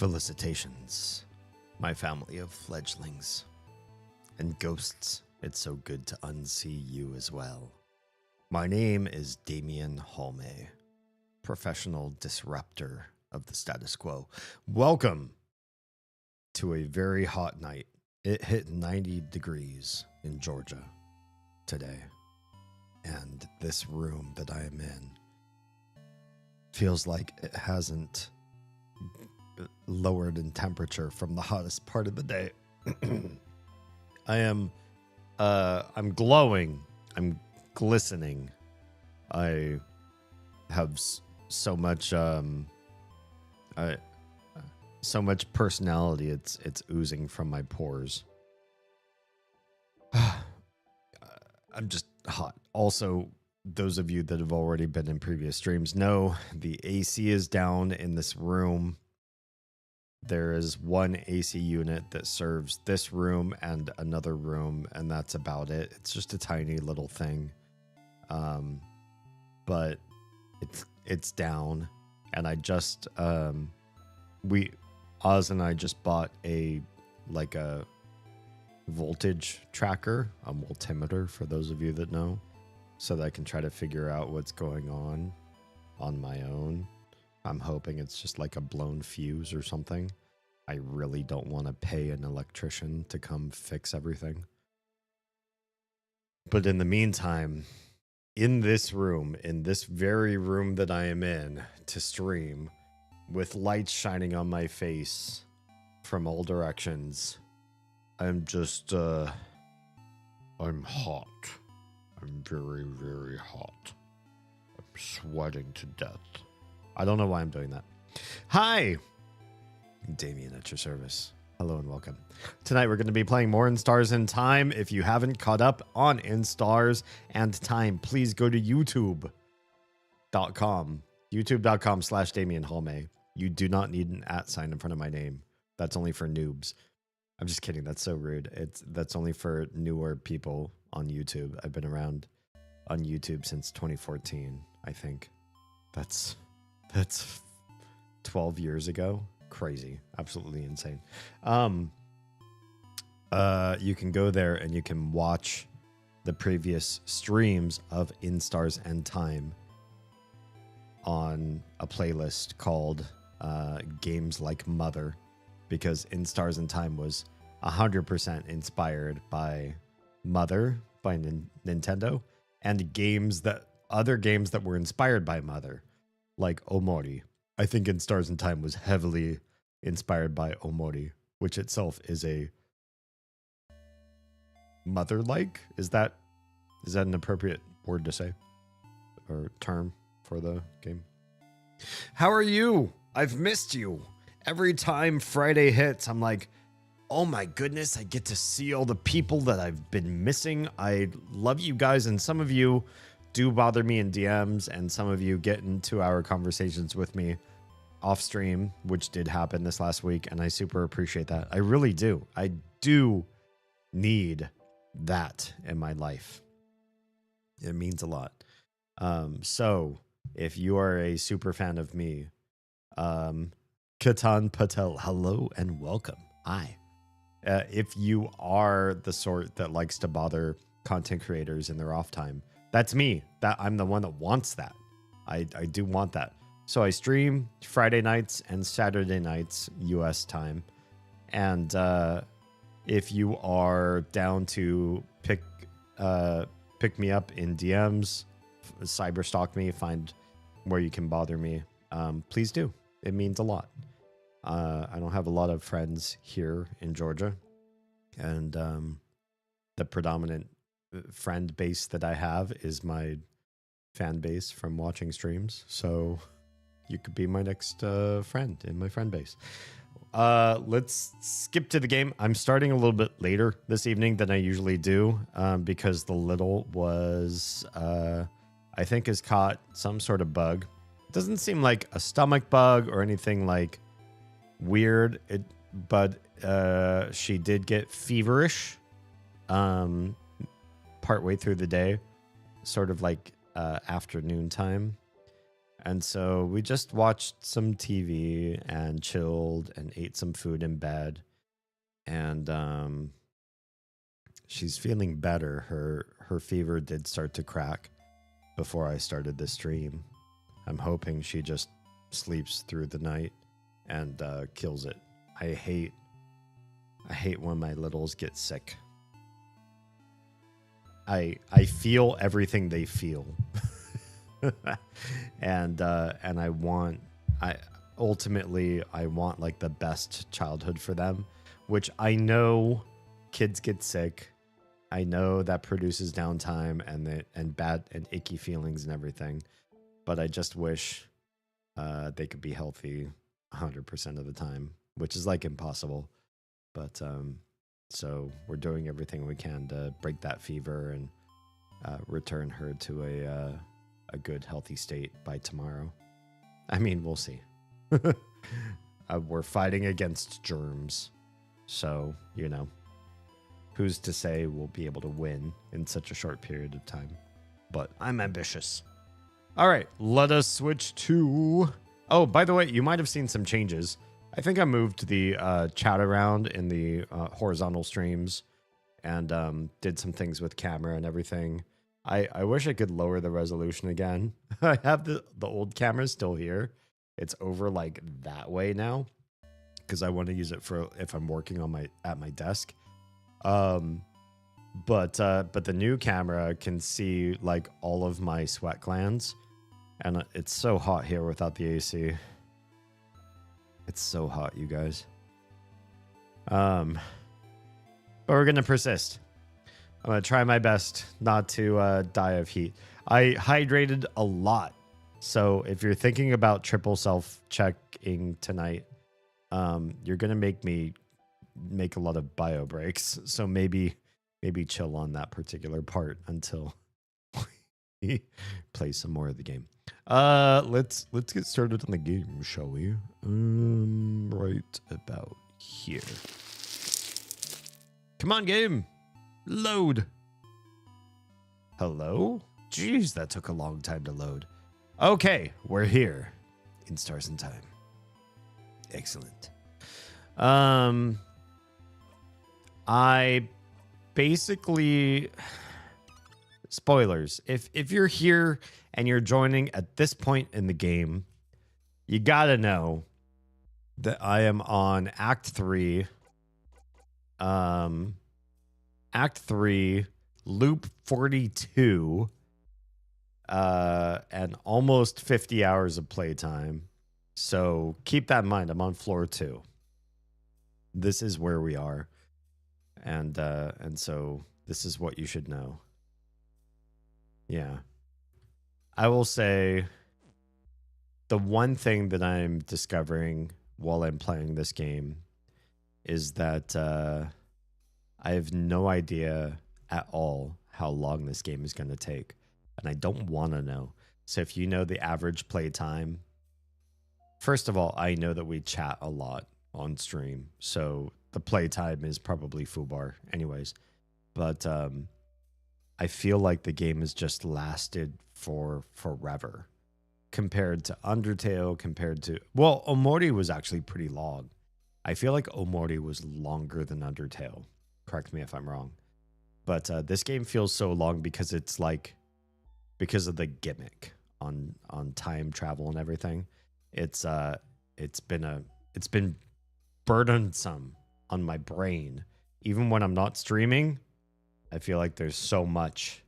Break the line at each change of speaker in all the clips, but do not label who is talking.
Felicitations, my family of fledglings. And ghosts, it's so good to unsee you as well. My name is Damien Halme, professional disruptor of the status quo. Welcome to a very hot night. It hit 90 degrees in Georgia today. And this room that I am in feels like it hasn't lowered in temperature from the hottest part of the day. I'm glowing. I'm glistening. I have so much personality. It's oozing from my pores. I'm just hot. Also, those of you that have already been in previous streams know the AC is down in this room. There is one AC unit that serves this room and another room, and that's about it. It's just a tiny little thing. But it's down, and I just Oz and I just bought a voltage tracker, a multimeter for those of you that know, so that I can try to figure out what's going on my own. I'm hoping it's just like a blown fuse or something. I really don't want to pay an electrician to come fix everything. But in the meantime, in this room, in this very room that I am in to stream, with lights shining on my face from all directions, I'm just, I'm hot. I'm very, very hot. I'm sweating to death. I don't know why I'm doing that. Hi! Damien at your service. Hello and welcome. Tonight we're going to be playing more In Stars and Time. If you haven't caught up on In Stars and Time, please go to youtube.com. youtube.com/Damien Halme. You do not need an @ sign in front of my name. That's only for noobs. I'm just kidding. That's so rude. That's only for newer people on YouTube. I've been around on YouTube since 2014, I think. That's 12 years ago. Crazy. Absolutely insane. You can go there and you can watch the previous streams of In Stars and Time on a playlist called Games Like Mother, because In Stars and Time was 100% inspired by Mother, by Nintendo, and other games that were inspired by Mother, like Omori. I think In Stars and Time was heavily inspired by Omori, which itself is a mother-like. Is that an appropriate word to say, or term for the game? How are you? I've missed you. Every time Friday hits, I'm like, oh my goodness, I get to see all the people that I've been missing. I love you guys, and some of you do bother me in DMs, and some of you get into our conversations with me off stream, which did happen this last week, and I super appreciate that. I really do. I do need that in my life. It means a lot. So if you are a super fan of me, Katan Patel, hello and welcome. Hi. If you are the sort that likes to bother content creators in their off time, that's me. I'm the one that wants that. I do want that. So I stream Friday nights and Saturday nights US time. And if you are down to pick me up in DMs, cyberstalk me, find where you can bother me, please do. It means a lot. I don't have a lot of friends here in Georgia, and the predominant friend base that I have is my fan base from watching streams. So you could be my next friend in my friend base. Let's skip to the game. I'm starting a little bit later this evening than I usually do, because the little was, I think, has caught some sort of bug. It doesn't seem like a stomach bug or anything like weird, but she did get feverish partway through the day, sort of like afternoon time. And so we just watched some TV and chilled and ate some food in bed. And she's feeling better. Her fever did start to crack before I started the stream. I'm hoping she just sleeps through the night and kills it. I hate when my littles get sick. I feel everything they feel. and I want ultimately like the best childhood for them, which I know kids get sick. I know that produces downtime and bad and icky feelings and everything, but I just wish they could be healthy 100% of the time, which is like impossible. But so we're doing everything we can to break that fever and return her to a good, healthy state by tomorrow. I mean, we'll see. We're fighting against germs, so who's to say we'll be able to win in such a short period of time? But I'm ambitious. All right, let us switch to... Oh, by the way, you might have seen some changes. I think I moved the chat around in the horizontal streams and did some things with camera and everything. I wish I could lower the resolution again. I have the old camera still here. It's over like that way now because I want to use it for if I'm working on at my desk. But the new camera can see like all of my sweat glands, and it's so hot here without the AC. It's so hot, you guys. But we're gonna persist. I'm gonna try my best not to die of heat. I hydrated a lot, so if you're thinking about triple self-checking tonight, you're gonna make me make a lot of bio breaks. So maybe chill on that particular part until we play some more of the game. Let's get started on the game, shall we? Right about here. Come on, game. Load. Hello? Jeez, that took a long time to load. Okay, we're here in Stars and Time. Excellent. I basically... Spoilers. If you're here and you're joining at this point in the game, you gotta know that I am on Act 3. Act 3, Loop 42, and almost 50 hours of playtime. So keep that in mind. I'm on floor 2. This is where we are. And so this is what you should know. Yeah. I will say the one thing that I'm discovering while I'm playing this game is that I have no idea at all how long this game is going to take. And I don't want to know. So if you know the average play time, first of all, I know that we chat a lot on stream. So the play time is probably foobar anyways. But I feel like the game has just lasted for forever compared to Undertale, compared to... Well, Omori was actually pretty long. I feel like Omori was longer than Undertale. Correct me if I'm wrong. But this game feels so long because it's like... Because of the gimmick on time travel and everything. It's been burdensome on my brain. Even when I'm not streaming, I feel like there's so much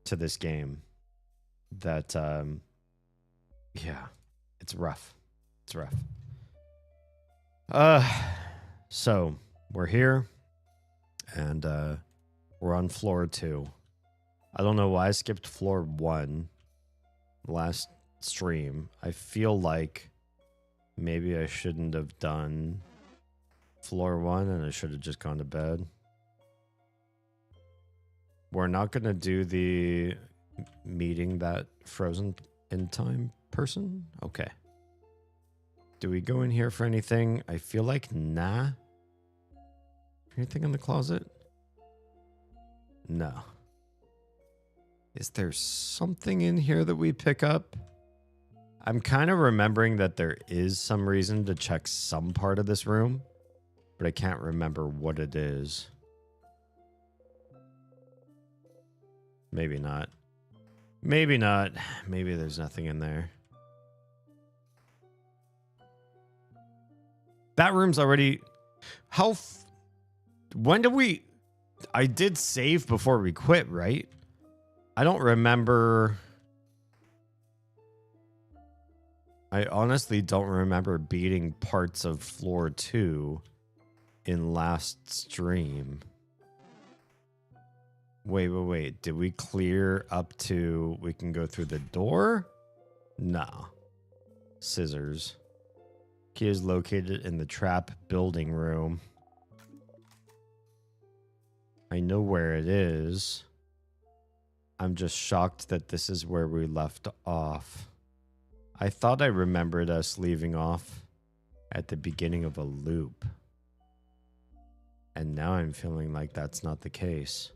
to this game that, yeah, it's rough. It's rough. So we're here and we're on floor 2. I don't know why I skipped floor 1 last stream. I feel like maybe I shouldn't have done floor 1 and I should have just gone to bed. We're not going to do the meeting that frozen in time person? Okay. Do we go in here for anything? I feel like nah. Anything in the closet? No. Is there something in here that we pick up? I'm kind of remembering that there is some reason to check some part of this room, but I can't remember what it is. Maybe not. Maybe not. Maybe there's nothing in there. That room's already... When did we... I did save before we quit, right? I don't remember... I honestly don't remember beating parts of floor 2 in last stream. Wait. Did we clear up to... We can go through the door? No. Scissors. Key is located in the trap building room. I know where it is. I'm just shocked that this is where we left off. I thought I remembered us leaving off at the beginning of a loop. And now I'm feeling like that's not the case.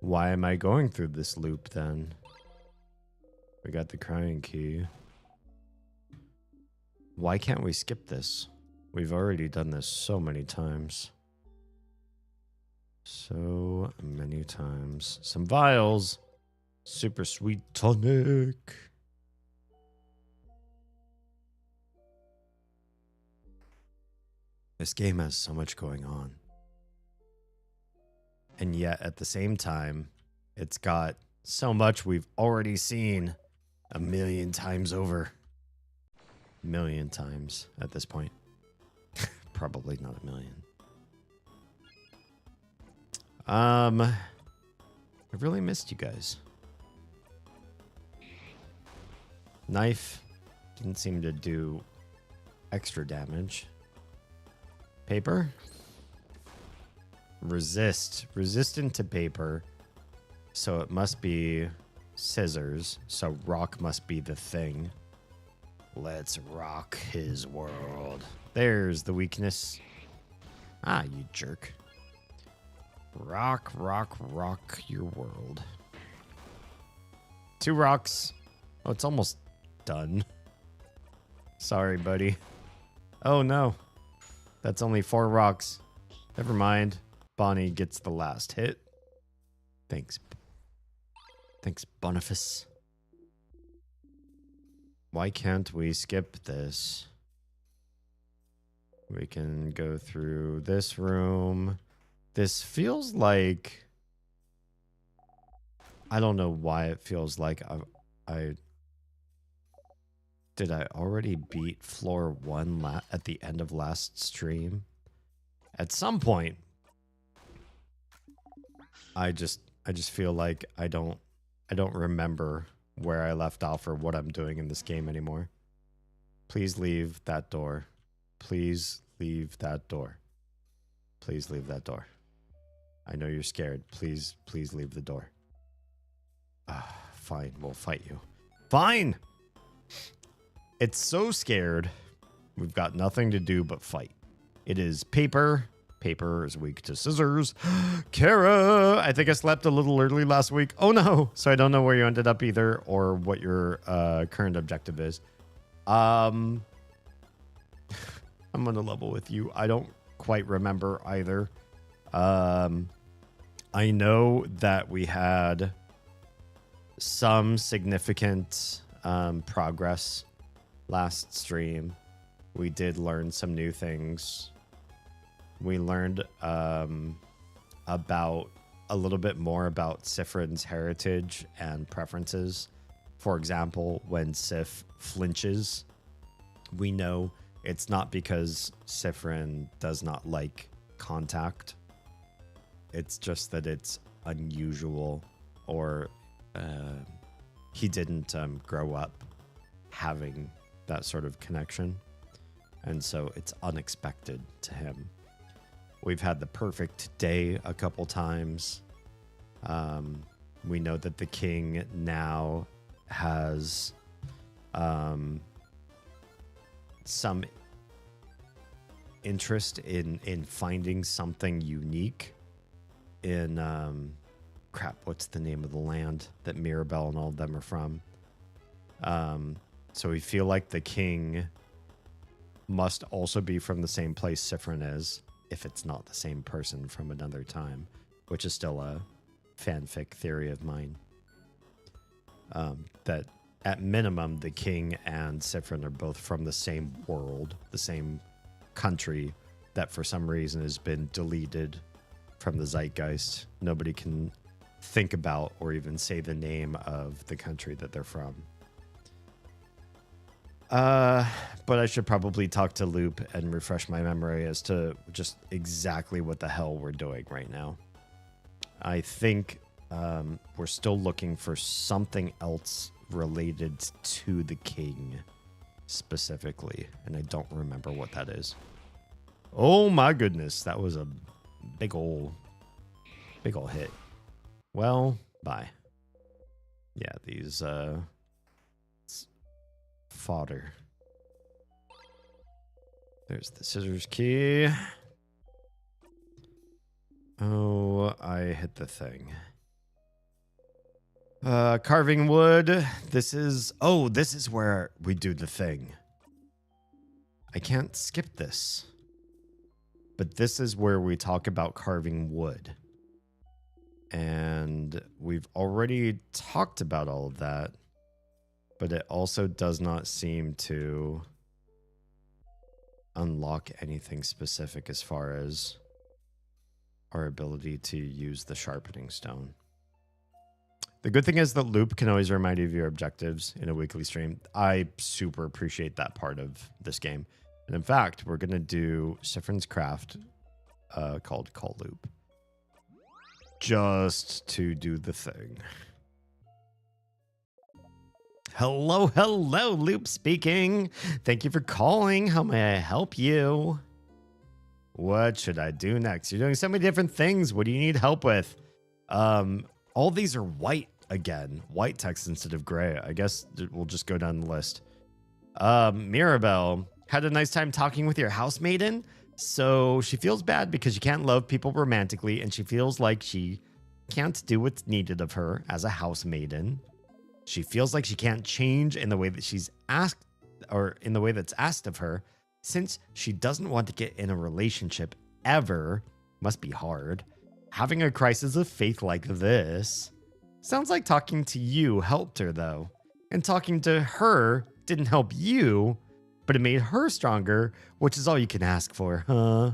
Why am I going through this loop then? We got the crying key. Why can't we skip this? We've already done this so many times. So many times. Some vials. Super sweet tonic. This game has so much going on. And yet, at the same time, it's got so much we've already seen a million times over. A million times at this point. Probably not a million. I really missed you guys. Knife didn't seem to do extra damage. Paper? Resistant to paper. So it must be scissors. So rock must be the thing. Let's rock his world. There's the weakness. Ah, you jerk. Rock your world. 2 rocks. Oh, it's almost done. Sorry, buddy. Oh, no. That's only 4 rocks. Never mind. Bonnie gets the last hit. Thanks. Thanks, Boniface. Why can't we skip this? We can go through this room. This feels like... I don't know why it feels like Did I already beat floor 1 at the end of last stream? At some point, I just feel like I don't remember where I left off or what I'm doing in this game anymore. Please leave that door. Please leave that door. Please leave that door. I know you're scared. Please leave the door. Fine, we'll fight you. Fine! It's so scared. We've got nothing to do but fight. It is paper. Paper is weak to scissors. Kara, I think I slept a little early last week. Oh no! So I don't know where you ended up either or what your current objective is. I'm on a level with you. I don't quite remember either. I know that we had some significant progress last stream. We did learn some new things. We learned about a little bit more about Sifrin's heritage and preferences. For example, when Sif flinches, we know it's not because Sifrin does not like contact. It's just that it's unusual, or he didn't grow up having that sort of connection. And so it's unexpected to him. We've had the perfect day a couple times. We know that the king now has some interest in finding something unique in crap, what's the name of the land that Mirabelle and all of them are from? So we feel like the king must also be from the same place Sifrin is, if it's not the same person from another time, which is still a fanfic theory of mine. That at minimum, the king and Sifrin are both from the same world, the same country that for some reason has been deleted from the zeitgeist. Nobody can think about or even say the name of the country that they're from. But I should probably talk to Loop and refresh my memory as to just exactly what the hell we're doing right now. I think we're still looking for something else related to the king specifically, and I don't remember what that is. Oh my goodness, that was a big ol' hit. Well, bye. Yeah, these fodder. There's the scissors key. Oh, I hit the thing. Carving wood. This is where we do the thing. I can't skip this. But this is where we talk about carving wood. And we've already talked about all of that. But it also does not seem to unlock anything specific as far as our ability to use the sharpening stone. The good thing is that Loop can always remind you of your objectives in a weekly stream. I super appreciate that part of this game. And in fact, we're going to do Sifrin's Craft called Call Loop. Just to do the thing. Hello, Loop speaking. Thank you for calling. How may I help you? What should I do next? You're doing so many different things. What do you need help with? All these are white again. White text instead of gray. I guess we'll just go down the list. Mirabelle, had a nice time talking with your housemaiden. So she feels bad because she can't love people romantically, and she feels like she can't do what's needed of her as a housemaiden. She feels like she can't change in the way that she's asked, or in the way that's asked of her, since she doesn't want to get in a relationship ever. Must be hard. Having a crisis of faith like this. Sounds like talking to you helped her, though. And talking to her didn't help you, but it made her stronger, which is all you can ask for, huh?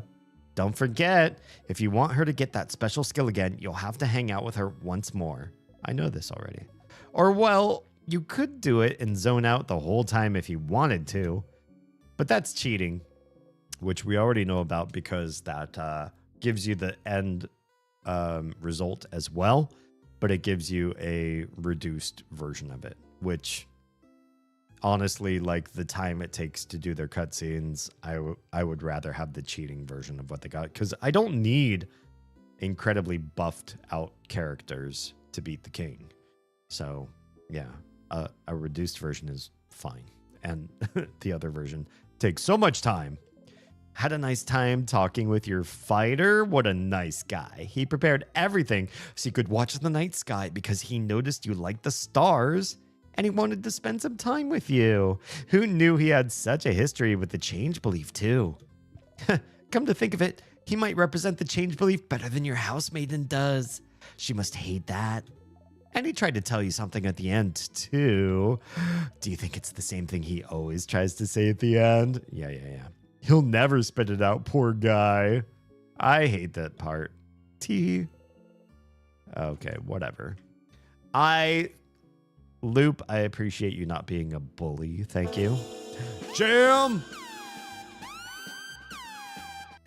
Don't forget, if you want her to get that special skill again, you'll have to hang out with her once more. I know this already. Or, well, you could do it and zone out the whole time if you wanted to. But that's cheating, which we already know about because that gives you the end result as well. But it gives you a reduced version of it, which honestly, like the time it takes to do their cutscenes, I would rather have the cheating version of what they got, because I don't need incredibly buffed out characters to beat the king. So yeah, a reduced version is fine. And the other version takes so much time. Had a nice time talking with your fighter. What a nice guy. He prepared everything so you could watch the night sky because he noticed you liked the stars and he wanted to spend some time with you. Who knew he had such a history with the change belief too? Come to think of it, he might represent the change belief better than your housemaiden does. She must hate that. And he tried to tell you something at the end, too. Do you think it's the same thing he always tries to say at the end? Yeah. He'll never spit it out, poor guy. I hate that part. T. Okay, whatever. Loop, I appreciate you not being a bully. Thank you. Jam!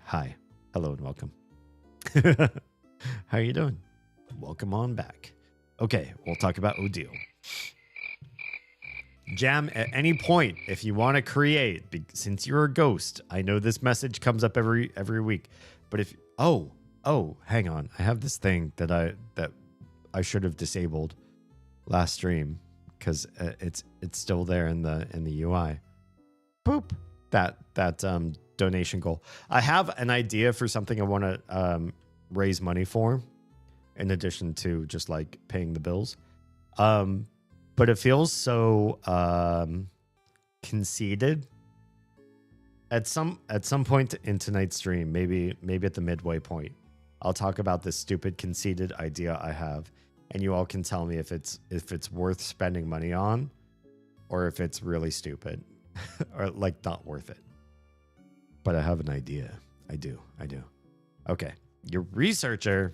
Hi. Hello and welcome. How are you doing? Welcome on back. Okay, we'll talk about Odile. Jam, at any point, if you want to create, since you're a ghost, I know this message comes up every week, but if hang on, I have this thing that I should have disabled last stream because it's still there in the UI. Boop. That donation goal. I have an idea for something I want to raise money for, in addition to just like paying the bills. But it feels so Conceited? At some point in tonight's stream, maybe at the midway point, I'll talk about this stupid conceited idea I have, and you all can tell me if it's worth spending money on or if it's really stupid or like not worth it. But I have an idea. I do. Okay. Your researcher.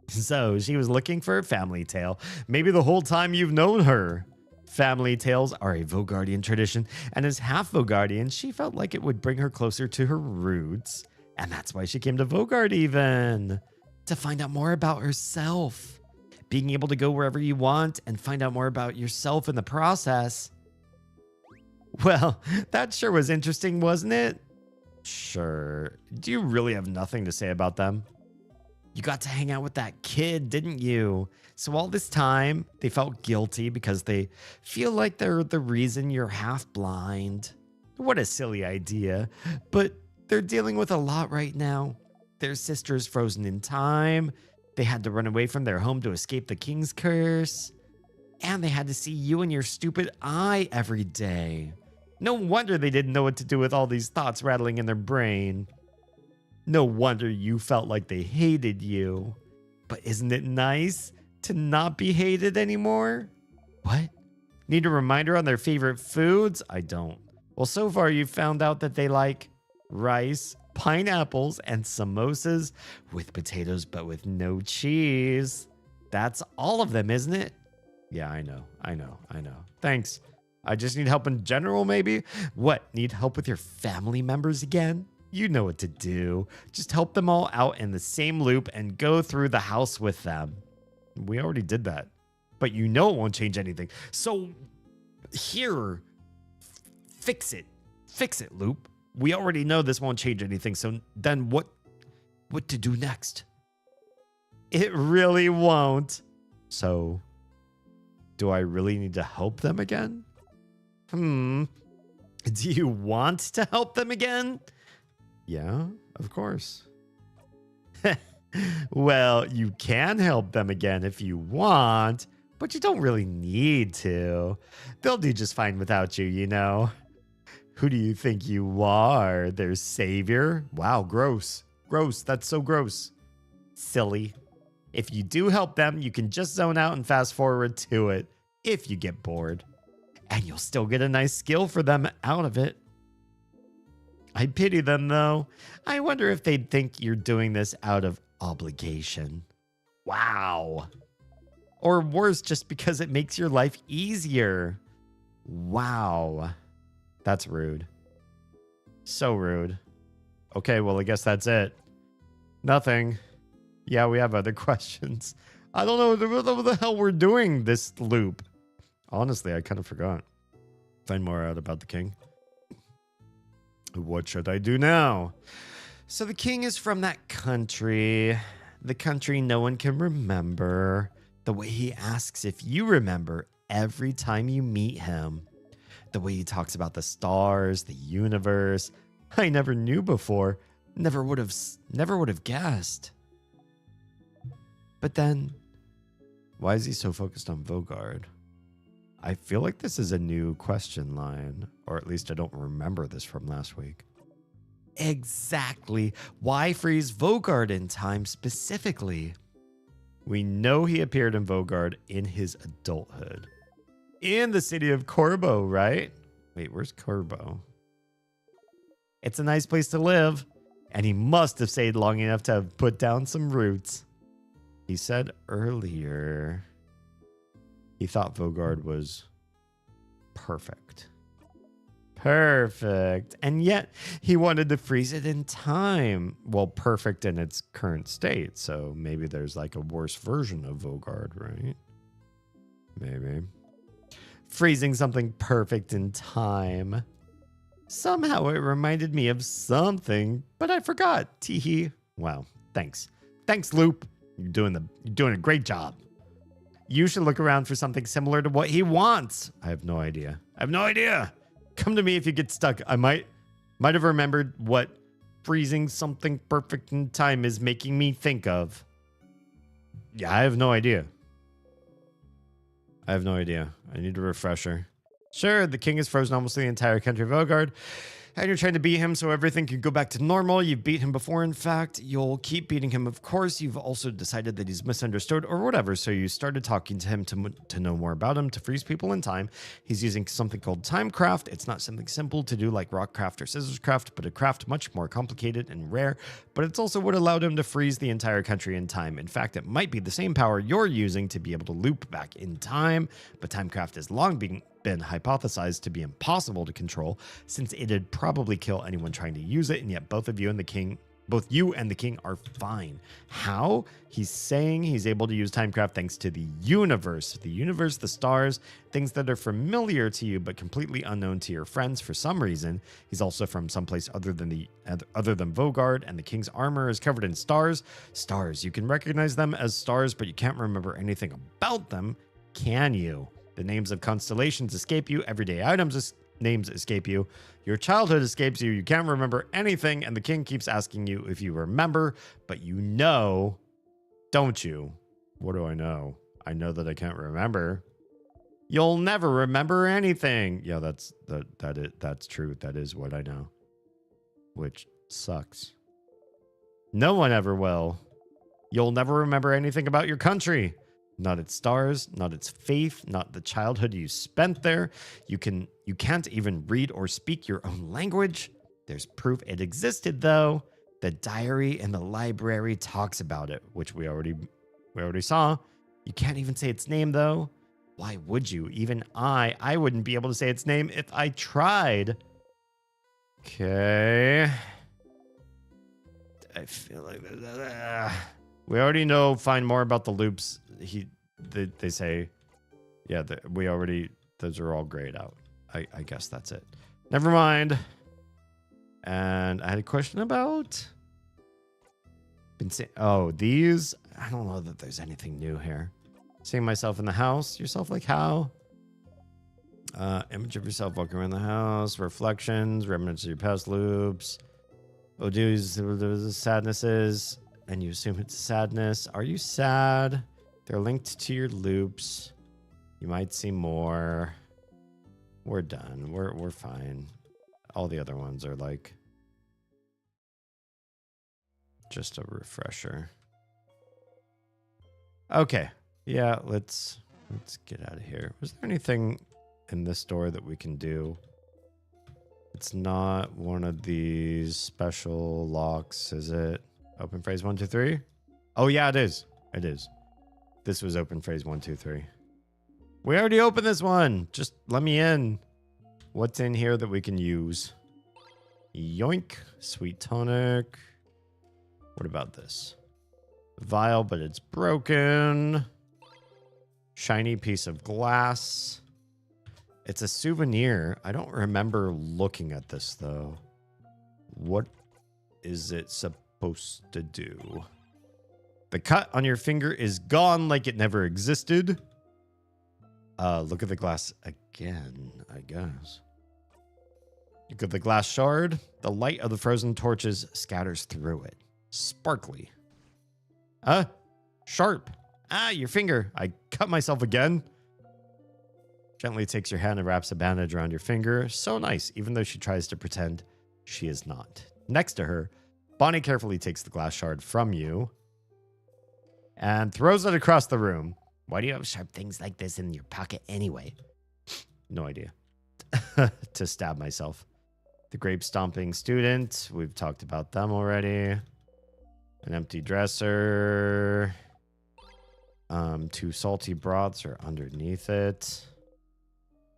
So she was looking for a family tale. Maybe the whole time you've known her. Family tales are a Vogardian tradition, and as half Vogardian, she felt like it would bring her closer to her roots. And that's why she came to Vogard even. To find out more about herself. Being able to go wherever you want and find out more about yourself in the process. Well, that sure was interesting, wasn't it? Sure. Do you really have nothing to say about them? You got to hang out with that kid, didn't you? So all this time, they felt guilty because they feel like they're the reason you're half blind. What a silly idea. But they're dealing with a lot right now. Their sister's frozen in time. They had to run away from their home to escape the king's curse. And they had to see you and your stupid eye every day. No wonder they didn't know what to do with all these thoughts rattling in their brain. No wonder you felt like they hated you. But isn't it nice to not be hated anymore? What? Need a reminder on their favorite foods? I don't. Well, so far you've found out that they like rice, pineapples, and samosas with potatoes but with no cheese. That's all of them, isn't it? Yeah, I know. Thanks. I just need help in general, maybe? What, need help with your family members again? You know what to do. Just help them all out in the same loop and go through the house with them. We already did that. But you know it won't change anything. So, here, fix it. Fix it, Loop. We already know this won't change anything, so then what to do next? It really won't. So, do I really need to help them again? Do you want to help them again? Yeah, of course. Well, you can help them again if you want, but you don't really need to. They'll do just fine without you, you know. Who do you think you are? Their savior? Wow, gross. Gross, that's so gross. Silly. If you do help them, you can just zone out and fast forward to it if you get bored. And you'll still get a nice skill for them out of it. I pity them, though. I wonder if they'd think you're doing this out of obligation. Wow. Or worse, just because it makes your life easier. Wow. That's rude. So rude. Okay, well, I guess that's it. Nothing. Yeah, we have other questions. I don't know what the hell we're doing this loop. Honestly, I kind of forgot. Find more out about the king. What should I do now? So the king is from that country. The country no one can remember. The way he asks if you remember every time you meet him. The way he talks about the stars, the universe. I never knew before. Never would have guessed. But then, why is he so focused on Vogard? I feel like this is a new question line, or at least I don't remember this from last week. Exactly. Why freeze Vogard in time specifically? We know he appeared in Vogard in his adulthood. In the city of Corbo, right? Wait, where's Corbo? It's a nice place to live, and he must have stayed long enough to have put down some roots. He said earlier he thought Vogard was perfect. Perfect. And yet he wanted to freeze it in time. Well, perfect in its current state. So maybe there's like a worse version of Vogard, right? Maybe. Freezing something perfect in time. Somehow it reminded me of something, but I forgot. Teehee. Wow. Thanks. Thanks, Loop. You're doing a great job. You should look around for something similar to what he wants. I have no idea. Come to me if you get stuck. I might have remembered what freezing something perfect in time is making me think of. Yeah, I have no idea. I need a refresher. Sure, the king has frozen almost the entire country of Ogard, and you're trying to beat him so everything can go back to normal. You've beat him before, in fact. You'll keep beating him, of course. You've also decided that he's misunderstood or whatever, so you started talking to him to know more about him, to freeze people in time. He's using something called timecraft. It's not something simple to do like rockcraft or scissorscraft, but a craft much more complicated and rare. But it's also what allowed him to freeze the entire country in time. In fact, it might be the same power you're using to be able to loop back in time, but timecraft has long been hypothesized to be impossible to control, since it'd probably kill anyone trying to use it, and yet both you and the king are fine. How? He's saying he's able to use timecraft thanks to the universe, the stars, things that are familiar to you but completely unknown to your friends for some reason. He's also from someplace other than Vogard, and the king's armor is covered in stars. Stars, you can recognize them as stars, but you can't remember anything about them, can you? The names of constellations escape you. Everyday items names escape you. Your childhood escapes you. You can't remember anything, and the king keeps asking you if you remember, but you know, don't you? What do I know? I know that I can't remember. You'll never remember anything. Yeah, that's true. That is what I know, which sucks. No one ever will. You'll never remember anything about your country. Not its stars, not its faith, not the childhood you spent there. You can't even read or speak your own language. There's proof it existed, though. The diary in the library talks about it, which we already saw. You can't even say its name, though. Why would you? Even I wouldn't be able to say its name if I tried. Okay. I feel like we already know. Find more about the loops. They say, yeah, those are all grayed out. I guess that's it. Never mind. And I had a question about these. I don't know that there's anything new here. Seeing myself in the house. Yourself like how? Image of yourself walking around the house. Reflections. Remnants of your past loops. Oh, dudes, sadnesses. And you assume it's sadness. Are you sad? They're linked to your loops. You might see more. We're done. We're fine. All the other ones are like just a refresher. Okay. Yeah, let's get out of here. Was there anything in this door that we can do? It's not one of these special locks, is it? Open phrase 1, 2, 3? Oh yeah, it is. It is. This was open phrase 1, 2, 3. We already opened this one. Just let me in. What's in here that we can use? Yoink. Sweet tonic. What about this? Vial, but it's broken. Shiny piece of glass. It's a souvenir. I don't remember looking at this, though. What is it supposed to do? The cut on your finger is gone like it never existed. Look at the glass again, I guess. Look at the glass shard. The light of the frozen torches scatters through it. Sparkly. Sharp. Your finger. I cut myself again. Gently takes your hand and wraps a bandage around your finger. So nice, even though she tries to pretend she is not. Next to her, Bonnie carefully takes the glass shard from you and throws it across the room. Why do you have sharp things like this in your pocket anyway? No idea. To stab myself. The grape stomping student. We've talked about them already. An empty dresser. 2 salty broths are underneath it.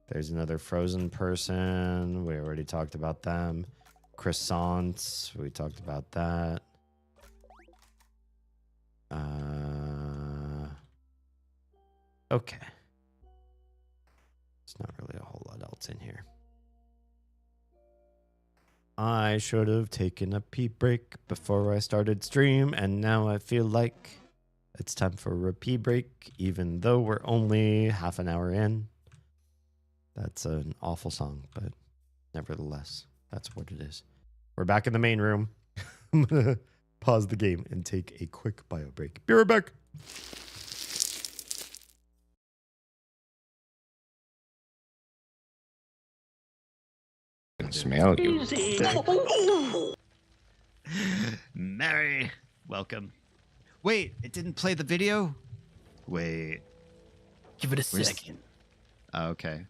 There's another frozen person. We already talked about them. Croissants. We talked about that. Okay. There's not really a whole lot else in here. I should have taken a pee break before I started stream, and now I feel like it's time for a pee break, even though we're only half an hour in. That's an awful song, but nevertheless, that's what it is. We're back in the main room. I'm going to pause the game and take a quick bio break. Be right back.
Smell you.
Mary, welcome. Wait, it didn't play the video? Wait.
Give it a second.
Oh, okay.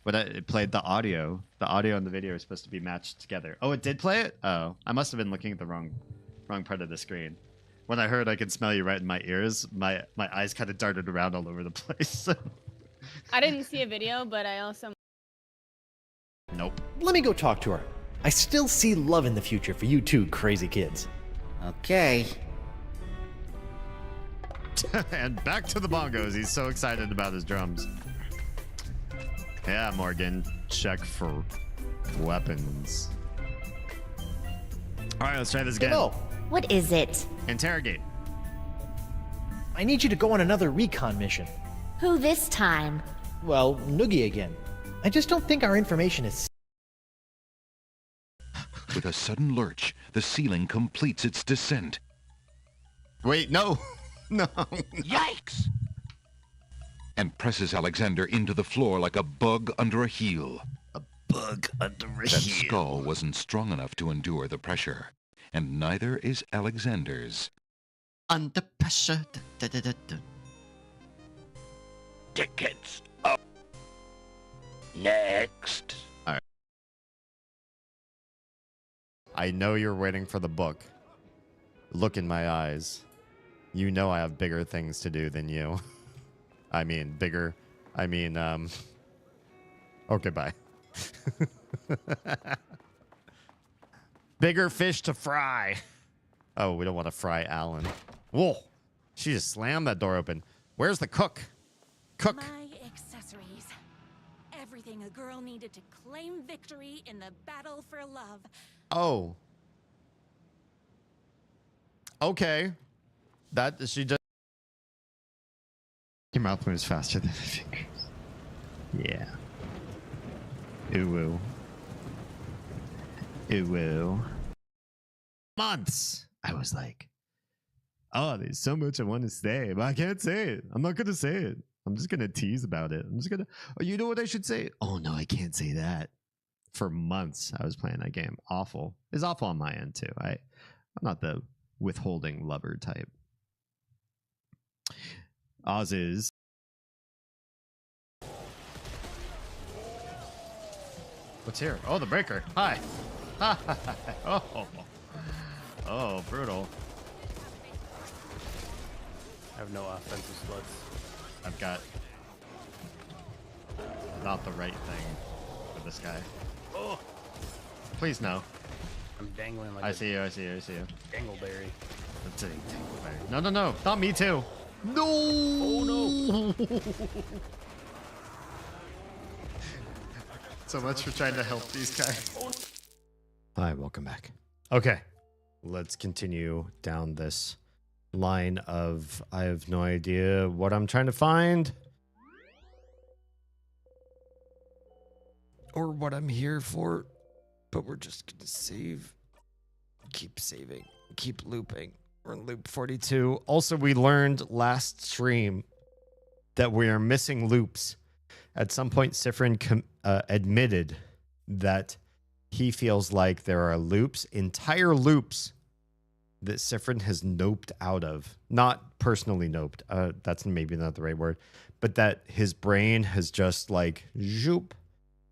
But it played the audio. The audio and the video are supposed to be matched together. Oh, it did play it? Oh, I must have been looking at the wrong part of the screen. When I heard I could smell you right in my ears, my eyes kind of darted around all over the place.
I didn't see a video, but I also...
Nope.
Let me go talk to her. I still see love in the future for you two crazy kids.
Okay.
And back to the bongos. He's so excited about his drums. Yeah, Morgan. Check for weapons. All right, let's try this again.
Hello.
What is it?
Interrogate.
I need you to go on another recon mission.
Who this time?
Well, Noogie again. I just don't think our information is...
With a sudden lurch, the ceiling completes its descent.
Wait, no. No.
Yikes! And presses Alexander into the floor like a bug under a heel.
A bug under a
That
heel.
skull wasn't strong enough to endure the pressure, and neither is Alexander's.
Under pressure. Da, da, da, da.
Tickets up. Next.
All right. I know you're waiting for the book. Look in my eyes. You know I have bigger things to do than you. I mean, bigger. I mean, okay, bye. Bigger fish to fry. Oh, we don't want to fry Alan. Whoa. She just slammed that door open. Where's the cook? Cook.
My accessories. Everything a girl needed to claim victory in the battle for love.
Oh. Okay. That she just... Your mouth moves faster than the fingers. Yeah. Ooh woo. Ooh woo. Months. I was like, oh, there's so much I want to say, but I can't say it. I'm not gonna say it. I'm just gonna tease about it. I'm just gonna. Oh, you know what I should say? Oh no, I can't say that. For months, I was playing that game. Awful. It's awful on my end too. I'm not the withholding lover type. Oz is. What's here? Oh, the breaker. Hi. Oh. Oh, brutal.
I have no offensive sluts.
I've got not the right thing for this guy. Oh, please no.
I'm dangling like
I see you. I see you. I see you.
dangleberry.
That's a dingleberry. No, no, no. Not me too. No.
Oh no.
So much for trying to help these guys. Hi, welcome back. Okay, let's continue down this line of I have no idea what I'm trying to find or what I'm here for, but we're just gonna save, keep saving, keep looping. We're in loop 42. Also, we learned last stream that we are missing loops. At some point, Sifrin admitted that he feels like there are loops, entire loops, that Sifrin has noped out of. Not personally noped. That's maybe not the right word. But that his brain has just like, zoop.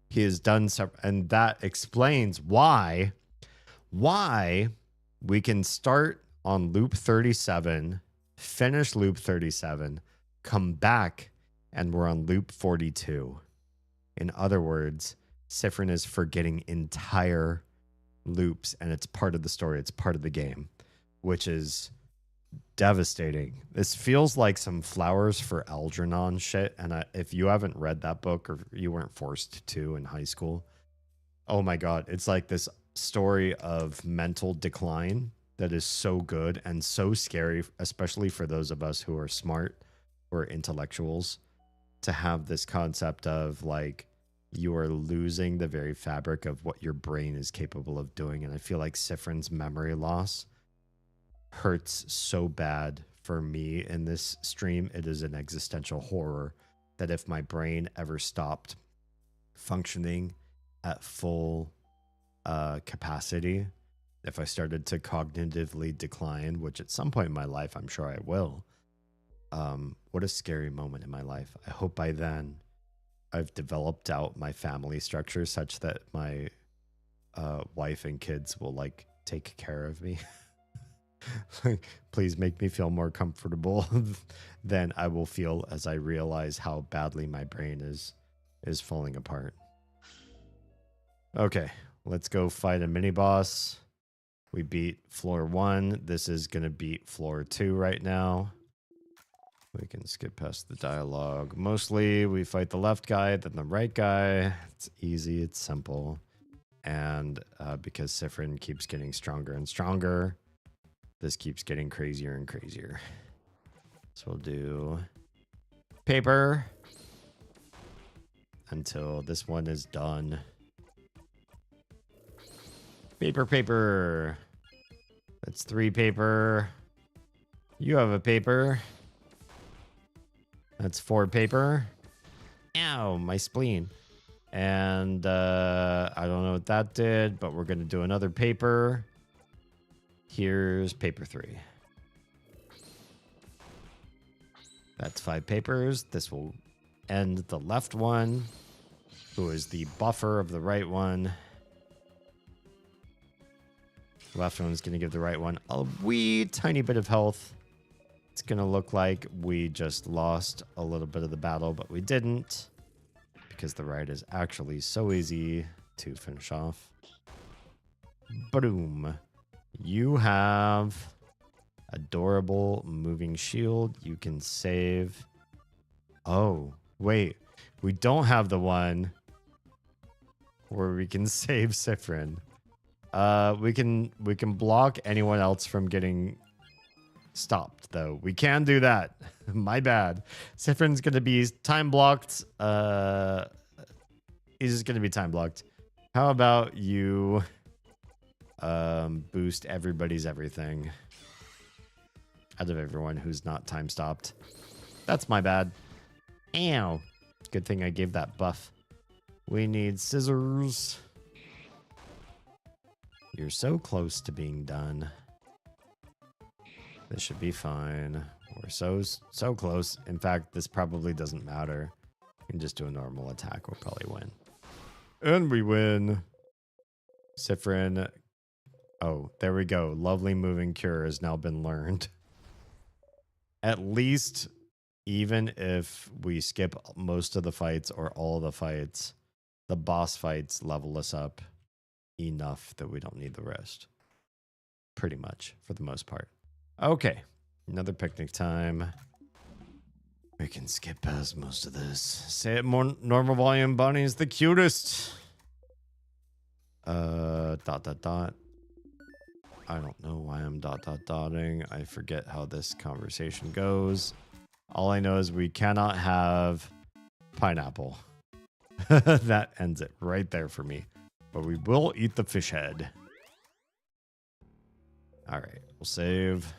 He has done some, and that explains why we can start on loop 37, finish loop 37, come back, and we're on loop 42. In other words, Sifrin is forgetting entire loops, and it's part of the story. It's part of the game, which is devastating. This feels like some Flowers for Algernon shit, and if you haven't read that book or you weren't forced to in high school, oh my God, it's like this story of mental decline that is so good and so scary, especially for those of us who are smart or intellectuals, to have this concept of like you are losing the very fabric of what your brain is capable of doing. And I feel like Sifrin's memory loss hurts so bad for me in this stream. It is an existential horror that if my brain ever stopped functioning at full capacity, if I started to cognitively decline, which at some point in my life I'm sure I will, what a scary moment in my life. I hope by then I've developed out my family structure such that my wife and kids will like take care of me. Like, please make me feel more comfortable than I will feel as I realize how badly my brain is falling apart. Okay, let's go fight a mini boss. We beat floor 1. This is gonna beat floor 2 right now. We can skip past the dialogue. Mostly we fight the left guy, then the right guy. It's easy, it's simple. And because Sifrin keeps getting stronger and stronger, this keeps getting crazier and crazier. So we'll do paper until this one is done. Paper, paper. That's 3 paper. You have a paper. That's 4 paper. Ow, my spleen. And I don't know what that did, but we're going to do another paper. Here's paper 3. That's 5 papers. This will end the left one, who is the buffer of the right one. The left one is going to give the right one a wee tiny bit of health. It's going to look like we just lost a little bit of the battle, but we didn't, because the right is actually so easy to finish off. Boom. You have adorable moving shield. You can save. Oh, wait. We don't have the one where we can save Sifrin. We can block anyone else from getting stopped, though. We can do that. My bad. Sifrin's gonna be time blocked. He's just gonna be time blocked. How about you boost everybody's everything out of everyone who's not time stopped? That's my bad. Ow. Good thing I gave that buff. We need scissors. You're so close to being done. This should be fine. We're so close. In fact, this probably doesn't matter. We can just do a normal attack. We'll probably win. And we win. Sifrin. Oh, there we go. Lovely moving cure has now been learned. At least, even if we skip most of the fights or all of the fights, the boss fights level us up enough that we don't need the rest. Pretty much, for the most part. Okay, another picnic time. We can skip past most of this. Say it more normal volume. Bonnie's the cutest. Dot. I don't know why I'm dotting. I forget how this conversation goes. All I know is we cannot have pineapple. That ends it right there for me. But we will eat the fish head. All right, we'll save.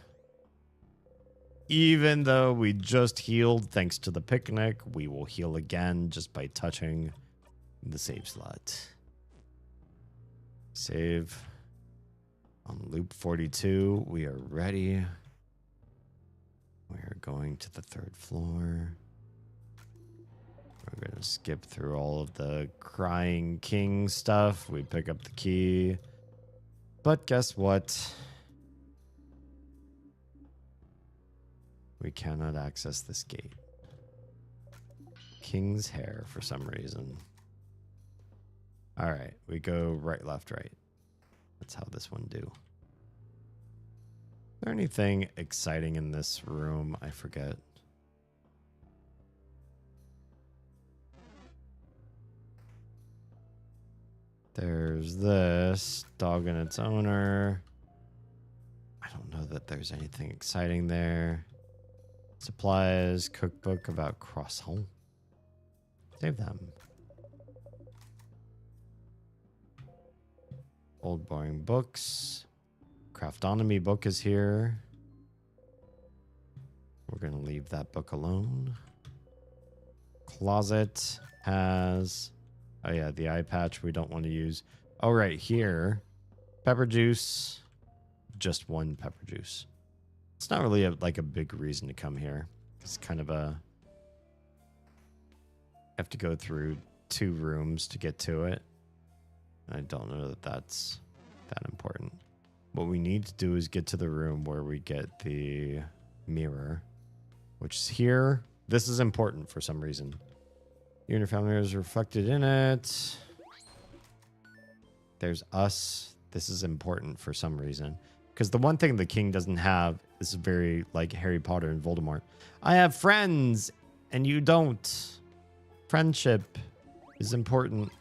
Even though we just healed thanks to the picnic, we will heal again just by touching the save slot. Save. On loop 42, we are ready. We are going to the 3rd floor. We're going to skip through all of the crying king stuff. We pick up the key. But guess what? We cannot access this gate. King's hair for some reason. All right, we go right, left, right. That's how this one do. Is there anything exciting in this room? I forget. There's this dog and its owner. I don't know that there's anything exciting there. Supplies, cookbook about croissant. Save them. Old boring books. Craftonomy book is here. We're going to leave that book alone. Closet has Oh yeah, the eye patch we don't want to use. Oh, right here. Pepper juice. Just one pepper juice. It's not really like a big reason to come here. It's kind of a... have to go through 2 rooms to get to it. I don't know that that's that important. What we need to do is get to the room where we get the mirror, which is here. This is important for some reason. You and your family is reflected in it. There's us. This is important for some reason. Because the one thing the king doesn't have is very like Harry Potter and Voldemort. I have friends and you don't. Friendship is important.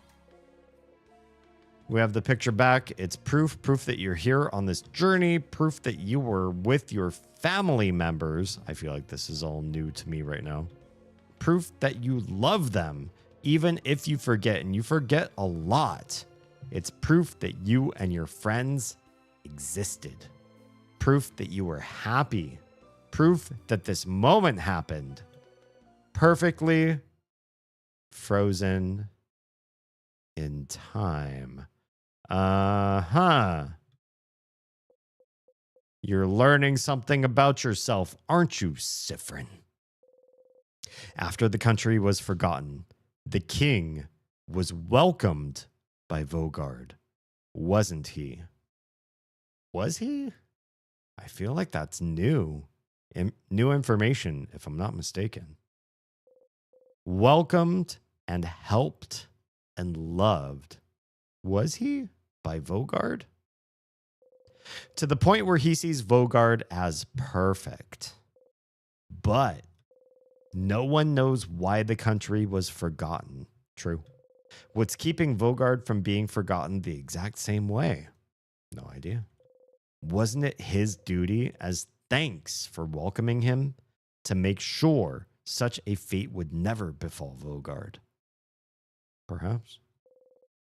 We have the picture back. It's proof that you're here on this journey, proof that you were with your family members. I feel like this is all new to me right now. Proof that you love them, even if you forget, and you forget a lot. It's proof that you and your friends existed. Proof that you were happy. Proof that this moment happened. Perfectly frozen in time. You're learning something about yourself, aren't you, Sifrin? After the country was forgotten, the king was welcomed by Vogard, wasn't he? Was he? I feel like that's new. New information, if I'm not mistaken. Welcomed and helped and loved. Was he by Vogard? To the point where he sees Vogard as perfect. But no one knows why the country was forgotten. True. What's keeping Vogard from being forgotten the exact same way? No idea. Wasn't it his duty as thanks for welcoming him to make sure such a fate would never befall Vogard? Perhaps.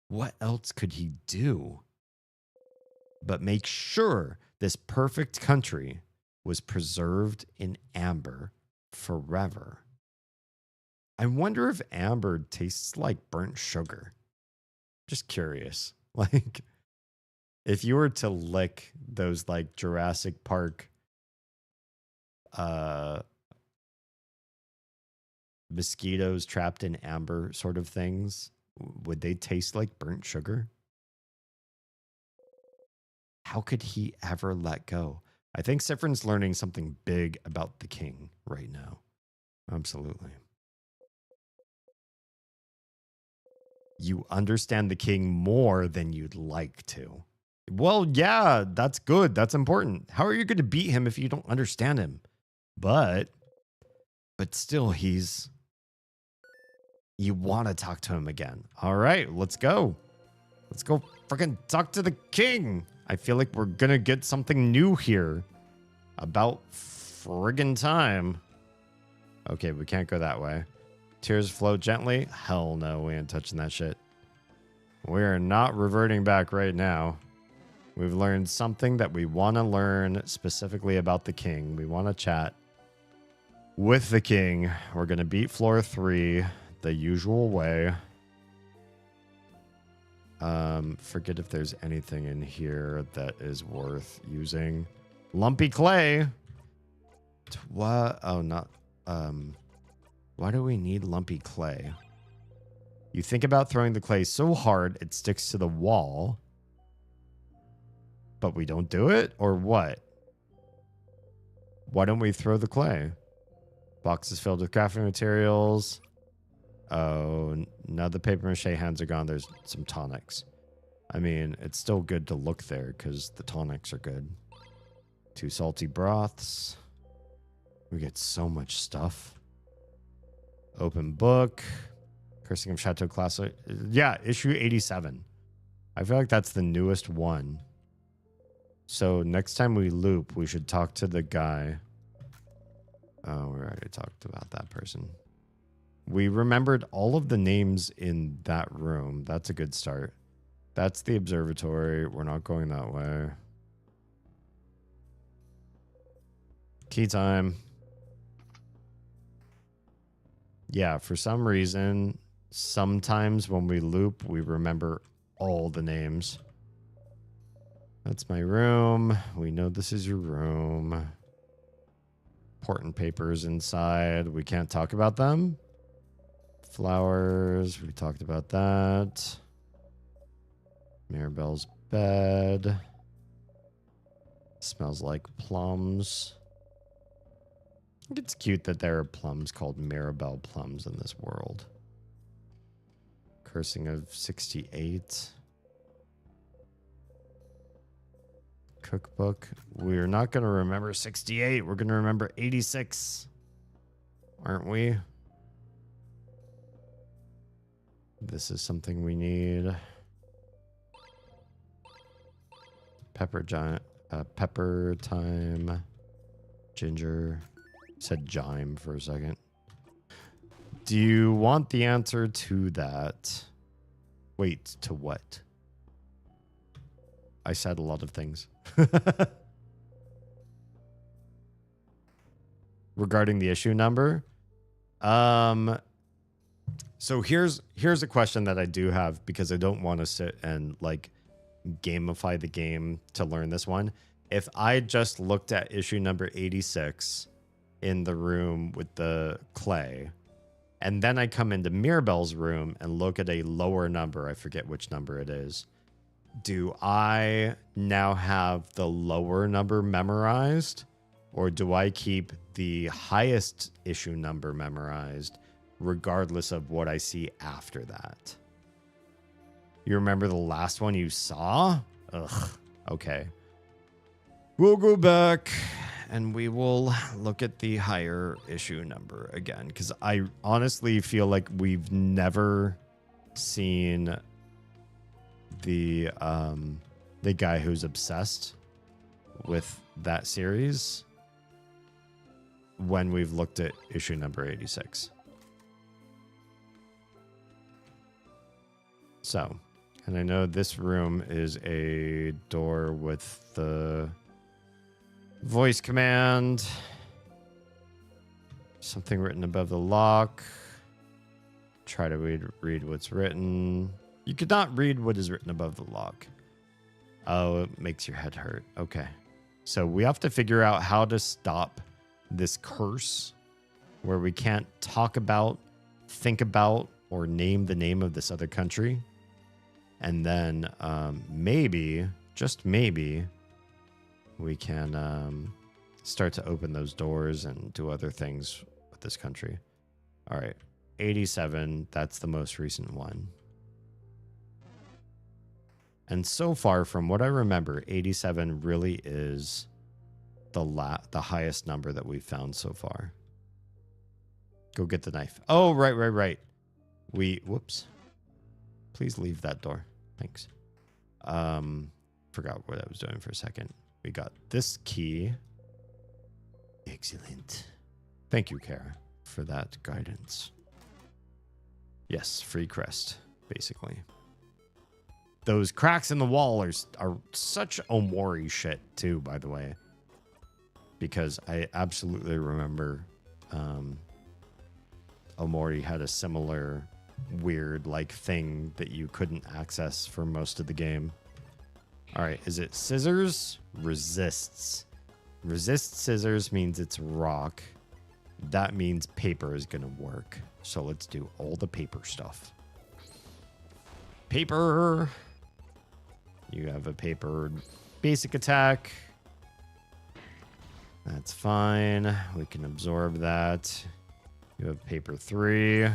What else could he do but make sure this perfect country was preserved in amber forever? I wonder if amber tastes like burnt sugar. Just curious. Like, if you were to lick those like Jurassic Park mosquitoes trapped in amber sort of things, would they taste like burnt sugar? How could he ever let go? I think Sifrin's learning something big about the king right now. Absolutely. You understand the king more than you'd like to. Well, yeah, that's good. That's important. How are you going to beat him if you don't understand him? But still, you want to talk to him again. All right, let's go. Let's go freaking talk to the king. I feel like we're going to get something new here. About friggin' time. Okay, we can't go that way. Tears flow gently. Hell no, we ain't touching that shit. We are not reverting back right now. We've learned something that we want to learn specifically about the king. We want to chat with the king. We're going to beat floor 3 the usual way. Forget if there's anything in here that is worth using. Lumpy clay. What? Oh, not. Why do we need lumpy clay? You think about throwing the clay so hard it sticks to the wall, but we don't do it? Or what? Why don't we throw the clay? Boxes filled with crafting materials. Oh, now the paper mache hands are gone. There's some tonics. I mean, it's still good to look there because the tonics are good. 2 salty broths. We get so much stuff. Open book. Cursing of Chateau Classic. Yeah, issue 87. I feel like that's the newest one. So next time we loop, we should talk to the guy. Oh, we already talked about that person. We remembered all of the names in that room. That's a good start. That's the observatory. We're not going that way. Key time. Yeah, for some reason, sometimes when we loop, we remember all the names. That's my room. We know this is your room. Important papers inside. We can't talk about them. Flowers. We talked about that. Mirabelle's bed. Smells like plums. I think it's cute that there are plums called Mirabelle plums in this world. Cursing of 68. Cookbook. We're not going to remember 68. We're going to remember 86. Aren't we? This is something we need. Pepper giant. Pepper time. Ginger. Said Jime for a second. Do you want the answer to that? Wait, to what? I said a lot of things. Regarding the issue number. So here's a question that I do have, because I don't want to sit and like gamify the game to learn this one. If I just looked at issue number 86 in the room with the clay, and then I come into Mirabelle's room and look at a lower number, I forget which number it is, do I now have the lower number memorized, or do I keep the highest issue number memorized regardless of what I see after that? You remember the last one you saw? Ugh, okay. We'll go back and we will look at the higher issue number again, because I honestly feel like we've never seen the guy who's obsessed with that series when we've looked at issue number 86. So, and I know this room is a door with the voice command. Something written above the lock. Try to read what's written. You could not read what is written above the lock. Oh, it makes your head hurt. Okay. So we have to figure out how to stop this curse where we can't talk about, think about, or name the name of this other country. And then maybe, just maybe, we can start to open those doors and do other things with this country. All right. 87, that's the most recent one. And so far, from what I remember, 87 really is the highest number that we've found so far. Go get the knife. Oh, right. Whoops. Please leave that door. Thanks. Forgot what I was doing for a second. We got this key. Excellent. Thank you, Kara, for that guidance. Yes, free crest, basically. Those cracks in the wall are such Omori shit, too, by the way. Because I absolutely remember Omori had a similar weird like thing that you couldn't access for most of the game. All right, is it scissors? Resists. Resist scissors means it's rock. That means paper is going to work. So let's do all the paper stuff. Paper. You have a paper basic attack. That's fine. We can absorb that. You have paper 3.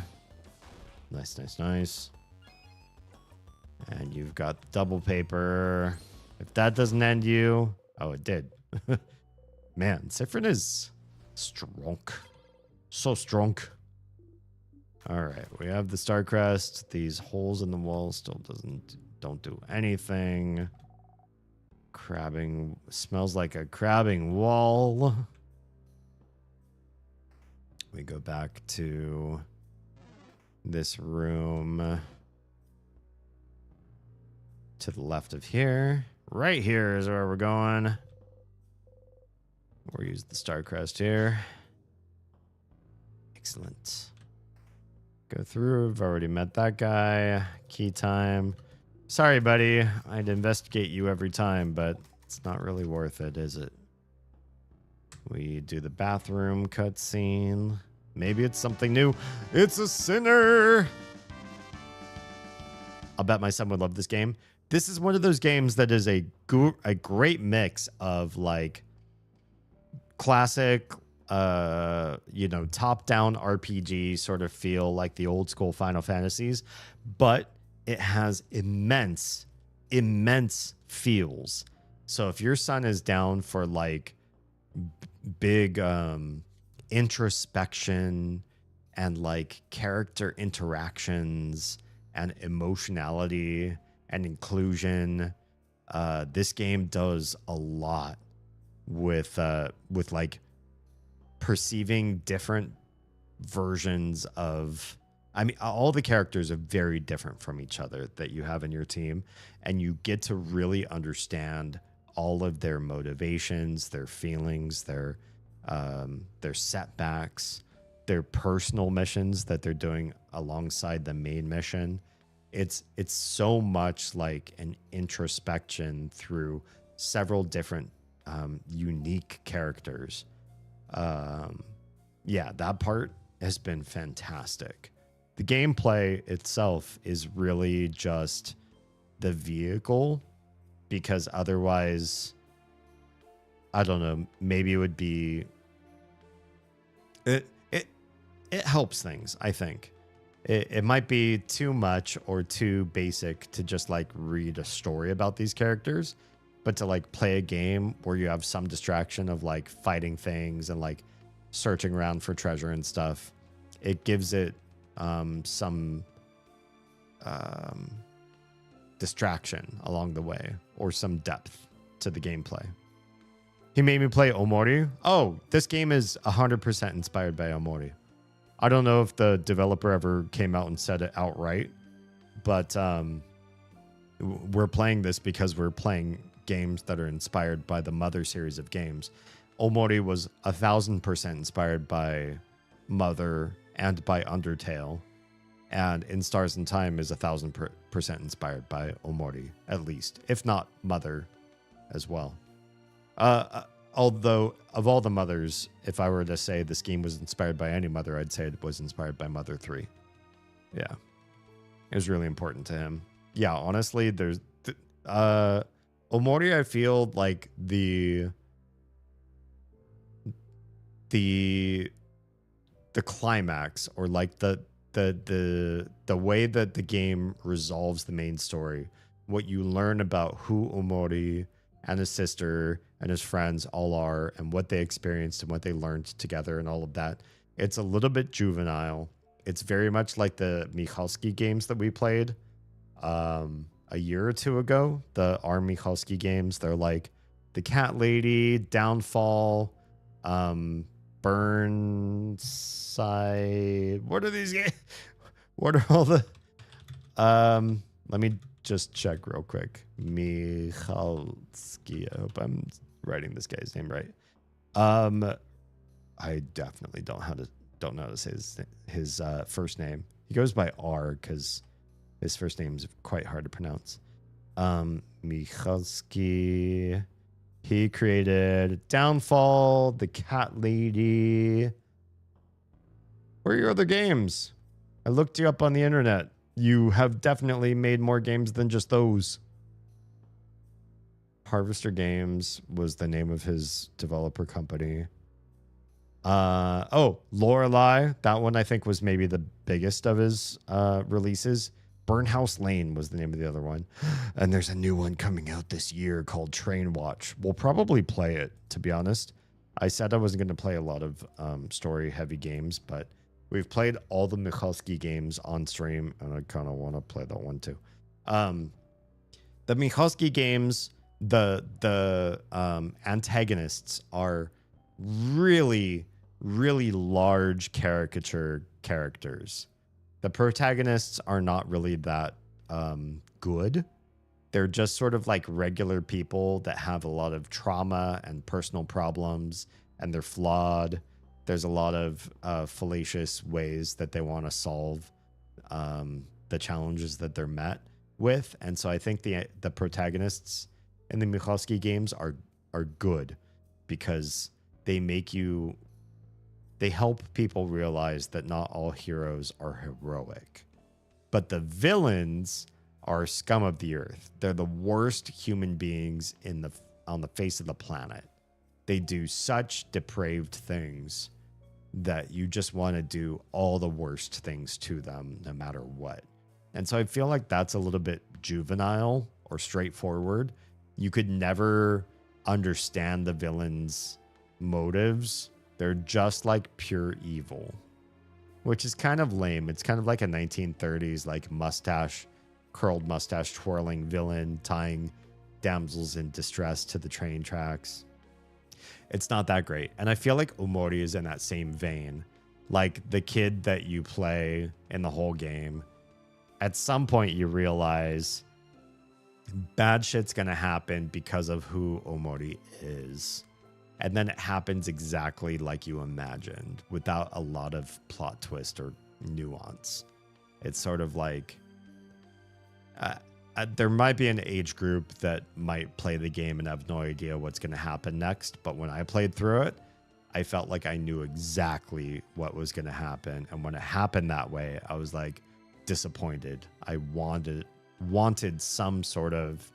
Nice. And you've got double paper. If that doesn't end you... Oh, it did. Man, Siffrin is strong. So strong. All right, we have the star crest. These holes in the wall still don't do anything. Crabbing smells like a crabbing wall. We go back to this room to the left of here. Right here is where we're going. We'll use the star crest here. Excellent. Go through. I've already met that guy. Key time. Sorry, buddy. I'd investigate you every time, but it's not really worth it, is it? We do the bathroom cutscene. Maybe it's something new. It's a sinner. I'll bet my son would love this game. This is one of those games that is a great mix of like classic, top-down RPG sort of feel like the old school Final Fantasies, but it has immense feels. So if your son is down for like big introspection and like character interactions and emotionality and inclusion, this game does a lot with like perceiving different versions of, I mean, all the characters are very different from each other that you have in your team, and you get to really understand all of their motivations, their feelings, their setbacks, their personal missions that they're doing alongside the main mission. It's so much like an introspection through several different unique characters. Yeah, that part has been fantastic. The gameplay itself is really just the vehicle, because otherwise, I don't know, maybe it would be it helps things, I think. It might be too much or too basic to just like read a story about these characters, but to like play a game where you have some distraction of like fighting things and like searching around for treasure and stuff, it gives it some distraction along the way, or some depth to the gameplay. He made me play Omori. Oh, this game is 100% inspired by Omori. I don't know if the developer ever came out and said it outright, but we're playing this because we're playing games that are inspired by the Mother series of games. Omori was 1,000% inspired by Mother and by Undertale, and In Stars and Time is 1,000% inspired by Omori, at least, if not Mother as well. Although, of all the Mothers, if I were to say this game was inspired by any Mother, I'd say it was inspired by Mother 3. Yeah. It was really important to him. Yeah, honestly, there's... Omori, I feel like the climax, or like the way that the game resolves the main story, what you learn about who Omori and his sister and his friends all are, and what they experienced and what they learned together and all of that. It's a little bit juvenile. It's very much like the Michalski games that we played a year or two ago. The R. Michalski games. They're like The Cat Lady, Downfall, Burnside. What are these games? What are all the... let me just check real quick. Michalski. I hope I'm writing this guy's name right. I definitely don't know how to say his first name. He goes by R because his first name is quite hard to pronounce. Michalski. He created Downfall, The Cat Lady. Where are your other games? I looked you up on the internet. You have definitely made more games than just those. Harvester Games was the name of his developer company. Lorelei. That one I think was maybe the biggest of his releases. Burnhouse Lane was the name of the other one. And there's a new one coming out this year called Train Watch. We'll probably play it, to be honest. I said I wasn't going to play a lot of story-heavy games, but we've played all the Michalski games on stream, and I kind of want to play that one too. The Michalski games, the antagonists are really, really large caricature characters. The protagonists are not really that good. They're just sort of like regular people that have a lot of trauma and personal problems, and they're flawed. There's a lot of fallacious ways that they want to solve the challenges that they're met with. And so I think the protagonists in the Michalski games are good because they help people realize that not all heroes are heroic. But the villains are scum of the earth. They're the worst human beings on the face of the planet. They do such depraved things that you just want to do all the worst things to them no matter what. And so I feel like that's a little bit juvenile or straightforward. You could never understand the villains' motives. They're just like pure evil, which is kind of lame. It's kind of like a 1930s like curled mustache twirling villain tying damsels in distress to the train tracks. It's not that great. And I feel like Omori is in that same vein. Like the kid that you play in the whole game, at some point you realize bad shit's going to happen because of who Omori is. And then it happens exactly like you imagined without a lot of plot twist or nuance. It's sort of like there might be an age group that might play the game and have no idea what's going to happen next. But when I played through it, I felt like I knew exactly what was going to happen. And when it happened that way, I was like disappointed. I wanted some sort of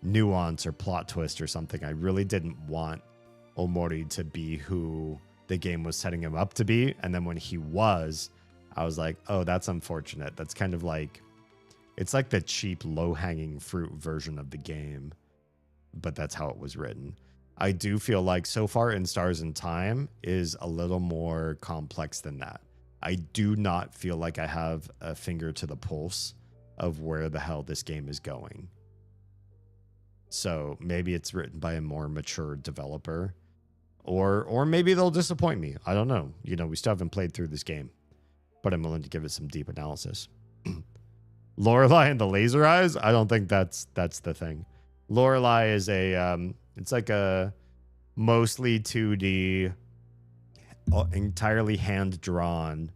nuance or plot twist or something. I really didn't want Omori to be who the game was setting him up to be. And then when he was, I was like, oh, that's unfortunate. That's kind of like, it's like the cheap, low-hanging fruit version of the game, but that's how it was written. I do feel like So Far in Stars in Time is a little more complex than that. I do not feel like I have a finger to the pulse of where the hell this game is going. So maybe it's written by a more mature developer, or maybe they'll disappoint me. I don't know. You know, we still haven't played through this game, but I'm willing to give it some deep analysis. Lorelei and the laser eyes? I don't think that's the thing. Lorelei is it's like a mostly 2D, entirely hand-drawn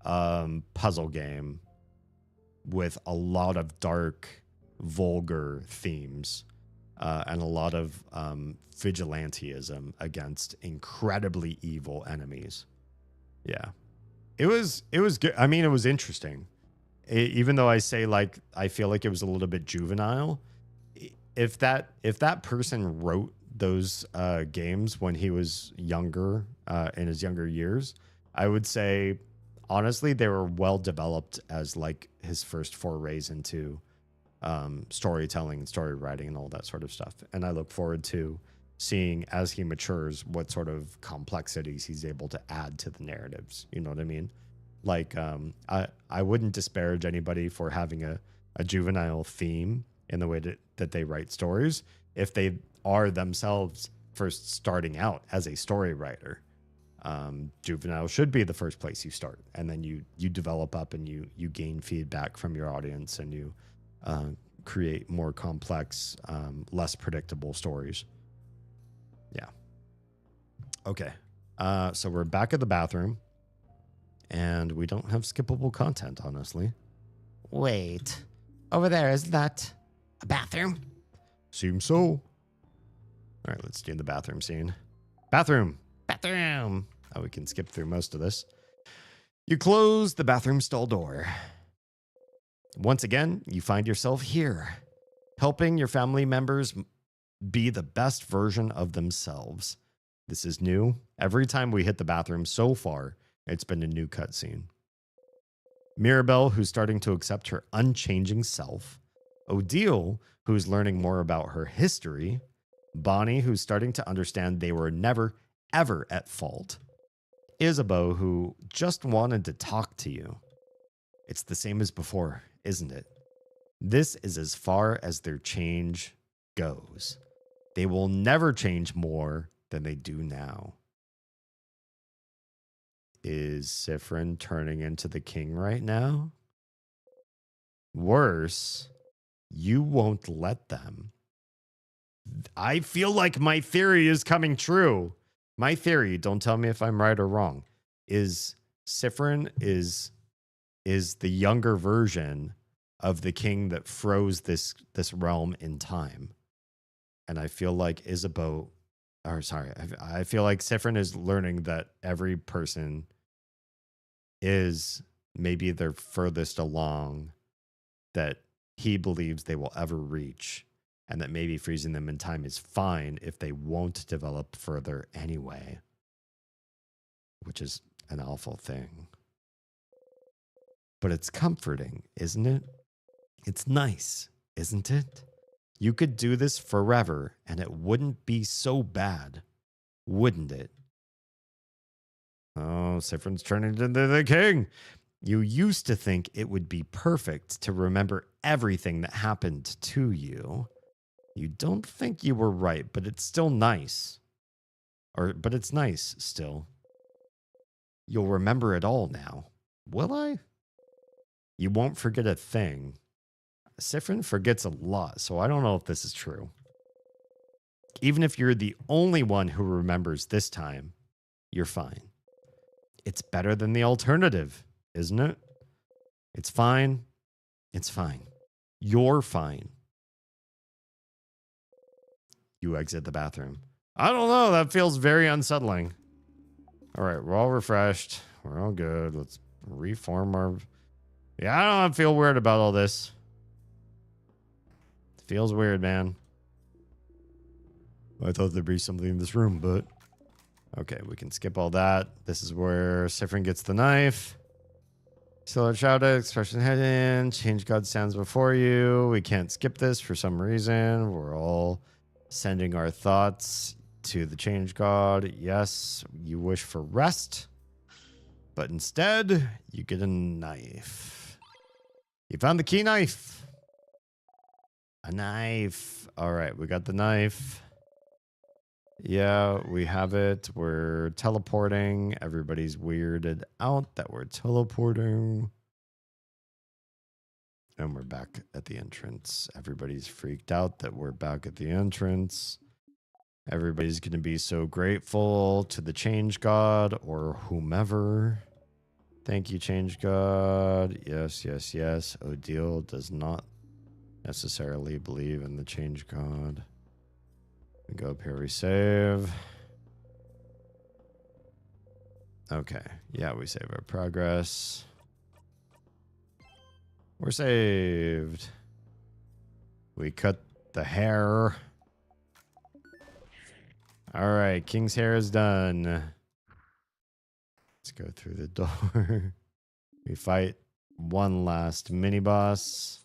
puzzle game with a lot of dark, vulgar themes and a lot of vigilantism against incredibly evil enemies. Yeah. It was good. I mean, it was interesting. Even though I say like I feel like it was a little bit juvenile, if that person wrote those games when he was younger, in his younger years, I would say honestly they were well developed as like his first forays into storytelling and story writing and all that sort of stuff. And I look forward to seeing as he matures what sort of complexities he's able to add to the narratives. You know what I mean? Like, I wouldn't disparage anybody for having a juvenile theme in the way that they write stories if they are themselves first starting out as a story writer. Juvenile should be the first place you start, and then you develop up and you gain feedback from your audience and you create more complex, less predictable stories. Yeah. Okay. So we're back at the bathroom. And we don't have skippable content, honestly.
Wait. Over there, isn't that a bathroom?
Seems so. All right, let's do the bathroom scene. Bathroom.
Bathroom.
Oh, we can skip through most of this. You close the bathroom stall door. Once again, you find yourself here, helping your family members be the best version of themselves. This is new. Every time we hit the bathroom so far, it's been a new cutscene. Mirabelle, who's starting to accept her unchanging self. Odile, who's learning more about her history. Bonnie, who's starting to understand they were never, ever at fault. Isabeau, who just wanted to talk to you. It's the same as before, isn't it? This is as far as their change goes. They will never change more than they do now. Is Sifrin turning into the king right now? Worse, you won't let them. I feel like my theory is coming true. My theory, don't tell me if I'm right or wrong, is Sifrin is is the younger version of the king that froze this realm in time. And I feel like Isabeau, or sorry, I feel like Sifrin is learning that every person is maybe their furthest along that he believes they will ever reach, and that maybe freezing them in time is fine if they won't develop further anyway, which is an awful thing. But it's comforting, isn't it? It's nice, isn't it? You could do this forever and it wouldn't be so bad, wouldn't it? Oh, Sifrin's turning into the king. You used to think it would be perfect to remember everything that happened to you. You don't think you were right, but it's still nice. But it's nice still. You'll remember it all now. Will I? You won't forget a thing. Sifrin forgets a lot, so I don't know if this is true. Even if you're the only one who remembers this time, you're fine. It's better than the alternative, isn't it? It's fine. It's fine. You're fine. You exit the bathroom. I don't know. That feels very unsettling. All right, we're all refreshed. We're all good. Let's reform our... Yeah, I don't feel weird about all this. It feels weird, man. I thought there'd be something in this room, but... Okay, we can skip all that. This is where Sifrin gets the knife. Still a shout out, expression head in. Change God stands before you. We can't skip this for some reason. We're all sending our thoughts to the change God. Yes, you wish for rest, but instead you get a knife. You found the key knife. A knife. All right, we got the knife. Yeah, we have it. We're teleporting. Everybody's weirded out that we're teleporting. And we're back at the entrance. Everybody's freaked out that we're back at the entrance. Everybody's going to be so grateful to the change God or whomever. Thank you, change God. Yes, yes, yes. Odile does not necessarily believe in the change God. We go up here, we save. Okay. Yeah, we save our progress. We're saved. We cut the hair. All right, King's hair is done. Let's go through the door. We fight one last mini boss.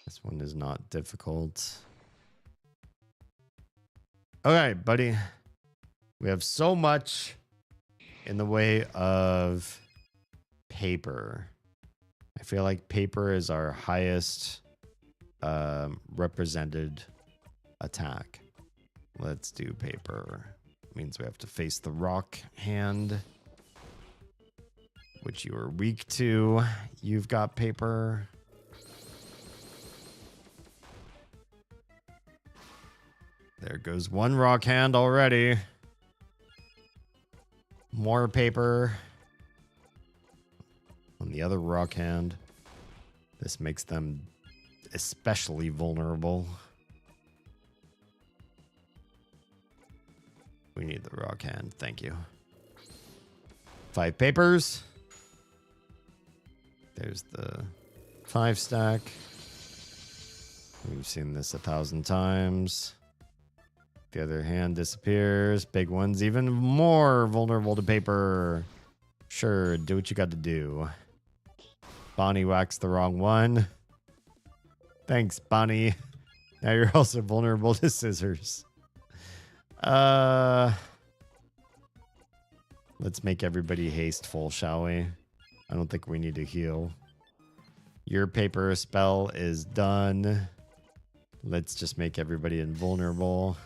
This one is not difficult. Okay, buddy. We have so much in the way of paper. I feel like paper is our highest represented attack. Let's do paper. Means we have to face the rock hand, which you are weak to. You've got paper. There goes one rock hand already. More paper on the other rock hand. This makes them especially vulnerable. We need the rock hand. Thank you. 5 papers. There's the 5 stack. We've seen this 1,000 times. The other hand disappears. Big one's even more vulnerable to paper. Sure, do what you got to do. Bonnie whacks the wrong one. Thanks, Bonnie. Now you're also vulnerable to scissors. Let's make everybody hasteful, shall we? I don't think we need to heal. Your paper spell is done. Let's just make everybody invulnerable.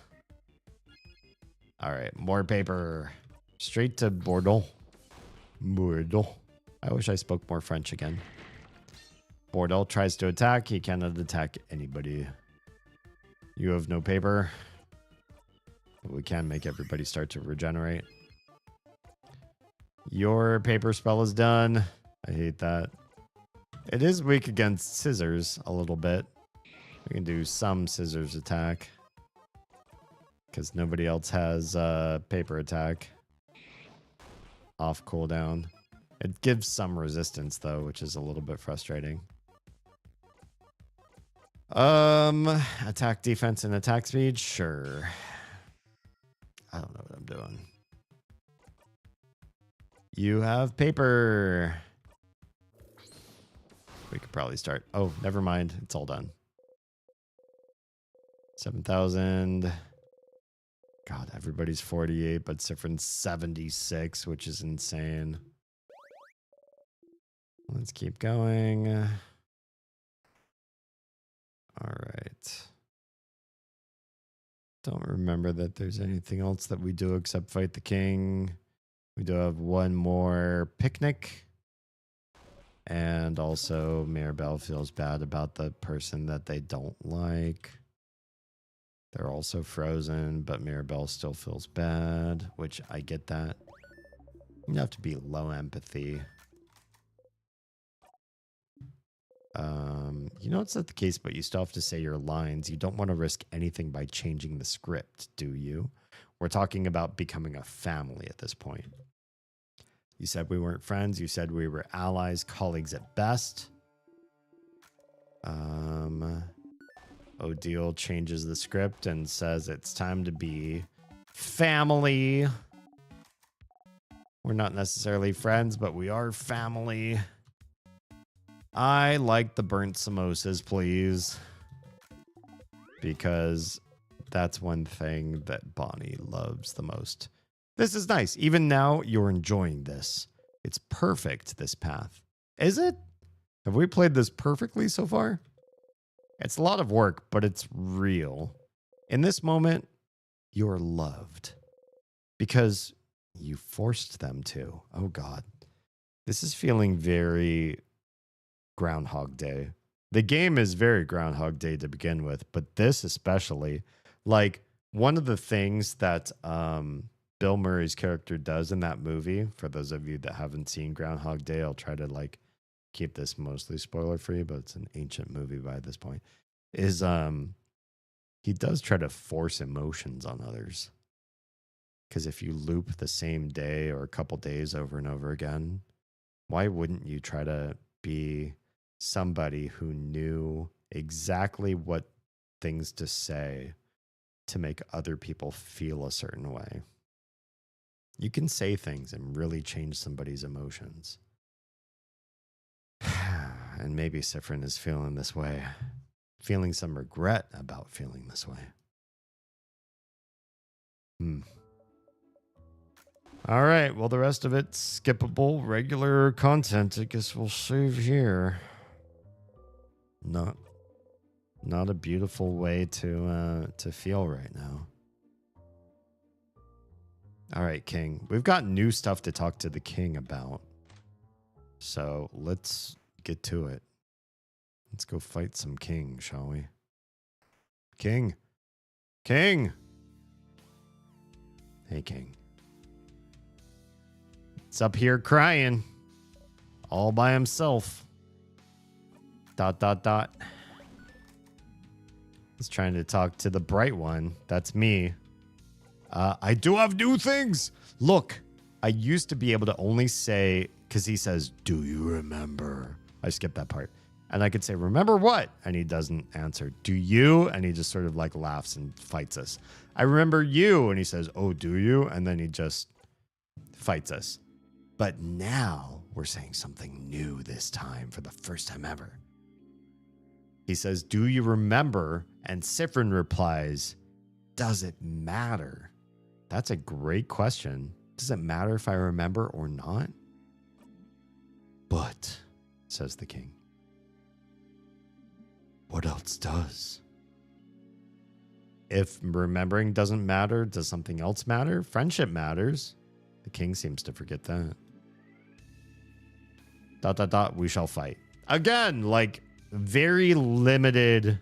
All right, more paper. Straight to Bordeaux. Bordeaux. I wish I spoke more French again. Bordeaux tries to attack. He cannot attack anybody. You have no paper. But we can make everybody start to regenerate. Your paper spell is done. I hate that. It is weak against scissors a little bit. We can do some scissors attack. Because nobody else has paper attack. Off cooldown. It gives some resistance though, which is a little bit frustrating. Attack, defense, and attack speed? Sure. I don't know what I'm doing. You have paper. We could probably start. Oh, never mind. It's all done. 7,000. God, everybody's 48, but Sifrin's 76, which is insane. Let's keep going. All right. Don't remember that there's anything else that we do except fight the king. We do have one more picnic. And also Mirabelle feels bad about the person that they don't like. They're also frozen, but Mirabelle still feels bad, which I get that. You have to be low empathy. You know it's not the case, but you still have to say your lines. You don't want to risk anything by changing the script, do you? We're talking about becoming a family at this point. You said we weren't friends. You said we were allies, colleagues at best. Odile changes the script and says it's time to be family. We're not necessarily friends, but we are family. I like the burnt samosas, please. Because that's one thing that Bonnie loves the most. This is nice. Even now, you're enjoying this. It's perfect, this path. Is it? Have we played this perfectly so far? It's a lot of work, but it's real. In this moment, you're loved. Because you forced them to. Oh, God. This is feeling very Groundhog Day. The game is very Groundhog Day to begin with, but this especially, like one of the things that Bill Murray's character does in that movie, for those of you that haven't seen Groundhog Day, I'll try to like keep this mostly spoiler free, but it's an ancient movie by this point, is he does try to force emotions on others. Because if you loop the same day or a couple days over and over again, why wouldn't you try to be somebody who knew exactly what things to say to make other people feel a certain way? You can say things and really change somebody's emotions. And maybe Sifrin is feeling this way, feeling some regret about feeling this way. All right, well, the rest of it's skippable, regular content. I guess we'll save here. Not a beautiful way to feel right now. All right, King. We've got new stuff to talk to the king about. So let's get to it. Let's go fight some king, shall we? King. King. Hey, King. It's up here crying. All by himself. ... He's trying to talk to the bright one. That's me. I do have new things. Look, I used to be able to only say, because he says, do you remember? I skipped that part. And I could say, remember what? And he doesn't answer. Do you? And he just sort of like laughs and fights us. I remember you. And he says, oh, do you? And then he just fights us. But now we're saying something new this time for the first time ever. He says, do you remember? And Sifrin replies, does it matter? That's a great question. Does it matter if I remember or not? But, says the king, what else does? If remembering doesn't matter, does something else matter? Friendship matters. The king seems to forget that. ... We shall fight. Again, like very limited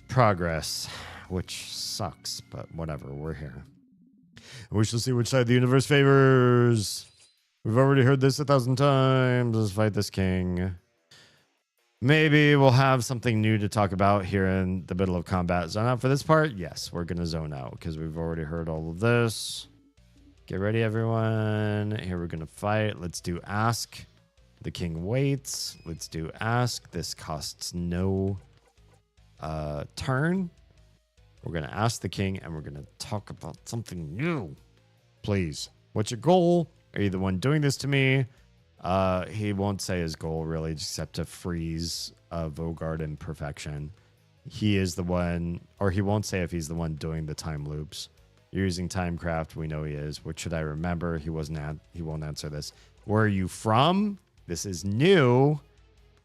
progress, which sucks, but whatever, we're here. We shall see which side the universe favors. We've already heard this 1,000 times. Let's fight this king. Maybe we'll have something new to talk about here in the middle of combat. Zone out for this part? Yes, we're going to zone out because we've already heard all of this. Get ready, everyone. Here we're going to fight. Let's do ask. The king waits. Let's do ask. This costs no turn. We're going to ask the king and we're going to talk about something new. Please. What's your goal? Are you the one doing this to me? He won't say his goal really, except to freeze Vogard in perfection. He is the one, or he won't say if he's the one doing the time loops. You're using Timecraft. We know he is. What should I remember? He won't answer this. Where are you from? This is new.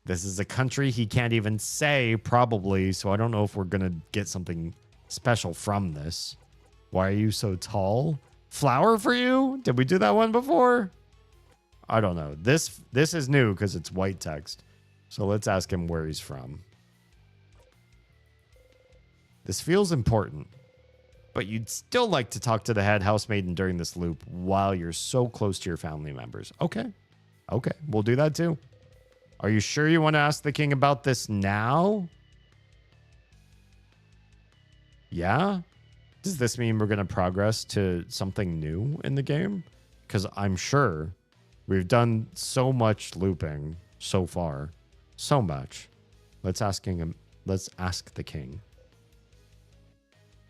This is a country he can't even say, probably. So I don't know if we're gonna get something special from this. Why are you so tall? Flower for you? Did we do that one before? I don't know. This is new because it's white text. So let's ask him where he's from. This feels important, but you'd still like to talk to the head housemaiden during this loop while you're so close to your family members. Okay. Okay. We'll do that too. Are you sure you want to ask the king about this now? Yeah? Does this mean we're going to progress to something new in the game? Because I'm sure we've done so much looping so far. So much. Let's ask the king.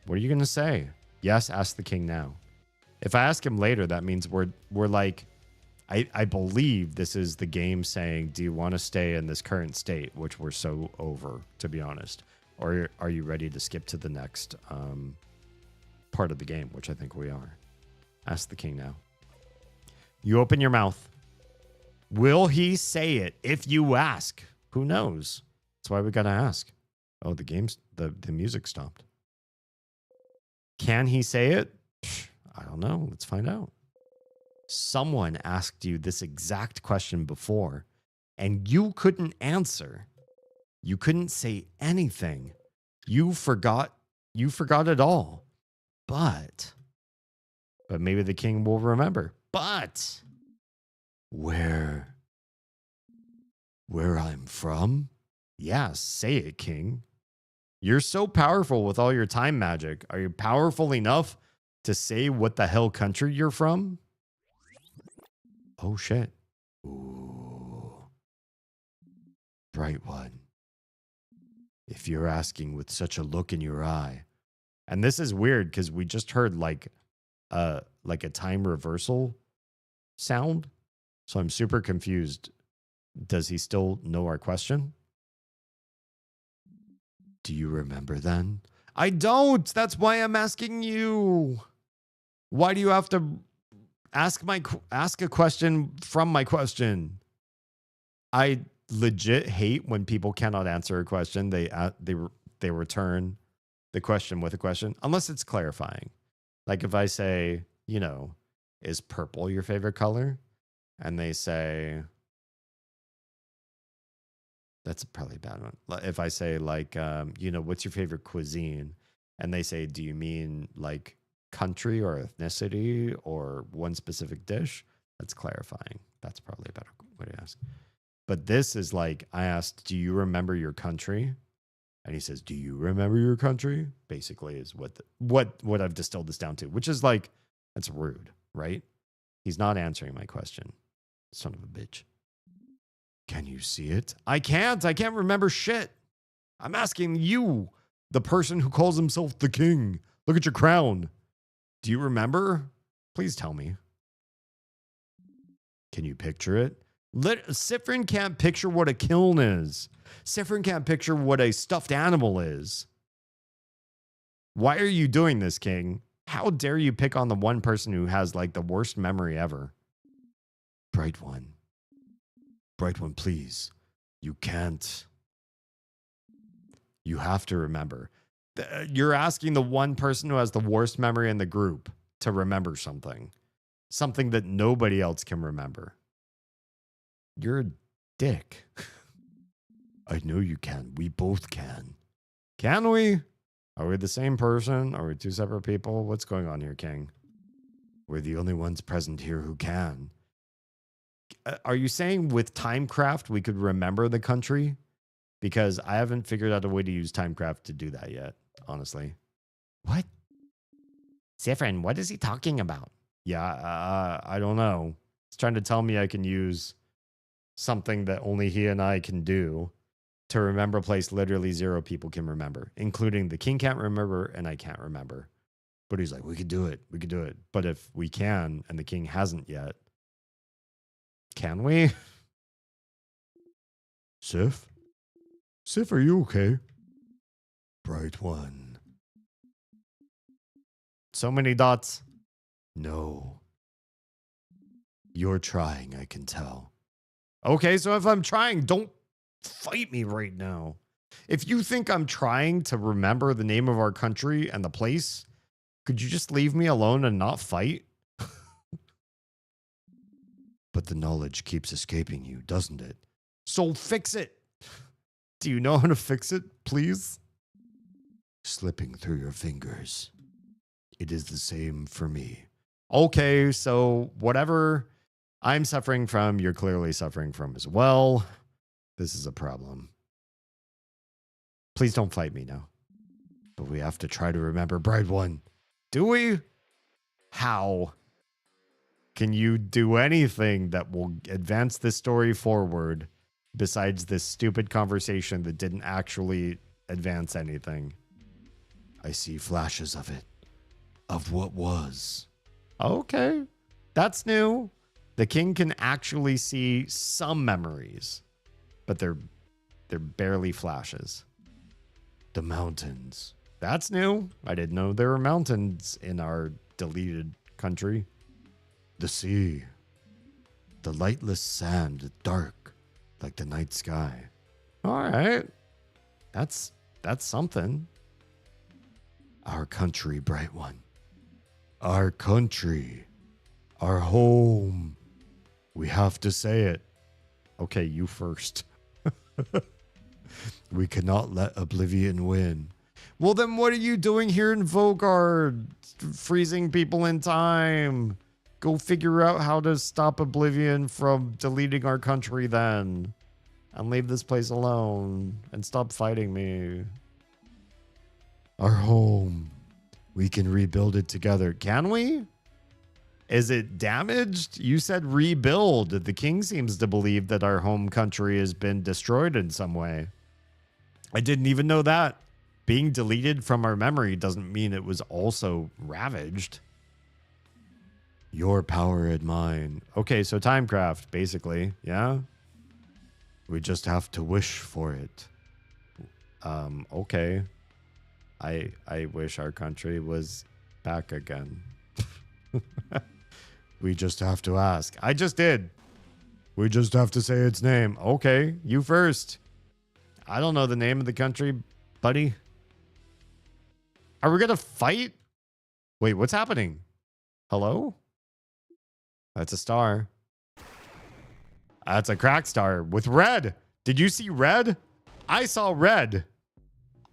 What are you going to say? Yes, ask the king now. If I ask him later, that means we're like, I believe this is the game saying, do you want to stay in this current state, which we're so over, to be honest? Or are you ready to skip to the next part of the game, which I think we are? Ask the king now. You open your mouth. Will he say it if you ask? Who knows? That's why we got to ask. Oh, the music stopped. Can he say it? I don't know. Let's find out. Someone asked you this exact question before, and you couldn't answer. You couldn't say anything. You forgot it all. But maybe the king will remember. But where I'm from? Yeah, say it, king. You're so powerful with all your time magic. Are you powerful enough to say what the hell country you're from? Oh, shit. Ooh. Bright one. If you're asking with such a look in your eye. And this is weird because we just heard like a time reversal sound. So I'm super confused. Does he still know our question? Do you remember then? I don't. That's why I'm asking you. Why do you have to ask a question from my question? I legit hate when people cannot answer a question. They return the question with a question unless it's clarifying. Like if I say, is purple your favorite color? And they say, that's probably a bad one. If I say like, what's your favorite cuisine? And they say, do you mean like country or ethnicity or one specific dish? That's clarifying. That's probably a better way to ask. But this is like, I asked, do you remember your country? And he says, do you remember your country? Basically is what I've distilled this down to, which is like, that's rude, right? He's not answering my question. Son of a bitch. Can you see it? I can't remember shit. I'm asking you, the person who calls himself the king. Look at your crown. Do you remember? Please tell me. Can you picture it? Sifrin can't picture what a kiln is. Sifrin can't picture what a stuffed animal is. Why are you doing this, king? How dare you pick on the one person who has like the worst memory ever? Bright one, please. You can't. You have to remember. You're asking the one person who has the worst memory in the group to remember something that nobody else can remember. You're a dick. I know you can. We both can. Can we? Are we the same person? Are we two separate people? What's going on here, king? We're the only ones present here who can. Are you saying with Timecraft we could remember the country? Because I haven't figured out a way to use Timecraft to do that yet, honestly.
What? Zephyrin, what is he talking about?
Yeah, I don't know. He's trying to tell me I can use something that only he and I can do to remember a place literally 0 people can remember, including the king can't remember and I can't remember. But he's like, we could do it. We could do it. But if we can and the king hasn't yet, can we? Sif? Sif, are you okay? Bright one. So many dots. No. You're trying, I can tell. Okay, so if I'm trying, don't fight me right now. If you think I'm trying to remember the name of our country and the place, could you just leave me alone and not fight? But the knowledge keeps escaping you, doesn't it? So fix it. Do you know how to fix it, please? Slipping through your fingers. It is the same for me. Okay, so whatever I'm suffering from, you're clearly suffering from as well. This is a problem. Please don't fight me now. But we have to try to remember Bride One. Do we? How? Can you do anything that will advance this story forward besides this stupid conversation that didn't actually advance anything? I see flashes of it. Of what was. Okay. That's new. The king can actually see some memories, but they're barely flashes. The mountains. That's new. I didn't know there were mountains in our deleted country. The sea. The lightless sand, dark like the night sky. All right. That's something. Our country, bright one. Our country. Our home. We have to say it. Okay, you first. We cannot let Oblivion win. Well, then what are you doing here in Vogard? Freezing people in time. Go figure out how to stop Oblivion from deleting our country then. And leave this place alone. And stop fighting me. Our home. We can rebuild it together. Can we? Is it damaged? You said rebuild. The king seems to believe that our home country has been destroyed in some way. I didn't even know that. Being deleted from our memory doesn't mean it was also ravaged. Your power and mine. Okay, so Timecraft, basically. Yeah? We just have to wish for it. Okay. I wish our country was back again. We just have to ask. I just did. We just have to say its name. Okay, you first. I don't know the name of the country, buddy. Are we gonna fight? Wait, what's happening? Hello? That's a star. That's a crack star with red. Did you see red? I saw red.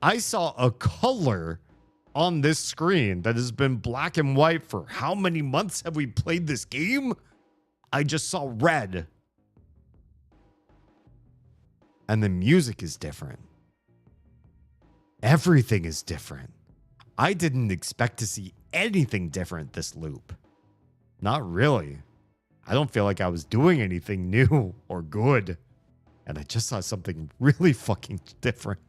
I saw a color on this screen that has been black and white for how many months have we played this game? I just saw red. And the music is different. Everything is different. I didn't expect to see anything different this loop. Not really. I don't feel like I was doing anything new or good. And I just saw something really fucking different.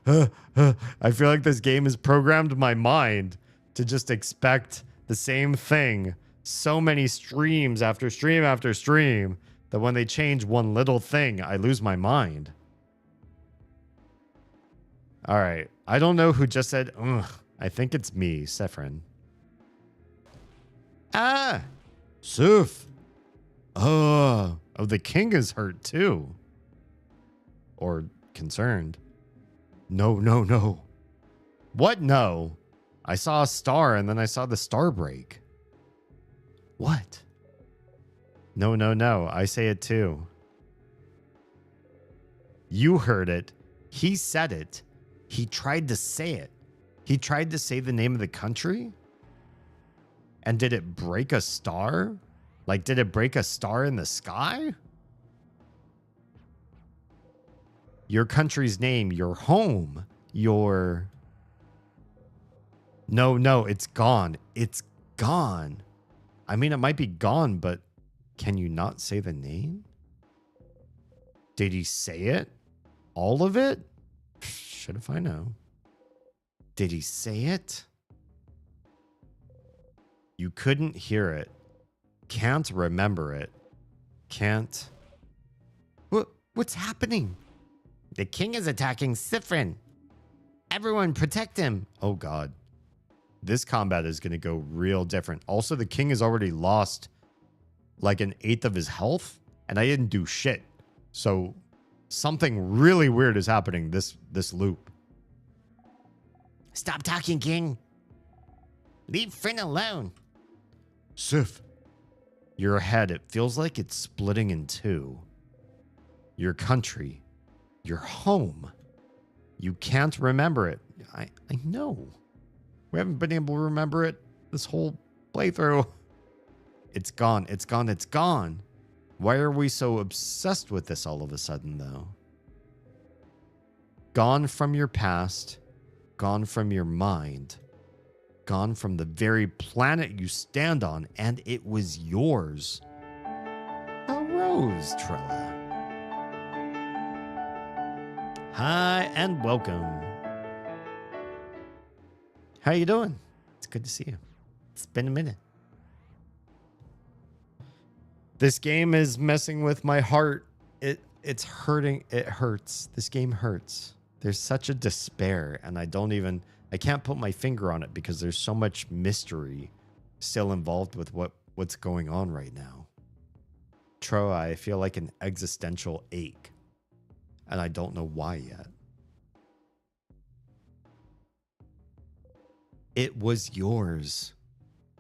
I feel like this game has programmed my mind to just expect the same thing so many streams after stream after stream that when they change one little thing, I lose my mind. All right. I don't know who just said, ugh. I think it's me, Sephrin. Ah! Suf! Oh, the king is hurt too. Or concerned. No, no, no. What no? I saw a star and then I saw the star break. What? No, no, no. I say it too. You heard it. He said it. He tried to say it. He tried to say the name of the country? And did it break a star? Like, did it break a star in the sky? Your country's name, your home, your... No, it's gone. It's gone. I mean, it might be gone, but can you not say the name? Did he say it? All of it? Should if I know. Did he say it? You couldn't hear it. Can't remember it. Can't. What's happening?
The king is attacking Sifrin. Everyone protect him.
Oh, God. This combat is going to go real different. Also, the king has already lost like 1/8 of his health, and I didn't do shit. So something really weird is happening this loop.
Stop talking, king. Leave Frin alone.
Sif, your head, it feels like it's splitting in two. Your country, your home. You can't remember it. I know. We haven't been able to remember it this whole playthrough. It's gone. It's gone. It's gone. Why are we so obsessed with this all of a sudden, though? Gone from your past. Gone from your mind. Gone from the very planet you stand on, and it was yours. A rose, Trella. Hi, and welcome. How you doing? It's good to see you. It's been a minute. This game is messing with my heart. It's hurting. It hurts. This game hurts. There's such a despair, and I can't put my finger on it because there's so much mystery still involved with what's going on right now. Troa, I feel like an existential ache, and I don't know why yet. It was yours.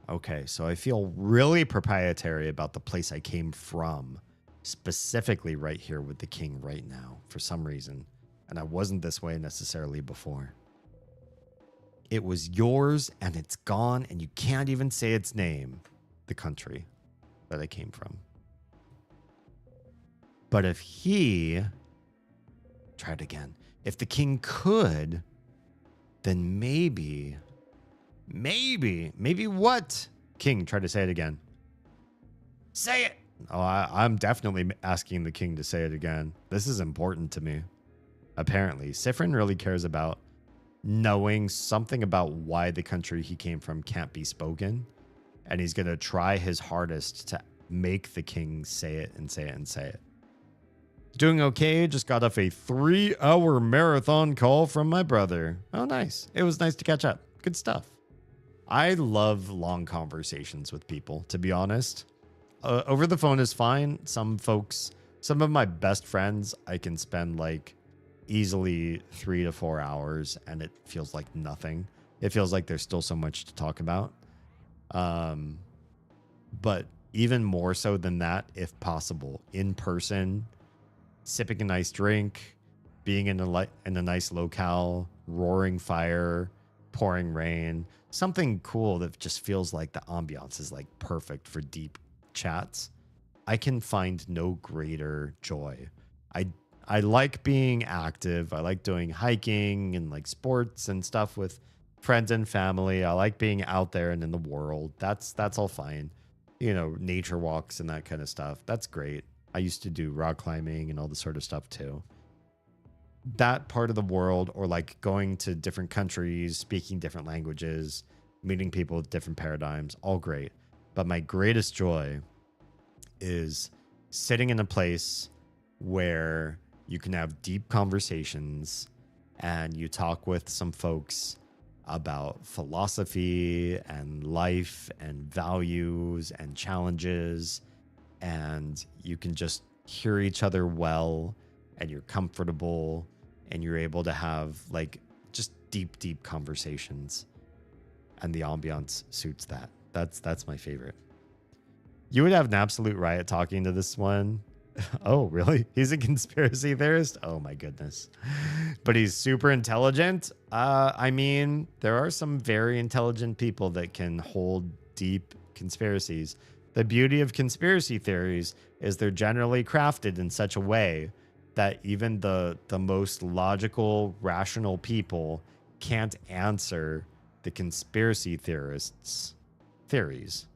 Okay, so I feel really proprietary about the place I came from, specifically right here with the king right now, for some reason. And I wasn't this way necessarily before. It was yours, and it's gone, and you can't even say its name, the country that I came from. But if he... Try it again. If the king could, then maybe what? King, try to say it again. Say it. Oh, I'm definitely asking the king to say it again. This is important to me. Apparently, Sifrin really cares about knowing something about why the country he came from can't be spoken. And he's going to try his hardest to make the king say it and say it and say it. Doing okay. Just got off a 3-hour marathon call from my brother. Oh, nice. It was nice to catch up. Good stuff. I love long conversations with people, to be honest. Over the phone is fine. Some of my best friends, I can spend like easily 3 to 4 hours and it feels like nothing. It feels like there's still so much to talk about. But even more so than that, if possible, in person, sipping a nice drink, being in a nice locale, roaring fire, pouring rain, something cool that just feels like the ambiance is like perfect for deep chats. I can find no greater joy. I like being active. I like doing hiking and like sports and stuff with friends and family. I like being out there and in the world. That's all fine. You know, nature walks and that kind of stuff. That's great. I used to do rock climbing and all the sort of stuff too. That part of the world, or like going to different countries, speaking different languages, meeting people with different paradigms, all great. But my greatest joy is sitting in a place where you can have deep conversations and you talk with some folks about philosophy and life and values and challenges, and you can just hear each other well, and you're comfortable, and you're able to have like just deep conversations, and the ambiance suits that. That's my favorite. You would have an absolute riot talking to this one. Oh, really? He's a conspiracy theorist? Oh my goodness. But he's super intelligent. I mean, there are some very intelligent people that can hold deep conspiracies. The beauty of conspiracy theories is they're generally crafted in such a way that even the most logical, rational people can't answer the conspiracy theorists' theories.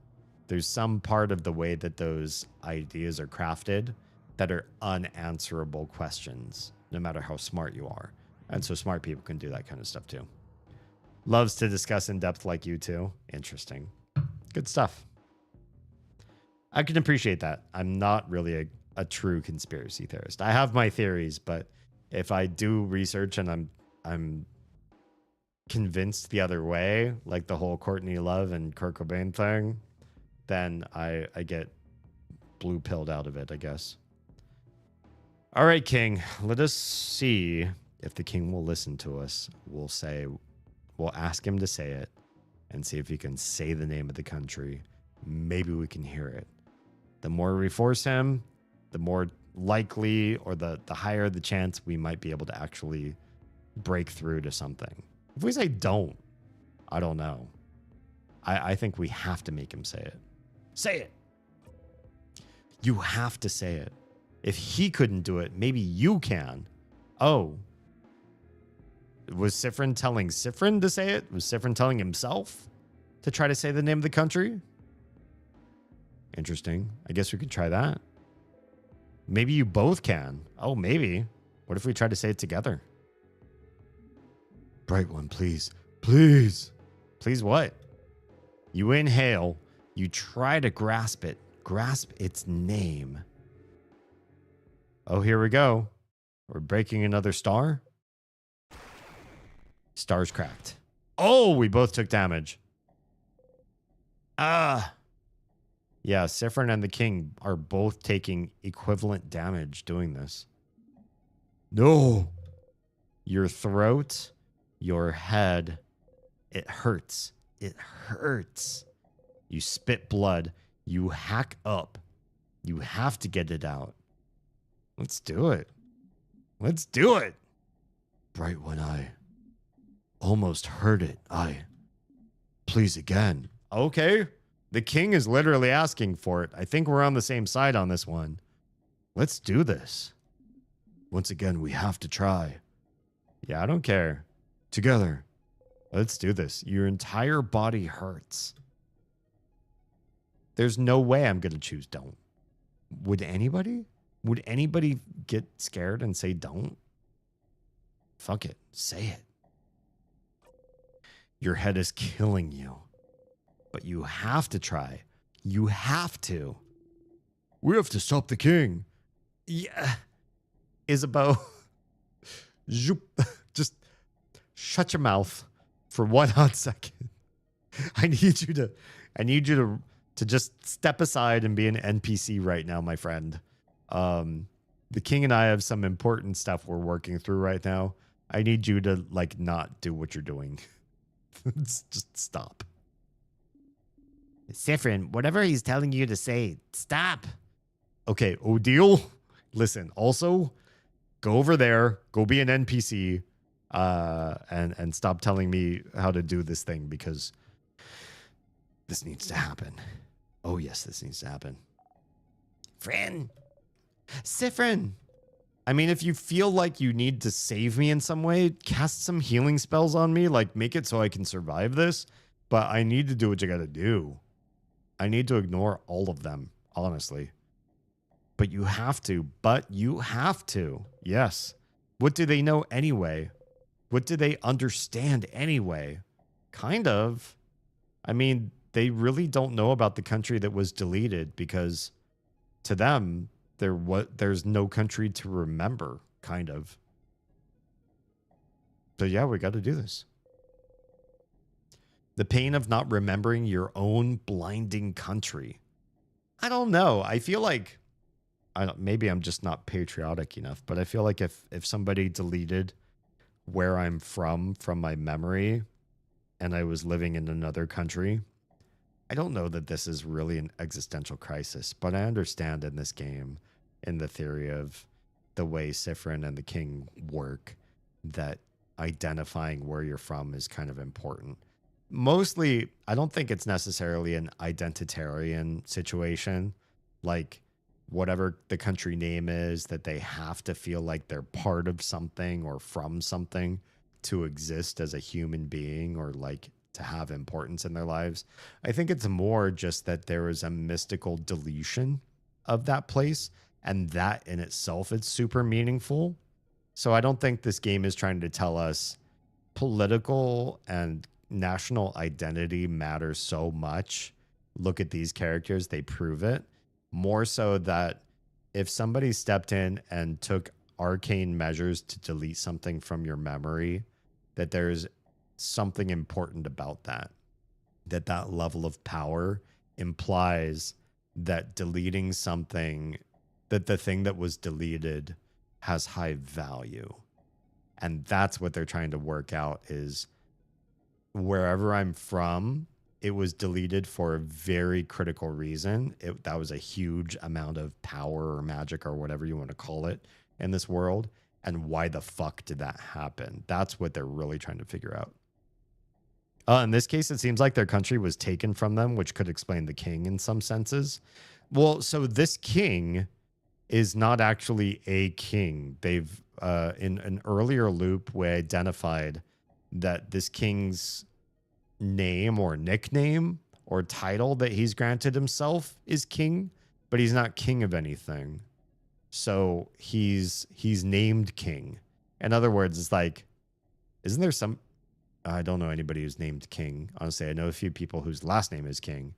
There's some part of the way that those ideas are crafted that are unanswerable questions, no matter how smart you are. And so smart people can do that kind of stuff too. Loves to discuss in depth like you two. Interesting. Good stuff. I can appreciate that. I'm not really a true conspiracy theorist. I have my theories, but if I do research and I'm convinced the other way, like the whole Courtney Love and Kurt Cobain thing, then I get blue pilled out of it, I guess. All right, King. Let us see if the king will listen to us. We'll ask him to say it and see if he can say the name of the country. Maybe we can hear it. The more we force him, the more likely or the higher the chance we might be able to actually break through to something. If we say don't, I don't know. I think we have to make him say it. Say it. You have to say it. If he couldn't do it, maybe you can. Oh. Was Sifrin telling Sifrin to say it? Was Sifrin telling himself to try to say the name of the country? Interesting. I guess we could try that. Maybe you both can. Oh, maybe. What if we try to say it together? Bright one, please. Please. Please what? You inhale. You try to grasp it. Grasp its name. Oh, here we go. We're breaking another star. Star's cracked. Oh, we both took damage. Yeah, Sifrin and the king are both taking equivalent damage doing this. No. Your throat, your head, it hurts. It hurts. You spit blood. You hack up. You have to get it out. Let's do it. Let's do it. Bright one eye. Almost heard it. Please again. Okay. The king is literally asking for it. I think we're on the same side on this one. Let's do this. Once again, we have to try. Yeah, I don't care. Together. Let's do this. Your entire body hurts. There's no way I'm going to choose don't. Would anybody? Would anybody get scared and say don't? Fuck it. Say it. Your head is killing you. But you have to try. You have to. We have to stop the king. Yeah. Isabeau. Just shut your mouth for 1 hot second. I need you to just step aside and be an NPC right now, my friend. The king and I have some important stuff we're working through right now. I need you to not do what you're doing. Just stop.
Sifrin, whatever he's telling you to say, stop.
Okay, Odile, listen. Also, go over there, go be an NPC, and stop telling me how to do this thing because this needs to happen. Oh yes, this needs to happen.
Friend.
Sifrin. I mean, if you feel like you need to save me in some way, cast some healing spells on me, make it so I can survive this. But I need to do what you gotta do. I need to ignore all of them, honestly. But you have to. Yes. What do they know anyway? What do they understand anyway? Kind of. I mean, they really don't know about the country that was deleted because to them, there's no country to remember, kind of. So yeah, we got to do this. The pain of not remembering your own blinding country. I don't know. I feel like maybe I'm just not patriotic enough, but I feel like if somebody deleted where I'm from my memory and I was living in another country, I don't know that this is really an existential crisis, but I understand in this game, in the theory of the way Sifrin and the king work, that identifying where you're from is kind of important. mostly, I don't think it's necessarily an identitarian situation. Like, whatever the country name is, that they have to feel like they're part of something or from something to exist as a human being or like to have importance in their lives. I think it's more just that there is a mystical deletion of that place, and that in itself is super meaningful. So I don't think this game is trying to tell us political and national identity matters so much. Look at these characters, they prove it. More so that if somebody stepped in and took arcane measures to delete something from your memory, that there's something important about that. That level of power implies that deleting something, that the thing that was deleted has high value. And that's what they're trying to work out is wherever I'm from, it was deleted for a very critical reason. That was a huge amount of power or magic or whatever you want to call it in this world. And why the fuck did that happen? That's what they're really trying to figure out. In this case, it seems like their country was taken from them, which could explain the king in some senses. Well, so this king is not actually a king. They've, in an earlier loop, we identified that this king's name or nickname or title that he's granted himself is king, but he's not king of anything. So he's named king. In other words, it's like, isn't there some, I don't know anybody who's named king. Honestly, I know a few people whose last name is king.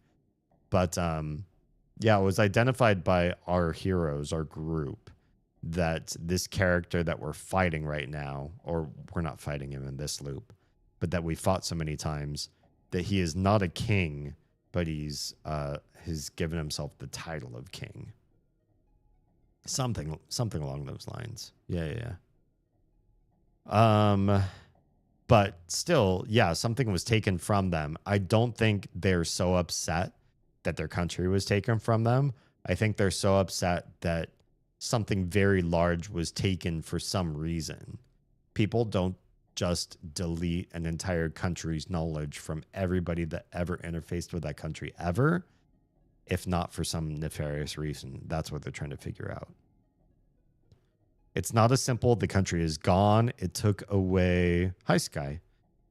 But yeah, it was identified by our heroes, our group, that this character that we're fighting right now, or we're not fighting him in this loop, but that we fought so many times, that he is not a king, but he's given himself the title of king. Something along those lines. Yeah. But still, yeah, something was taken from them. I don't think they're so upset that their country was taken from them. I think they're so upset that something very large was taken for some reason. People don't just delete an entire country's knowledge from everybody that ever interfaced with that country ever, if not for some nefarious reason. That's what they're trying to figure out. It's not as simple. The country is gone. It took away... Hi, Sky.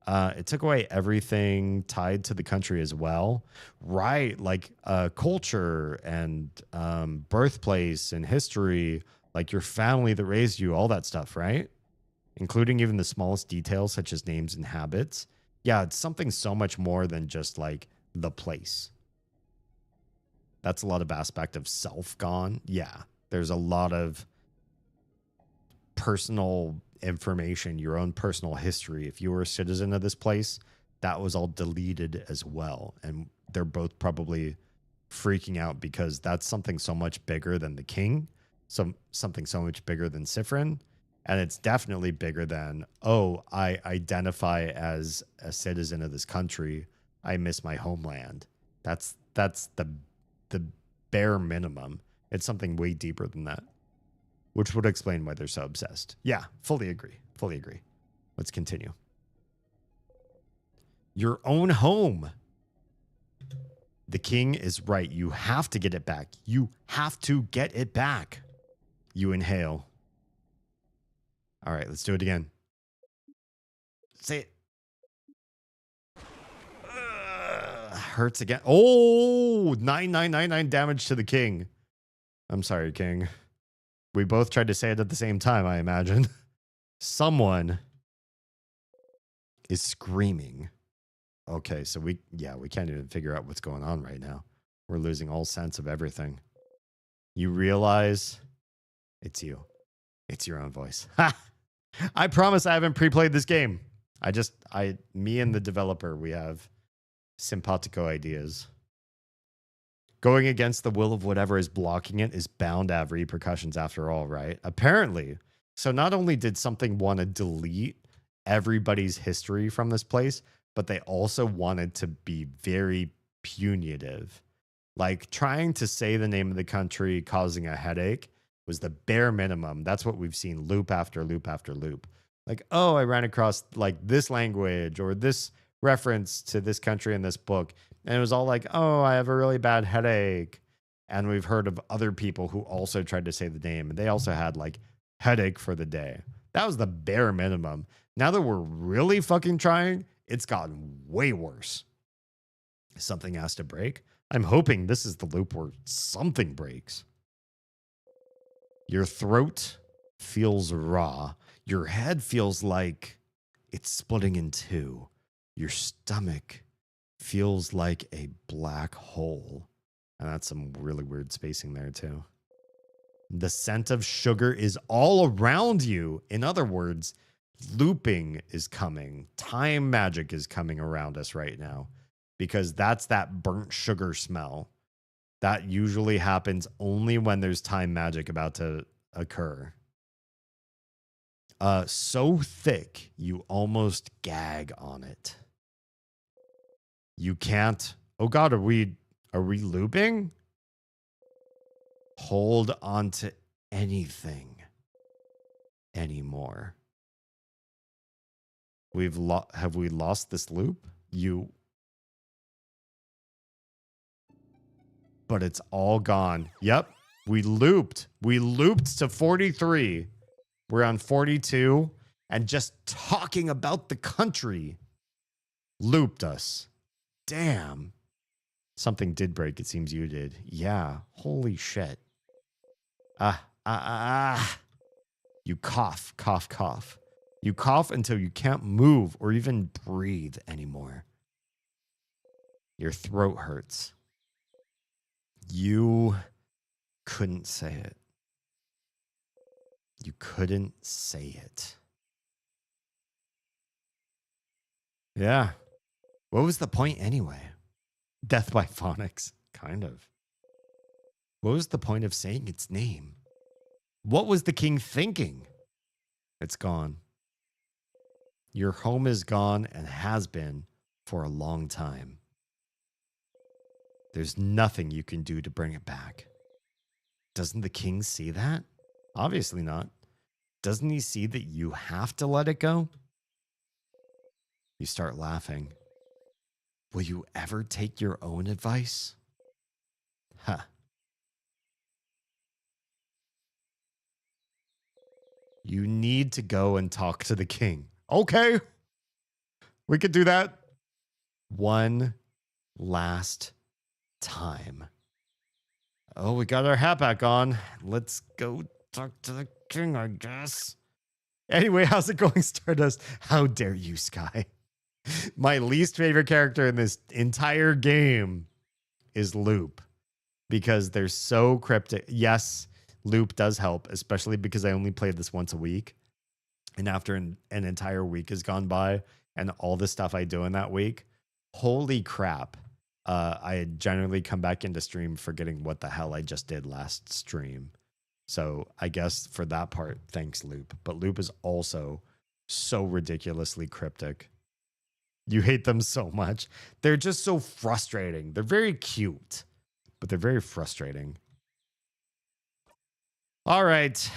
It took away everything tied to the country as well. Right, like culture and birthplace and history, like your family that raised you, all that stuff, right? Including even the smallest details such as names and habits. Yeah, it's something so much more than just like the place. That's a lot of aspect of self gone. Yeah, there's a lot of personal information, your own personal history. If you were a citizen of this place, that was all deleted as well. And they're both probably freaking out because that's something so much bigger than the king, something so much bigger than Sifrin. And it's definitely bigger than, oh, I identify as a citizen of this country. I miss my homeland. That's the bare minimum. It's something way deeper than that, which would explain why they're so obsessed. Yeah, fully agree. Fully agree. Let's continue. Your own home. The king is right. You have to get it back. You have to get it back. You inhale. All right, let's do it again. Say it. Hurts again. Oh, 9999 damage to the king. I'm sorry, king. We both tried to say it at the same time, I imagine. Someone is screaming. Okay, so we can't even figure out what's going on right now. We're losing all sense of everything. You realize it's you. It's your own voice. Ha! I promise I haven't pre-played this game. Me and the developer, we have simpatico ideas. Going against the will of whatever is blocking it is bound to have repercussions after all, right? Apparently. So not only did something want to delete everybody's history from this place, but they also wanted to be very punitive. Like trying to say the name of the country causing a headache was the bare minimum. That's what we've seen loop after loop after loop. Like, oh, I ran across like this language or this reference to this country in this book. And it was all like, oh, I have a really bad headache. And we've heard of other people who also tried to say the name, and they also had like headache for the day. That was the bare minimum. Now that we're really fucking trying, it's gotten way worse. Something has to break. I'm hoping this is the loop where something breaks. Your throat feels raw. Your head feels like it's splitting in two. Your stomach feels like a black hole. And that's some really weird spacing there, too. The scent of sugar is all around you. In other words, looping is coming. Time magic is coming around us right now. Because that's that burnt sugar smell. That usually happens only when there's time magic about to occur. So thick, you almost gag on it. You can't... Oh God, are we looping? Hold on to anything anymore. Have we lost this loop? But it's all gone. Yep, we looped. We looped to 43. We're on 42, and just talking about the country looped us. Damn. Something did break. It seems you did. Yeah. Holy shit. You cough, cough, cough. You cough until you can't move or even breathe anymore. Your throat hurts. You couldn't say it. You couldn't say it. Yeah. What was the point anyway? Death by phonics. Kind of. What was the point of saying its name? What was the king thinking? It's gone. Your home is gone and has been for a long time. There's nothing you can do to bring it back. Doesn't the king see that? Obviously not. Doesn't he see that you have to let it go? You start laughing. Will you ever take your own advice? Huh. You need to go and talk to the king. Okay. We could do that. One last time. Oh, we got our hat back on. Let's go talk to the king, I guess. Anyway, how's it going, Stardust? How dare you, Sky? My least favorite character in this entire game is Loop because they're so cryptic. Yes, Loop does help, especially because I only played this once a week. And after an entire week has gone by and all the stuff I do in that week, holy crap. I had generally come back into stream forgetting what the hell I just did last stream. So I guess for that part, thanks, Loop. But Loop is also so ridiculously cryptic. You hate them so much. They're just so frustrating. They're very cute, but they're very frustrating. All right.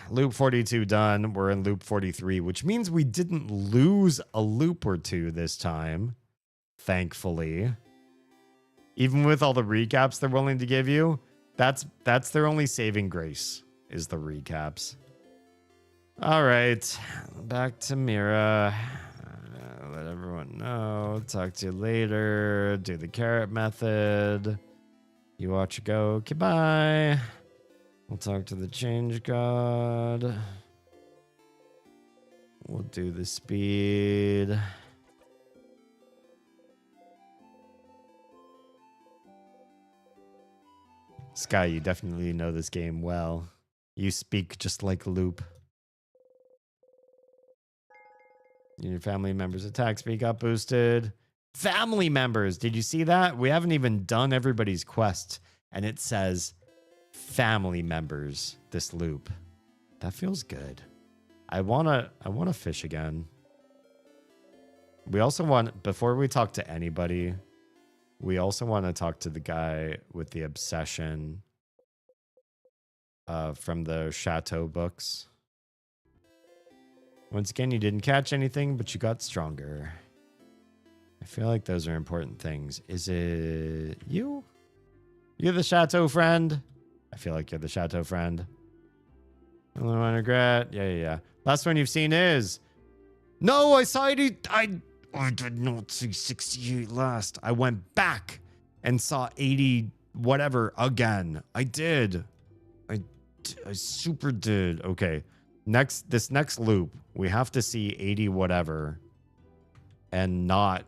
Loop 42 done. We're in loop 43, which means we didn't lose a loop or two this time. Thankfully. Even with all the recaps they're willing to give you, that's their only saving grace, is the recaps. All right. Back to Mira. Let everyone know. Talk to you later. Do the carrot method. You watch it go. Goodbye. We'll talk to the change god. We'll do the speed. Sky, you definitely know this game well. You speak just like Loop. Your family members' attack speed got boosted. Family members! Did you see that? We haven't even done everybody's quest. And it says family members, this loop. That feels good. I wanna fish again. We also want, before we talk to anybody, we also want to talk to the guy with the obsession from the Chateau books. Once again, you didn't catch anything, but you got stronger. I feel like those are important things. Is it you? You're the Chateau friend? I feel like you're the Chateau friend. Only one regret. Yeah. Last one you've seen is... No, I saw 80... I did not see 68 last. I went back and saw 80 whatever again. I did. I super did. Okay. This next loop, we have to see 80 whatever and not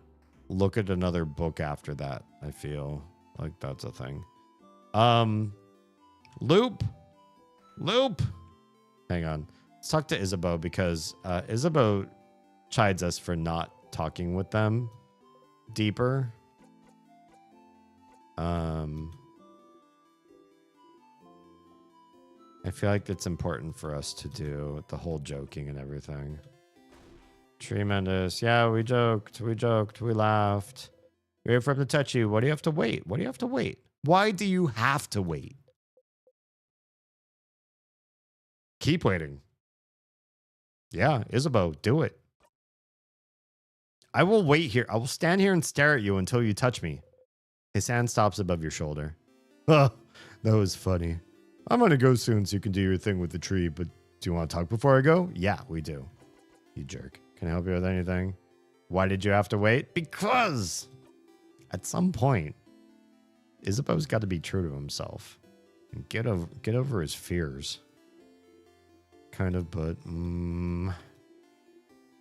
look at another book after that. I feel like that's a thing. Loop. Hang on. Let's talk to Isabeau because Isabeau chides us for not talking with them deeper. I feel like it's important for us to do with the whole joking and everything. Tremendous. Yeah, we joked, we laughed. We wait for him to touch you. What do you have to wait? Why do you have to wait? Keep waiting. Yeah, Isabeau, do it. I will wait here. I will stand here and stare at you until you touch me. His hand stops above your shoulder. Oh, that was funny. I'm going to go soon so you can do your thing with the tree, but do you want to talk before I go? Yeah, we do. You jerk. Can I help you with anything? Why did you have to wait? Because at some point, Isabeau's got to be true to himself and get over his fears. Kind of, but...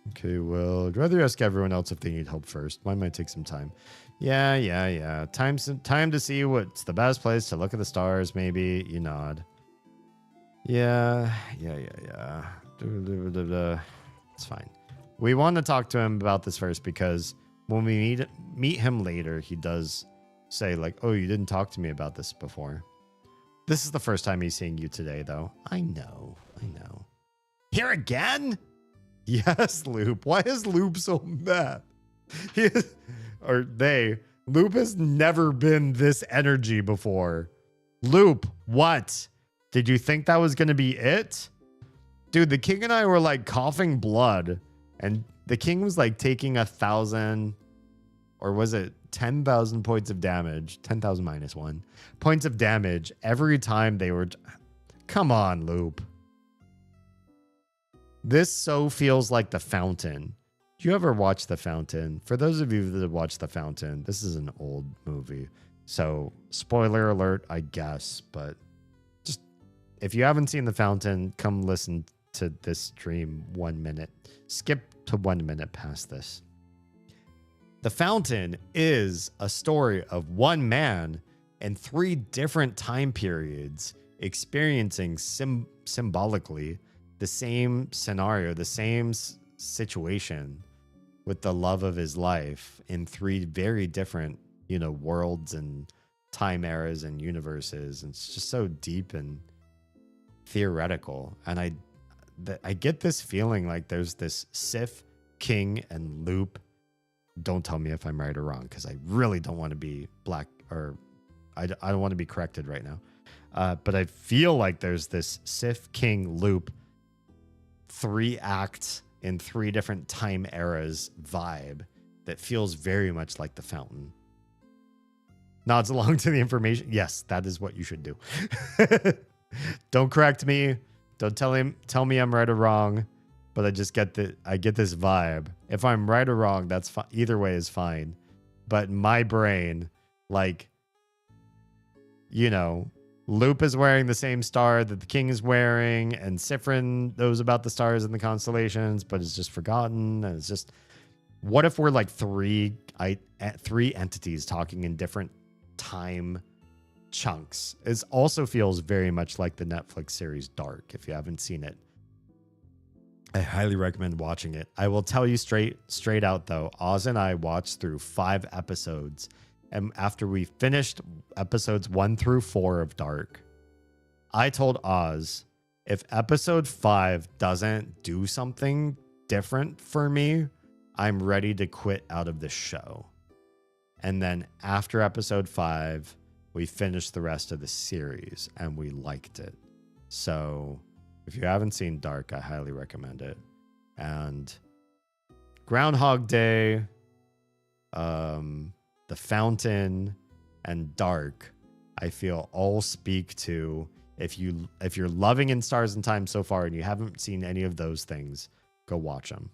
Okay, well, I'd rather ask everyone else if they need help first. Mine might take some time. Yeah. Time to see what's the best place to look at the stars, maybe. You nod. Yeah. It's fine. We want to talk to him about this first because when we meet him later, he does say like, oh, you didn't talk to me about this before. This is the first time he's seeing you today, though. I know. Here again? Yes, Loop. Why is Loop so mad? Loop has never been this energy before. Loop, what? Did you think that was going to be it? Dude, the king and I were like coughing blood, and the king was like taking 1,000, or was it 10,000 points of damage? 10,000 minus 1 points of damage every time they were... Come on, Loop. This so feels like The Fountain. Do you ever watch The Fountain? For those of you that have watched The Fountain, this is an old movie. So, spoiler alert, I guess. But just, if you haven't seen The Fountain, come listen to this stream 1 minute. Skip to 1 minute past this. The Fountain is a story of one man and 3 different time periods experiencing symbolically the same scenario, the same situation with the love of his life in 3 very different, worlds and time eras and universes. And it's just so deep and theoretical. And I get this feeling like there's this Sif, King, and Loop. Don't tell me if I'm right or wrong, because I really don't want to be I don't want to be corrected right now. But I feel like there's this Sif, King, Loop 3 acts in 3 different time eras vibe that feels very much like The Fountain. Nods along to the information. Yes, that is what you should do. Don't correct me. Don't tell me I'm right or wrong. But I just get this vibe. If I'm right or wrong, that's fine. Either way is fine. But my brain, Loop is wearing the same star that the king is wearing, and Sifrin knows about the stars and the constellations, but is just forgotten. And it's just, what if we're like 3 entities talking in different time chunks? It also feels very much like the Netflix series Dark. If you haven't seen it, I highly recommend watching it. I will tell you straight out though, Oz and I watched through 5 episodes. And after we finished episodes 1 through 4 of Dark, I told Oz, if episode 5 doesn't do something different for me, I'm ready to quit out of the show. And then after episode 5, we finished the rest of the series and we liked it. So if you haven't seen Dark, I highly recommend it. And Groundhog Day, The Fountain, and Dark, I feel all speak to if you're loving In Stars and Time so far and you haven't seen any of those things, go watch them.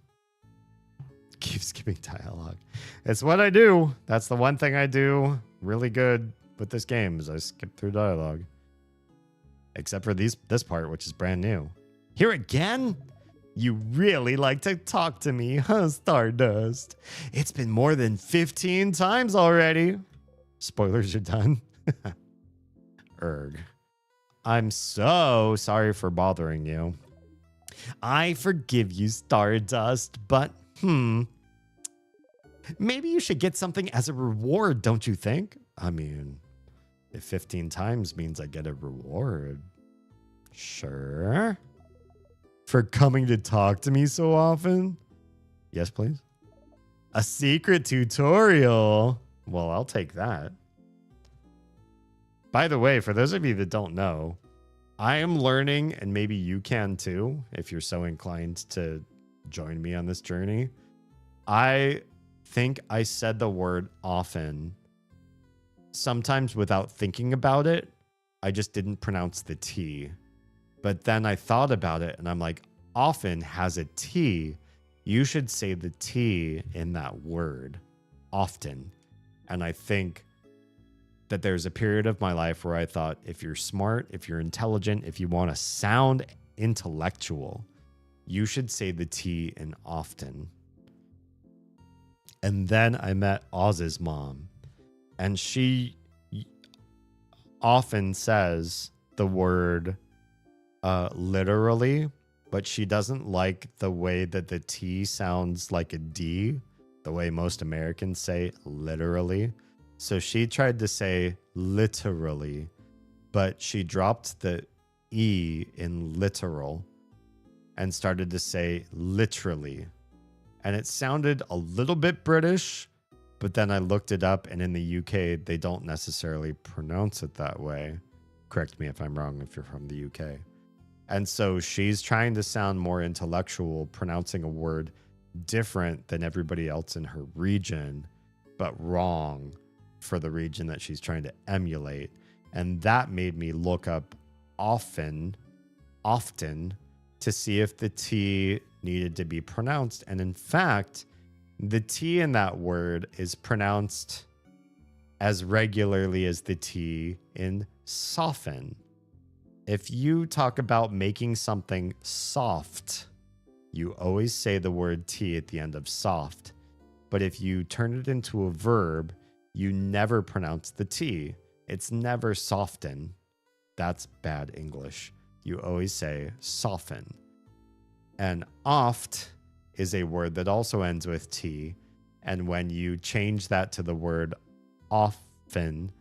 Keep skipping dialogue. It's what I do. That's the one thing I do really good with this game is I skip through dialogue. Except for this part, which is brand new. Here again? You really like to talk to me, huh, Stardust? It's been more than 15 times already. Spoilers are done. Erg. I'm so sorry for bothering you. I forgive you, Stardust, but maybe you should get something as a reward, don't you think? I mean, if 15 times means I get a reward. Sure. For coming to talk to me so often? Yes, please. A secret tutorial? Well, I'll take that. By the way, for those of you that don't know, I am learning, and maybe you can too, if you're so inclined to join me on this journey. I think I said the word often, sometimes without thinking about it. I just didn't pronounce the T. But then I thought about it and I'm like, often has a T. You should say the T in that word often. And I think that there's a period of my life where I thought, if you're smart, if you're intelligent, if you want to sound intellectual, you should say the T in often. And then I met Oz's mom, and she often says the word literally, but she doesn't like the way that the T sounds like a D, the way most Americans say literally. So she tried to say literally, but she dropped the E in literal and started to say literally. And it sounded a little bit British, but then I looked it up, and in the UK, they don't necessarily pronounce it that way. Correct me if I'm wrong if you're from the UK. And so she's trying to sound more intellectual, pronouncing a word different than everybody else in her region, but wrong for the region that she's trying to emulate. And that made me look up often to see if the T needed to be pronounced. And in fact, the T in that word is pronounced as regularly as the T in soften. If you talk about making something soft, you always say the word T at the end of soft. But if you turn it into a verb, you never pronounce the T. It's never soften. That's bad English. You always say soften. And oft is a word that also ends with T. And when you change that to the word often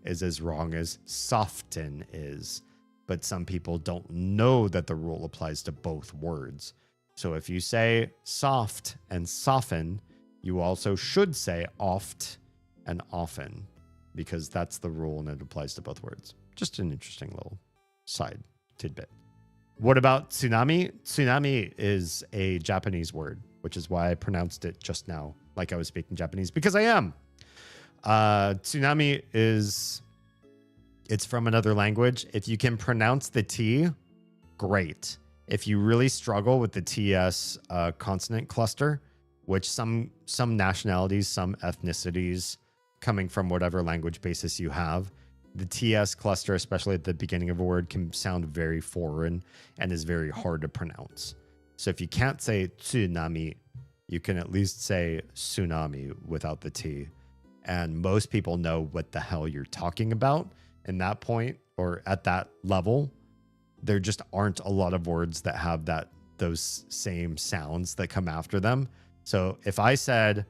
is as wrong as soften is. But some people don't know that the rule applies to both words. So if you say soft and soften, you also should say oft and often, because that's the rule and it applies to both words. Just an interesting little side tidbit. What about tsunami? Tsunami is a Japanese word, which is why I pronounced it just now like I was speaking Japanese, because I am. Tsunami it's from another language. If you can pronounce the T, great. If you really struggle with the TS consonant cluster, which some nationalities, some ethnicities, coming from whatever language basis you have, the TS cluster, especially at the beginning of a word, can sound very foreign and is very hard to pronounce. So if you can't say tsunami, you can at least say tsunami without the T. And most people know what the hell you're talking about in that point or at that level. There just aren't a lot of words that have those same sounds that come after them. So if I said,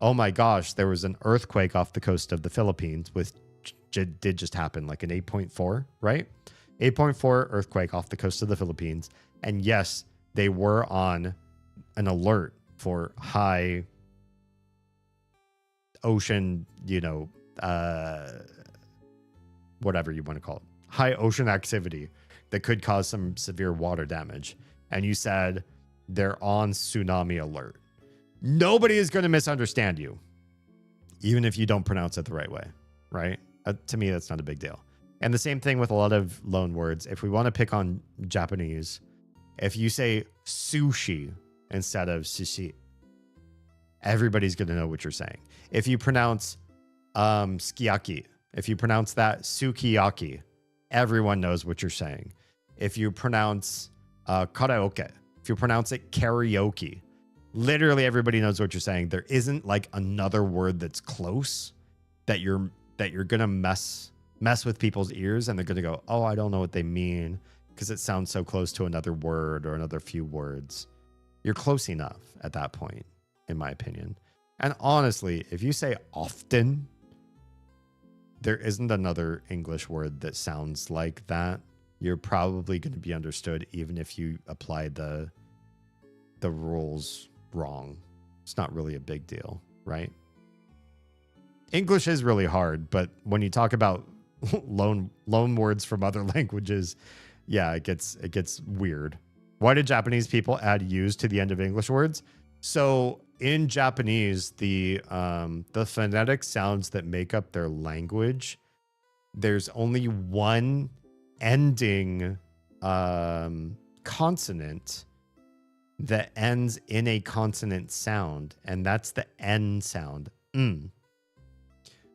oh my gosh, there was an earthquake off the coast of the Philippines, which did just happen, like an 8.4, right? 8.4 earthquake off the coast of the Philippines. And yes, they were on an alert for high ocean, whatever you want to call it, high ocean activity that could cause some severe water damage. And you said they're on tsunami alert. Nobody is going to misunderstand you, even if you don't pronounce it the right way, right? To me, that's not a big deal. And the same thing with a lot of loan words. If we want to pick on Japanese, if you say sushi instead of sushi, everybody's going to know what you're saying. If you pronounce sukiyaki, if you pronounce that sukiyaki, everyone knows what you're saying. If you pronounce karaoke, if you pronounce it karaoke, literally everybody knows what you're saying. There isn't like another word that's close that you're gonna mess with people's ears, and they're gonna go, oh, I don't know what they mean because it sounds so close to another word or another few words. You're close enough at that point, in my opinion. And honestly, if you say often, there isn't another English word that sounds like that. You're probably going to be understood even if you apply the rules wrong. It's not really a big deal, right? English is really hard, but when you talk about loan words from other languages, yeah, it gets weird. Why did Japanese people add "use" to the end of English words? So in Japanese, the phonetic sounds that make up their language, there's only one ending consonant that ends in a consonant sound, and that's the N sound.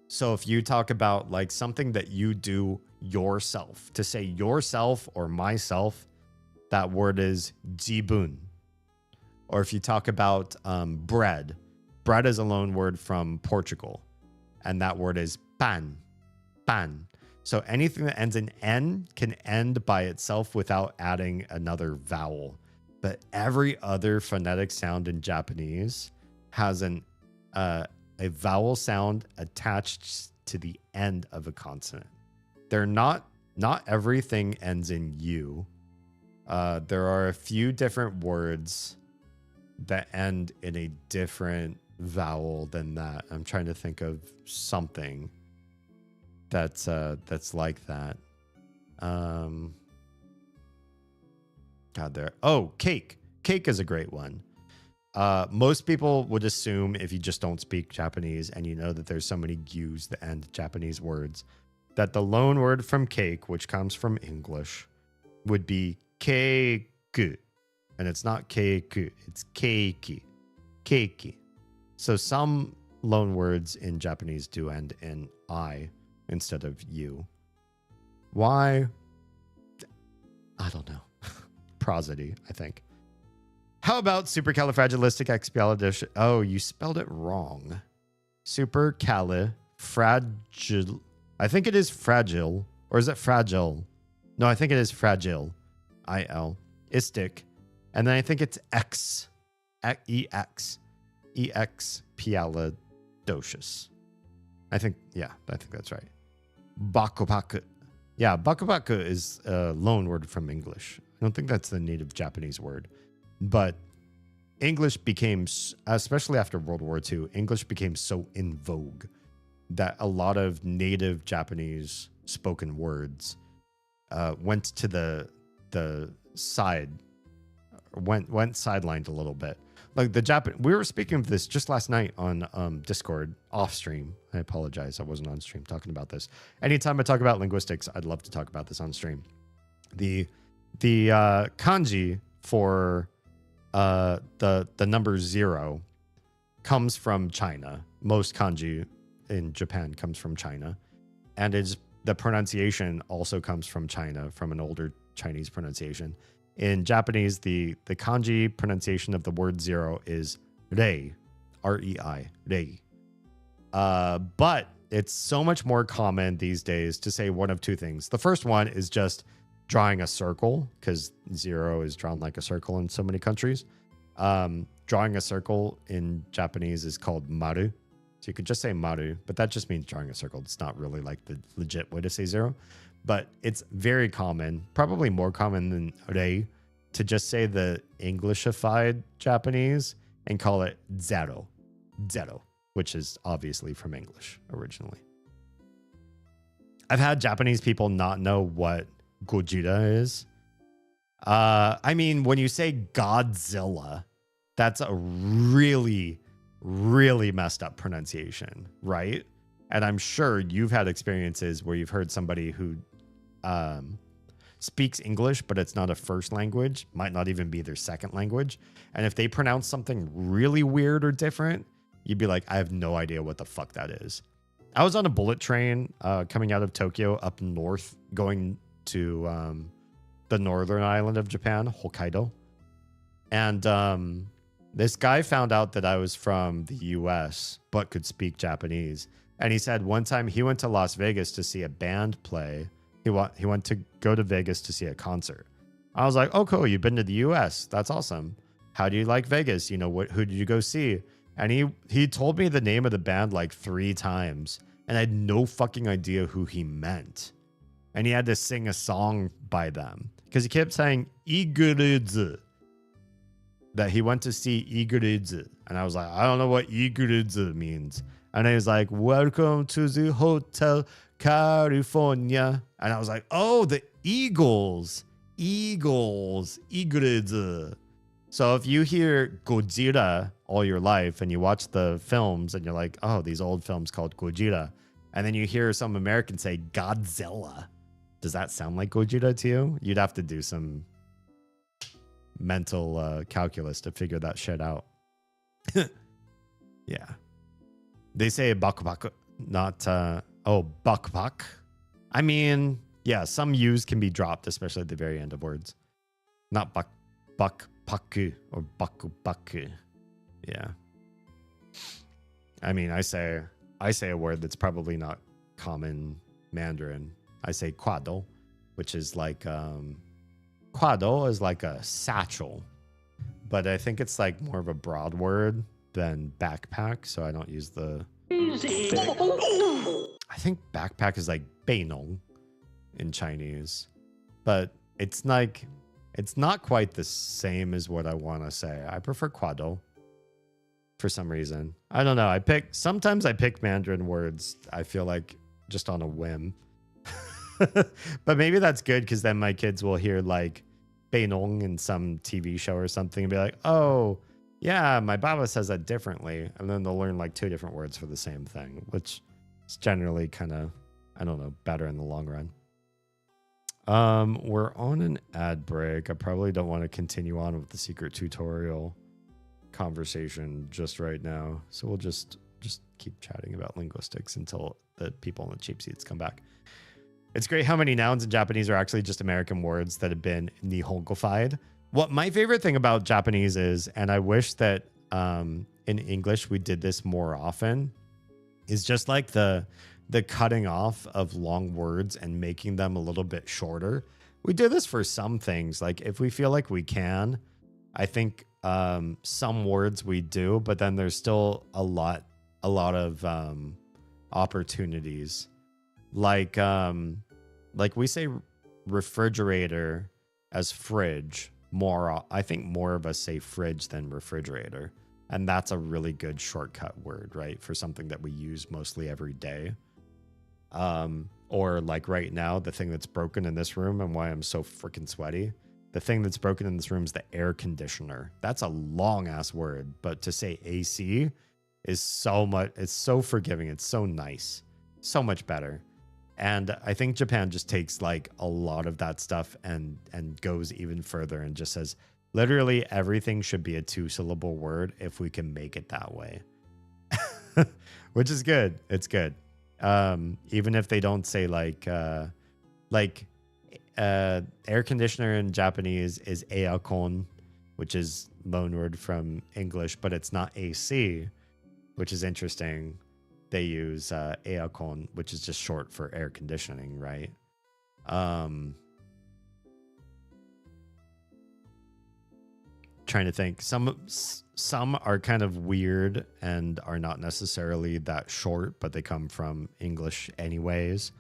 So if you talk about like something that you do yourself, to say yourself or myself, that word is jibun. Or if you talk about bread is a loan word from Portugal, and that word is pan. So anything that ends in N can end by itself without adding another vowel. But every other phonetic sound in Japanese has a vowel sound attached to the end of a consonant. They're not everything ends in U. There are a few different words that end in a different vowel than that. I'm trying to think of something that's like that. Cake. Cake is a great one. Most people would assume, if you just don't speak Japanese and you know that there's so many U's that end Japanese words, that the loan word from cake, which comes from English, would be keiku. And it's not keiku, it's keiki. Keiki. So some loan words in Japanese do end in I instead of U. Why? I don't know. Prosody, I think. How about supercalifragilisticexpialidocious? Oh, you spelled it wrong. Supercalifragil. I think it is fragile. Or is it fragile? No, I think it is fragile. I-L. Istic. And then I think it's X. E-X. Expialidocious. I think that's right. Bakubaku. Yeah, bakubaku is a loan word from English. I don't think that's the native Japanese word. But English became, especially after World War II, English became so in vogue that a lot of native Japanese spoken words went to the side, went sidelined a little bit. Like we were speaking of this just last night on Discord off stream. I apologize, I wasn't on stream talking about this. Anytime I talk about linguistics, I'd love to talk about this on stream. The kanji for the number 0 comes from China. Most kanji in Japan comes from China, and the pronunciation also comes from China, from an older Chinese pronunciation. In Japanese, the kanji pronunciation of the word 0 is rei, R-E-I, rei. But it's so much more common these days to say one of two things. The first one is just drawing a circle, because 0 is drawn like a circle in so many countries. Drawing a circle in Japanese is called maru. So you could just say maru, but that just means drawing a circle. It's not really like the legit way to say 0. But it's very common, probably more common than rei, to just say the Englishified Japanese and call it zero, which is obviously from English originally. I've had Japanese people not know what Gojira is. I mean, when you say Godzilla, That's a really, really messed up pronunciation, right? And I'm sure you've had experiences where you've heard somebody who speaks English, but it's not a first language, might not even be their second language. And if they pronounce something really weird or different, you'd be like, I have no idea what the fuck that is. I was on a bullet train coming out of Tokyo up north, going to the northern island of Japan, Hokkaido. And this guy found out that I was from the US, but could speak Japanese. And he said one time he went to Las Vegas to see a band play. He went to go to Vegas to see a concert. I was like, oh, cool. You've been to the US. That's awesome. How do you like Vegas? You know, who did you go see? And he told me the name of the band like 3 times. And I had no fucking idea who he meant. And he had to sing a song by them. Because he kept saying Igurudzu. That he went to see Igurudzu. And I was like, I don't know what Igurudzu means. And he was like, welcome to the Hotel California. And I was like, oh, the Eagles. Igurudzu. So if you hear Gojira all your life and you watch the films and you're like, oh, these old films called Gojira. And then you hear some American say Godzilla. Does that sound like Gojira to you? You'd have to do some mental calculus to figure that shit out. Yeah. They say bakbak, not, bakbak. I mean, yeah, some U's can be dropped, especially at the very end of words. Not bakpaku or bakubaku. Yeah. I mean, I say a word that's probably not common Mandarin. I say quado, which is like, quado is like a satchel, but I think it's like more of a broad word than backpack, so I don't use the... I think backpack is like beinong in Chinese, but it's like, it's not quite the same as what I want to say. I prefer quado for some reason. I don't know. Sometimes I pick Mandarin words, I feel like, just on a whim. But maybe that's good, because then my kids will hear like beinong in some TV show or something and be like, oh, yeah, my Baba says that differently. And then they'll learn like 2 different words for the same thing, which is generally kind of, I don't know, better in the long run. We're on an ad break. I probably don't want to continue on with the secret tutorial conversation just right now. So we'll just keep chatting about linguistics until the people in the cheap seats come back. It's great how many nouns in Japanese are actually just American words that have been Nihongofied. What my favorite thing about Japanese is, and I wish that in English we did this more often, is just like the cutting off of long words and making them a little bit shorter. We do this for some things. Like if we feel like we can, I think some words we do, but then there's still a lot of opportunities. Like we say refrigerator as fridge more. I think more of us say fridge than refrigerator. And that's a really good shortcut word, right? For something that we use mostly every day. Or like right now, the thing that's broken in this room and why I'm so freaking sweaty. The thing that's broken in this room is the air conditioner. That's a long ass word, but to say AC is so much, it's so forgiving. It's so nice, so much better. And I think Japan just takes like a lot of that stuff and goes even further and just says, literally everything should be a 2-syllable word if we can make it that way, which is good. It's good. Even if they don't say air conditioner in Japanese is aircon, which is loan word from English, but it's not AC, which is interesting. They use aircon, which is just short for air conditioning, right? Trying to think. Some are kind of weird and are not necessarily that short, but they come from English anyways.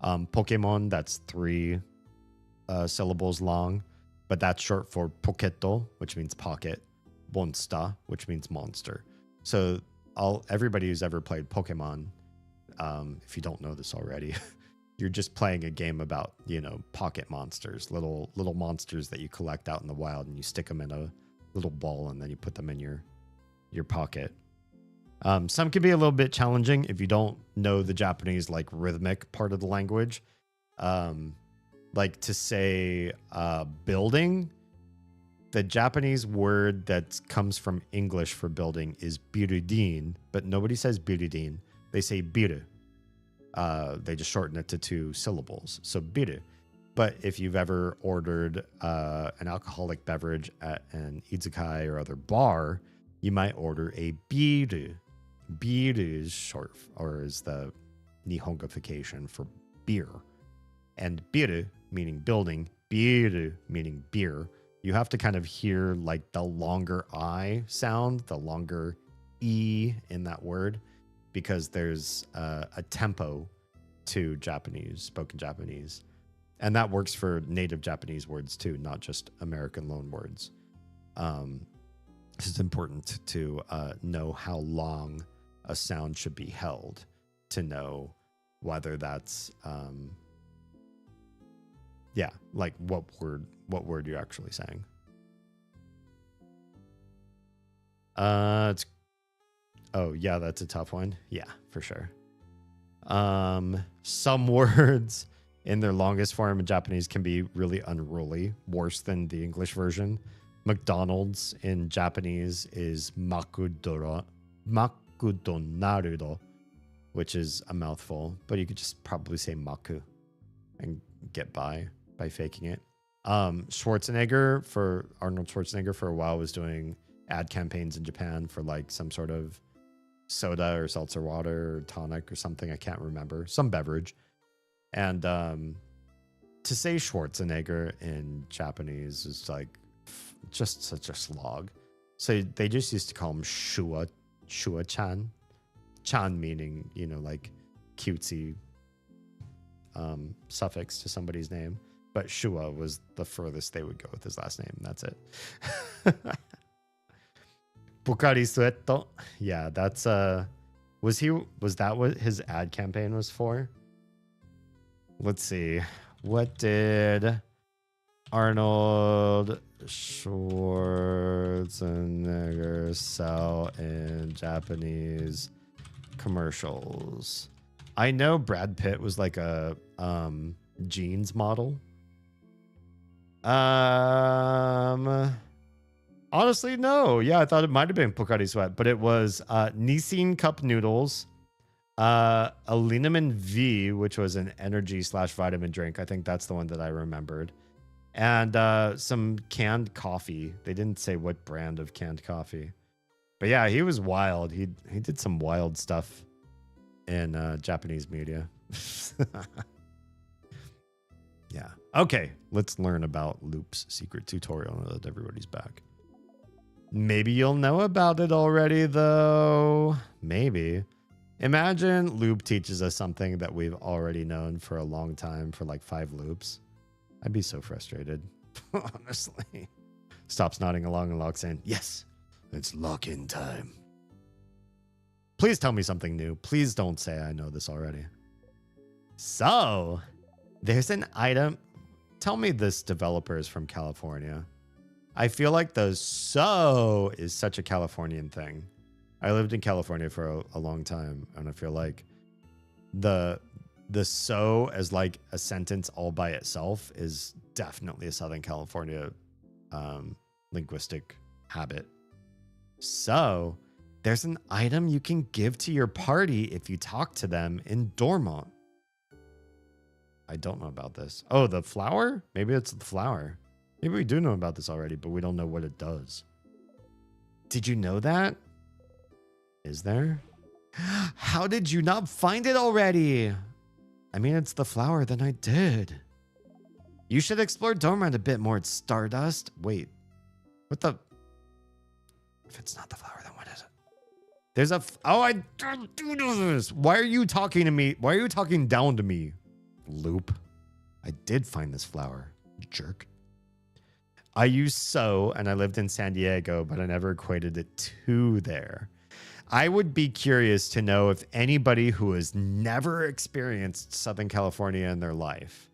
Pokemon, that's 3 syllables long, but that's short for poketo, which means pocket. Monster, which means monster. So everybody who's ever played Pokemon, if you don't know this already, you're just playing a game about, pocket monsters, little monsters that you collect out in the wild, and you stick them in little ball, and then you put them in your pocket. Some can be a little bit challenging if you don't know the Japanese like rhythmic part of the language. Like to say building, the Japanese word that comes from English for building is birudin, but nobody says birudin. They say biru. They just shorten it to 2 syllables. So biru. But if you've ever ordered an alcoholic beverage at an izakaya or other bar, you might order a biru. Biru is short, or is the Nihongification for beer. And biru, meaning building, biru, meaning beer. You have to kind of hear like the longer I sound, the longer E in that word, because there's a tempo to Japanese, spoken Japanese. And that works for native Japanese words too, not just American loan words. It's important to know how long a sound should be held to know whether that's, like what word you're actually saying. That's a tough one. Yeah, for sure. Some words in their longest form in Japanese can be really unruly, worse than the English version. McDonald's in Japanese is makudonaru, which is a mouthful, but you could just probably say maku and get by faking it. Arnold Schwarzenegger for a while was doing ad campaigns in Japan for like some sort of soda or seltzer water or tonic or something. I can't remember, some beverage. And to say Schwarzenegger in Japanese is like just such a slog. So they just used to call him Shua-chan. Chan meaning, like cutesy suffix to somebody's name. But Shua was the furthest they would go with his last name. That's it. Pocari Sueto. Yeah, that's was that what his ad campaign was for? Let's see. What did Arnold Schwarzenegger sell in Japanese commercials? I know Brad Pitt was like a jeans model. Honestly, no. Yeah, I thought it might have been Pocari Sweat, but it was Nissin Cup Noodles, a Liniment V, which was an energy/vitamin drink. I think that's the one that I remembered. And some canned coffee. They didn't say what brand of canned coffee. But yeah, he was wild. He did some wild stuff in Japanese media. Yeah. Okay, let's learn about Loop's secret tutorial now that everybody's back. Maybe you'll know about it already, though. Maybe. Imagine Loop teaches us something that we've already known for a long time for like 5 loops. I'd be so frustrated, honestly. Stops nodding along and locks in. Yes, it's lock-in time. Please tell me something new. Please don't say I know this already. So, there's an item. Tell me this developer is from California. I feel like the so is such a Californian thing. I lived in California for a long time, and I feel like the so as like a sentence all by itself is definitely a Southern California linguistic habit. So there's an item you can give to your party if you talk to them in Dormont. I don't know about this. Oh, the flower? Maybe it's the flower. Maybe we do know about this already, but we don't know what it does. Did you know that? Is there? How did you not find it already? I mean, it's the flower, then I did. You should explore Dormont a bit more, Stardust. Wait, what the? If it's not the flower, then what is it? There's a, I don't do this. Why are you talking to me? Why are you talking down to me, Loop? I did find this flower, jerk. I used so, and I lived in San Diego, but I never equated it to there. I would be curious to know if anybody who has never experienced Southern California in their life,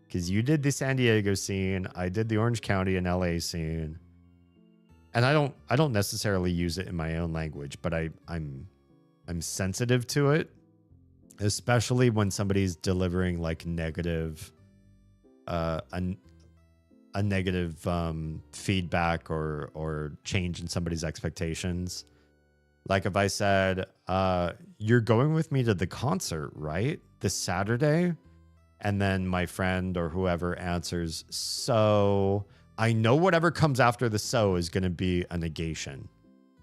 because you did the San Diego scene, I did the Orange County and LA scene. and I don't necessarily use it in my own language, but I'm sensitive to it, especially when somebody's delivering like negative a negative feedback or change in somebody's expectations. Like if I said, you're going with me to the concert, right? This Saturday? And then my friend or whoever answers, so I know whatever comes after the so is going to be a negation.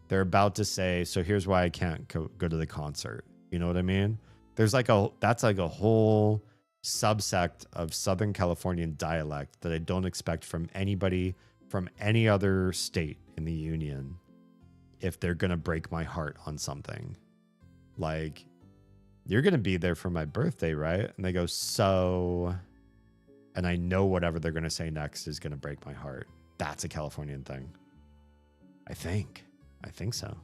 They're about to say, so here's why I can't go to the concert. You know what I mean? That's like a whole subsect of Southern Californian dialect that I don't expect from anybody from any other state in the union if they're going to break my heart on something. Like, you're going to be there for my birthday, right? And they go, so, and I know whatever they're going to say next is going to break my heart. That's a Californian thing. I think so.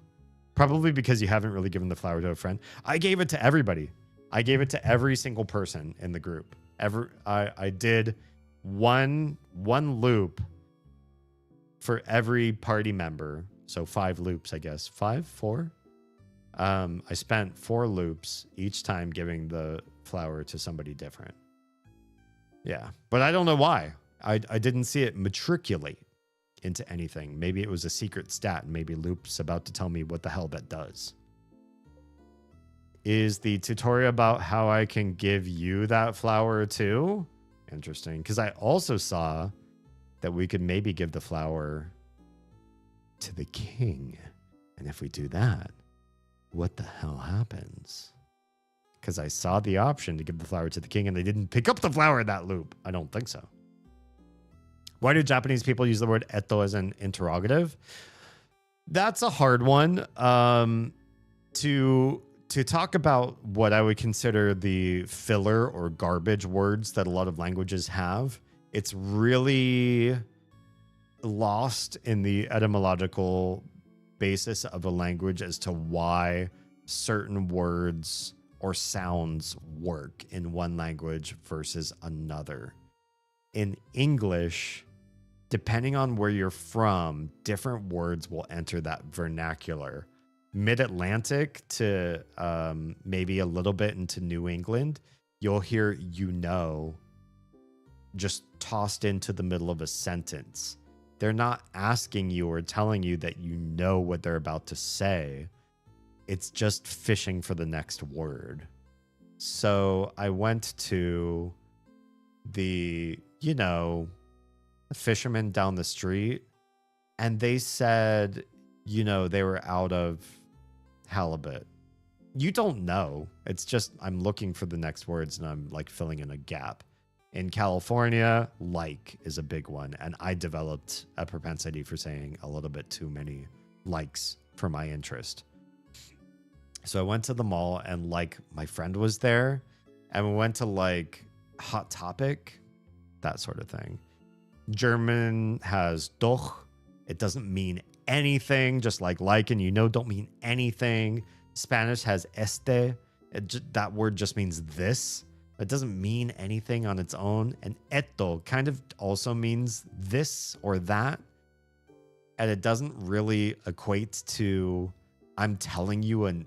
Probably because you haven't really given the flower to a friend. I gave it to everybody. I gave it to every single person in the group. I did one loop for every party member. So 5 loops, I guess. 4? I spent 4 loops each time giving the flower to somebody different. Yeah, but I don't know why. I didn't see it matriculate into anything. Maybe it was a secret stat, and maybe Loop's about to tell me what the hell that does. Is the tutorial about how I can give you that flower too? Interesting, because I also saw that we could maybe give the flower to the king. And if we do that, what the hell happens? Because I saw the option to give the flower to the king and they didn't pick up the flower in that loop. I don't think so. Why do Japanese people use the word eto as an interrogative? That's a hard one. To talk about what I would consider the filler or garbage words that a lot of languages have, it's really lost in the etymological basis of a language as to why certain words or sounds work in one language versus another. In English, depending on where you're from, different words will enter that vernacular. Mid-Atlantic to maybe a little bit into New England, you'll hear just tossed into the middle of a sentence. They're not asking you or telling you that you know what they're about to say. It's just fishing for the next word. So I went to the fisherman down the street, and they said, they were out of halibut. You don't know. It's just I'm looking for the next words and I'm like filling in a gap. In California, like is a big one. And I developed a propensity for saying a little bit too many likes for my interest. So I went to the mall and like my friend was there and we went to like Hot Topic, that sort of thing. German has doch. It doesn't mean anything, just like and don't mean anything. Spanish has este. That word just means this. It doesn't mean anything on its own. And eto kind of also means this or that. And it doesn't really equate to I'm telling you an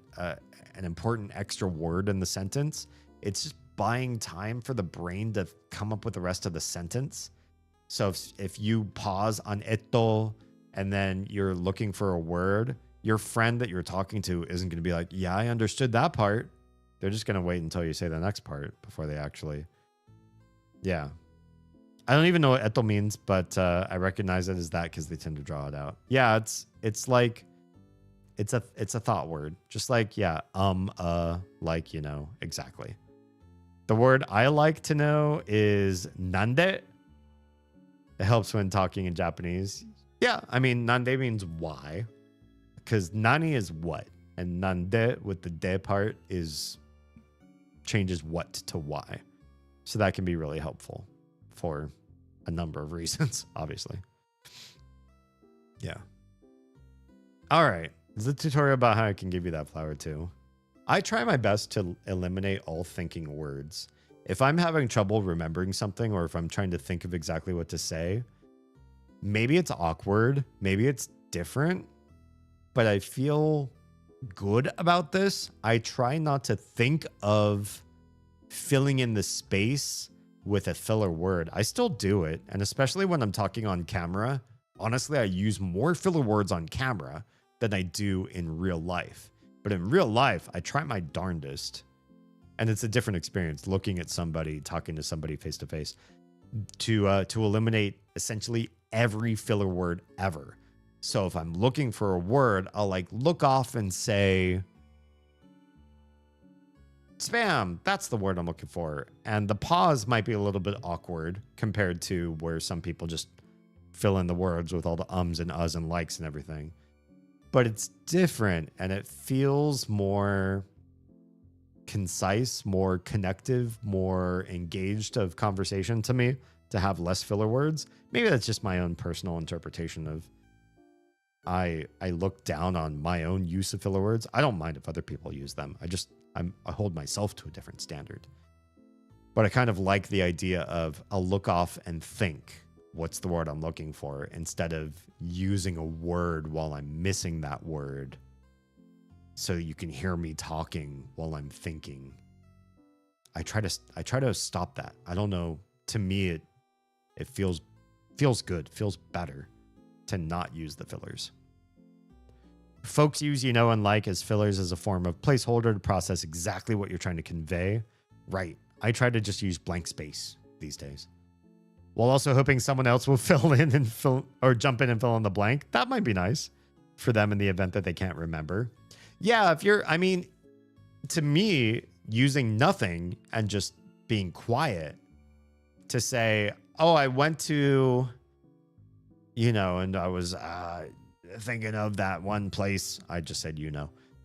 important extra word in the sentence. It's just buying time for the brain to come up with the rest of the sentence. So if you pause on eto and then you're looking for a word, your friend that you're talking to isn't going to be like, yeah, I understood that part. They're just going to wait until you say the next part before they actually. Yeah. I don't even know what eto means, but I recognize it as that because they tend to draw it out. Yeah, it's like, it's a thought word. Just like, yeah, exactly. The word I like to know is nande. It helps when talking in Japanese. Yeah, I mean, nande means why, because nani is what, and nande with the de part changes what to why. So that can be really helpful for a number of reasons, obviously. Yeah. All right. This is a tutorial about how I can give you that flower too. I try my best to eliminate all thinking words. If I'm having trouble remembering something, or if I'm trying to think of exactly what to say, maybe it's awkward. Maybe it's different, but I feel good about this. I try not to think of filling in the space with a filler word. I still do it, and especially when I'm talking on camera, honestly, I use more filler words on camera than I do in real life. But in real life, I try my darndest. And it's a different experience looking at somebody, talking to somebody face to face, to eliminate essentially every filler word ever. So if I'm looking for a word, I'll like look off and say spam. That's the word I'm looking for. And the pause might be a little bit awkward compared to where some people just fill in the words with all the ums and uhs and likes and everything. But it's different, and it feels more concise, more connective, more engaged of conversation to me to have less filler words. Maybe that's just my own personal interpretation of I look down on my own use of filler words. I don't mind if other people use them. I hold myself to a different standard. But I kind of like the idea of I'll look off and think, what's the word I'm looking for, instead of using a word while I'm missing that word so you can hear me talking while I'm thinking. I try to stop that. I don't know. To me, it feels good, feels better to not use the fillers. Folks use you know and like as fillers as a form of placeholder to process exactly what you're trying to convey. Right. I try to just use blank space these days, while also hoping someone else will fill in and jump in and fill in the blank. That might be nice for them in the event that they can't remember. Yeah, to me, using nothing and just being quiet to say, oh, I went to, and I was thinking of that one place. I just said,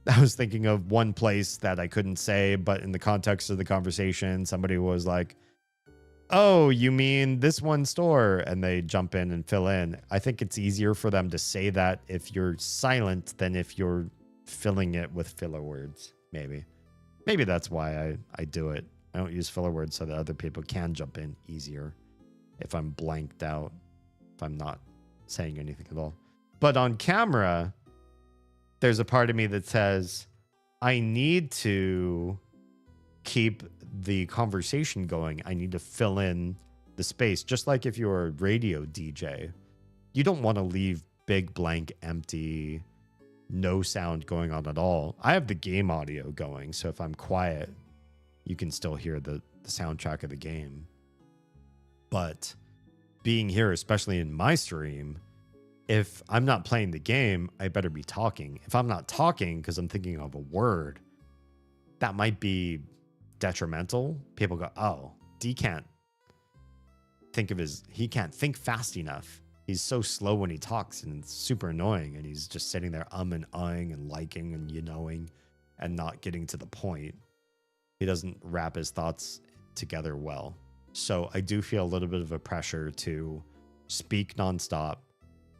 I was thinking of one place that I couldn't say, but in the context of the conversation, somebody was like, oh, you mean this one store? And they jump in and fill in. I think it's easier for them to say that if you're silent than if you're filling it with filler words. Maybe that's why I do it. I don't use filler words so that other people can jump in easier if I'm blanked out, if I'm not saying anything at all. But on camera, there's a part of me that says, I need to keep the conversation going. I need to fill in the space. Just like if you're a radio DJ, you don't want to leave big, blank, empty, no sound going on at all. I have the game audio going, so if I'm quiet, you can still hear the soundtrack of the game. But being here, especially in my stream, if I'm not playing the game, I better be talking. If I'm not talking because I'm thinking of a word, that might be detrimental. People go, oh, he can't think fast enough. He's so slow when he talks and it's super annoying. And he's just sitting there and ahhing and liking and knowing and not getting to the point. He doesn't wrap his thoughts together well. So I do feel a little bit of a pressure to speak nonstop,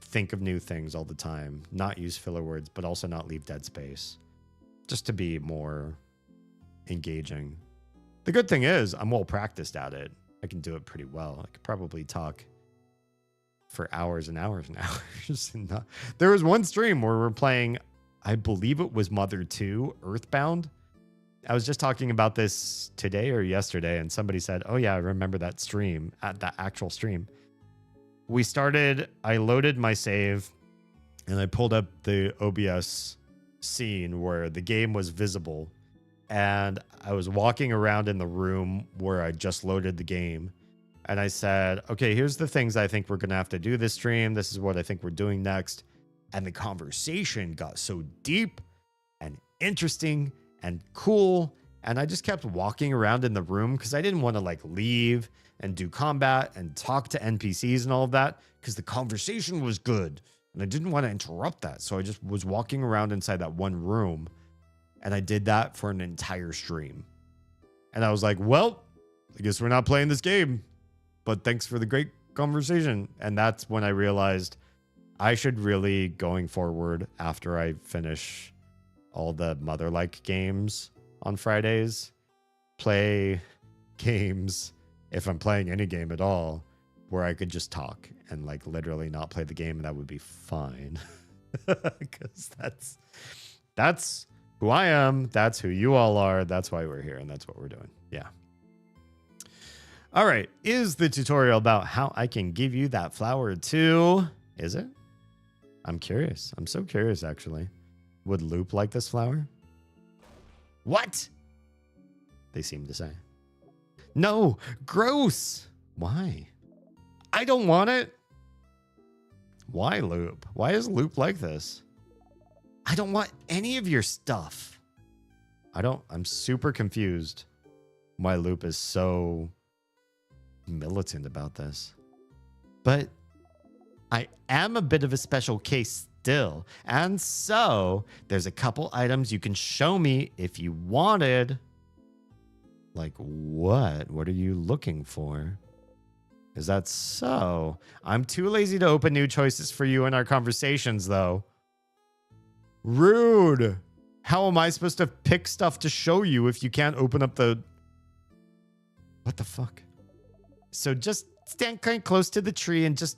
think of new things all the time, not use filler words, but also not leave dead space, just to be more engaging. The good thing is I'm well practiced at it. I can do it pretty well. I could probably talk for hours and hours and hours. There was one stream where we're playing, I believe it was Mother 2 Earthbound. I was just talking about this today or yesterday, and somebody said, oh yeah, I remember that stream, at that actual stream. I loaded my save and I pulled up the OBS scene where the game was visible, and I was walking around in the room where I just loaded the game. And I said, okay, here's the things I think we're going to have to do this stream. This is what I think we're doing next. And the conversation got so deep and interesting and cool. And I just kept walking around in the room because I didn't want to leave and do combat and talk to NPCs and all of that because the conversation was good. And I didn't want to interrupt that. So I just was walking around inside that one room. And I did that for an entire stream. And I was like, well, I guess we're not playing this game. But thanks for the great conversation. And that's when I realized I should really, going forward, after I finish all the Mother-like games on Fridays, play games, if I'm playing any game at all, where I could just talk and literally not play the game, and that would be fine. Because that's who I am. That's who you all are. That's why we're here, and that's what we're doing. Yeah. All right. Is the tutorial about how I can give you that flower too? Is it? I'm curious. I'm so curious, actually. Would Loop like this flower? What? They seem to say. No, gross. Why? I don't want it. Why, Loop? Why is Loop like this? I don't want any of your stuff. I'm super confused why Loop is so militant about this. But I am a bit of a special case still. And so there's a couple items you can show me if you wanted. Like what? What are you looking for? Is that so? I'm too lazy to open new choices for you in our conversations, though. Rude. How am I supposed to pick stuff to show you if you can't open up the... What the fuck? So just stand kind of close to the tree and just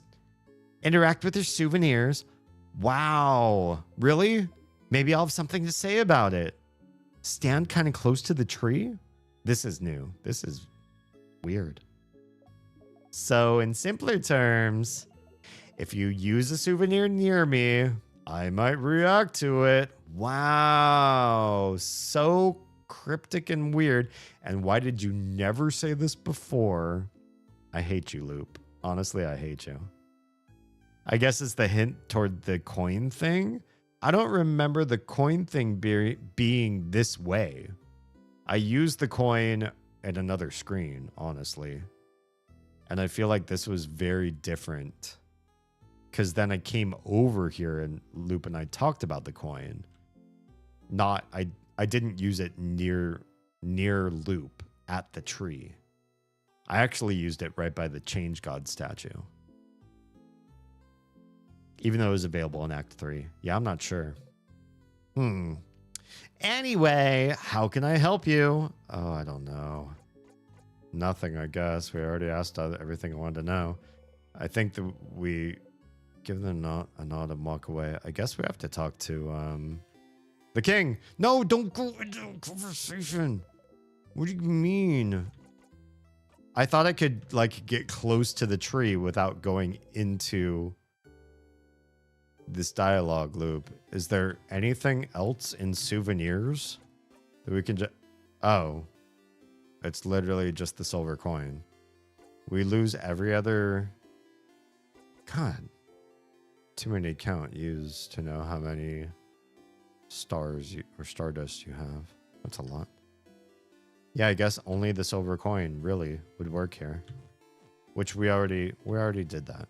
interact with your souvenirs. Wow. Really? Maybe I'll have something to say about it. Stand kind of close to the tree? This is new. This is weird. So in simpler terms, if you use a souvenir near me, I might react to it. Wow. So cryptic and weird. And why did you never say this before? I hate you, Loop. Honestly, I hate you. I guess it's the hint toward the coin thing. I don't remember the coin thing being this way. I used the coin at another screen, honestly. And I feel like this was very different. Because then I came over here and Loop and I talked about the coin. I didn't use it near Loop at the tree. I actually used it right by the Change God statue. Even though it was available in Act 3. Yeah, I'm not sure. Anyway, how can I help you? Oh, I don't know. Nothing, I guess. We already asked everything I wanted to know. I think that we give them a nod and walk away. I guess we have to talk to the king. No, don't go into a conversation. What do you mean? I thought I could like get close to the tree without going into this dialogue loop. Is there anything else in souvenirs that we can just... Oh. It's literally just the silver coin. We lose every other... God. Too many to count. Use to know how many stars or stardust you have. That's a lot. Yeah, I guess only the silver coin really would work here. Which we already did that.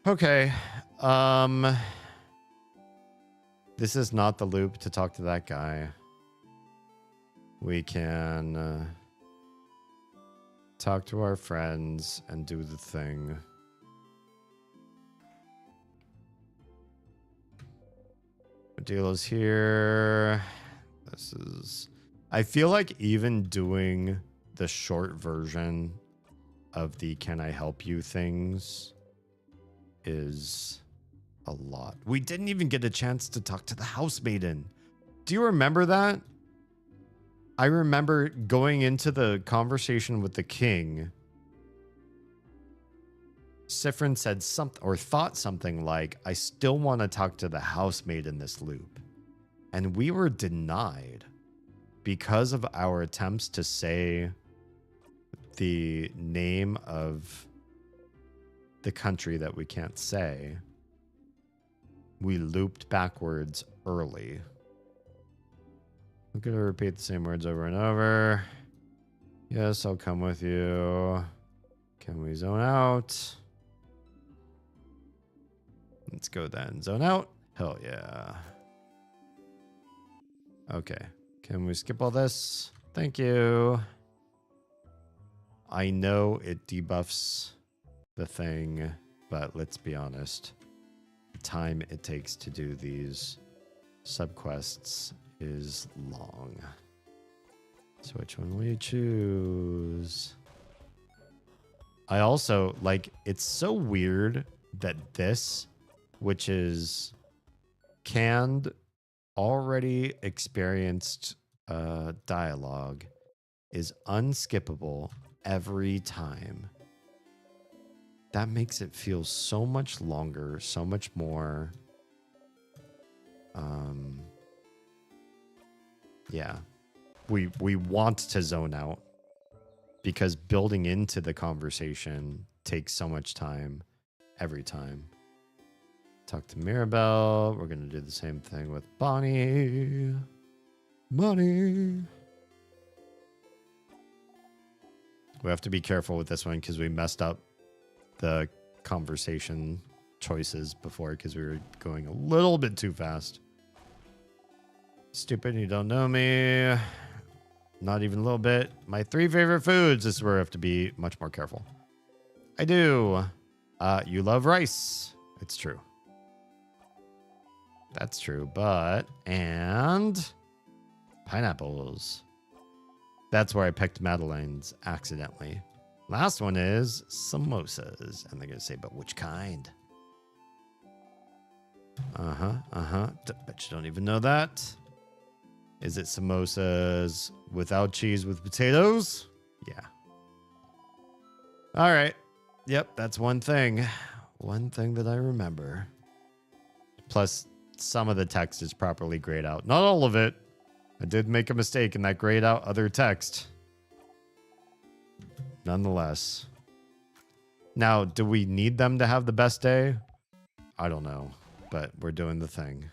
Okay. This is not the loop to talk to that guy. We can talk to our friends and do the thing. The deal is here. This is... I feel like even doing the short version of the can I help you things is a lot. We didn't even get a chance to talk to the housemaiden. Do you remember that? I remember going into the conversation with the king. Sifrin said something or thought something like, I still want to talk to the housemaid in this loop. And we were denied because of our attempts to say the name of the country that we can't say. We looped backwards early. I'm going to repeat the same words over and over. Yes, I'll come with you. Can we zone out? Let's go then. Zone out? Hell yeah. Okay. Can we skip all this? Thank you. I know it debuffs the thing, but let's be honest. The time it takes to do these subquests is long. So which one will you choose? I also, like, it's so weird that this which is canned, already experienced dialogue is unskippable every time. That makes it feel so much longer, so much more. Yeah. We want to zone out because building into the conversation takes so much time every time. Talk to Mirabelle. We're going to do the same thing with Bonnie. Bonnie. We have to be careful with this one because we messed up the conversation choices before because we were going a little bit too fast. Stupid, you don't know me. Not even a little bit. My 3 favorite foods. This is where I have to be much more careful. I do. You love rice. It's true. That's true, but... And... pineapples. That's where I picked Madeleine's accidentally. Last one is samosas. And they're going to say, but which kind? Bet you don't even know that. Is it samosas without cheese with potatoes? Yeah. All right. Yep, that's one thing. One thing that I remember. Plus, some of the text is properly grayed out. Not all of it. I did make a mistake in that grayed out other text. Nonetheless. Now, do we need them to have the best day? I don't know, but we're doing the thing.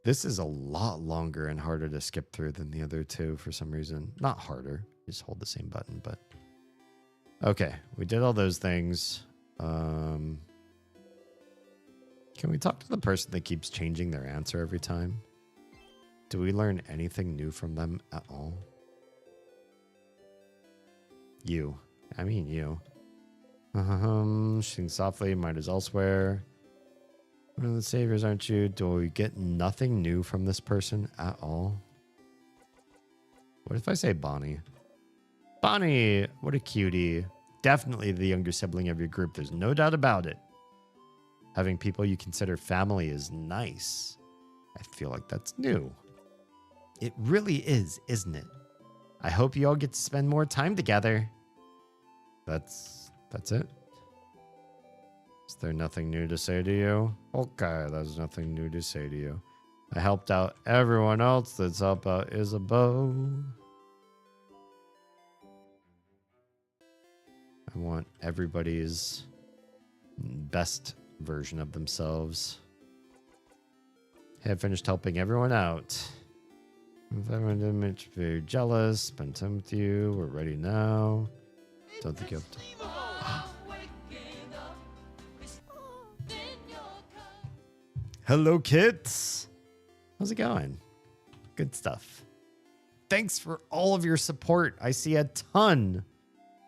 This is a lot longer and harder to skip through than the other two for some reason. Not harder. Just hold the same button, but... Okay, we did all those things. Can we talk to the person that keeps changing their answer every time? Do we learn anything new from them at all? You. I mean you. Sing softly, might as elsewhere. One of the saviors, aren't you? Do we get nothing new from this person at all? What if I say Bonnie? Bonnie, what a cutie. Definitely the younger sibling of your group. There's no doubt about it. Having people you consider family is nice. I feel like that's new. It really is, isn't it? I hope you all get to spend more time together. That's it. Is there nothing new to say to you? Okay, there's nothing new to say to you. I helped out everyone else that's helped out Isabeau. I want everybody's best version of themselves. Hey, I finished helping everyone out. If everyone didn't make you very jealous, spend time with you. We're ready now. Don't think you have to. Hello, kids. How's it going? Good stuff. Thanks for all of your support. I see a ton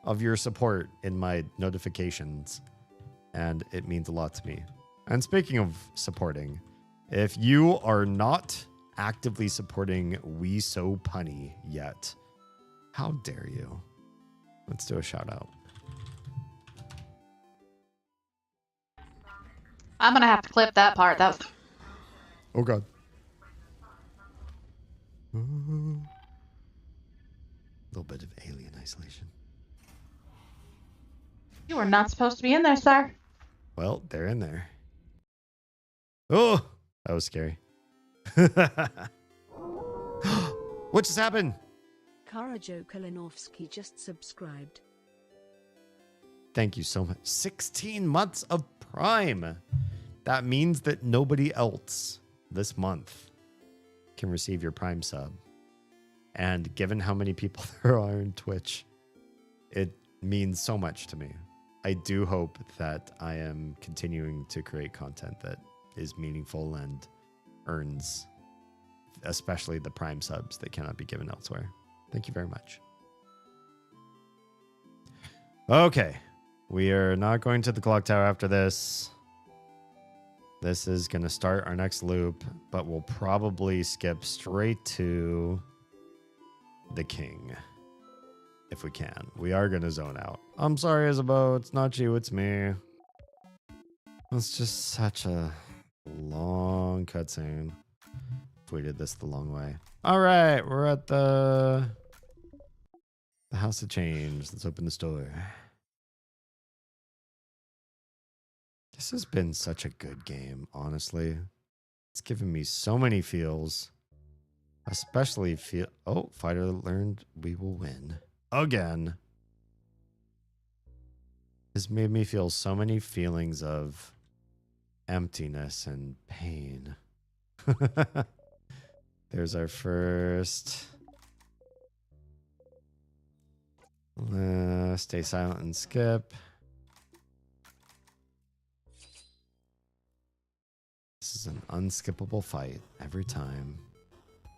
of your support in my notifications, and it means a lot to me. And speaking of supporting, if you are not actively supporting We So Punny yet, how dare you? Let's do a shout out.
I'm gonna have to clip that part. That was...
Oh god. A little bit of alien isolation.
You are not supposed to be in there, sir.
Well, they're in there. Oh, that was scary. What just happened?
Karajo Kalinovsky just subscribed.
Thank you so much. 16 months of Prime. That means that nobody else this month can receive your Prime sub. And given how many people there are in Twitch, it means so much to me. I do hope that I am continuing to create content that is meaningful and earns, especially the Prime subs that cannot be given elsewhere. Thank you very much. Okay. We are not going to the clock tower after this. This is going to start our next loop, but we'll probably skip straight to the king. If we can. We are going to zone out. I'm sorry, Isabeau. It's not you, it's me. It's just such a long cutscene. If we did this the long way. All right, we're at the House of Change. Let's open the store. This has been such a good game, honestly. It's given me so many feels. Especially feel... Oh, fighter learned we will win. Again. This made me feel so many feelings of emptiness and pain. There's our first. Stay silent and skip. This is an unskippable fight every time.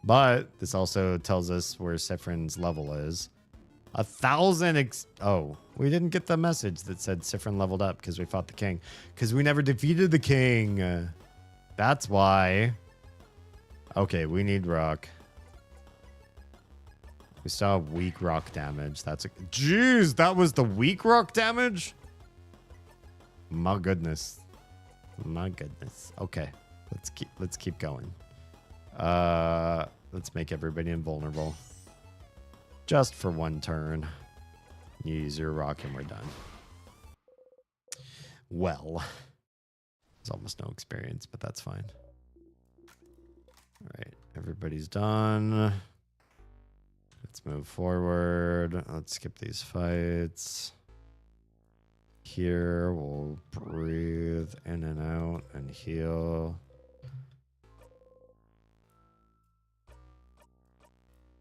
But this also tells us where Sifrin's level is. 1,000 oh, we didn't get the message that said Sifrin leveled up because we fought the king. Because we never defeated the king. That's why. Okay, we need rock. We still have weak rock damage. That's a... Jeez, that was the weak rock damage? My goodness. My goodness. Okay, let's keep going. Let's make everybody invulnerable. Just for one turn. Use your rock and we're done. Well, there's almost no experience, but that's fine. All right, everybody's done. Let's move forward. Let's skip these fights. Here, we'll breathe in and out and heal.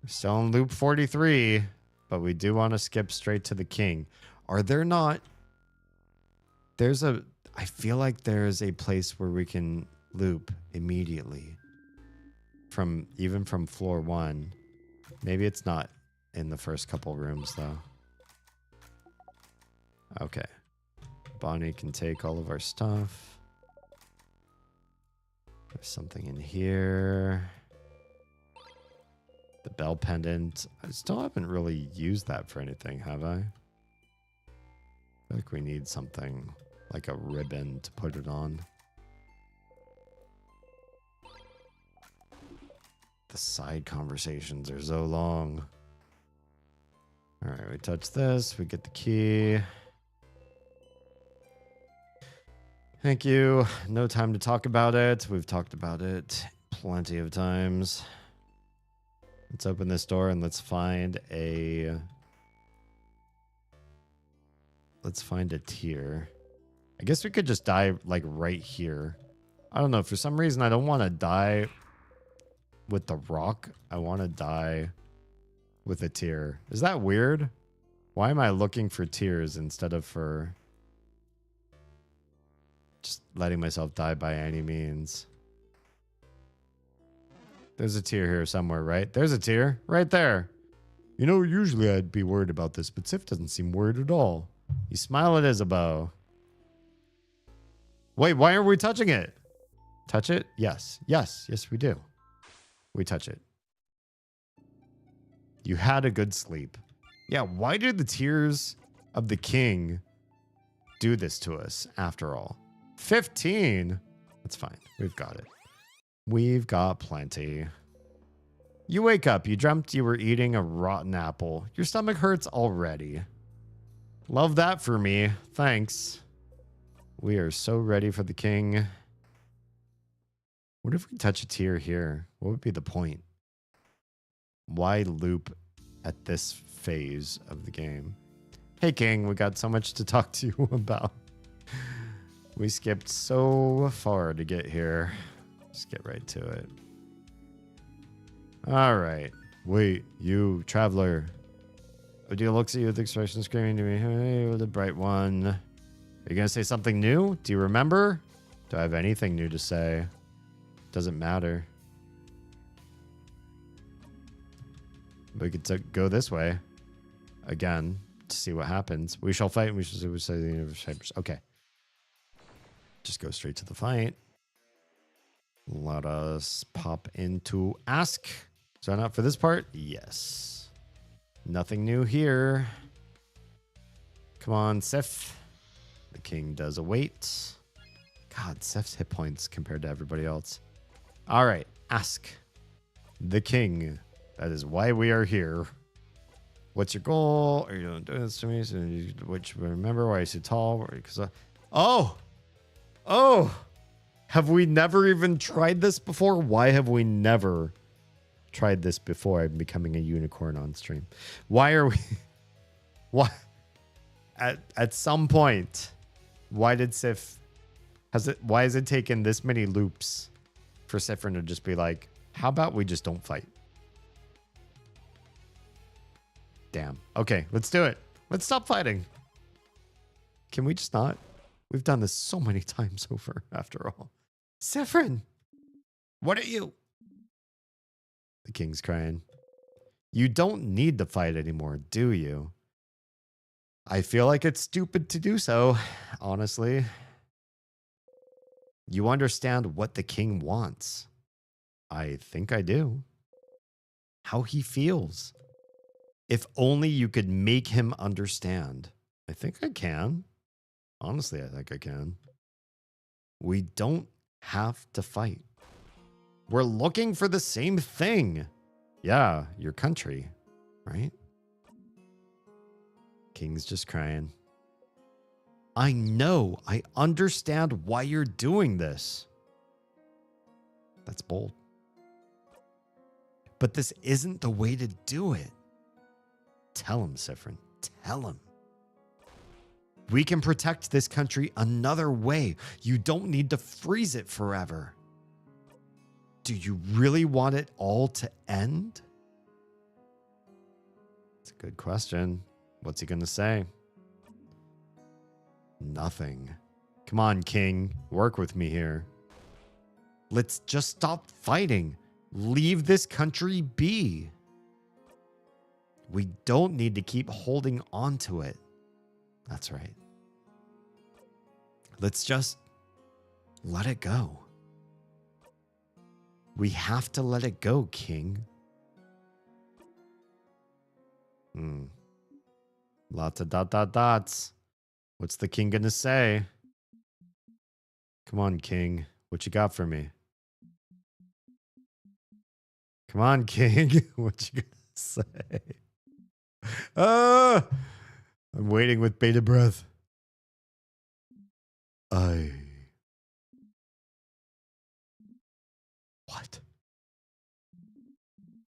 We're still in loop 43, but we do want to skip straight to the king. Are there not... I feel like there's a place where we can loop immediately. Even from floor 1. Maybe it's not in the first couple rooms, though. Okay. Bonnie can take all of our stuff. There's something in here. The bell pendant. I still haven't really used that for anything, have I? I feel like we need something like a ribbon to put it on. The side conversations are so long. All right, we touch this. We get the key. Thank you. No time to talk about it. We've talked about it plenty of times. Let's open this door and let's find a tier. I guess we could just die like right here. I don't know. For some reason, I don't want to die with the rock. I want to die with a tier. Is that weird? Why am I looking for tiers instead of for just letting myself die by any means? There's a tier here somewhere, right? There's a tier right there. You know, usually I'd be worried about this, but Sif doesn't seem worried at all. You smile at Isabeau. Wait, why are we touching it? Touch it? Yes. Yes, we do. We touch it. You had a good sleep. Yeah, why did the tears of the king do this to us after all? 15? That's fine. We've got it. We've got plenty. You wake up. You dreamt you were eating a rotten apple. Your stomach hurts already. Love that for me. Thanks. We are so ready for the king. What if we touch a tier here? What would be the point? Why loop at this phase of the game? Hey, King, we got so much to talk to you about. We skipped so far to get here. Just get right to it. All right. Wait, you, traveler. Odile looks at you with expression screaming to me. Hey, the bright one. Are you going to say something new? Do you remember? Do I have anything new to say? Doesn't matter. We could go this way again to see what happens. We shall fight and we shall say the universe. Okay. Just go straight to the fight. Let us pop into ask. Sign up for this part? Yes. Nothing new here. Come on, Sif. The king does await. God, Seth's hit points compared to everybody else. All right. Ask the king. That is why we are here. What's your goal? Are you doing this to me? So which remember why I said tall? Because oh, have we never even tried this before? Why have we never tried this before? I'm becoming a unicorn on stream. Why are we? Why? At some point, why did Sif? Why has it taken this many loops for Sifrin to just be like, how about we just don't fight? Damn. Okay, let's do it. Let's stop fighting. Can we just not? We've done this so many times over, after all. Sifrin, what are you? The king's crying. You don't need to fight anymore, do you? I feel like it's stupid to do so, honestly. You understand what the king wants. I think I do. How he feels. If only you could make him understand. I think I can. Honestly, I think I can. We don't have to fight. We're looking for the same thing. Yeah, your country, right? King's just crying. I know. I understand why you're doing this. That's bold. But this isn't the way to do it. Tell him, Sifrin. Tell him. We can protect this country another way. You don't need to freeze it forever. Do you really want it all to end? It's a good question. What's he going to say? Nothing. Come on, King. Work with me here. Let's just stop fighting. Leave this country be. We don't need to keep holding on to it. That's right. Let's just let it go. We have to let it go, King. Lots of dots. What's the king gonna say? Come on, King. What you got for me? Come on, King. What you gonna say? I'm waiting with bated breath. What?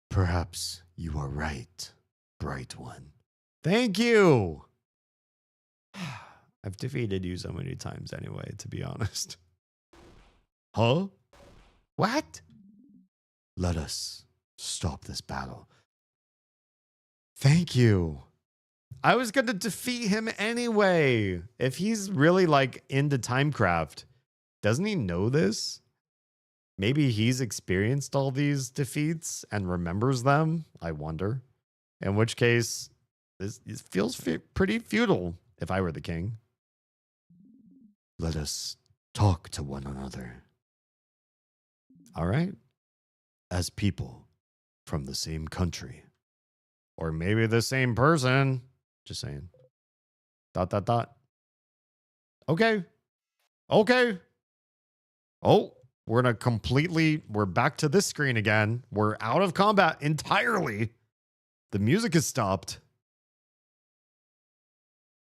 Perhaps you are right, bright one. Thank you. I've defeated you so many times anyway, to be honest. Huh? What? Let us stop this battle. Thank you. I was going to defeat him anyway. If he's really like into Timecraft, doesn't he know this? Maybe he's experienced all these defeats and remembers them. I wonder. In which case, this feels pretty futile if I were the king. Let us talk to one another. All right. As people from the same country. Or maybe the same person. Just saying. ... Okay. Oh, we're back to this screen again. We're out of combat entirely. The music has stopped.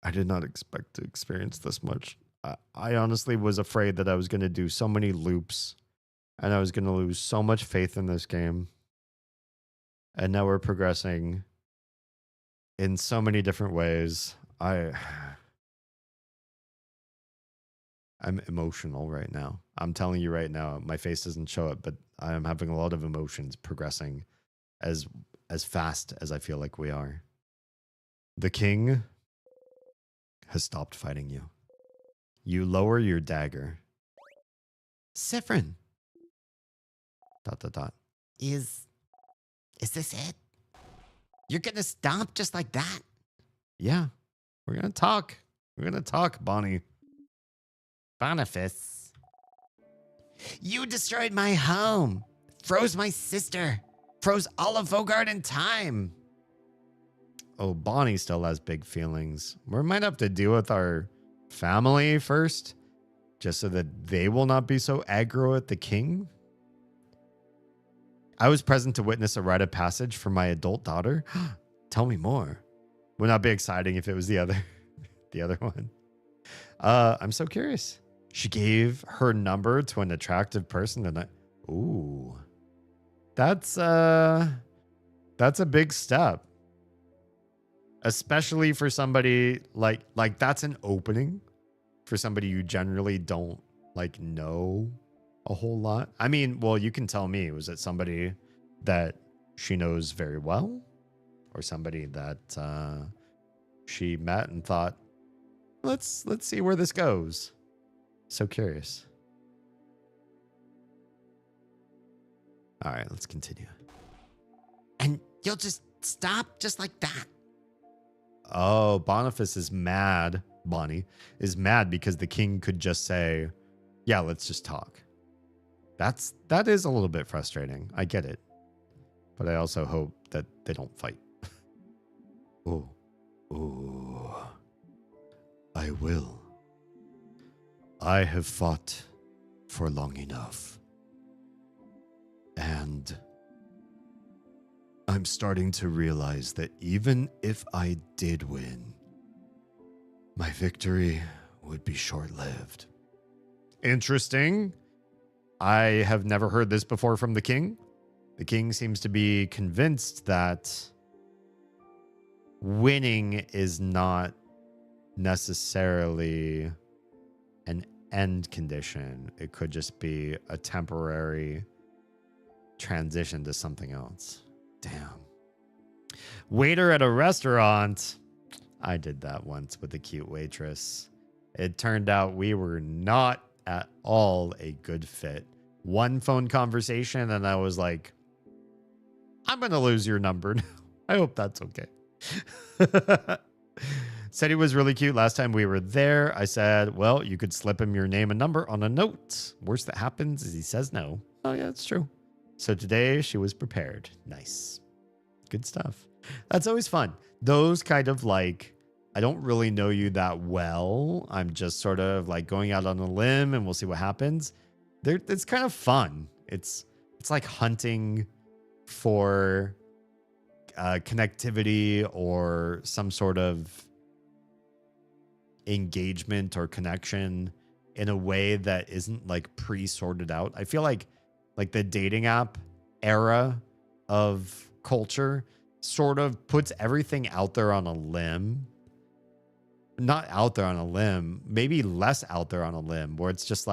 I did not expect to experience this much. I honestly was afraid that I was going to do so many loops and I was going to lose so much faith in this game. And now we're progressing in so many different ways. I'm emotional right now. I'm telling you right now, my face doesn't show it, but I'm having a lot of emotions progressing as fast as I feel like we are. The king has stopped fighting you. You lower your dagger.
Sifrin. ... Is this it? You're gonna stop just like that?
Yeah, we're gonna talk. We're gonna talk, Bonnie.
Boniface. You destroyed my home. Froze my sister. Froze all of Vogard in time.
Oh, Bonnie still has big feelings. We might have to deal with our family first. just so that they will not be so aggro at the king. I was present to witness a rite of passage for my adult daughter. Tell me more. Would not be exciting if it was the other one. I'm so curious. She gave her number to an attractive person and ooh. That's a big step. Especially for somebody like that's an opening for somebody you generally don't know a whole lot. I mean, well, you can tell me, was it somebody that she knows very well or somebody that she met and thought, let's see where this goes. So curious. All right, let's continue.
And you'll just stop just like that.
Oh, Boniface is mad. Bonnie is mad because the king could just say, yeah, let's just talk. That is a little bit frustrating. I get it. But I also hope that they don't fight. Ooh. I will. I have fought for long enough. And I'm starting to realize that even if I did win, my victory would be short-lived. Interesting. I have never heard this before from the king. The king seems to be convinced that winning is not necessarily an end condition. It could just be a temporary transition to something else. Damn. Waiter at a restaurant. I did that once with a cute waitress. It turned out we were not at all a good fit. One phone conversation and I was like, I'm going to lose your number now. I hope that's okay. Said he was really cute last time we were there. I said, well, you could slip him your name and number on a note. Worst that happens is he says no. Oh, yeah, it's true. So today she was prepared. Nice. Good stuff. That's always fun. Those kind of I don't really know you that well. I'm just sort of going out on a limb and we'll see what happens. It's kind of fun. It's like hunting for connectivity or some sort of engagement or connection in a way that isn't pre-sorted out. I feel like the dating app era of culture sort of puts everything out there on a limb. Not out there on a limb, maybe less out there on a limb, where it's just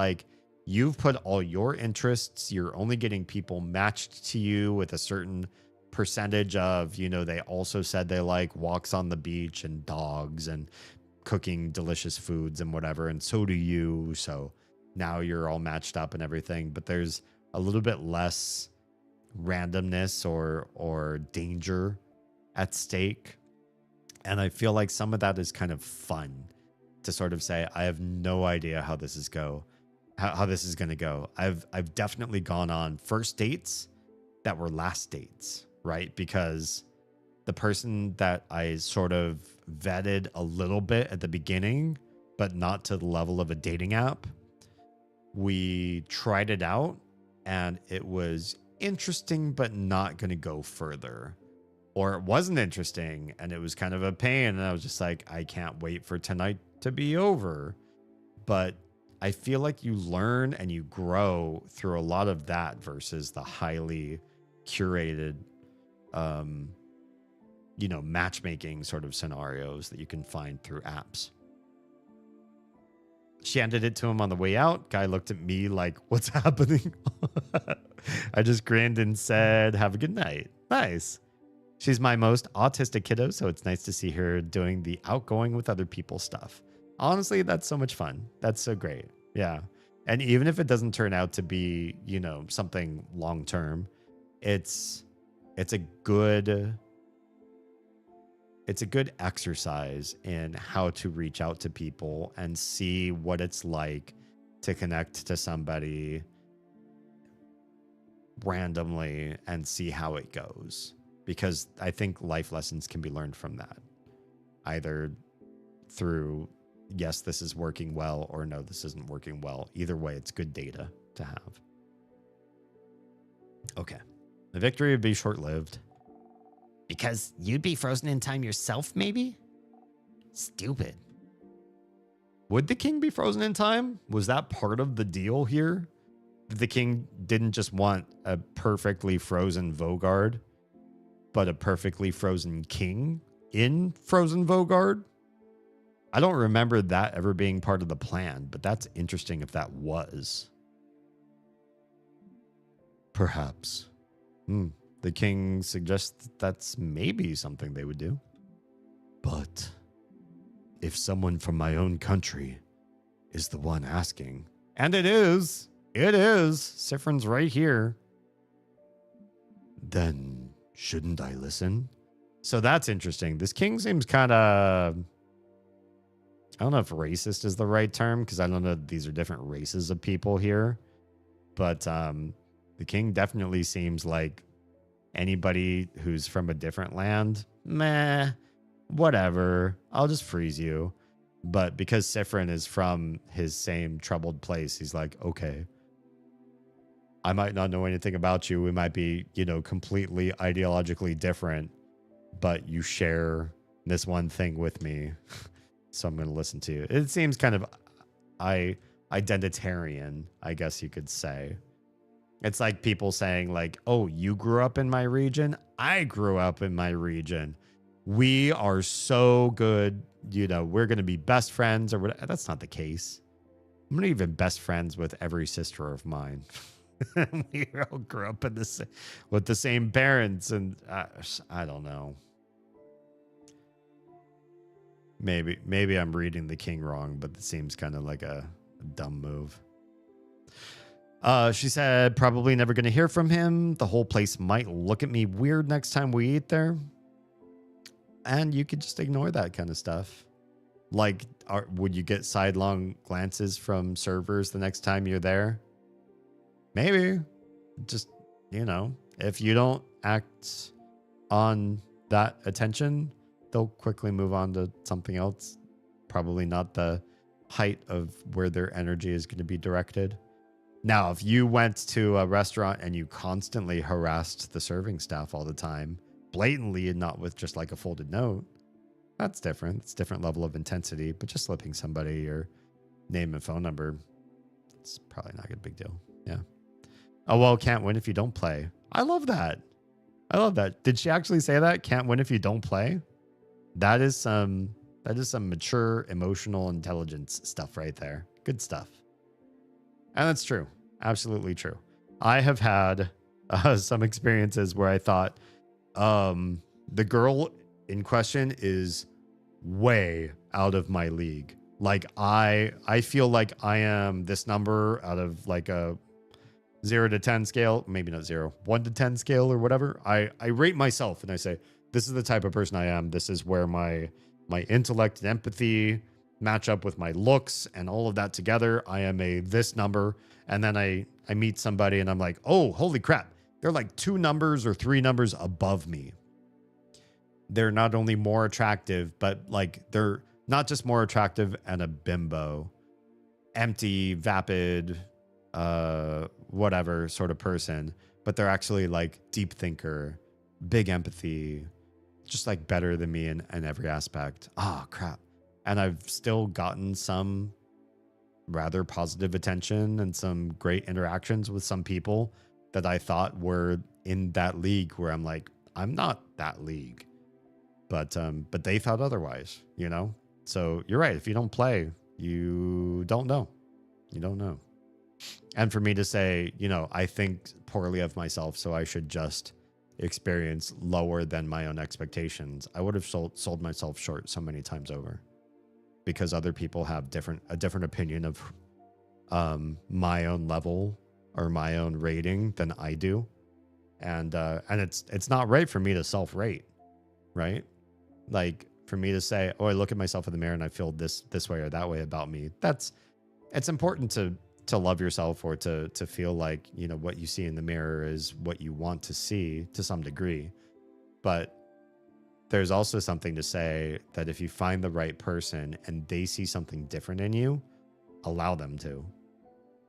you've put all your interests, you're only getting people matched to you with a certain percentage of, they also said they like walks on the beach and dogs and cooking delicious foods and whatever, and so do you. So now you're all matched up and everything, but there's a little bit less randomness or danger at stake. And I feel like some of that is kind of fun to sort of say, I have no idea how this is how this is going to go. I've definitely gone on first dates that were last dates, right? Because the person that I sort of vetted a little bit at the beginning, but not to the level of a dating app, we tried it out and it was interesting, but not going to go further. Or it wasn't interesting and it was kind of a pain. And I was just like, I can't wait for tonight to be over. But I feel like you learn and you grow through a lot of that versus the highly curated, matchmaking sort of scenarios that you can find through apps. She handed it to him on the way out. Guy looked at me like, what's happening? I just grinned and said, have a good night. Nice. She's my most autistic kiddo, so it's nice to see her doing the outgoing with other people stuff. Honestly, that's so much fun. That's so great. Yeah. And even if it doesn't turn out to be, something long term, it's a good exercise in how to reach out to people and see what it's like to connect to somebody randomly and see how it goes. Because I think life lessons can be learned from that, either through yes, this is working well, or no, this isn't working well. Either way, it's good data to have. Okay. The victory would be short-lived.
Because you'd be frozen in time yourself, maybe? Stupid.
Would the king be frozen in time? Was that part of the deal here? The king didn't just want a perfectly frozen Vogard, but a perfectly frozen king in frozen Vogard? I don't remember that ever being part of the plan, but that's interesting if that was. Perhaps. The king suggests that's maybe something they would do. But if someone from my own country is the one asking, and it is, Sifrin's right here, then shouldn't I listen? So that's interesting. This king seems kind of, I don't know if racist is the right term, because I don't know if these are different races of people here, but the king definitely seems like anybody who's from a different land, meh, whatever, I'll just freeze you. But because Sifrin is from his same troubled place, he's like, okay, I might not know anything about you. We might be, completely ideologically different, but you share this one thing with me. So I'm going to listen to you. It seems kind of identitarian, I guess you could say. It's like people saying like, oh, you grew up in my region. I grew up in my region. We are so good. We're going to be best friends or whatever. That's not the case. I'm not even best friends with every sister of mine. We all grew up with the same parents. And I don't know. Maybe I'm reading the king wrong, but it seems kind of like a dumb move. She said, probably never going to hear from him. The whole place might look at me weird next time we eat there. And you could just ignore that kind of stuff. Like, would you get sidelong glances from servers the next time you're there? Maybe. Just, if you don't act on that attention, they'll quickly move on to something else. Probably not the height of where their energy is going to be directed. Now, if you went to a restaurant and you constantly harassed the serving staff all the time, blatantly and not with just like a folded note, that's different. It's a different level of intensity, but just slipping somebody your name and phone number, it's probably not a big deal. Yeah. Oh, well, can't win if you don't play. I love that. Did she actually say that? Can't win if you don't play? That is some mature emotional intelligence stuff right there. Good stuff. And that's true. Absolutely true. I have had some experiences where I thought the girl in question is way out of my league. Like I feel like I am this number out of like a 0 to 10 scale, maybe not 0, 1 to 10 scale or whatever. I rate myself and I say, this is the type of person I am. This is where my intellect and empathy match up with my looks and all of that together. I am this number. And then I meet somebody and I'm like, oh, holy crap. They're like 2 numbers or 3 numbers above me. They're not only more attractive, but like they're not just more attractive and a bimbo, empty, vapid, whatever sort of person, but they're actually like deep thinker, big empathy, just like better than me in every aspect. Oh, crap. And I've still gotten some rather positive attention and some great interactions with some people that I thought were in that league where I'm like, I'm not that league. But they thought otherwise, So you're right. If you don't play, you don't know. You don't know. And for me to say, I think poorly of myself, so I should just experience lower than my own expectations, I would have sold myself short so many times over, because other people have a different opinion of my own level or my own rating than I do, and it's not right for me to self-rate, right? Like for me to say, oh, I look at myself in the mirror and I feel this way or that way about me. It's important to love yourself, or to feel like, what you see in the mirror is what you want to see to some degree. But there's also something to say that if you find the right person and they see something different in you, allow them to,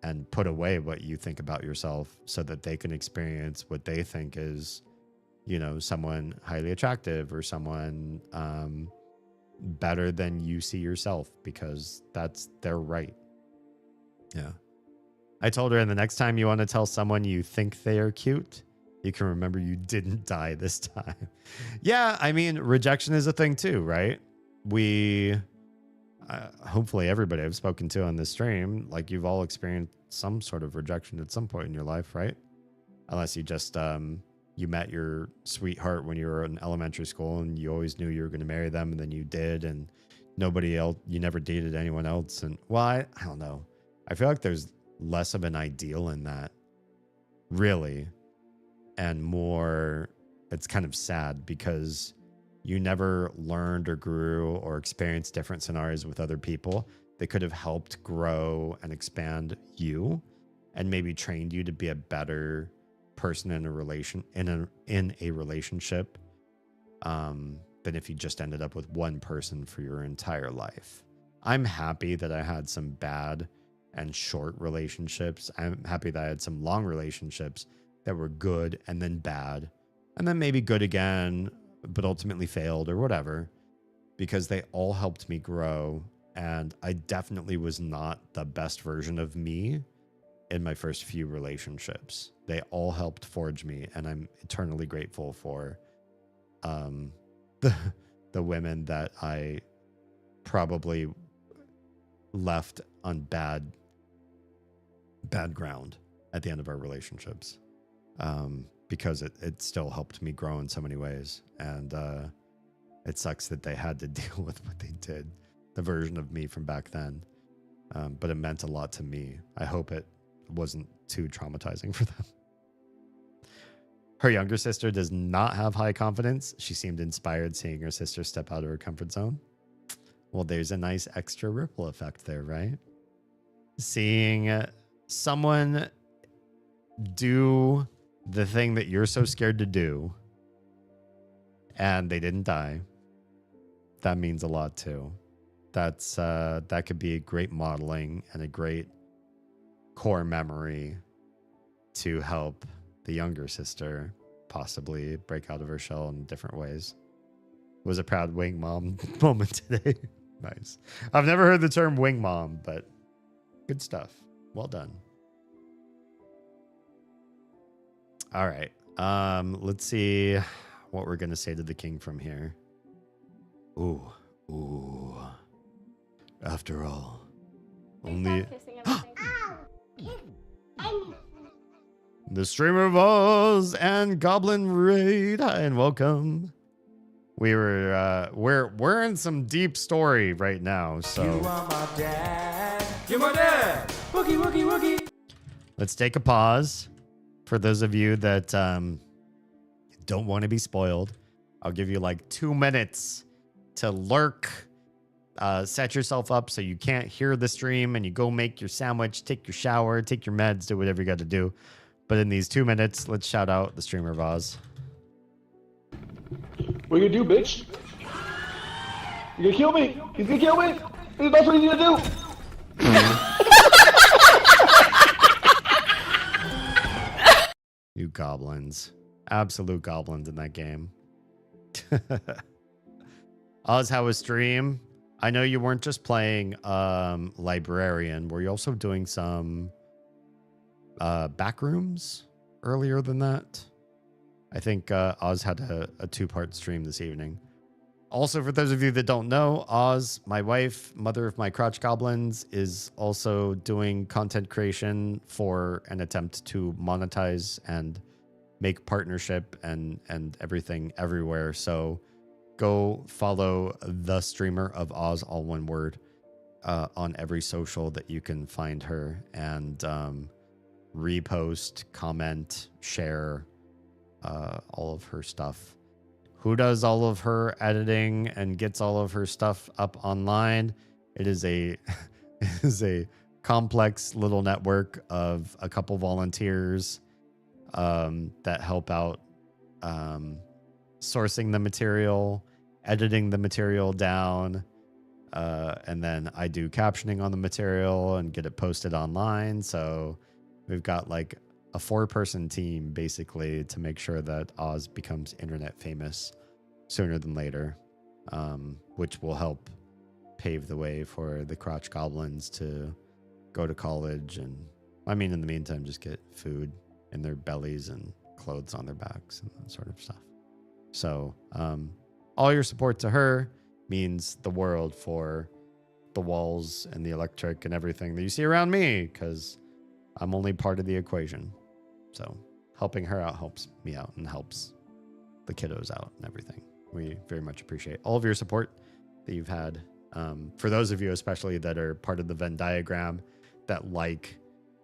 and put away what you think about yourself so that they can experience what they think is, someone highly attractive or someone better than you see yourself, because that's their right. Yeah. I told her, and the next time you want to tell someone you think they are cute, you can remember you didn't die this time. Yeah, I mean, rejection is a thing too, right? Hopefully everybody I've spoken to on this stream, like, you've all experienced some sort of rejection at some point in your life, right? Unless you just, you met your sweetheart when you were in elementary school and you always knew you were going to marry them, and then you did, and nobody else, you never dated anyone else. And well, I don't know. I feel like there's less of an ideal in that, really, and more, it's kind of sad because you never learned or grew or experienced different scenarios with other people that could have helped grow and expand you and maybe trained you to be a better person in a relationship than if you just ended up with one person for your entire life. I'm happy that I had some bad and short relationships. I'm happy that I had some long relationships that were good and then bad and then maybe good again, but ultimately failed or whatever, because they all helped me grow. And I definitely was not the best version of me in my first few relationships. They all helped forge me, and I'm eternally grateful for the women that I probably left on bad ground at the end of our relationships, because it still helped me grow in so many ways. And it sucks that they had to deal with what they did, the version of me from back then. But it meant a lot to me. I hope it wasn't too traumatizing for them. Her younger sister does not have high confidence. She seemed inspired seeing her sister step out of her comfort zone. Well, there's a nice extra ripple effect there, right? Seeing someone do the thing that you're so scared to do and they didn't die, that means a lot too. That could be a great modeling and a great core memory to help the younger sister possibly break out of her shell in different ways. Was a proud wing mom moment today. Nice. I've never heard the term wing mom, but good stuff. Well done. All right. Let's see what we're going to say to the king from here. Ooh. After all, only the streamer of Oz and Goblin Raid. Hi and welcome. We're in some deep story right now, so you are my dad. You're my dad. Wookie, wookie, wookie. Let's take a pause. For those of you that don't want to be spoiled, I'll give you like 2 minutes to lurk, set yourself up so you can't hear the stream, and you go make your sandwich, take your shower, take your meds, do whatever you got to do. But in these 2 minutes, let's shout out the streamer of Oz.
What you gonna do, bitch? You gonna kill me? He's gonna kill me? That's what he's gonna do.
You goblins. Absolute goblins in that game. Oz, how was stream? I know you weren't just playing Librarian. Were you also doing some back rooms earlier than that? I think Oz had a 2-part stream this evening. Also, for those of you that don't know, Oz, my wife, mother of my crotch goblins, is also doing content creation for an attempt to monetize and make partnership and everything everywhere. So go follow the streamer of Oz, all one word, on every social that you can find her, and repost, comment, share all of her stuff. Who does all of her editing and gets all of her stuff up online? It is a complex little network of a couple volunteers that help out sourcing the material, editing the material down, and then I do captioning on the material and get it posted online. So we've got like a 4-person team basically to make sure that Oz becomes internet famous sooner than later, which will help pave the way for the crotch goblins to go to college. And I mean, in the meantime, just get food in their bellies and clothes on their backs and that sort of stuff. So all your support to her means the world for the walls and the electric and everything that you see around me, because I'm only part of the equation. So helping her out helps me out and helps the kiddos out and everything. We very much appreciate all of your support that you've had. For those of you especially that are part of the Venn diagram that like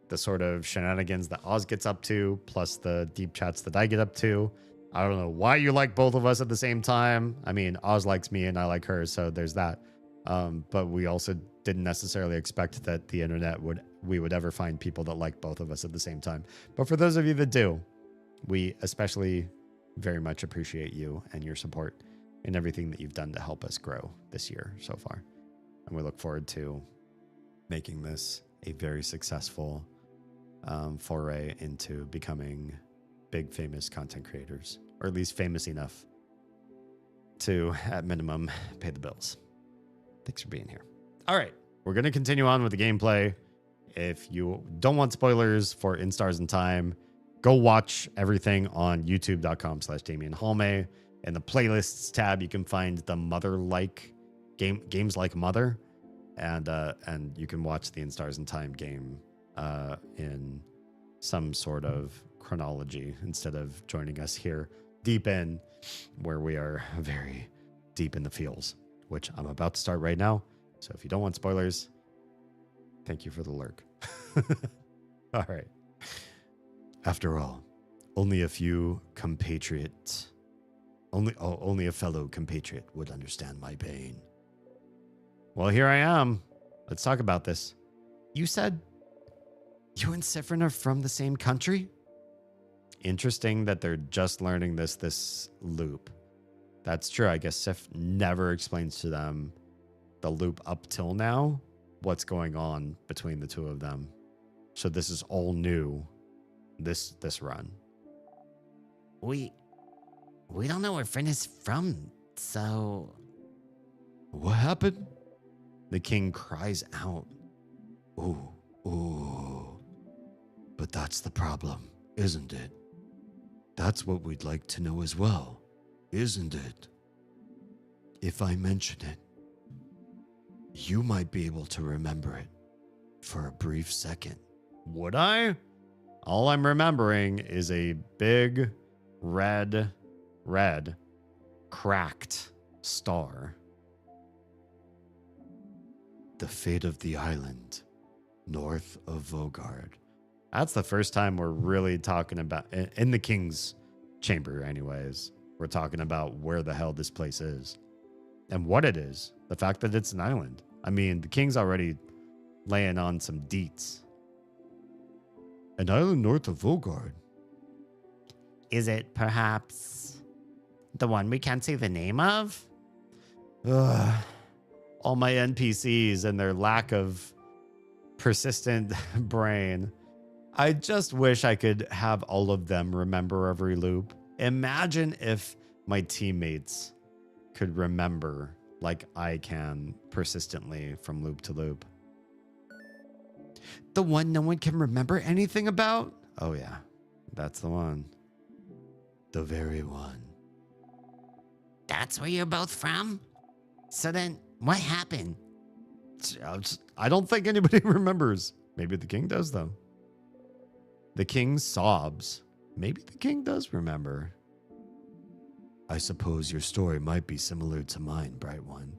the sort of shenanigans that Oz gets up to, plus the deep chats that I get up to. I don't know why you like both of us at the same time. I mean, Oz likes me and I like her, so there's that. But we also didn't necessarily expect that the internet we would ever find people that like both of us at the same time. But for those of you that do, we especially very much appreciate you and your support and everything that you've done to help us grow this year so far. And we look forward to making this a very successful foray into becoming big famous content creators, or at least famous enough to, at minimum, pay the bills. Thanks for being here. All right, we're going to continue on with the gameplay. If you don't want spoilers for In Stars in Time, go watch everything on youtube.com/DamienHalme. In the playlists tab, you can find the Mother-like games like Mother, and you can watch the In Stars in Time game in some sort of chronology instead of joining us here deep in, where we are very deep in the feels, which I'm about to start right now. So if you don't want spoilers, thank you for the lurk. All right. After all, only a few compatriots, only a fellow compatriot would understand my pain. Well, here I am. Let's talk about this. You said you and Sifrin are from the same country? Interesting that they're just learning this loop. That's true. I guess Sif never explains to them the loop up till now, what's going on between the two of them. So this is all new, this run.
We don't know where Frin is from, so...
What happened? The king cries out. Ooh. But that's the problem, isn't it? That's what we'd like to know as well, isn't it? If I mention it, you might be able to remember it for a brief second. Would I? All I'm remembering is a big red, cracked star. The fate of the island, north of Vogard. That's the first time we're really talking about, in the king's chamber anyways, we're talking about where the hell this place is. And what it is. The fact that it's an island. I mean, the king's already laying on some deets. An island north of Vogard.
Is it perhaps the one we can't say the name of?
Ugh. All my NPCs and their lack of persistent brain. I just wish I could have all of them remember every loop. Imagine if my teammates could remember like I can persistently from loop to loop. The one no one can remember anything about? Oh yeah, that's the one. The very one.
That's where you're both from? So then, what happened?
I don't think anybody remembers. Maybe the king does, though. The king sobs. Maybe the king does remember. I suppose your story might be similar to mine, Bright One.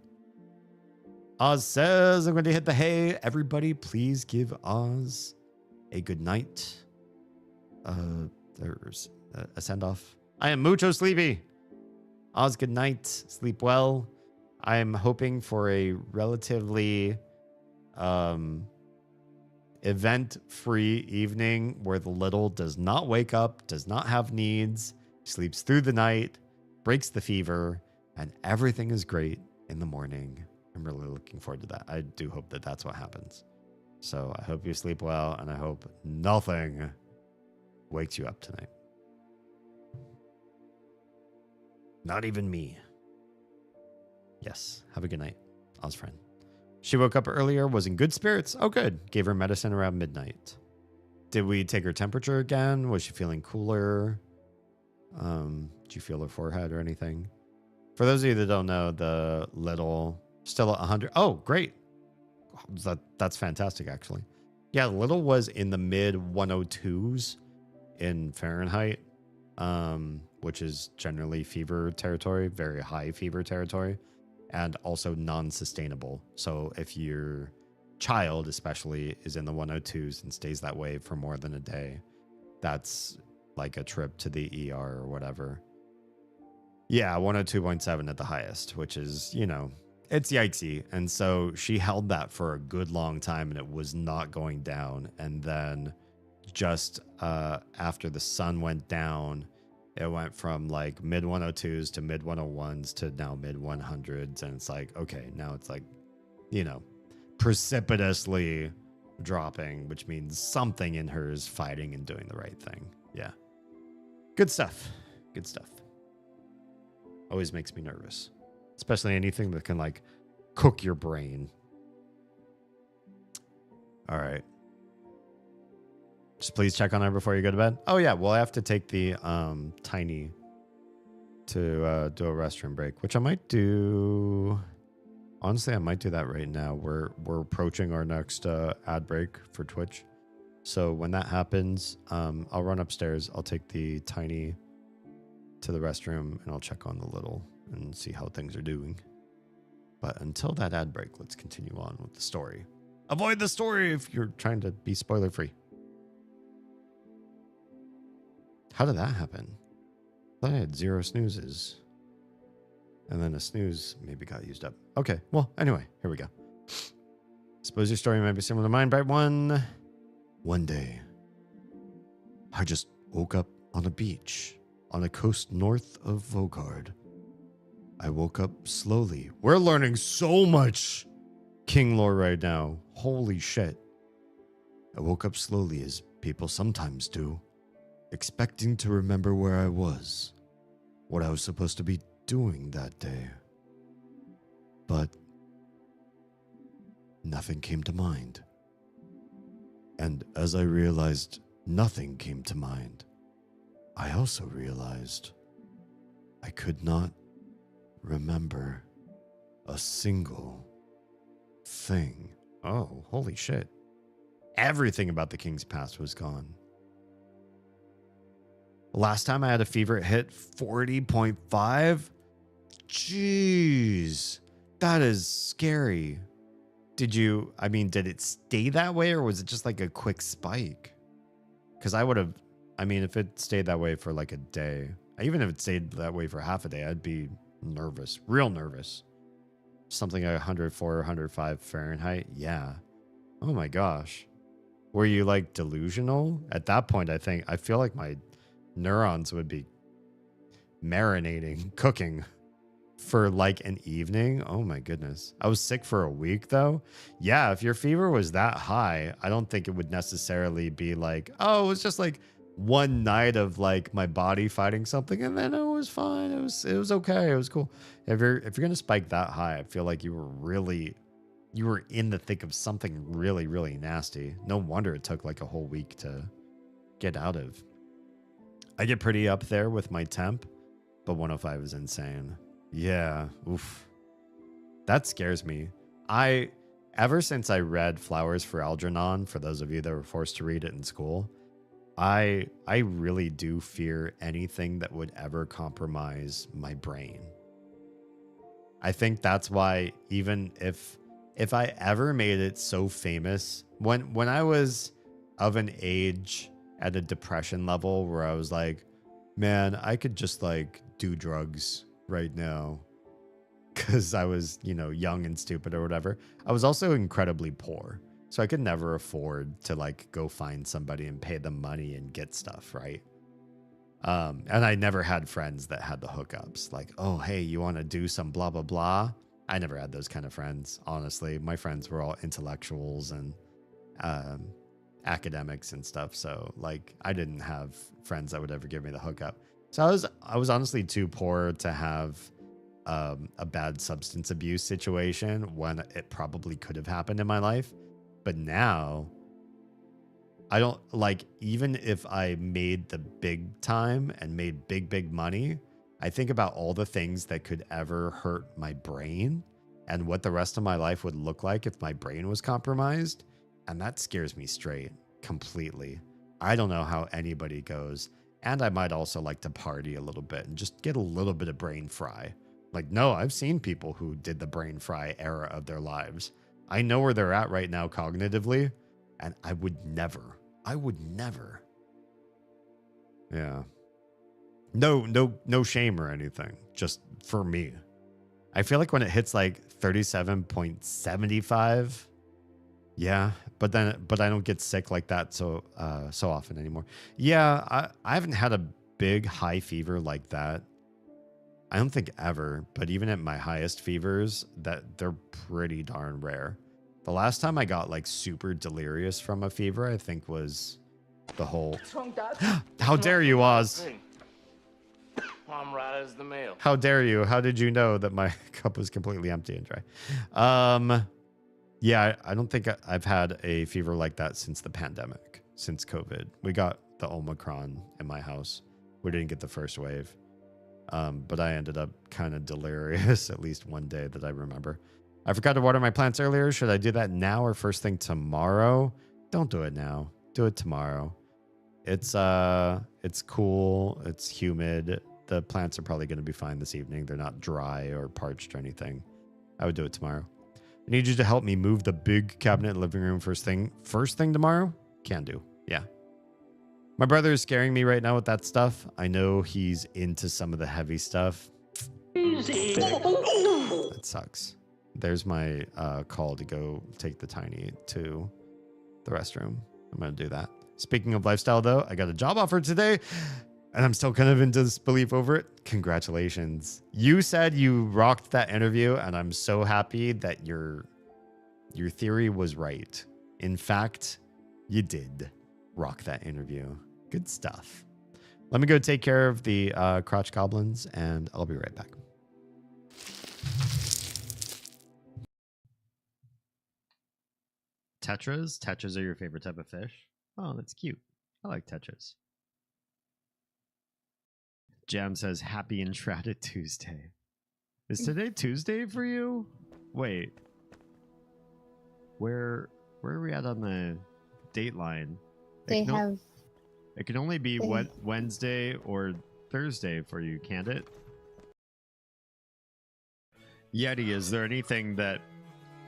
Oz says, I'm going to hit the hay. Everybody, please give Oz a good night. There's a send-off. I am mucho sleepy. Oz, good night. Sleep well. I'm hoping for a relatively event-free evening where the little does not wake up, does not have needs, sleeps through the night, breaks the fever, and everything is great in the morning. I'm really looking forward to that. I do hope that that's what happens. So I hope you sleep well, and I hope nothing wakes you up tonight. Not even me. Yes, have a good night, Ozfriend. She woke up earlier, was in good spirits. Oh, good. Gave her medicine around midnight. Did we take her temperature again? Was she feeling cooler? Did you feel her forehead or anything? For those of you that don't know, the little still at 100. Oh, great. That's fantastic, actually. Yeah, little was in the mid 102s in Fahrenheit, which is generally fever territory, very high fever territory, and also non-sustainable. So if your child especially is in the 102s and stays that way for more than a day, that's like a trip to the ER or whatever. Yeah, 102.7 at the highest, which is, you know, it's yikesy. And so she held that for a good long time and it was not going down. And then just after the sun went down, it went from like mid 102s to mid 101s to now mid 100s. And it's like, okay, now it's like, you know, precipitously dropping, which means something in her is fighting and doing the right thing. Yeah. Good stuff. Good stuff. Always makes me nervous, especially anything that can like cook your brain. All right. Just please check on her before you go to bed. Oh yeah, well I have to take the tiny to do a restroom break, which I might do. Honestly, I might do that right now. We're approaching our next ad break for Twitch. So when that happens, I'll run upstairs. I'll take the tiny to the restroom and I'll check on the little and see how things are doing. But until that ad break, let's continue on with the story. Avoid the story if you're trying to be spoiler free. How did that happen? I thought I had 0 snoozes. And then a snooze maybe got used up. Okay, well, anyway, here we go. Suppose your story might be similar to mine, Bright One. One day, I just woke up on a beach on a coast north of Vogard. I woke up slowly. We're learning so much King lore right now. Holy shit. I woke up slowly as people sometimes do, expecting to remember where I was, what I was supposed to be doing that day. But nothing came to mind. And as I realized nothing came to mind, I also realized I could not remember a single thing. Oh, holy shit. Everything about the king's past was gone. Last time I had a fever, it hit 40.5. Jeez, that is scary. Did it stay that way or was it just like a quick spike? Because if it stayed that way for like a day, even if it stayed that way for half a day, I'd be nervous, real nervous. Something like 104 or 105 Fahrenheit. Yeah. Oh my gosh. Were you like delusional? At that point, I feel like my neurons would be marinating, cooking for like an evening. Oh my goodness. I was sick for a week though. Yeah, if your fever was that high, I don't think it would necessarily be like, oh, it was just like one night of like my body fighting something and then it was fine. It was okay. It was cool. If you're going to spike that high, I feel like you were in the thick of something really, really nasty. No wonder it took like a whole week to get out of. I get pretty up there with my temp, but 105 is insane. Yeah, oof. That scares me. Ever since I read Flowers for Algernon, for those of you that were forced to read it in school, I really do fear anything that would ever compromise my brain. I think that's why even if I ever made it so famous, when I was of an age at a depression level where I was like, man, I could just like do drugs right now because I was, young and stupid or whatever. I was also incredibly poor. So I could never afford to like go find somebody and pay them money and get stuff, right? And I never had friends that had the hookups. Like, oh, hey, you want to do some blah, blah, blah. I never had those kind of friends, honestly. My friends were all intellectuals and academics and stuff. So, like, I didn't have friends that would ever give me the hookup. So I was honestly too poor to have a bad substance abuse situation when it probably could have happened in my life. But now, I don't, like, even if I made the big time and made big money, I think about all the things that could ever hurt my brain and what the rest of my life would look like if my brain was compromised. And that scares me straight completely. I don't know how anybody goes. And I might also like to party a little bit and just get a little bit of brain fry. Like, no, I've seen people who did the brain fry era of their lives. I know where they're at right now cognitively, and I would never. Yeah. No shame or anything. Just for me. I feel like when it hits like 37.75, yeah, but I don't get sick like that so often anymore. Yeah, I haven't had a big high fever like that. I don't think ever, but even at my highest fevers, that they're pretty darn rare. The last time I got like super delirious from a fever, I think was the whole How dare you, Oz?
I'm right as the mail.
How dare you? How did you know that my cup was completely empty and dry? Yeah, I don't think I've had a fever like that since the pandemic, since COVID. We got the Omicron in my house. We didn't get the first wave. But I ended up kind of delirious at least one day that I remember. I forgot to water my plants earlier. Should I do that now or first thing tomorrow? Don't do it now. Do it tomorrow. It's cool. It's humid. The plants are probably going to be fine this evening. They're not dry or parched or anything. I would do it tomorrow. I need you to help me move the big cabinet in the living room first thing tomorrow? Can do. Yeah. My brother is scaring me right now with that stuff. I know he's into some of the heavy stuff. That sucks. There's my call to go take the tiny to the restroom. I'm going to do that. Speaking of lifestyle, though, I got a job offer today, and I'm still kind of in disbelief over it. Congratulations. You said you rocked that interview, and I'm so happy that your theory was right. In fact, you did rock that interview. Good stuff. Let me go take care of the crotch goblins, and I'll be right back. Tetras? Tetras are your favorite type of fish? Oh, that's cute. I like tetras. Jam says, happy Enshrouded Tuesday. Is today Tuesday for you? Wait. Where are we at on the date line? It can only be Wednesday or Thursday for you, can't it? Yeti, is there anything that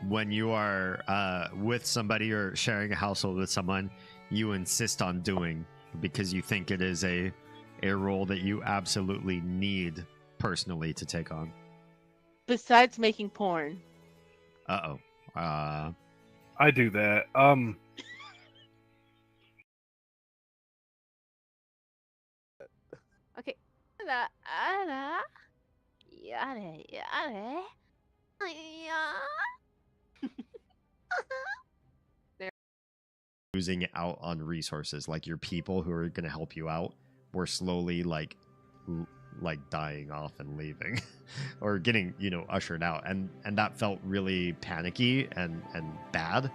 when you are with somebody or sharing a household with someone, you insist on doing because you think it is a role that you absolutely need personally to take on?
Besides making porn.
Uh-oh.
I do that.
Okay.
Losing out on resources, like your people who are going to help you out were slowly like dying off and leaving or getting, ushered out, and that felt really panicky and bad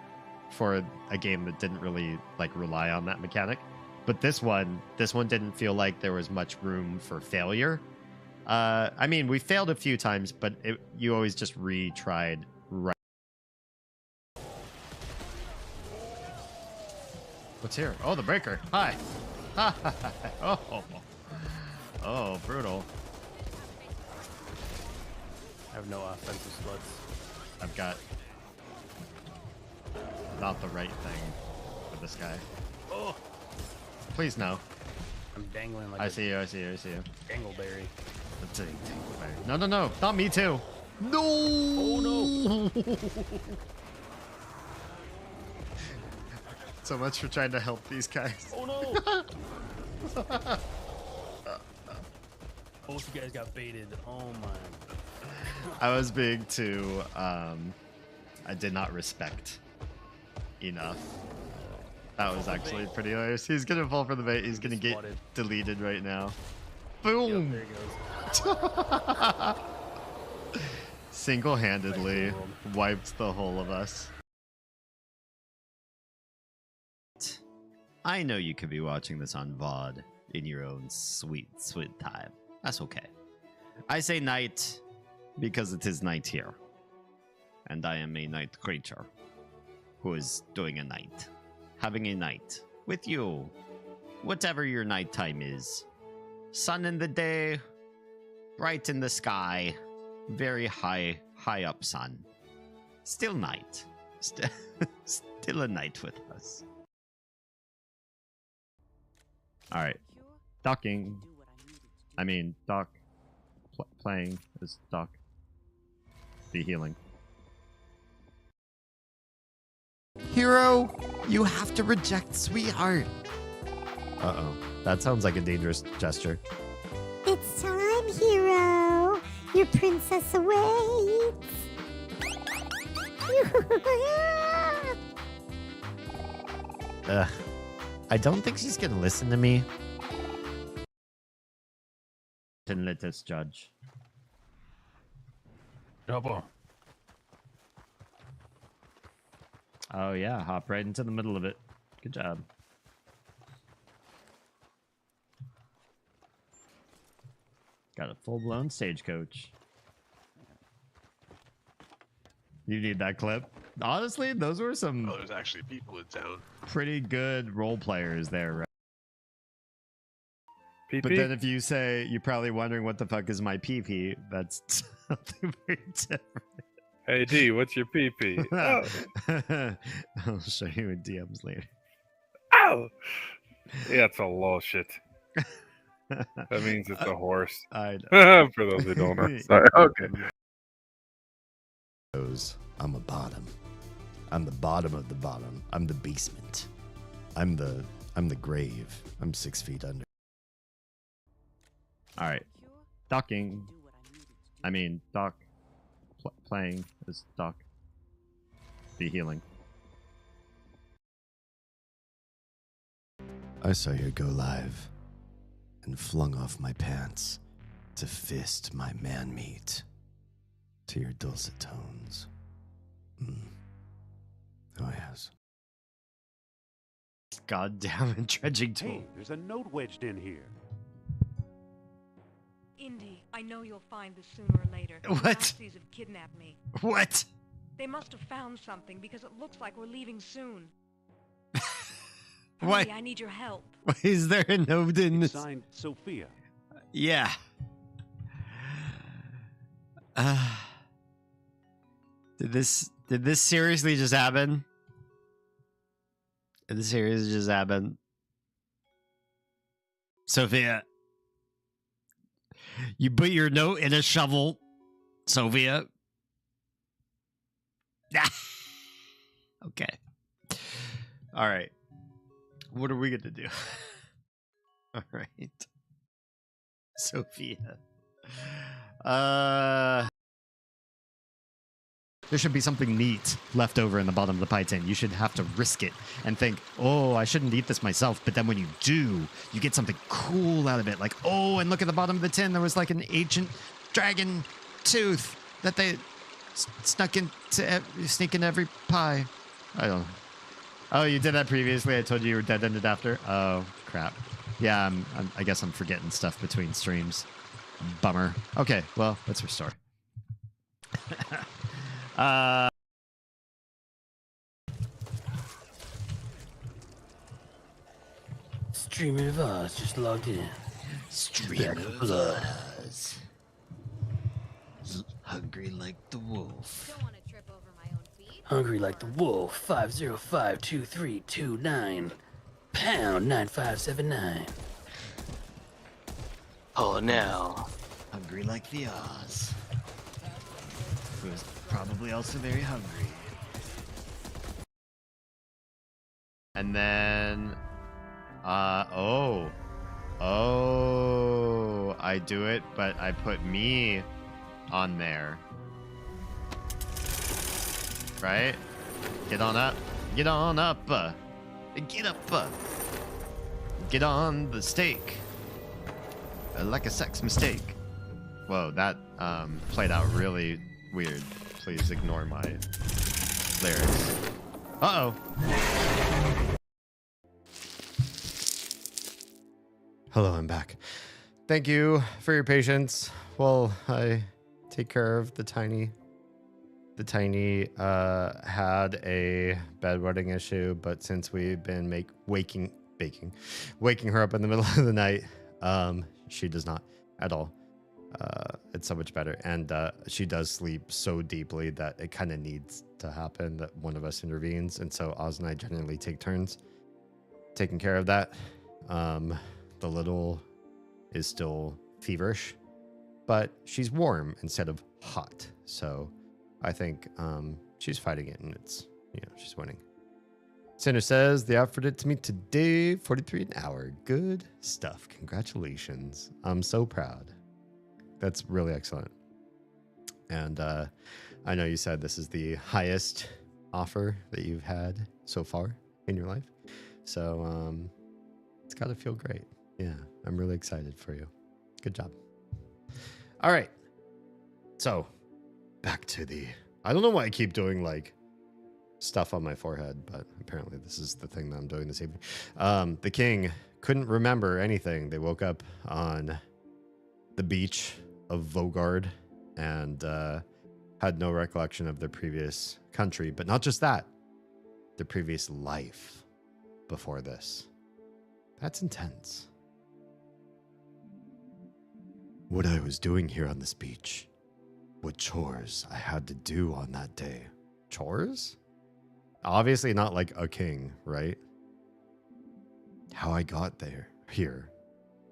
for a game that didn't really like rely on that mechanic. But this one didn't feel like there was much room for failure. I mean, we failed a few times, but you always just retried. Right. What's here? Oh, the breaker. Hi. Oh, brutal.
I have no offensive sluts.
I've got not the right thing for this guy.
Oh,
please no.
I'm dangling like
I see you.
Dangleberry.
No, not me too. No.
Oh no.
So much for trying to help these guys.
Oh no. Both you guys got baited. Oh my.
I was being too, I did not respect enough. That was actually pretty hilarious. He's gonna fall for the bait. He's gonna get deleted right now. Boom!
Yep, there he goes.
Single-handedly wiped the whole of us. I know you could be watching this on VOD in your own sweet, sweet time. That's okay. I say night because it is night here. And I am a night creature who is doing a night. Having a night with you. Whatever your nighttime is. Sun in the day, bright in the sky, very high up sun. Still night. Still a night with us. Alright. Docking. I mean, doc. Playing is doc. Be healing.
Hero, you have to reject sweetheart.
Uh-oh. That sounds like a dangerous gesture.
It's time, hero. Your princess awaits.
Ugh. I don't think she's gonna listen to me. And let us judge.
Double.
Oh yeah, hop right into the middle of it. Good job. Got a full-blown stagecoach. You need that clip. Honestly, those were some
Oh, there's actually people in town.
pretty good role players there, right?
PP?
But then if you say you're probably wondering what the fuck is my PP, that's something very different.
Hey D, what's your PP? Oh.
I'll show you in DMs later.
Ow! Yeah, it's a low shit. That means it's a horse.
I know.
For those who don't know. Sorry. Okay.
I'm a bottom. I'm the bottom of the bottom. I'm the basement. I'm the grave. I'm 6 feet under.
All right. Docking. I mean, doc. Playing is doc. Be healing.
I saw you go live and flung off my pants to fist my man meat to your dulcet tones. Oh, yes.
Goddamn dredging tool.
Hey, there's a note wedged in here.
Indy, I know you'll find this sooner or later.
What?
The Nazis have kidnapped me.
What?
They must have found something because it looks like we're leaving soon.
What?
Hurry, I need your help.
Is there a note in this?
Signed Sophia.
Yeah. Did this seriously just happen? Did this seriously just happen? Sophia. You put your note in a shovel, Sophia. Okay. All right. What are we going to do? All right. Sophia. There should be something neat left over in the bottom of the pie tin. You should have to risk it and think, oh, I shouldn't eat this myself. But then when you do, you get something cool out of it. Like, oh, and look at the bottom of the tin. There was like an ancient dragon tooth that they sneak into every pie. I don't know. Oh, you did that previously. I told you you were dead-ended after. Oh, crap. Yeah, I guess I'm forgetting stuff between streams. Bummer. Okay, well, let's restore.
Streaming of Oz just logged in.
Stream of Oz. Hungry like the wolf.
Hungry like the wolf. 5052329. Pound 9579. Oh, now.
Hungry like the Oz. Who is probably also very hungry.
And then, I do it, but I put me on there. Right? Get on up. Get on up. Get up. Get on the stake. Like a sex mistake. Whoa, that played out really weird. Please ignore my lyrics. Uh-oh. Hello, I'm back. Thank you for your patience while I take care of the tiny. The tiny had a bedwetting issue, but since we've been waking her up in the middle of the night, she does not at all. It's so much better, and she does sleep so deeply that it kind of needs to happen that one of us intervenes, and so Oz and I generally take turns taking care of that. The little is still feverish, but she's warm instead of hot, so I think she's fighting it, and it's, she's winning. Cinder says they offered it to me today, 43 an hour. Good stuff. Congratulations. I'm so proud. That's really excellent. And I know you said this is the highest offer that you've had so far in your life. So it's got to feel great. Yeah, I'm really excited for you. Good job. All right. So back to I don't know why I keep doing like stuff on my forehead, but apparently this is the thing that I'm doing this evening. The king couldn't remember anything. They woke up on the beach of Vogard and had no recollection of their previous country, but not just that, their previous life before this. That's intense. What I was doing here on this beach, what chores I had to do on that day. Chores? Obviously not like a king, right? How I got here,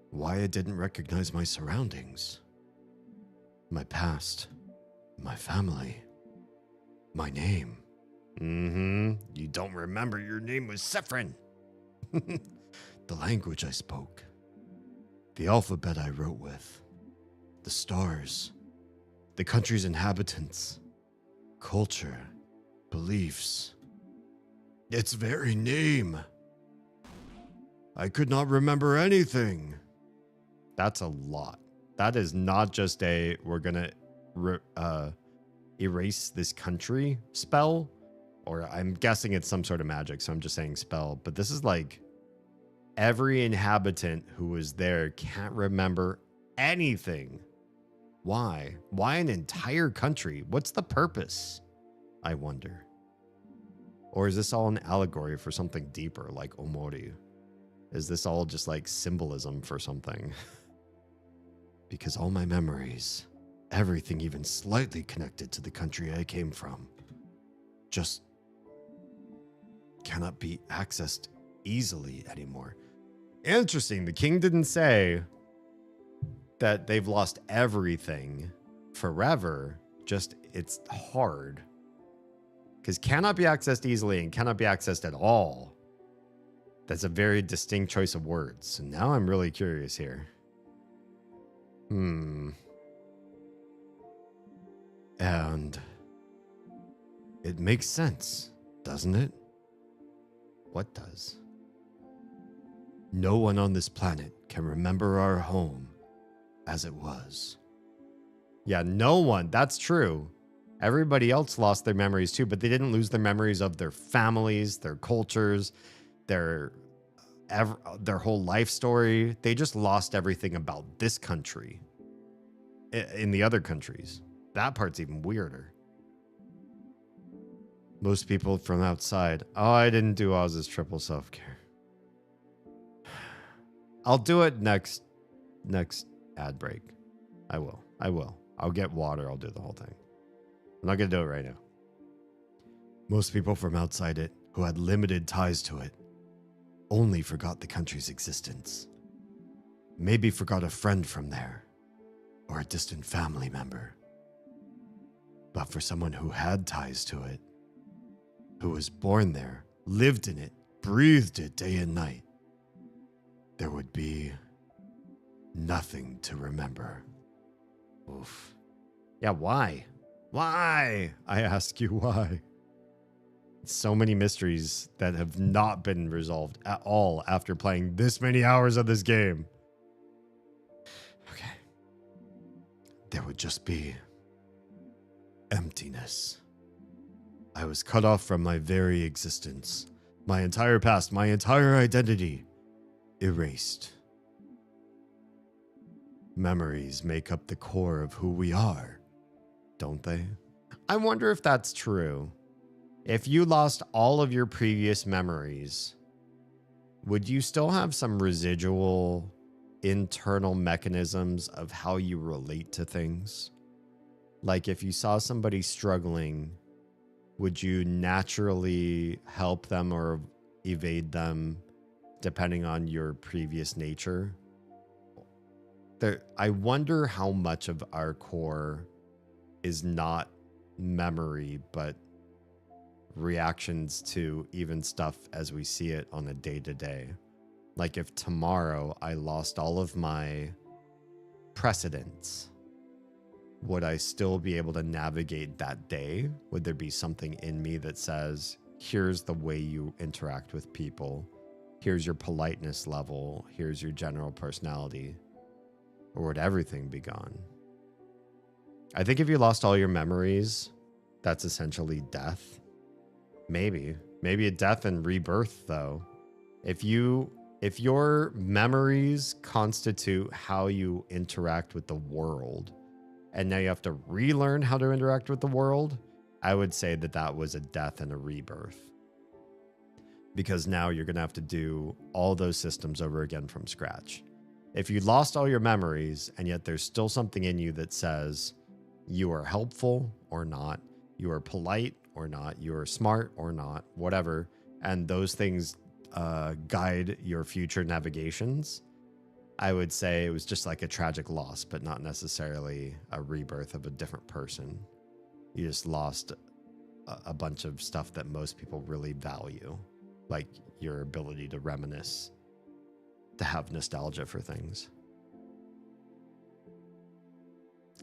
why I didn't recognize my surroundings, my past, my family, my name. You don't remember your name was Sephron. The language I spoke, the alphabet I wrote with, the stars, the country's inhabitants, culture, beliefs, its very name. I could not remember anything. That's a lot. That is not just we're gonna erase this country spell, or I'm guessing it's some sort of magic, so I'm just saying spell, but this is like every inhabitant who was there can't remember anything. Why? Why an entire country? What's the purpose? I wonder. Or is this all an allegory for something deeper, like Omori? Is this all just like symbolism for something? Because all my memories, everything even slightly connected to the country I came from, just cannot be accessed easily anymore. Interesting. The king didn't say that they've lost everything forever. Just it's hard. Because cannot be accessed easily and cannot be accessed at all. That's a very distinct choice of words. And now I'm really curious here. And it makes sense, doesn't it? What does? No one on this planet can remember our home as it was. Yeah, no one. That's true. Everybody else lost their memories too, but they didn't lose their memories of their families, their cultures, their whole life story. They just lost everything about this country in the other countries. That part's even weirder. Most people from outside. Oh, I didn't do Oz's triple self-care. I'll do it next ad break. I will. I'll get water. I'll do the whole thing. I'm not going to do it right now. Most people from outside it who had limited ties to it only forgot the country's existence. Maybe forgot a friend from there or a distant family member. But for someone who had ties to it, who was born there, lived in it, breathed it day and night, there would be
nothing to remember.
Oof. Yeah, why? Why? I ask you why. So many mysteries that have not been resolved at all after playing this many hours of this game.
Okay. There would just be emptiness. I was cut off from my very existence. My entire past, my entire identity, erased. Memories make up the core of who we are, don't they?
I wonder if that's true. If you lost all of your previous memories, would you still have some residual internal mechanisms of how you relate to things? Like if you saw somebody struggling, would you naturally help them or evade them depending on your previous nature? I wonder how much of our core is not memory, but reactions to even stuff as we see it on a day-to-day. Like if tomorrow I lost all of my precedents, would I still be able to navigate that day? Would there be something in me that says, here's the way you interact with people, here's your politeness level, here's your general personality? Or would everything be gone? I think if you lost all your memories, that's essentially death. Maybe a death and rebirth though. If your memories constitute how you interact with the world, and now you have to relearn how to interact with the world, I would say that that was a death and a rebirth. Because now you're going to have to do all those systems over again from scratch. If you lost all your memories and yet there's still something in you that says you are helpful or not, you are polite or not, you are smart or not, whatever, and those things guide your future navigations, I would say it was just like a tragic loss, but not necessarily a rebirth of a different person. You just lost a bunch of stuff that most people really value, like your ability to reminisce, to have nostalgia for things.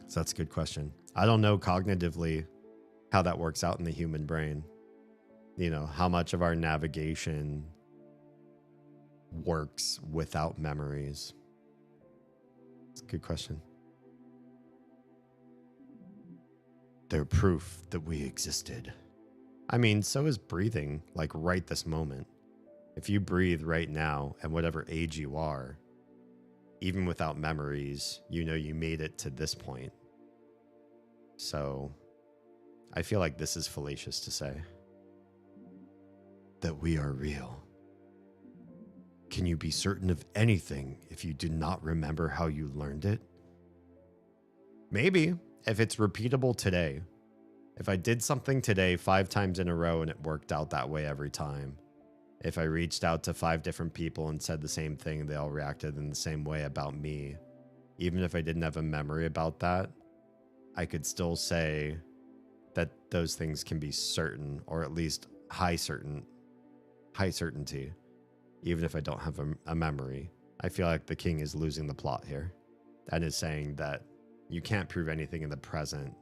So that's a good question. I don't know cognitively how that works out in the human brain. You know, how much of our navigation works without memories. It's a good question.
They're proof that we existed.
I mean, so is breathing, like right this moment. If you breathe right now, at whatever age you are, even without memories, you know you made it to this point. So I feel like this is fallacious to say.
That we are real. Can you be certain of anything if you do not remember how you learned it?
Maybe, if it's repeatable today. If I did something today 5 times in a row and it worked out that way every time. If I reached out to 5 different people and said the same thing and they all reacted in the same way about me, even if I didn't have a memory about that, I could still say that those things can be certain, or at least high certainty, even if I don't have a memory. I feel like the king is losing the plot here and is saying that you can't prove anything in the present.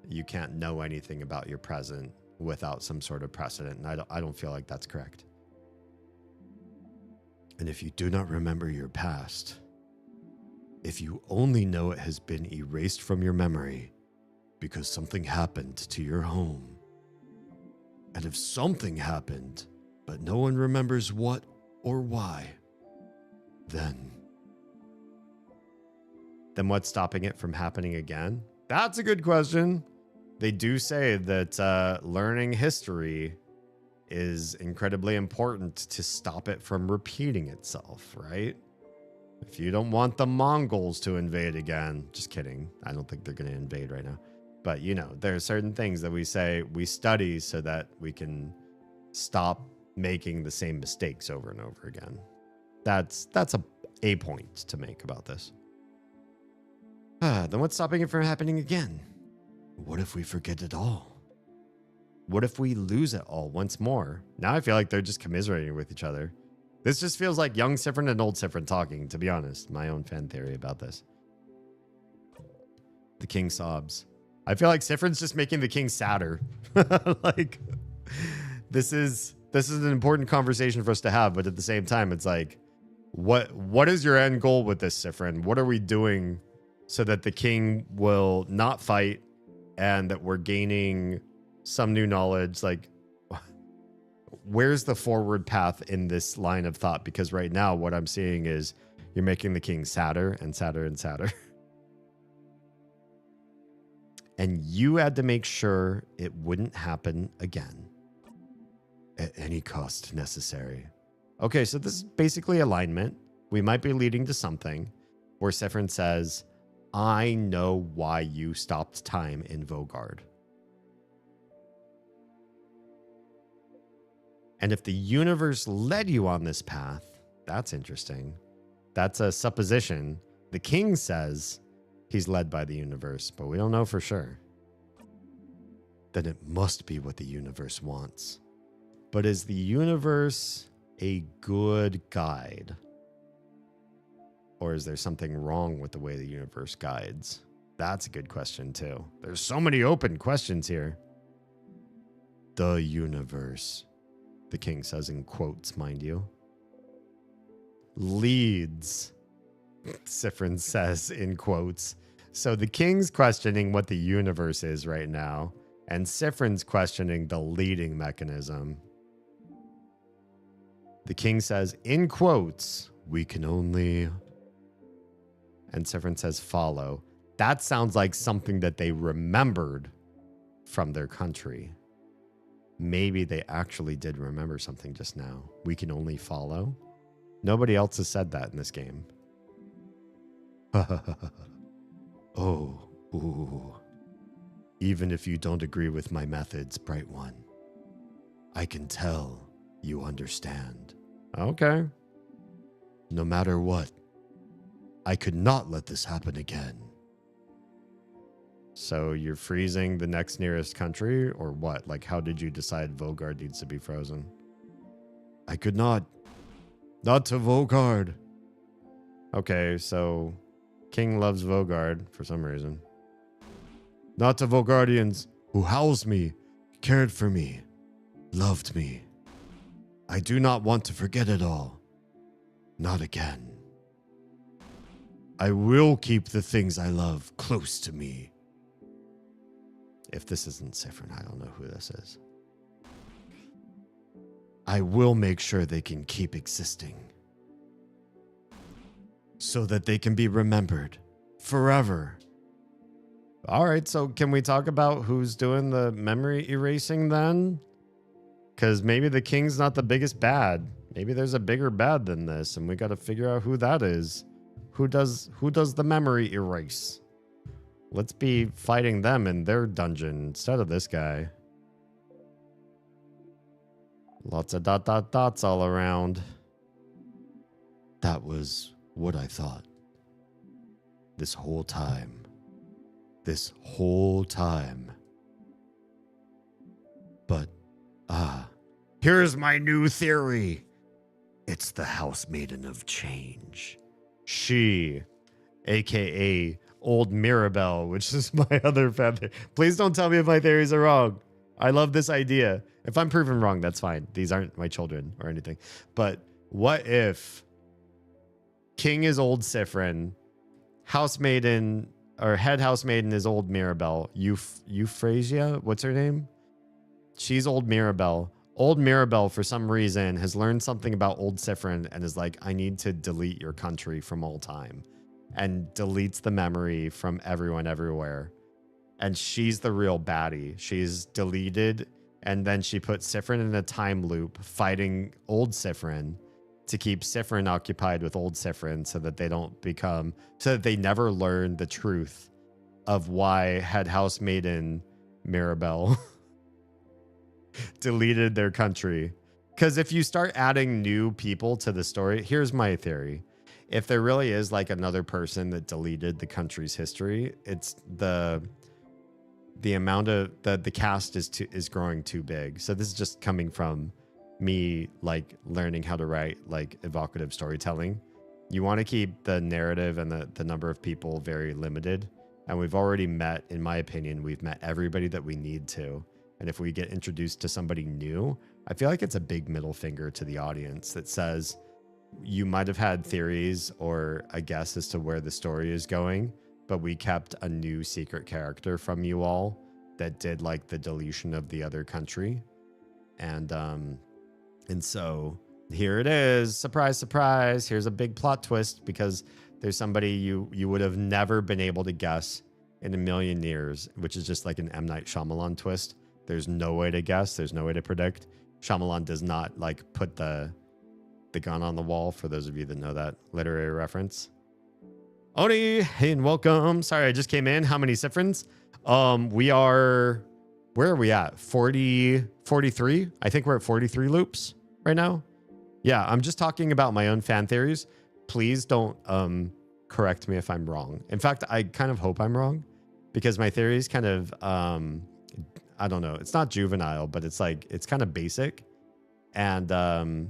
You can't know anything about your present without some sort of precedent. And I don't feel like that's correct.
And if you do not remember your past, if you only know it has been erased from your memory because something happened to your home, and if something happened, but no one remembers what or why, then
what's stopping it from happening again? That's a good question. They do say that learning history is incredibly important to stop it from repeating itself, right? If you don't want the Mongols to invade again, just kidding. I don't think they're going to invade right now. But, you know, there are certain things that we say we study so that we can stop making the same mistakes over and over again. That's a point to make about this. Then what's stopping it from happening again?
What if we forget it all?
What if we lose it all once more? Now I feel like they're just commiserating with each other. This just feels like young Sifrin and old Sifrin talking, to be honest. My own fan theory about this. The king sobs. I feel like Sifrin's just making the king sadder. Like, this is an important conversation for us to have, but at the same time, it's like, what is your end goal with this, Sifrin? What are we doing so that the king will not fight and that we're gaining some new knowledge? Like, where's the forward path in this line of thought? Because right now, what I'm seeing is you're making the king sadder and sadder and sadder. And you had to make sure it wouldn't happen again at any cost necessary. Okay, so this is basically alignment. We might be leading to something where Sifrin says, I know why you stopped time in Vogard. And if the universe led you on this path, that's interesting. That's a supposition. The king says he's led by the universe, but we don't know for sure. Then it must be what the universe wants. But is the universe a good guide? Or is there something wrong with the way the universe guides? That's a good question too. There's so many open questions here. The universe, the king says in quotes, mind you, leads, Sifrin says in quotes. So the king's questioning what the universe is right now, and Sifrin's questioning the leading mechanism. The king says, in quotes, we can only... And Sifrin says, follow. That sounds like something that they remembered from their country. Maybe they actually did remember something just now. We can only follow. Nobody else has said that in this game. Oh, ooh. Even if you don't agree with my methods, Bright One, I can tell you understand. Okay. No matter what, I could not let this happen again. So you're freezing the next nearest country, or what? Like, how did you decide Vogard needs to be frozen? I could not. Not to Vogard. Okay, so King loves Vogard for some reason. Not to Vogardians who housed me, cared for me, loved me. I do not want to forget it all. Not again. I will keep the things I love close to me. If this isn't Sifrin, I don't know who this is. I will make sure they can keep existing. So that they can be remembered forever. All right, so can we talk about who's doing the memory erasing then? Because maybe the king's not the biggest bad. Maybe there's a bigger bad than this, and we got to figure out who that is. Who does the memory erase? Let's be fighting them in their dungeon instead of this guy. Lots of dots all around. That was what I thought. This whole time. This whole time. But, here's my new theory. It's the House Maiden of Change. She, aka Old Mirabelle, which is my other fan theory. Please don't tell me if my theories are wrong. I love this idea. If I'm proven wrong, that's fine. These aren't my children or anything. But what if King is Old Sifrin, Housemaiden or head housemaiden is Old Mirabelle. Euphrasia? What's her name? She's Old Mirabelle. Old Mirabelle, for some reason, has learned something about Old Sifrin and is like, I need to delete your country from all time. And deletes the memory from everyone everywhere. And she's the real baddie. She's deleted, and then she put Sifrin in a time loop fighting Old Sifrin to keep Sifrin occupied with Old Sifrin so that they never learn the truth of why head housemaiden Mirabelle deleted their country. Because if you start adding new people to the story, here's my theory. If there really is like another person that deleted the country's history, it's the amount of the cast is growing too big. So this is just coming from me like learning how to write like evocative storytelling. You want to keep the narrative and the number of people very limited. And we've already met, in my opinion, we've met everybody that we need to. And if we get introduced to somebody new, I feel like it's a big middle finger to the audience that says you might have had theories or a guess as to where the story is going, but we kept a new secret character from you all that did like the deletion of the other country. And so here it is. Surprise, surprise. Here's a big plot twist because there's somebody you would have never been able to guess in a million years, which is just like an M. Night Shyamalan twist. There's no way to guess. There's no way to predict. Shyamalan does not like put the gun on the wall, for those of you that know that literary reference. Oni, hey, and welcome. Sorry, I just came in. How many Sifrins? We are, where are we at? 43? I think we're at 43 loops right now. Yeah, I'm just talking about my own fan theories. Please don't correct me if I'm wrong. In fact, I kind of hope I'm wrong because my theory is kind of, I don't know. It's not juvenile, but it's like, it's kind of basic. And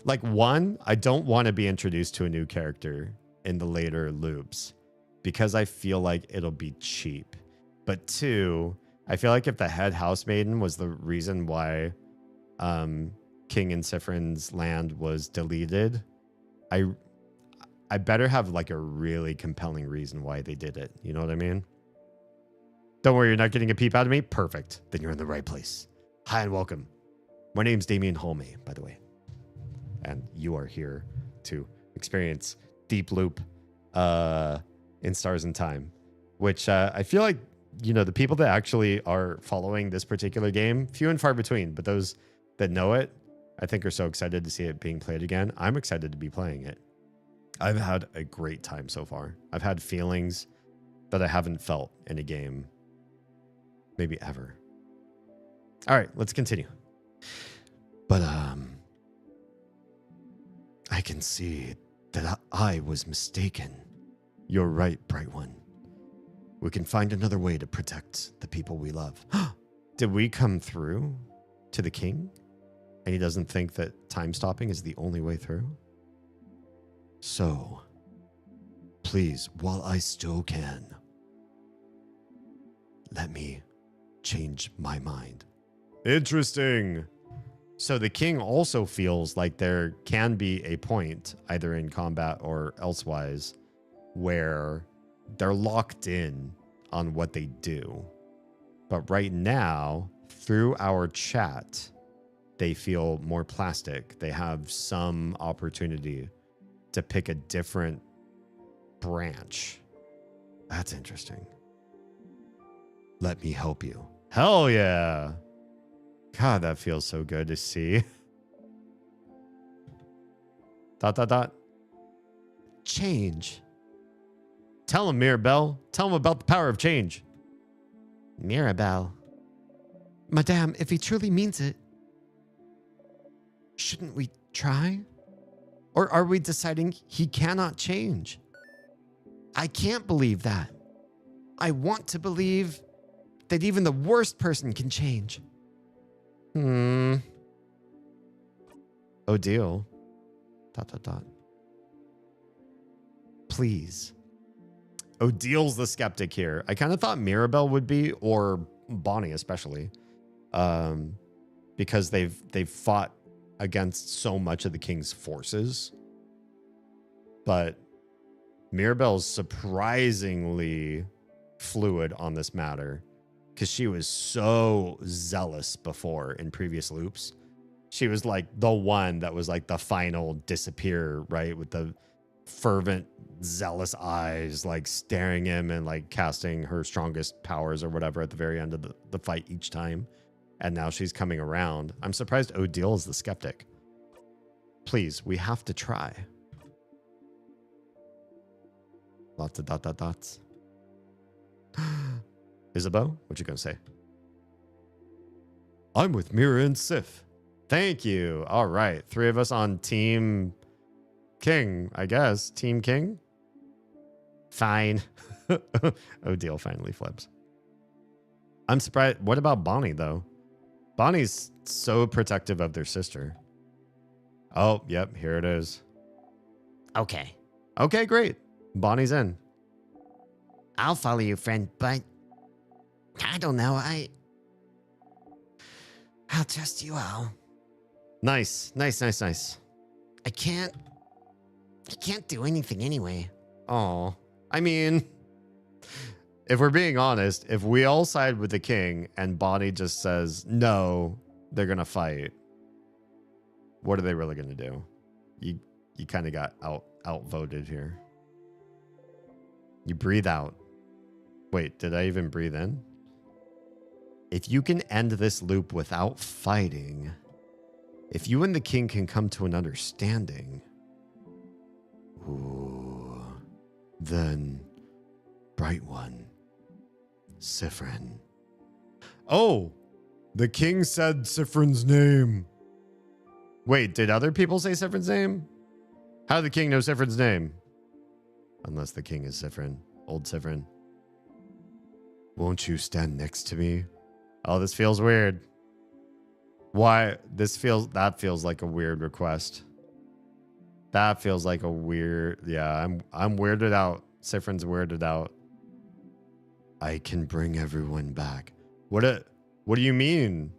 like one, I don't want to be introduced to a new character in the later loops because I feel like it'll be cheap. But two, I feel like if the head housemaiden was the reason why King and Sifrin's land was deleted, I better have like a really compelling reason why they did it. You know what I mean? Don't worry, you're not getting a peep out of me? Perfect. Then you're in the right place. Hi and welcome. My name's Damien Holme, by the way. And you are here to experience Deep Loop in Stars and Time, which I feel like, you know, the people that actually are following this particular game, few and far between, but those that know it, I think are so excited to see it being played again. I'm excited to be playing it. I've had a great time so far. I've had feelings that I haven't felt in a game maybe ever. All right, let's continue.
But I can see that I was mistaken. You're right, Bright One. We can find another way to protect the people we love.
Did we come through to the king? And he doesn't think that time stopping is the only way through?
So, please, while I still can, let me change my mind.
Interesting. So the king also feels like there can be a point, either in combat or elsewise, where they're locked in on what they do. But right now, through our chat, they feel more plastic. They have some opportunity to pick a different branch.
That's interesting. Let me help you.
Hell yeah. God, that feels so good to see. ... Change. Tell him, Mirabelle. Tell him about the power of change.
Mirabelle.
Madame, if he truly means it, shouldn't we try? Or are we deciding he cannot change? I can't believe that. I want to believe that even the worst person can change.
Odile. ...
Please.
Odile's the skeptic here. I kind of thought Mirabelle would be, or Bonnie especially, because they've fought against so much of the king's forces. But Mirabelle's surprisingly fluid on this matter because she was so zealous before in previous loops. She was like the one that was like the final disappear, right? With the fervent, zealous eyes, like staring him and like casting her strongest powers or whatever at the very end of the fight each time. And now she's coming around. I'm surprised Odile is the skeptic. Please, we have to try. Lots of dots. Isabeau, what you gonna say?
I'm with Mira and Sif.
Thank you. All right. 3 of us on Team King, I guess. Team King? Fine. Odile finally flips. I'm surprised. What about Bonnie, though? Bonnie's so protective of their sister. Oh, yep, here it is.
Okay.
Okay, great. Bonnie's in.
I'll follow you, friend, but I don't know. I'll trust you all.
Nice.
I can't do anything anyway.
Oh, I mean, if we're being honest, if we all side with the king and Bonnie just says no, they're gonna fight. What are they really gonna do? You kind of got outvoted here. You breathe out. Wait, did I even breathe in? If you can end this loop without fighting, if you and the king can come to an understanding, ooh, then Bright One, Sifrin. Oh, the king said Sifrin's name. Wait, did other people say Sifrin's name? How did the king know Sifrin's name? Unless the king is Sifrin, old Sifrin. Won't you stand next to me? Oh, this feels weird. Why? That feels like a weird request. That feels like a weird, yeah, I'm weirded out. Sifrin's weirded out. I can bring everyone back. What do you mean?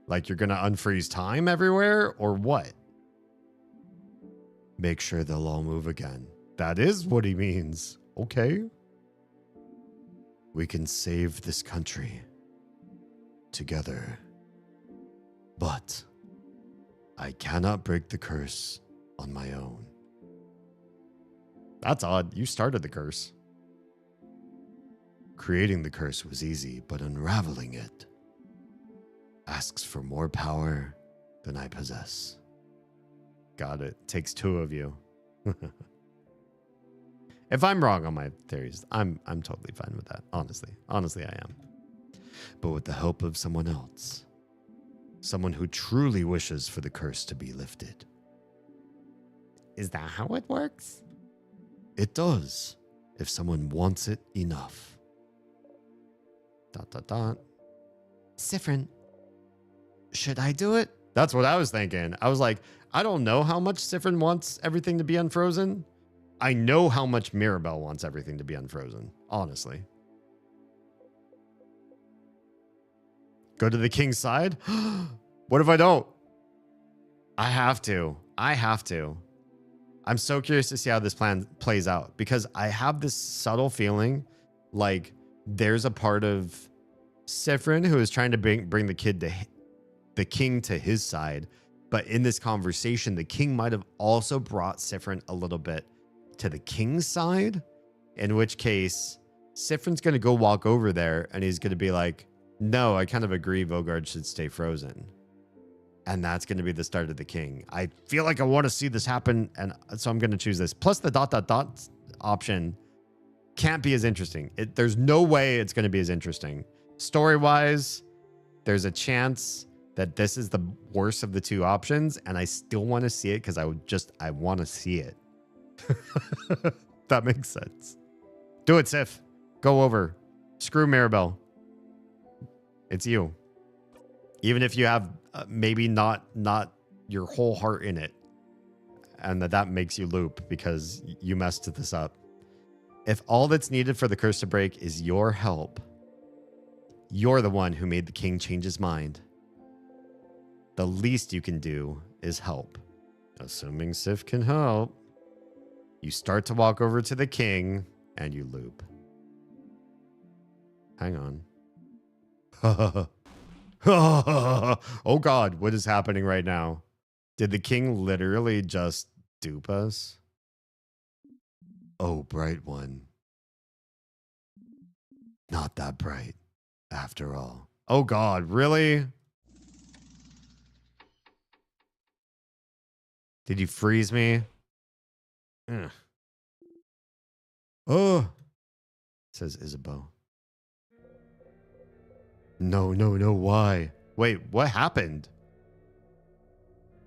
Like you're gonna unfreeze time everywhere or what? Make sure they'll all move again. That is what he means. Okay. We can save this country together. But I cannot break the curse on my own. That's odd. You started the curse. Creating the curse was easy, but unraveling it asks for more power than I possess. Got it. Takes two of you. If I'm wrong on my theories, I'm totally fine with that. Honestly, I am. But with the help of someone else, someone who truly wishes for the curse to be lifted.
Is that how it works?
It does, if someone wants it enough. ...
Sifrin, should I do it?
That's what I was thinking. I was like, I don't know how much Sifrin wants everything to be unfrozen. I know how much Mirabelle wants everything to be unfrozen, honestly. Go to the king's side? What if I don't? I have to. I'm so curious to see how this plan plays out because I have this subtle feeling like there's a part of Sifrin who is trying to bring the king to his side. But in this conversation, the king might have also brought Sifrin a little bit to the king's side, in which case Sifrin's going to go walk over there and he's going to be like, no, I kind of agree Vogard should stay frozen. And that's going to be the start of the king. I feel like I want to see this happen, and so I'm going to choose this. Plus the ... option can't be as interesting. There's no way it's going to be as interesting. Story-wise, there's a chance that this is the worst of the two options, and I still want to see it because I want to see it. That makes sense. Do it, Sif. Go over. Screw Mirabelle. It's you. Even if you have maybe not your whole heart in it, and that makes you loop because you messed this up. If all that's needed for the curse to break is your help, you're the one who made the king change his mind. The least you can do is help. Assuming Sif can help. You start to walk over to the king and you loop. Hang on. Oh God, what is happening right now? Did the king literally just dupe us?
Oh, bright one. Not that bright, after all.
Oh God, really? Did you freeze me? Ugh.
Oh,
says Isabeau.
No, why?
Wait, what happened?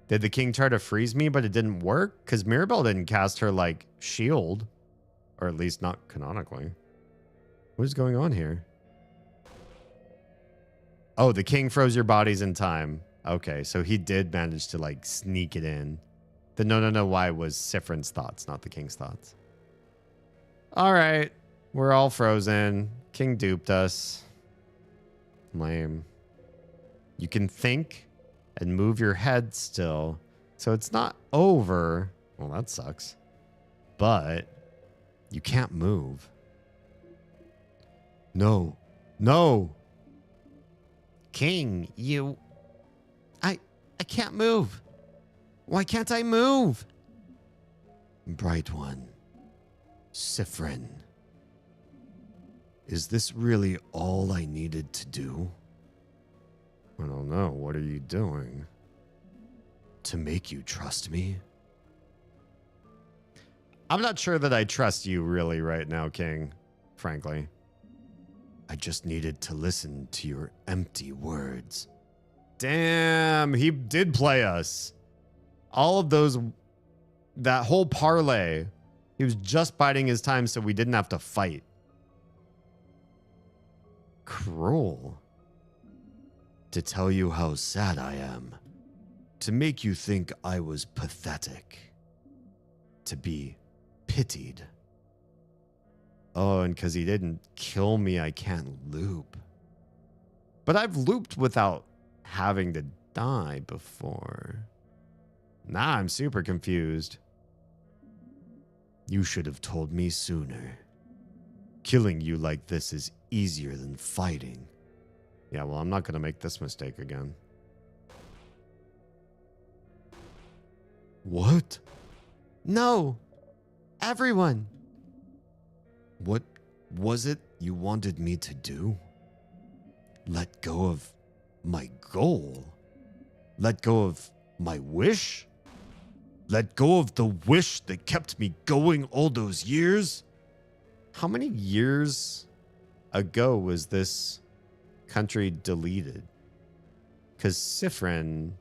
Did the king try to freeze me, but it didn't work? Because Mirabelle didn't cast her, like, shield. Or at least not canonically. What is going on here? Oh, the king froze your bodies in time. Okay, so he did manage to, like, sneak it in. The no why was Sifrin's thoughts, not the king's thoughts. All right. We're all frozen. King duped us. Lame. You can think and move your head still. So it's not over. Well, that sucks. But you can't move. No. No. King, you... I can't move. Why can't I move?
Bright one. Sifrin. Is this really all I needed to do?
I don't know. What are you doing?
To make you trust me?
I'm not sure that I trust you really right now, King. Frankly.
I just needed to listen to your empty words.
Damn, he did play us. All of those, that whole parlay, he was just biding his time so we didn't have to fight. Cruel.
To tell you how sad I am. To make you think I was pathetic. To be pitied.
Oh, and because he didn't kill me, I can't loop. But I've looped without having to die before. Nah, I'm super confused.
You should have told me sooner. Killing you like this is easier than fighting.
Yeah, well, I'm not going to make this mistake again.
What?
No. Everyone.
What was it you wanted me to do? Let go of my goal? Let go of my wish? Let go of the wish that kept me going all those years?
How many years ago was this country deleted? Because Sifrin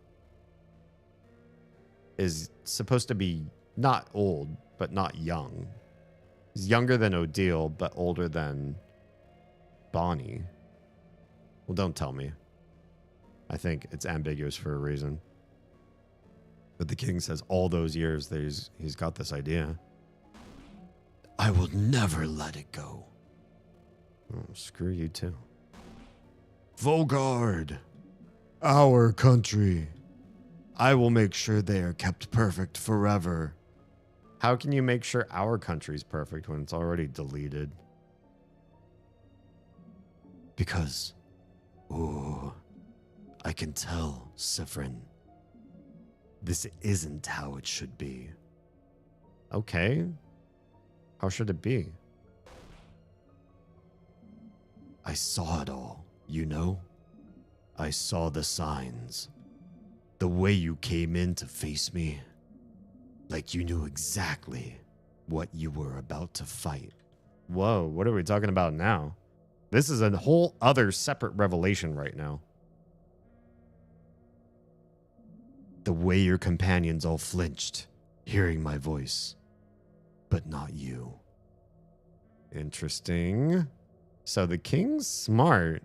is supposed to be not old, but not young. He's younger than Odile, but older than Bonnie. Well, don't tell me. I think it's ambiguous for a reason. But the king says all those years that he's got this idea.
I will never let it go.
Oh, screw you too.
Vogard, our country. I will make sure they are kept perfect forever.
How can you make sure our country's perfect when it's already deleted?
Because, ooh, I can tell, Sifrin. This isn't how it should be.
Okay. How should it be?
I saw it all, you know? I saw the signs. The way you came in to face me. Like you knew exactly what you were about to fight.
Whoa, what are we talking about now? This is a whole other separate revelation right now.
The way your companions all flinched, hearing my voice. But not you.
Interesting. So the king's smart.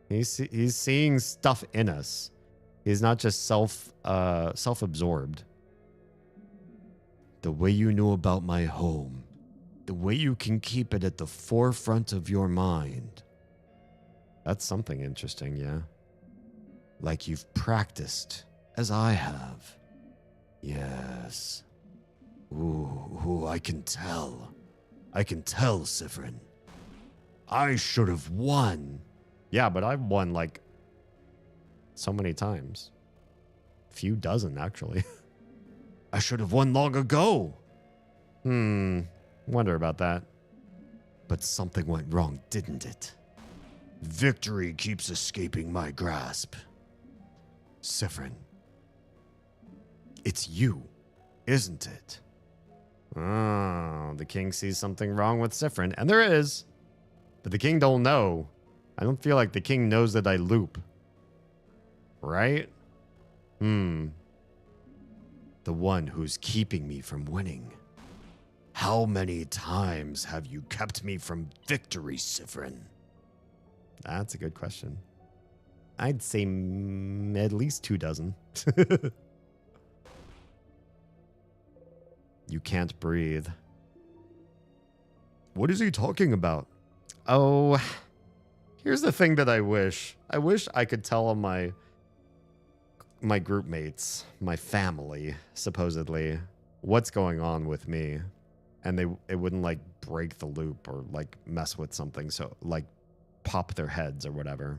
He's seeing stuff in us. He's not just self-absorbed.
The way you know about my home. The way you can keep it at the forefront of your mind.
That's something interesting, yeah.
Like you've practiced, as I have. Yes. Ooh, I can tell. I can tell, Sifrin. I should have won.
Yeah, but I've won like so many times. A few dozen, actually.
I should have won long ago.
Wonder about that.
But something went wrong, didn't it? Victory keeps escaping my grasp. Sifrin. It's you, isn't it?
Oh, the king sees something wrong with Sifrin, and there is. But the king don't know. I don't feel like the king knows that I loop. Right?
The one who's keeping me from winning. How many times have you kept me from victory, Sifrin?
That's a good question. I'd say at least 2 dozen. You can't breathe.
What is he talking about?
Oh, here's the thing that I wish. I wish I could tell my group mates, my family, supposedly, what's going on with me. And it wouldn't like break the loop or like mess with something. So like pop their heads or whatever.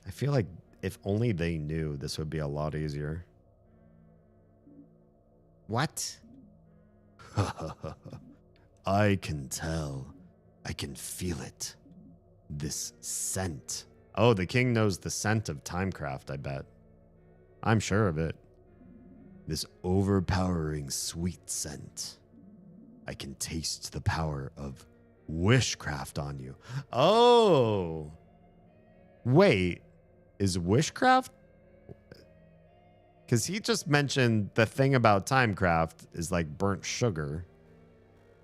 I feel like if only they knew, this would be a lot easier. What?
I can tell. I can feel it. This scent.
Oh, the king knows the scent of Timecraft, I bet. I'm sure of it.
This overpowering sweet scent. I can taste the power of wishcraft on you.
Oh. Wait, is wishcraft? Because he just mentioned the thing about Timecraft is like burnt sugar.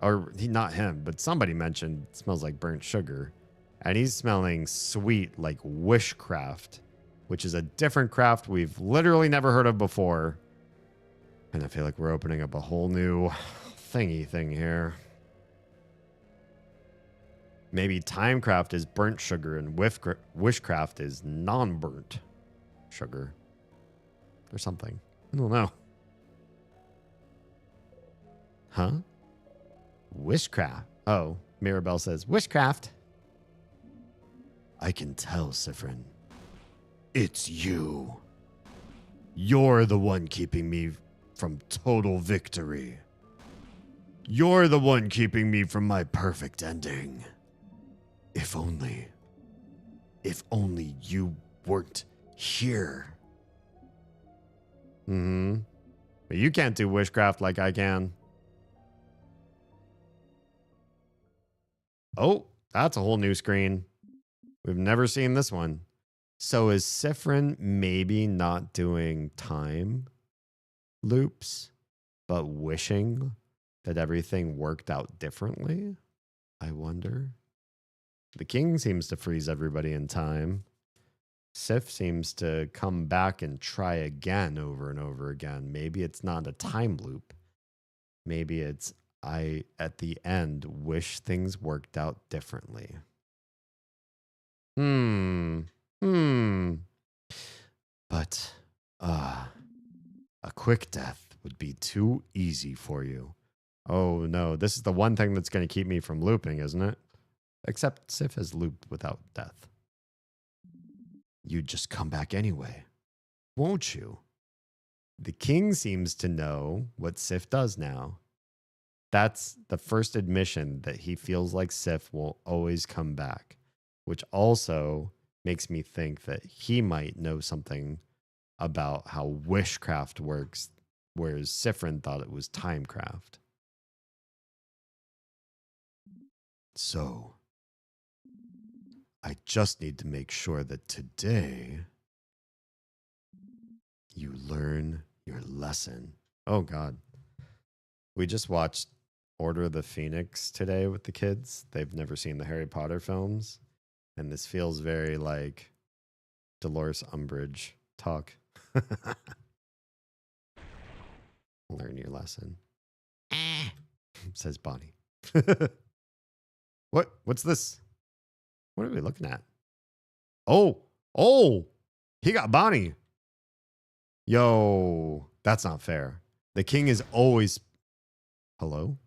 Or not him, but somebody mentioned it smells like burnt sugar. And he's smelling sweet like wishcraft, which is a different craft we've literally never heard of before. And I feel like we're opening up a whole new thingy thing here. Maybe Timecraft is burnt sugar and wishcraft is non-burnt sugar. Or something. I don't know. Huh? Wishcraft. Oh, Mirabelle says, wishcraft.
I can tell, Sifrin. It's you. You're the one keeping me from total victory. You're the one keeping me from my perfect ending. If only you weren't here.
Mm-hmm. But you can't do wishcraft like I can. Oh, that's a whole new screen. We've never seen this one. So is Sifrin maybe not doing time loops, but wishing that everything worked out differently? I wonder. The king seems to freeze everybody in time. Sif seems to come back and try again over and over again. Maybe it's not a time loop. Maybe it's I, at the end, wish things worked out differently.
But, a quick death would be too easy for you.
Oh no, this is the one thing that's going to keep me from looping, isn't it? Except Sif has looped without death.
You'd just come back anyway, won't you?
The king seems to know what Sif does now. That's the first admission that he feels like Sif will always come back, which also makes me think that he might know something about how wishcraft works, whereas Sifrin thought it was timecraft.
So, I just need to make sure that today you learn your lesson.
Oh, God. We just watched Order of the Phoenix today with the kids. They've never seen the Harry Potter films. And this feels very like Dolores Umbridge talk. Learn your lesson. Says Bonnie. What's this? What are we looking at? Oh, he got Bonnie. Yo, that's not fair. The king is always... Hello?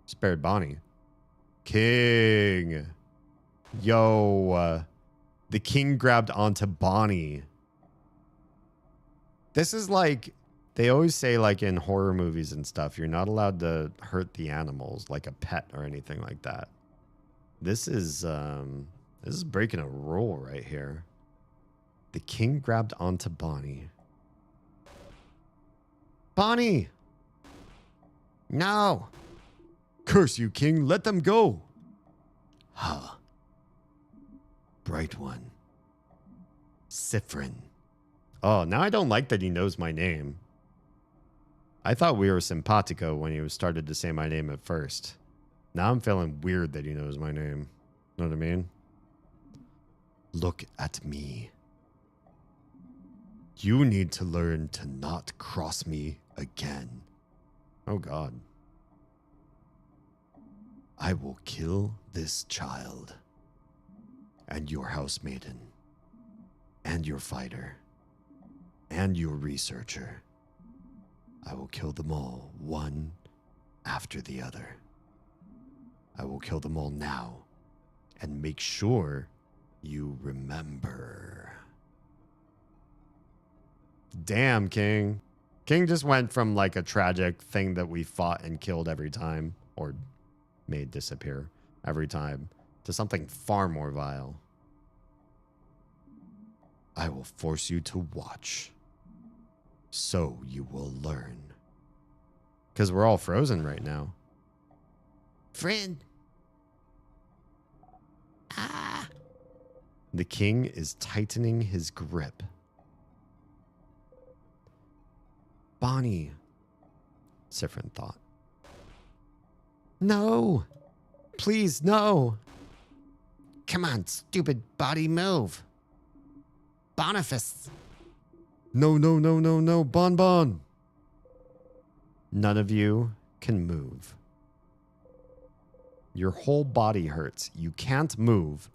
Spared Bonnie. King. Yo, the king grabbed onto Bonnie. This is like, they always say like in horror movies and stuff, you're not allowed to hurt the animals like a pet or anything like that. This is breaking a rule right here. The king grabbed onto Bonnie. Bonnie! No!
Curse you, king, let them go! Huh. Bright one. Sifrin.
Oh, now I don't like that he knows my name. I thought we were simpatico when he started to say my name at first. Now I'm feeling weird that he knows my name. Know what I mean?
Look at me. You need to learn to not cross me again.
Oh, God.
I will kill this child, and your housemaiden, and your fighter, and your researcher. I will kill them all, one after the other. I will kill them all now, and make sure you remember.
Damn, King. King just went from like a tragic thing that we fought and killed every time, or made disappear every time, to something far more vile.
I will force you to watch, so you will learn.
Because we're all frozen right now.
Friend. Ah.
The king is tightening his grip. Bonnie, Sifrin thought.
No. Please, no. Come on, stupid body, move. Boniface.
No, no, no, no, no. Bon Bon. None of you can move. Your whole body hurts. You can't move,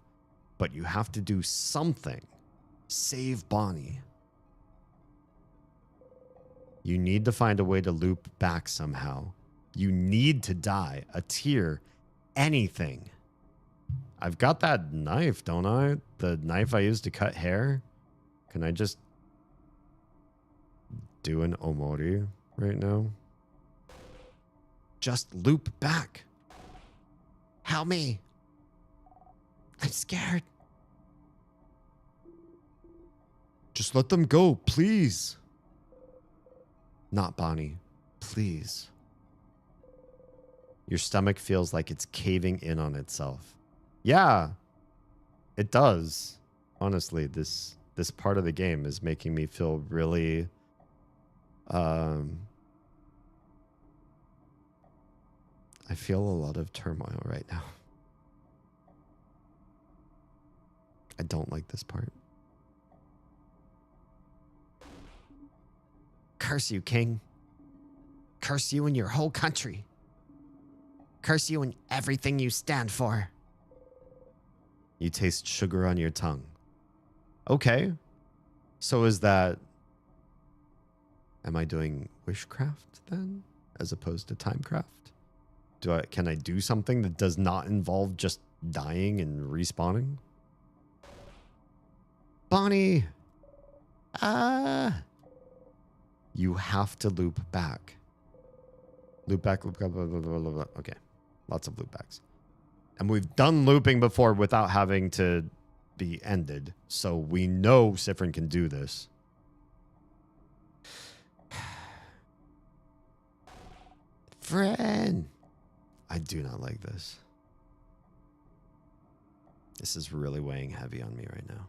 but you have to do something. Save Bonnie. You need to find a way to loop back somehow. You need to die. A tear. Anything. I've got that knife, don't I? The knife I used to cut hair. Can I just do an omori right now? Just loop back.
Help me. I'm scared.
Just let them go, please. Not Bonnie. Please. Your stomach feels like it's caving in on itself. Yeah, it does. Honestly, this part of the game is making me feel really I feel a lot of turmoil right now. I don't like this part.
Curse you, King. Curse you and your whole country. Curse you and everything you stand for.
You taste sugar on your tongue. Okay. So is that... Am I doing wishcraft then? As opposed to timecraft? Can I do something that does not involve just dying and respawning? Bonnie! You have to loop back. Loop back, loop back, blah, blah, blah, blah, blah. Okay. Lots of loop backs. And we've done looping before without having to be ended. So we know Sifrin can do this.
Friend.
I do not like this. This is really weighing heavy on me right now.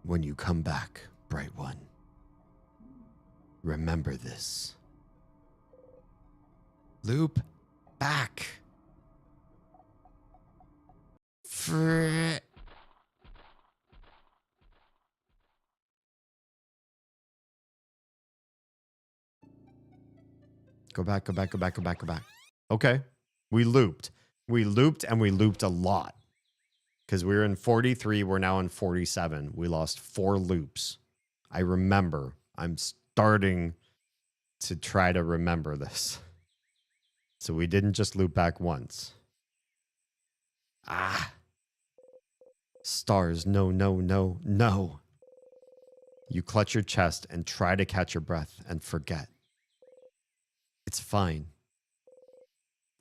When you come back, Bright One, remember this.
Loop back.
Go back, go back, go back, go back, go back. Okay. We looped. We looped and we looped a lot. Because we were in 43, we're now in 47. We lost 4 loops. I remember. I'm starting to try to remember this. So we didn't just loop back once. Ah. Stars, no, no, no, no. You clutch your chest and try to catch your breath and forget. It's fine.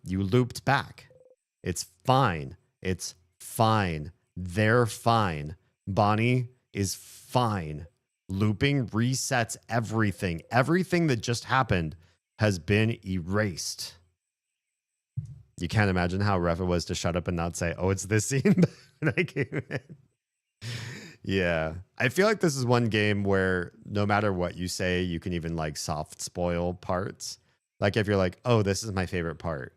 You looped back. It's fine. It's fine. They're fine. Bonnie is fine. Looping resets everything. Everything that just happened has been erased. You can't imagine how rough it was to shut up and not say, oh, it's this scene when I came in. Yeah. I feel like this is one game where no matter what you say, you can even like soft spoil parts. Like if you're like, oh, this is my favorite part,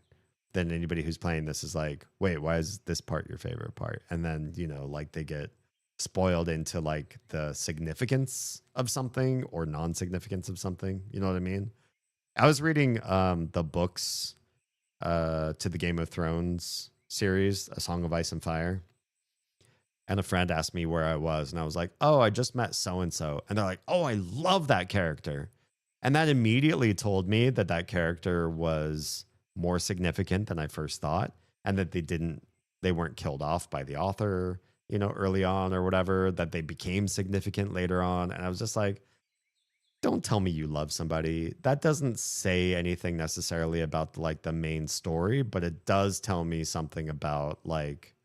then anybody who's playing this is like, wait, why is this part your favorite part? And then, you know, like they get spoiled into like the significance of something or non-significance of something. You know what I mean? I was reading the books to the Game of Thrones series, A Song of Ice and Fire. And a friend asked me where I was, and I was like, oh, I just met so-and-so. And they're like, oh, I love that character. And that immediately told me that that character was more significant than I first thought, and that they weren't killed off by the author, you know, early on or whatever, that they became significant later on. And I was just like, don't tell me you love somebody. That doesn't say anything necessarily about like the main story, but it does tell me something about like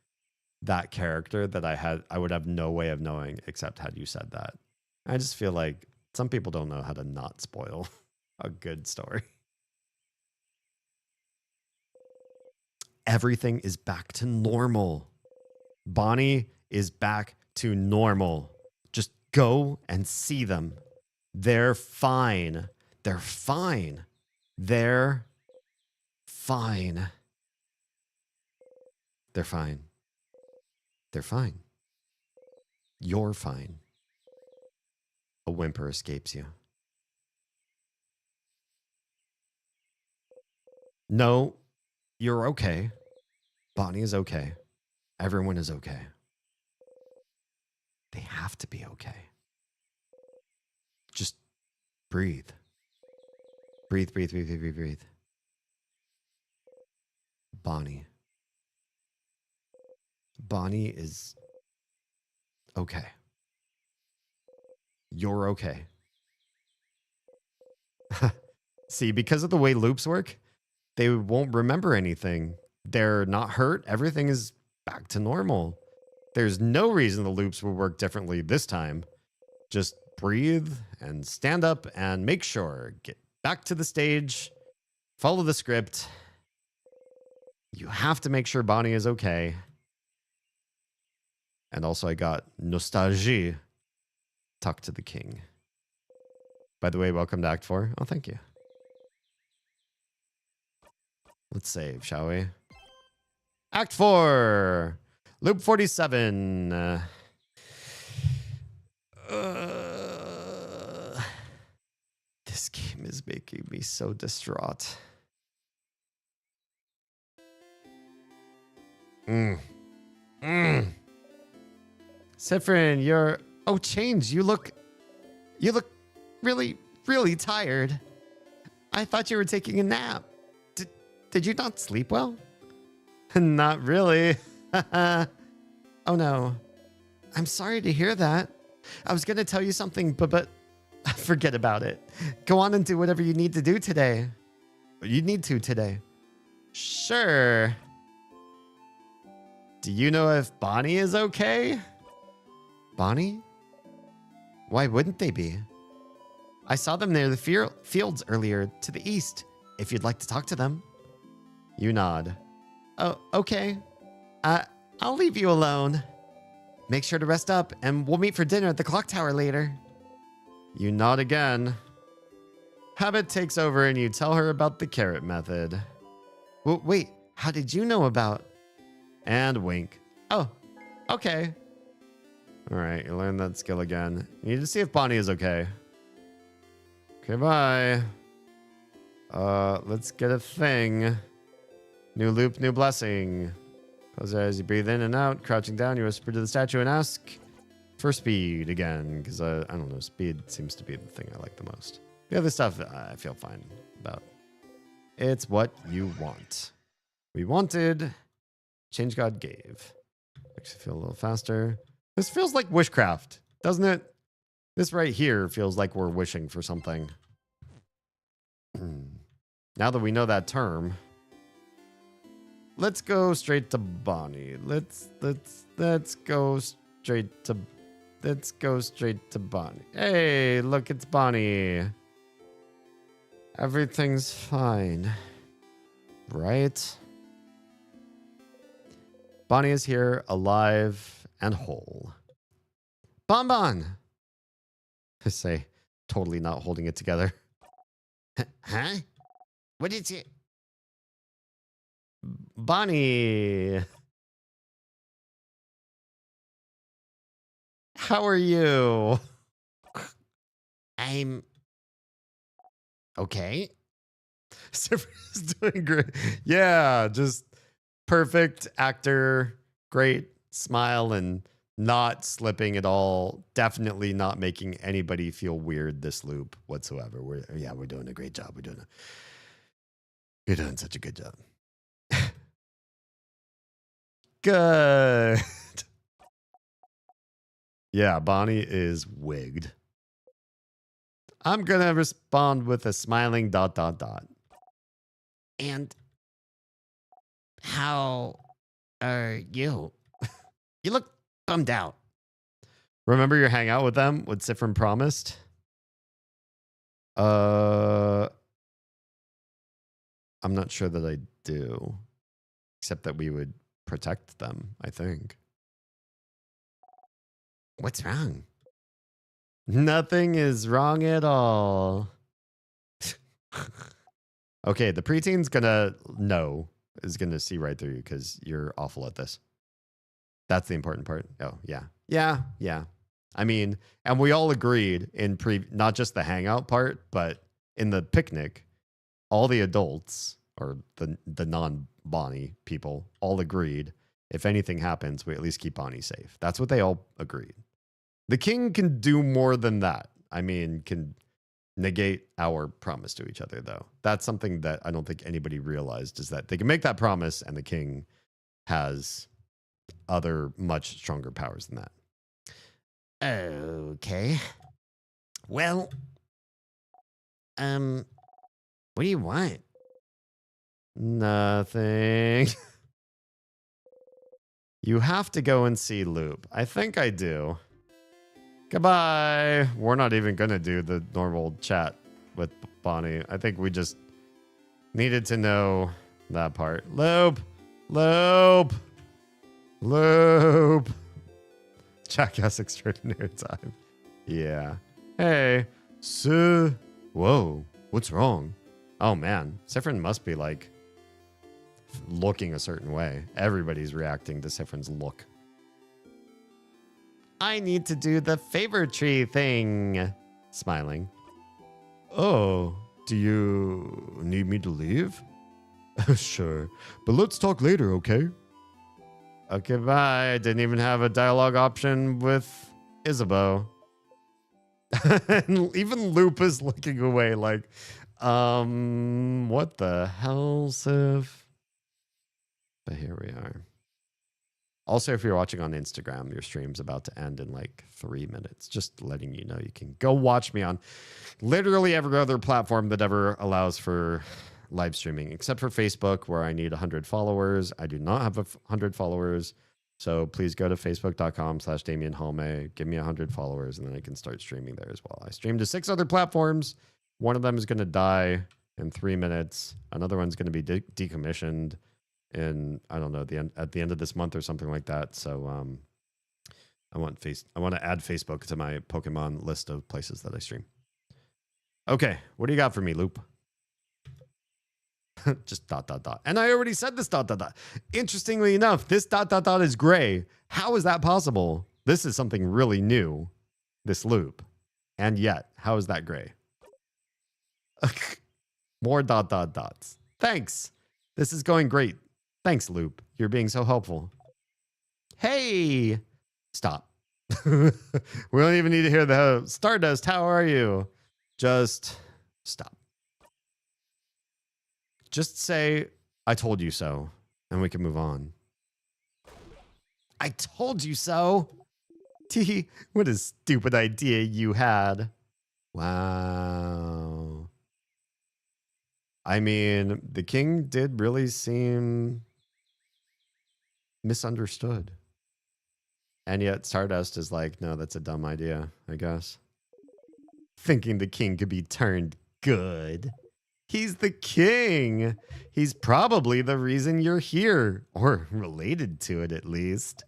that character that I would have no way of knowing except had you said that. I just feel like some people don't know how to not spoil a good story. Everything is back to normal. Bonnie is back to normal. Just go and see them. They're fine. They're fine. They're fine. They're fine. They're fine. You're fine. A whimper escapes you. No, you're okay. Bonnie is okay. Everyone is okay. They have to be okay. Just breathe. Breathe, breathe, breathe, breathe, breathe, breathe. Bonnie. Bonnie is okay. You're okay. See, because of the way loops work, they won't remember anything. They're not hurt. Everything is back to normal. There's no reason the loops will work differently this time. Just breathe and stand up and make sure. Get back to the stage. Follow the script. You have to make sure Bonnie is okay. And also I got Nostalgie. Talk to the King. By the way, welcome to Act 4. Oh, thank you. Let's save, shall we? Act 4. Loop 47. This game is making me so distraught. Sifrin, you're... Oh, Change, you look really, really tired. I thought you were taking a nap. Did you not sleep well? Not really. Oh no. I'm sorry to hear that. I was going to tell you something, but forget about it. Go on and do whatever you need to do today. You need to today. Sure. Do you know if Bonnie is okay? Bonnie? Why wouldn't they be? I saw them near the fields earlier to the east, if you'd like to talk to them. You nod. Oh, okay. I'll leave you alone. Make sure to rest up, and we'll meet for dinner at the clock tower later. You nod again. Habit takes over, and you tell her about the carrot method. Wait, how did you know about... And wink. Oh, okay. All right, you learn that skill again. You need to see if Bonnie is okay. Okay, bye. Let's get a thing. New loop, new blessing. Close your eyes, you breathe in and out. Crouching down, you whisper to the statue and ask for speed again. Because, I don't know, speed seems to be the thing I like the most. The other stuff, I feel fine about. It's what you want. We wanted, Change God gave. Makes you feel a little faster. This feels like wishcraft, doesn't it? This right here feels like we're wishing for something. Now that we know that term, let's go straight to Bonnie. Let's go straight to Bonnie. Hey, look, it's Bonnie. Everything's fine, right? Bonnie is here, alive and whole. Bonbon! I say, totally not holding it together. Huh? What is it? Bonnie!
How are you? I'm okay. Cypher's doing great. Yeah, just perfect actor, great smile and not slipping at all. Definitely not making anybody feel weird this loop whatsoever. We're doing a great job. You're doing such a good job. Good. Yeah, Bonnie is wigged. I'm going to respond with a smiling ... And how are you? You look bummed out. Remember your hangout with them? What Sifrin promised? I'm not sure that I do. Except that we would protect them, I think. What's wrong? Nothing is wrong at all. Okay, the preteen's is gonna see right through you because you're awful at this. That's the important part. Oh, yeah. Yeah. I mean, and we all agreed in not just the hangout part, but in the picnic, all the adults or the non-Bonnie people all agreed if anything happens, we at least keep Bonnie safe. That's what they all agreed. The king can do more than that. I mean, can negate our promise to each other, though. That's something that I don't think anybody realized, is that they can make that promise and the king has other much stronger powers than that. Okay. Well, what do you want? Nothing. You have to go and see Loop. I think I do. Goodbye. We're not even going to do the normal chat with Bonnie. I think we just needed to know that part. Loop. Jackass extraordinary time. Yeah. Hey. Whoa. What's wrong? Oh, man. Sifrin must be like looking a certain way. Everybody's reacting to Sifrin's look. I need to do the favor tree thing. Smiling. Oh, do you need me to leave? Sure, but let's talk later, okay? Okay, bye. I didn't even have a dialogue option with Isabeau. And even Loop is looking away like, what the hell, Sif? But here we are. Also, if you're watching on Instagram, your stream's about to end in like 3 minutes. Just letting you know, you can go watch me on literally every other platform that ever allows for live streaming, except for Facebook, where I need 100 followers. I do not have 100 followers. So please go to facebook.com/DamienHalme. Give me 100 followers, and then I can start streaming there as well. I stream to 6 other platforms. One of them is going to die in 3 minutes. Another one's going to be decommissioned in, I don't know, at the end of this month or something like that. So I want to add Facebook to my Pokemon list of places that I stream. Okay, what do you got for me, Loop? Just ... And I already said this ... Interestingly enough, this ... is gray. How is that possible? This is something really new, this loop. And yet, how is that gray? More ... Thanks. This is going great. Thanks, Loop. You're being so helpful. Hey! Stop. We don't even need to hear the Stardust. How are you? Just stop. Just say, I told you so, and we can move on. I told you so? Tee, what a stupid idea you had. Wow. I mean, the king did really seem misunderstood. And yet Stardust is like, no, that's a dumb idea, I guess. Thinking the king could be turned good. He's the king. He's probably the reason you're here, or related to it at least.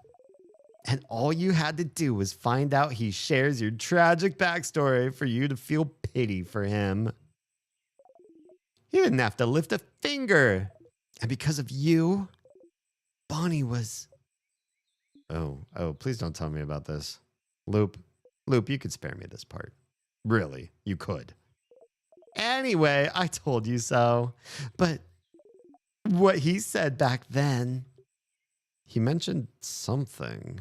And all you had to do was find out he shares your tragic backstory for you to feel pity for him. You didn't have to lift a finger. And because of you, Bonnie was... Oh, please don't tell me about this.
Loop, you could spare me this part. Really, you could. Anyway, I told you so. But what he said back then, he mentioned something.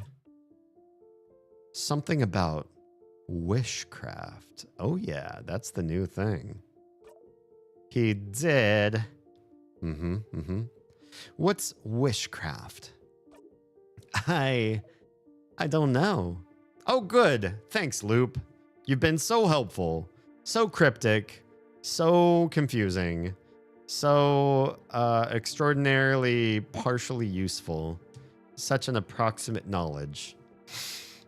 Something about wishcraft. Oh yeah, that's the new thing. He did. What's wishcraft? I don't know. Oh, good. Thanks, Loop. You've been so helpful, so cryptic, so confusing, so extraordinarily partially useful. Such an approximate knowledge.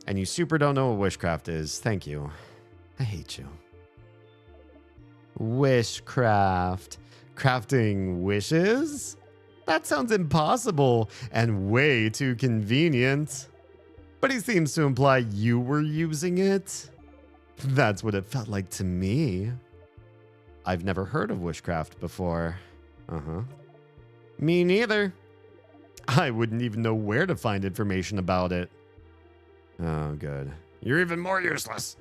And you super don't know what wishcraft is. Thank you. I hate you. Wishcraft. Crafting wishes? That sounds impossible and way too convenient. But he seems to imply you were using it. That's what it felt like to me. I've never heard of wishcraft before. Me neither. I wouldn't even know where to find information about it. Oh, good. You're even more useless.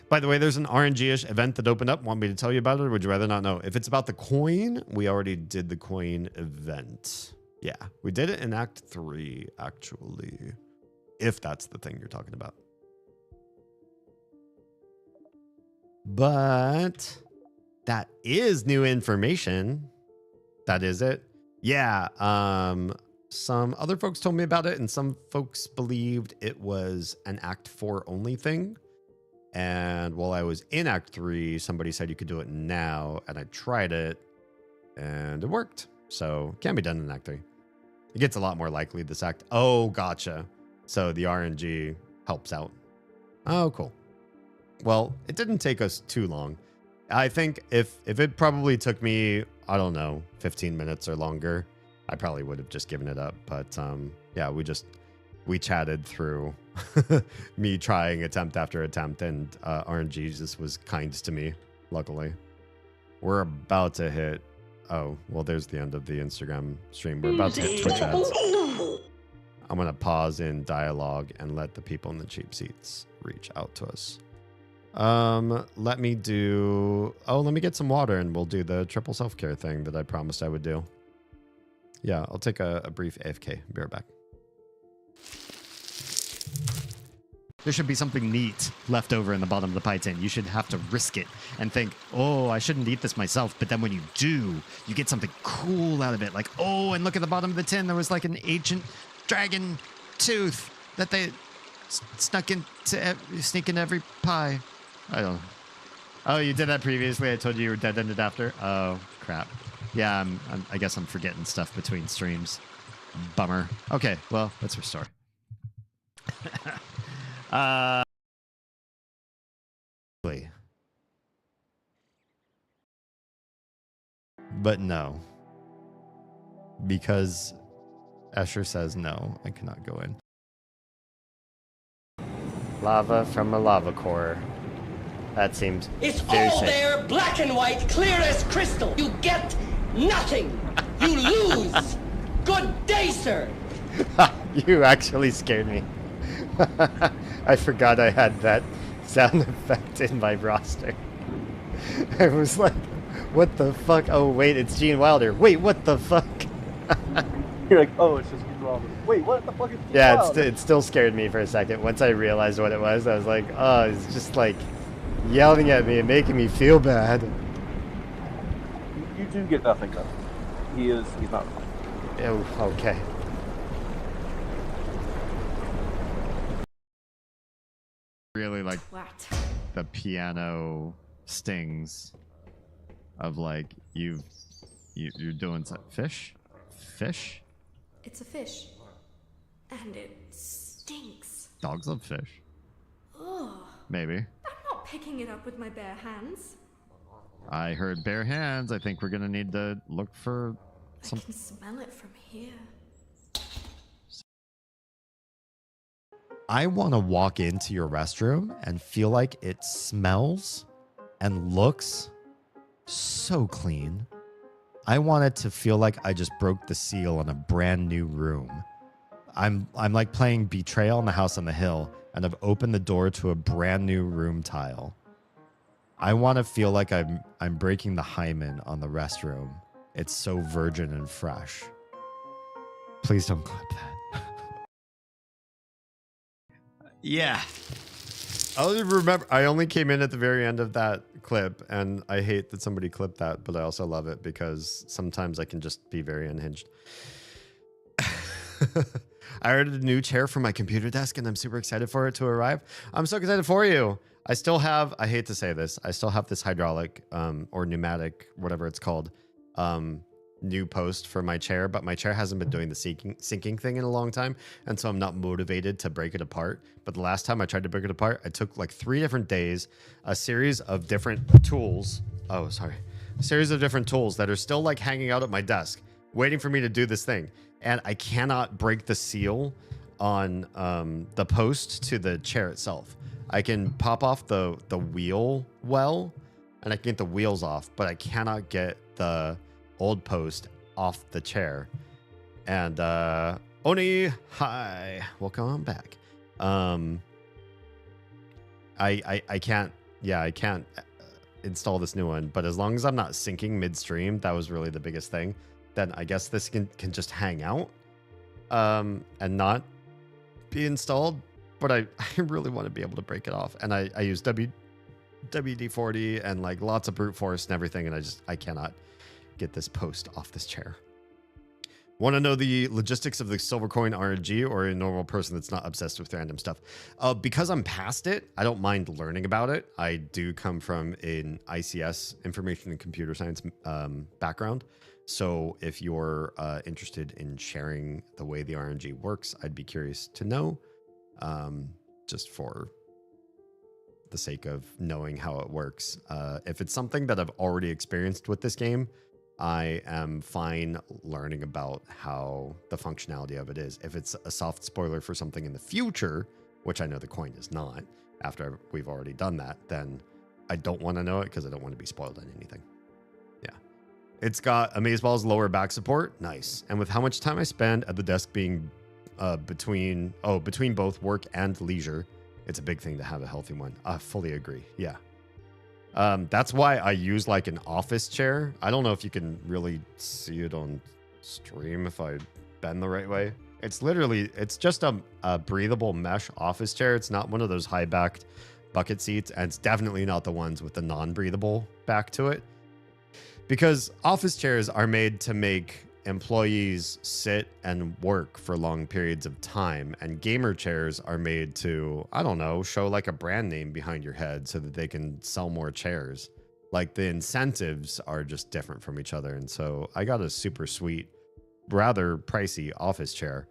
By the way, there's an RNG-ish event that opened up. Want me to tell you about it, or would you rather not know? If it's about the coin, we already did the coin event. Yeah, we did it in Act 3, actually. If that's the thing you're talking about. But that is new information. That is it. Yeah, some other folks told me about it, and some folks believed it was an Act 4 only thing. And while I was in Act 3, somebody said you could do it now, and I tried it, and it worked. So it can be done in Act 3. It gets a lot more likely this act. Oh, gotcha. So the RNG helps out. Oh, cool. Well, it didn't take us too long. I think if it probably took me, I don't know, 15 minutes or longer, I probably would have just given it up. But yeah, we chatted through me trying attempt after attempt, and RNG just was kind to me, luckily. We're about to hit, oh, well, there's the end of the Instagram stream. We're about to hit Twitch ads. I'm going to pause in dialogue and let the people in the cheap seats reach out to us. Let me get some water and we'll do the triple self-care thing that I promised I would do. Yeah, I'll take a brief AFK. Be right back. There should be something neat left over in the bottom of the pie tin. You should have to risk it and think, oh, I shouldn't eat this myself. But then when you do, you get something cool out of it. Like, oh, and look at the bottom of the tin. There was like an ancient dragon tooth that they sneak into every pie. I don't know. Oh, you did that previously? I told you were dead-ended after? Oh, crap. Yeah, I guess I'm forgetting stuff between streams. Bummer. Okay, well, let's restore. But no. Because Escher says no, I cannot go in. Lava from a lava core. That seems
It's
very
all
safe.
there, black and white, clear as crystal. You get nothing. You lose. Good day, sir.
You actually scared me. I forgot I had that sound effect in my roster. I was like, what the fuck? Oh, wait, it's Gene Wilder. Wait, what the fuck?
You're like, oh, it's just Gene Wilder. Wait, what the fuck is Gene
Yeah,
Wilder?
it still scared me for a second. Once I realized what it was, I was like, oh, it's just like yelling at me and making me feel bad.
You do get nothing though. He's not.
Oh, okay. Really like the piano stings of like you're doing some fish.
It's a fish. And it stinks.
Dogs love fish.
Ugh.
Maybe.
I'm not picking it up with my bare hands.
I heard bare hands. I think we're gonna need to look for some.
I can smell it from here.
I want to walk into your restroom and feel like it smells and looks so clean. I want it to feel like I just broke the seal on a brand new room. I'm like playing Betrayal in the House on the Hill, and I've opened the door to a brand new room tile. I want to feel like I'm breaking the hymen on the restroom. It's so virgin and fresh. Please don't clip that. Yeah. I only came in at the very end of that clip, and I hate that somebody clipped that, but I also love it because sometimes I can just be very unhinged. I ordered a new chair for my computer desk, and I'm super excited for it to arrive. I'm so excited for you. I still have, I hate to say this, I still have this hydraulic or pneumatic, whatever it's called, new post for my chair, but my chair hasn't been doing the sinking thing in a long time, and so I'm not motivated to break it apart. But the last time I tried to break it apart, I took like 3 different days, a series of different tools. Oh, sorry. A series of different tools that are still like hanging out at my desk, waiting for me to do this thing. And I cannot break the seal on the post to the chair itself. I can pop off the wheel well, and I can get the wheels off, but I cannot get the old post off the chair. And Oni, hi, welcome back. I can't install this new one, but as long as I'm not syncing midstream, that was really the biggest thing. Then I guess this can just hang out and not be installed. But I really want to be able to break it off. And I use WD-40 and like lots of brute force and everything, and I cannot get this post off this chair. Want to know the logistics of the silver coin RNG, or a normal person that's not obsessed with random stuff? Because I'm past it, I don't mind learning about it. I do come from an ICS, information and computer science background. So if you're interested in sharing the way the RNG works, I'd be curious to know, just for the sake of knowing how it works. If it's something that I've already experienced with this game, I am fine learning about how the functionality of it is. If it's a soft spoiler for something in the future, which I know the coin is not, after we've already done that, then I don't want to know it because I don't want to be spoiled on anything. Yeah. It's got Amazeball's lower back support. Nice. And with how much time I spend at the desk being between both work and leisure, it's a big thing to have a healthy one. I fully agree. Yeah. That's why I use like an office chair. I don't know if you can really see it on stream if I bend the right way. It's just a breathable mesh office chair. It's not one of those high-backed bucket seats, and it's definitely not the ones with the non-breathable back to it. Because office chairs are made to make employees sit and work for long periods of time, and gamer chairs are made to, I don't know, show like a brand name behind your head so that they can sell more chairs. Like the incentives are just different from each other. And so I got a super sweet, rather pricey office chair,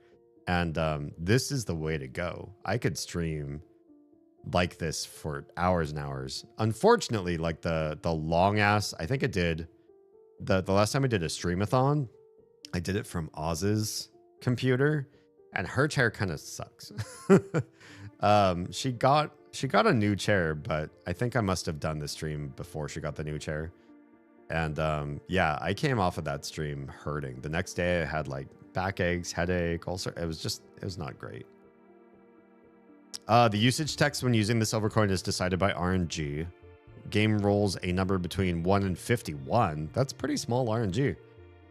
and this is the way to go. I could stream like this for hours and hours. Unfortunately, like the long ass, I think I did the last time I did a streamathon, I did it from Oz's computer, and her chair kind of sucks. She got a new chair, but I think I must have done the stream before she got the new chair. And yeah, I came off of that stream hurting. The next day I had like backaches, headache, ulcer. It was not great. The usage text when using the silver coin is decided by RNG. Game rolls a number between 1 and 51. That's pretty small RNG.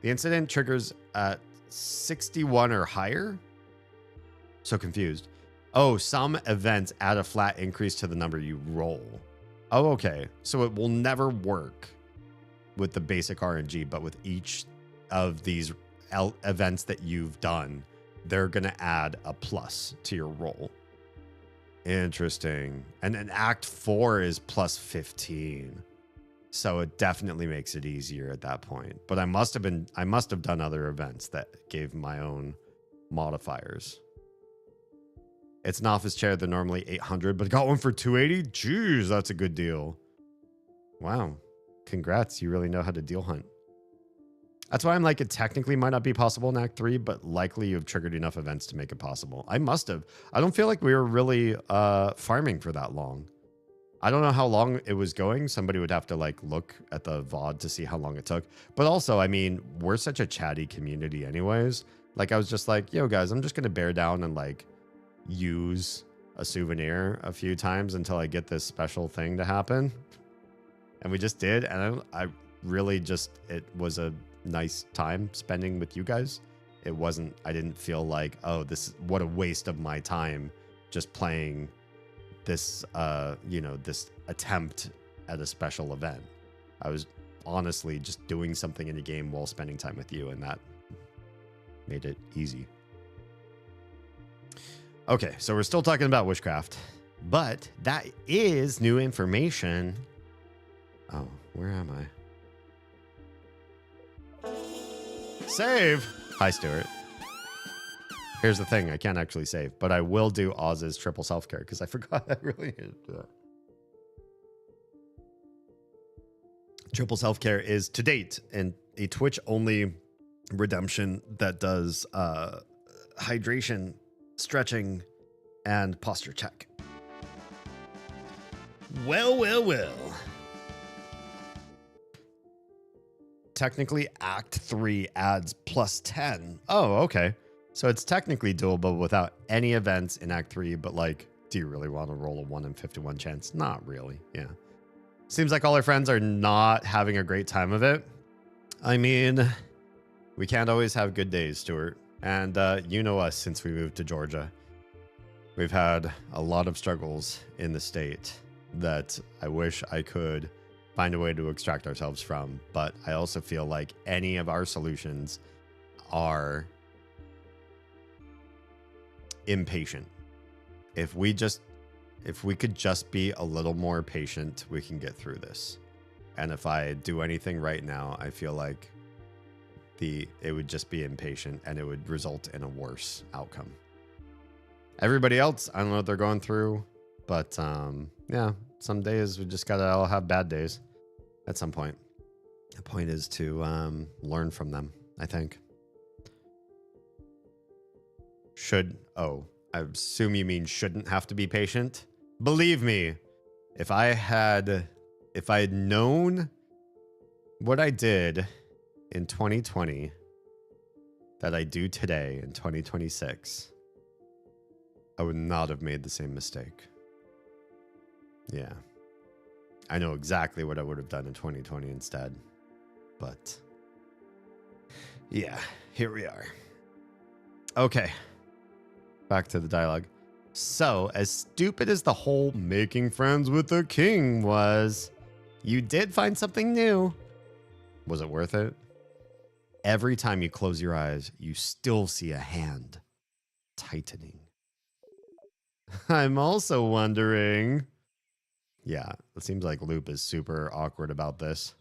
The incident triggers at 61 or higher. So confused. Oh, some events add a flat increase to the number you roll. Oh, okay. So it will never work with the basic RNG, but with each of these events that you've done, they're going to add a plus to your roll. Interesting. And then Act 4 is plus 15. So it definitely makes it easier at that point. But I must have done other events that gave my own modifiers. It's an office chair. They're normally 800, but I got one for 280. Jeez, that's a good deal. Wow. Congrats. You really know how to deal hunt. That's why I'm like, it technically might not be possible in Act 3, but likely you've triggered enough events to make it possible. I must have. I don't feel like we were really farming for that long. I don't know how long it was going. Somebody would have to like look at the VOD to see how long it took. But also, I mean, we're such a chatty community anyways. Like I was just like, yo guys, I'm just going to bear down and like use a souvenir a few times until I get this special thing to happen. And we just did. And I really just, it was a nice time spending with you guys. It wasn't, I didn't feel like, oh, this, what a waste of my time just playing this, this attempt at a special event. I was honestly just doing something in the game while spending time with you, and that made it easy. Okay, so we're still talking about witchcraft, but that is new information. Oh, where am I? Save! Hi, Stuart. Here's the thing, I can't actually save, but I will do Oz's triple self-care because I forgot I really needed to do that. Triple self-care is to date and a Twitch-only redemption that does hydration, stretching, and posture check. Well. Technically, Act 3 adds plus 10. Oh, okay. So it's technically doable without any events in Act 3, but like, do you really want to roll a 1 in 51 chance? Not really, yeah. Seems like all our friends are not having a great time of it. I mean, we can't always have good days, Stuart. And you know us since we moved to Georgia. We've had a lot of struggles in the state that I wish I could find a way to extract ourselves from. But I also feel like any of our solutions are impatient. If we could just be a little more patient, we can get through this. And if I do anything right now, I feel like it would just be impatient and it would result in a worse outcome. Everybody else, I don't know what they're going through, but yeah, some days we just gotta all have bad days at some point. The point is to learn from them, I think. I assume you mean shouldn't have to be patient. Believe me, if I had known what I did in 2020 that I do today in 2026, I would not have made the same mistake. Yeah. I know exactly what I would have done in 2020 instead. But yeah, here we are. Okay. Back to the dialogue. So, as stupid as the whole making friends with the king was, you did find something new. Was it worth it? Every time you close your eyes, you still see a hand tightening. I'm also wondering. Yeah, it seems like Loop is super awkward about this.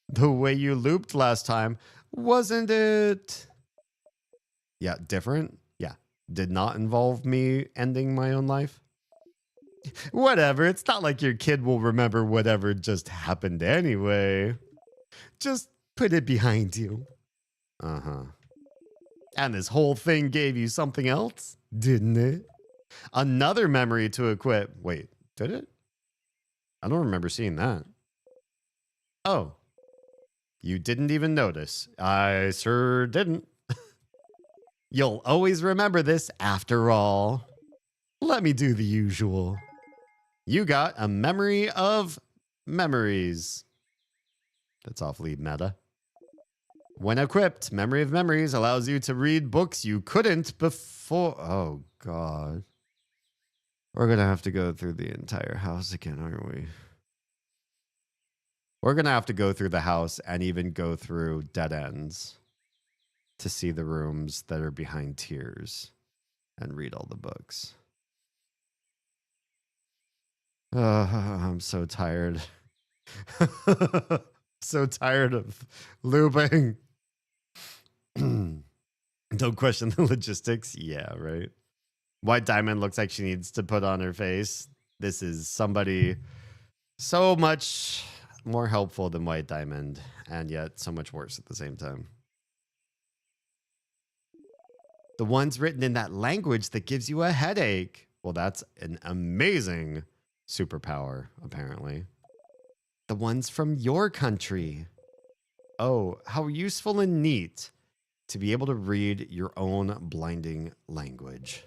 The way you looped last time, wasn't it? Yeah, different? Yeah. Did not involve me ending my own life? Whatever, it's not like your kid will remember whatever just happened anyway. Just put it behind you. Uh-huh. And this whole thing gave you something else, didn't it? Another memory to equip. Wait, did it? I don't remember seeing that. Oh. You didn't even notice. I sure didn't. You'll always remember this after all. Let me do the usual. You got a memory of memories. That's awfully meta. When equipped, Memory of Memories allows you to read books you couldn't before. Oh, God. We're going to have to go through the entire house again, aren't we? We're going to have to go through the house and even go through dead ends to see the rooms that are behind tiers and read all the books. I'm so tired. So tired of looping. Don't question the logistics. Yeah, right. White Diamond looks like she needs to put on her face. This is somebody so much more helpful than White Diamond, and yet so much worse at the same time. The ones written in that language that gives you a headache. Well, that's an amazing superpower, apparently. The ones from your country. Oh, how useful and neat to be able to read your own blinding language.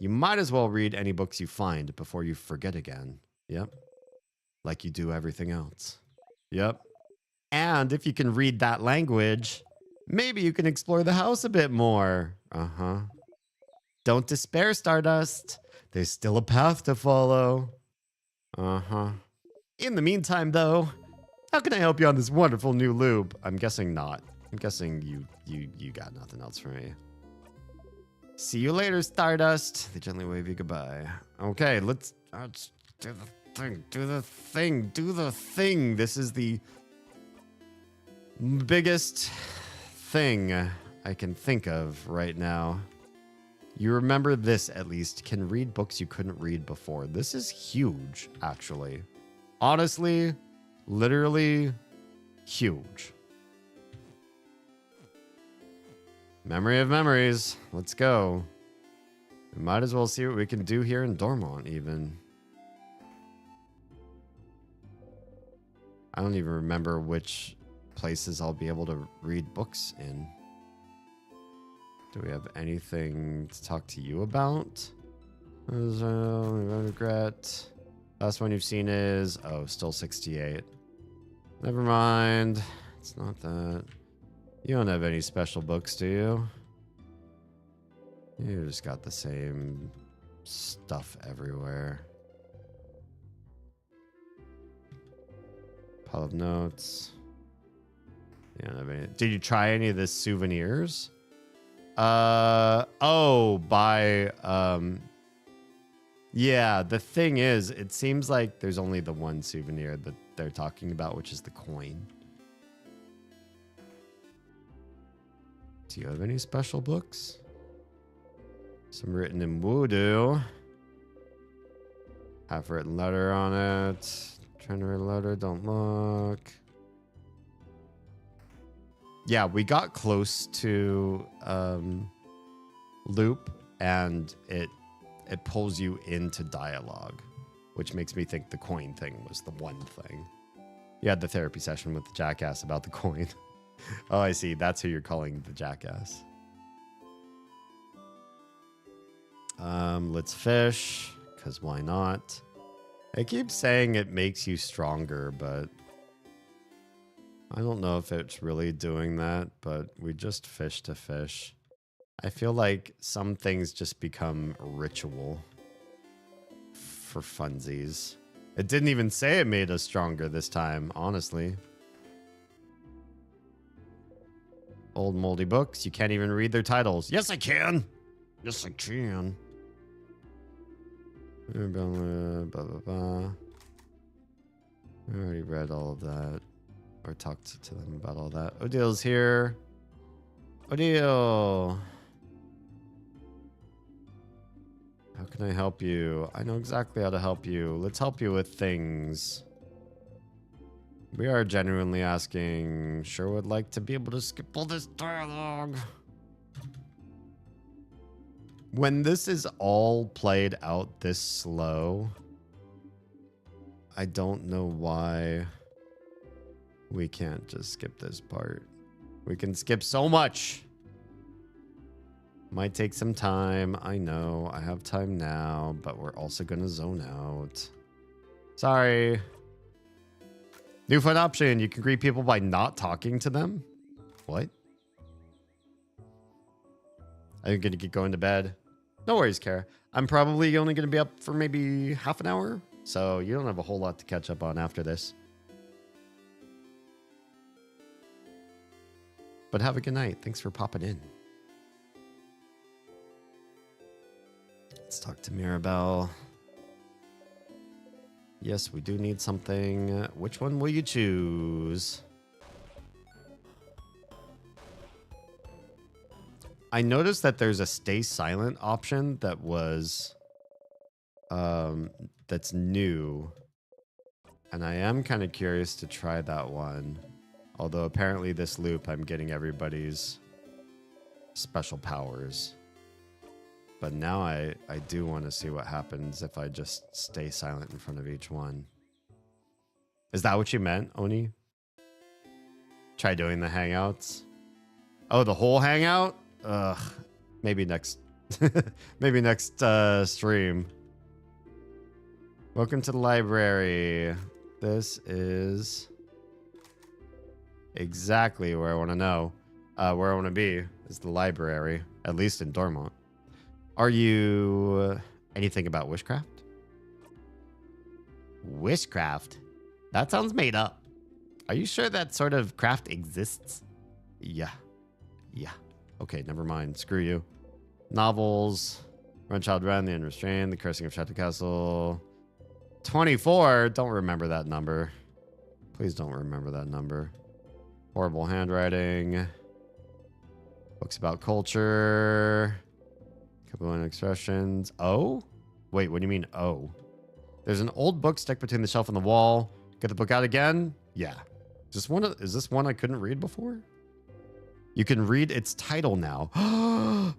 You might as well read any books you find before you forget again. Yep. Like you do everything else. Yep. And if you can read that language, maybe you can explore the house a bit more. Uh-huh. Don't despair, Stardust. There's still a path to follow. Uh-huh. In the meantime, though, how can I help you on this wonderful new loop? I'm guessing not. I'm guessing you got nothing else for me. See you later, Stardust. They gently wave you goodbye. Okay, let's do the thing. Do the thing. Do the thing. This is the biggest thing I can think of right now. You remember this, at least. Can read books you couldn't read before. This is huge, actually. Honestly, literally huge. Memory of memories. Let's go. We might as well see what we can do here in Dormont, even. I don't even remember which places I'll be able to read books in. Do we have anything to talk to you about? Regret. Last one you've seen is... Oh, still 68. Never mind. It's not that. You don't have any special books, do you? You just got the same stuff everywhere. Pile of notes. You don't have any. Did you try any of the souvenirs? Oh, by yeah, the thing is, it seems like there's only the one souvenir that they're talking about, which is the coin. Do you have any special books? Some written in voodoo. Half written letter on it. Trying to write a letter, don't look. Yeah, we got close to loop, and it pulls you into dialogue, which makes me think the coin thing was the one thing. You had the therapy session with the jackass about the coin. Oh, I see. That's who you're calling the jackass. Let's fish, because why not? I keep saying it makes you stronger, but I don't know if it's really doing that, but we just fish to fish. I feel like some things just become ritual for funsies. It didn't even say it made us stronger this time, honestly. Old moldy books. You can't even read their titles. Yes, I can. Yes, I can. Blah, blah, blah. I already read all of that. Or talked to them about all that. Odil's here. Odile. How can I help you? I know exactly how to help you. Let's help you with things. We are genuinely asking. Sure would like to be able to skip all this dialogue. When this is all played out this slow, I don't know why we can't just skip this part. We can skip so much. Might take some time. I know. I have time now, but we're also going to zone out. Sorry. New fun option. You can greet people by not talking to them. What? I'm going to get going to bed. No worries, Kara. I'm probably only going to be up for maybe half an hour, so you don't have a whole lot to catch up on after this. But have a good night. Thanks for popping in. Let's talk to Mirabelle. Yes, we do need something. Which one will you choose? I noticed that there's a stay silent option that was that's new. And I am kind of curious to try that one. Although apparently this loop I'm getting everybody's special powers. But now I do want to see what happens if I just stay silent in front of each one. Is that what you meant, Oni? Try doing the hangouts? Oh, the whole hangout? Ugh. Maybe next Maybe next stream. Welcome to the library. This is exactly where I want to know. Where I want to be is the library, at least in Dormont. Are you anything about witchcraft? Witchcraft? That sounds made up. Are you sure that sort of craft exists? Yeah. Yeah. Okay, never mind. Screw you. Novels. Run Child Run, The Unrestrained, The Cursing of Chateau Castle. 24. Don't remember that number. Please don't remember that number. Horrible handwriting. Books about culture. Couple expressions. Oh? Wait, what do you mean, oh? There's an old book stuck between the shelf and the wall. Get the book out again? Yeah. Is this one I couldn't read before? You can read its title now.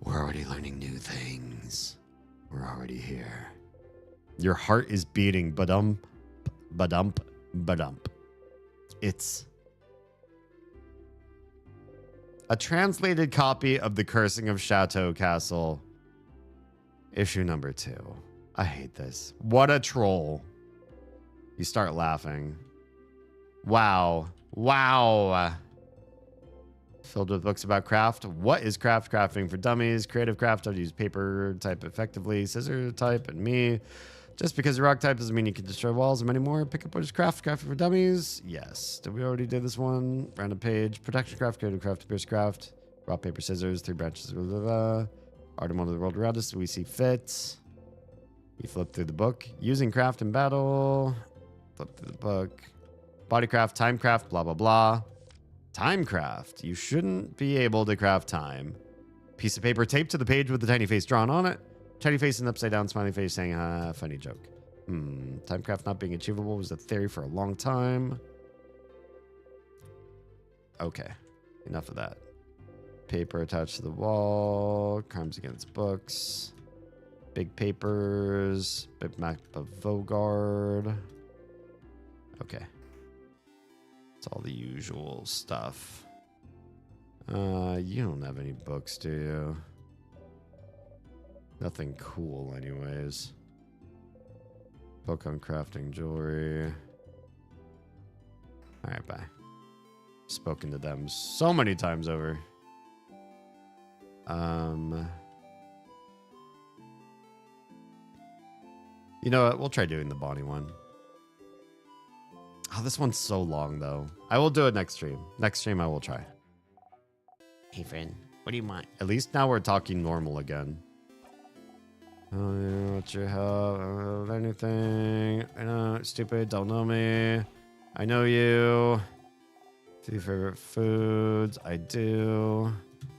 We're already learning new things. We're already here. Your heart is beating. Ba-dump, ba-dump, ba-dump. It's a translated copy of The Cursing of Chateau Castle. Issue number 2. I hate this. What a troll. You start laughing. Wow. Wow. Filled with books about craft. What is craft? Crafting for dummies. Creative craft. I'd use paper type effectively. Scissor type and me. Just because you're rock type doesn't mean you can destroy walls and many more. Pick up what is craft. Crafting for dummies. Yes. Did we already do this one? Random page. Protection craft. Creative craft. Pierce craft. Rock, paper, scissors. 3 branches. Blah, blah, blah. Art and one of the world around us. We see fit. You flip through the book. Using craft in battle. Flip through the book. Bodycraft, timecraft, blah, blah, blah. Timecraft. You shouldn't be able to craft time. Piece of paper taped to the page with the tiny face drawn on it. Tiny face and upside down smiley face saying, funny joke. Timecraft not being achievable was a theory for a long time. Okay. Enough of that. Paper attached to the wall. Crimes against books. Big papers. Big map of Vogard. Okay. It's all the usual stuff. You don't have any books, do you? Nothing cool, anyways. Book on crafting jewelry. All right, bye. Spoken to them so many times over. You know what? We'll try doing the Bonnie one. Oh, this one's so long, though. I will do it next stream. Next stream, I will try. Hey, friend. What do you want? At least now we're talking normal again. Oh, yeah, what's your help? I don't know anything. I know, stupid. Don't know me. I know you. 3 favorite foods. I do.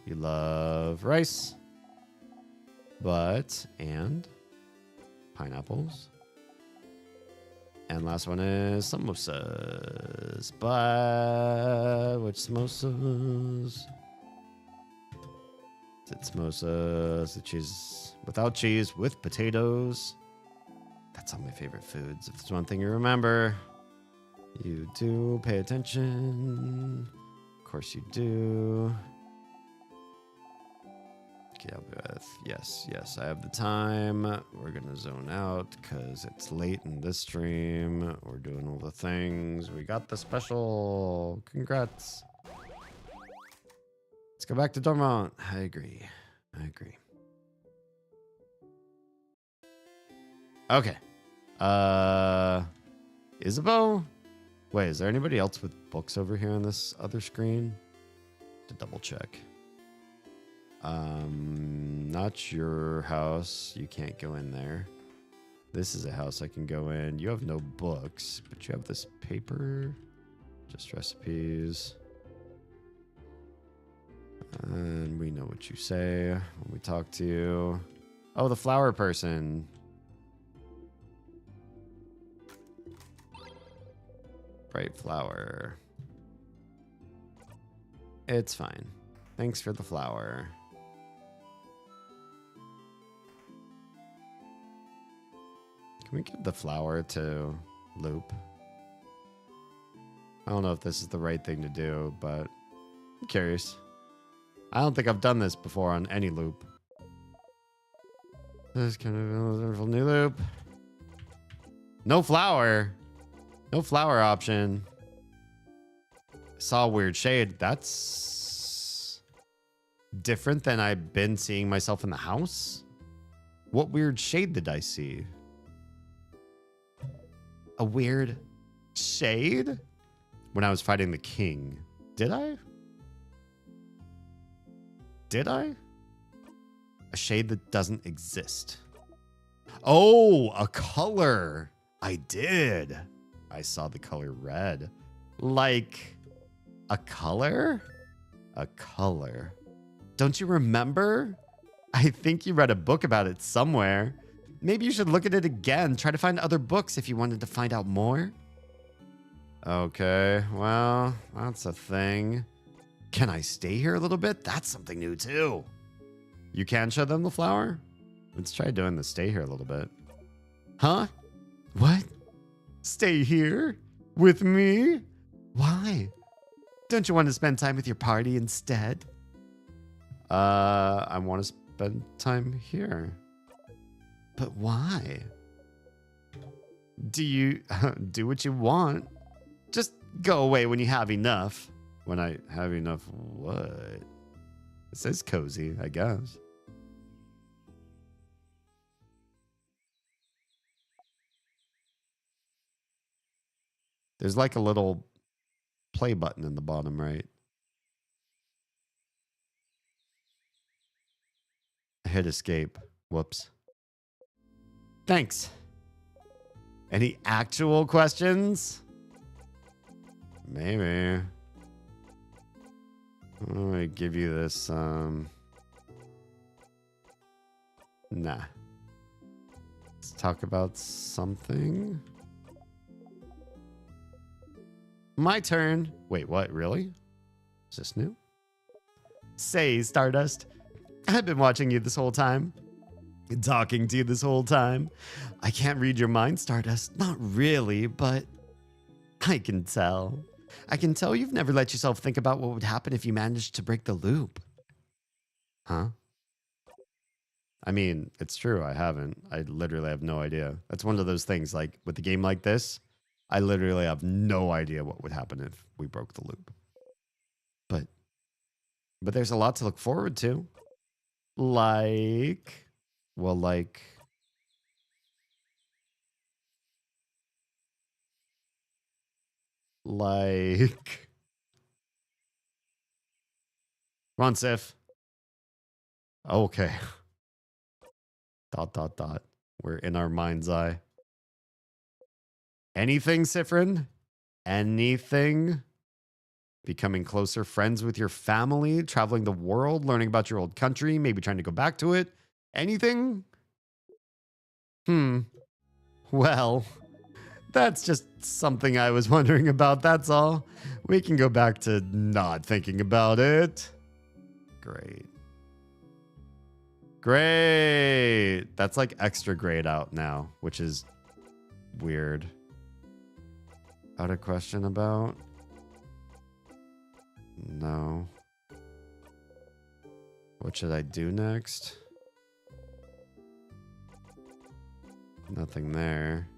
You love rice. And pineapples. And last one is samosas. But which samosas? Is it samosas? The cheese without cheese, with potatoes. That's all my favorite foods. If there's one thing you remember, you do pay attention. Of course you do. Okay, I'll be with. Yes, I have the time. We're gonna zone out because it's late in this stream. We're doing all the things. We got the special. Congrats. Let's go back to Dormont. I agree. Okay. Isabeau? Wait, is there anybody else with books over here on this other screen? To double check. Not your house. You can't go in there. This is a house I can go in. You have no books, but you have this paper. Just recipes. And we know what you say when we talk to you. Oh, the flower person. Bright flower. It's fine. Thanks for the flower. Can we give the flower to Loop? I don't know if this is the right thing to do, but I'm curious. I don't think I've done this before on any Loop.
This kind of wonderful new loop. No flower. No flower option. Saw a weird shade. That's different than I've been seeing myself in the house. What weird shade did I see? A weird shade? When I was fighting the king. Did I? Did I? A shade that doesn't exist. Oh, a color. I did. I saw the color red. Like a color? A color. Don't you remember? I think you read a book about it somewhere. Maybe you should look at it again. Try to find other books if you wanted to find out more. Okay, well, that's a thing. Can I stay here a little bit? That's something new too. You can show them the flower? Let's try doing the stay here a little bit. Huh? What? Stay here? With me? Why? Don't you want to spend time with your party instead? I want to spend time here. But why? Do you do what you want? Just go away when you have enough. When I have enough what? It says cozy, I guess. There's like a little play button in the bottom right. I hit escape. Whoops. Thanks. Any actual questions? Maybe. I'm gonna give you this, Nah. Let's talk about something. My turn. Wait, what? Really? Is this new? Say, Stardust. I've been watching you this whole time. Talking to you this whole time. I can't read your mind, Stardust. Not really, but I can tell. I can tell you've never let yourself think about what would happen if you managed to break the loop. Huh? I mean, it's true. I haven't. I literally have no idea. That's one of those things, like with a game like this, I literally have no idea what would happen if we broke the loop. But there's a lot to look forward to. Like, well, like, come on, Sif. Okay. ... We're in our mind's eye. Anything, Sifrin? Anything? Becoming closer friends with your family, traveling the world, learning about your old country, maybe trying to go back to it. Anything? Well, that's just something I was wondering about, that's all. We can go back to not thinking about it. Great. Great. That's like extra grayed out now, which is weird. Got a question about? No. What should I do next? Nothing there.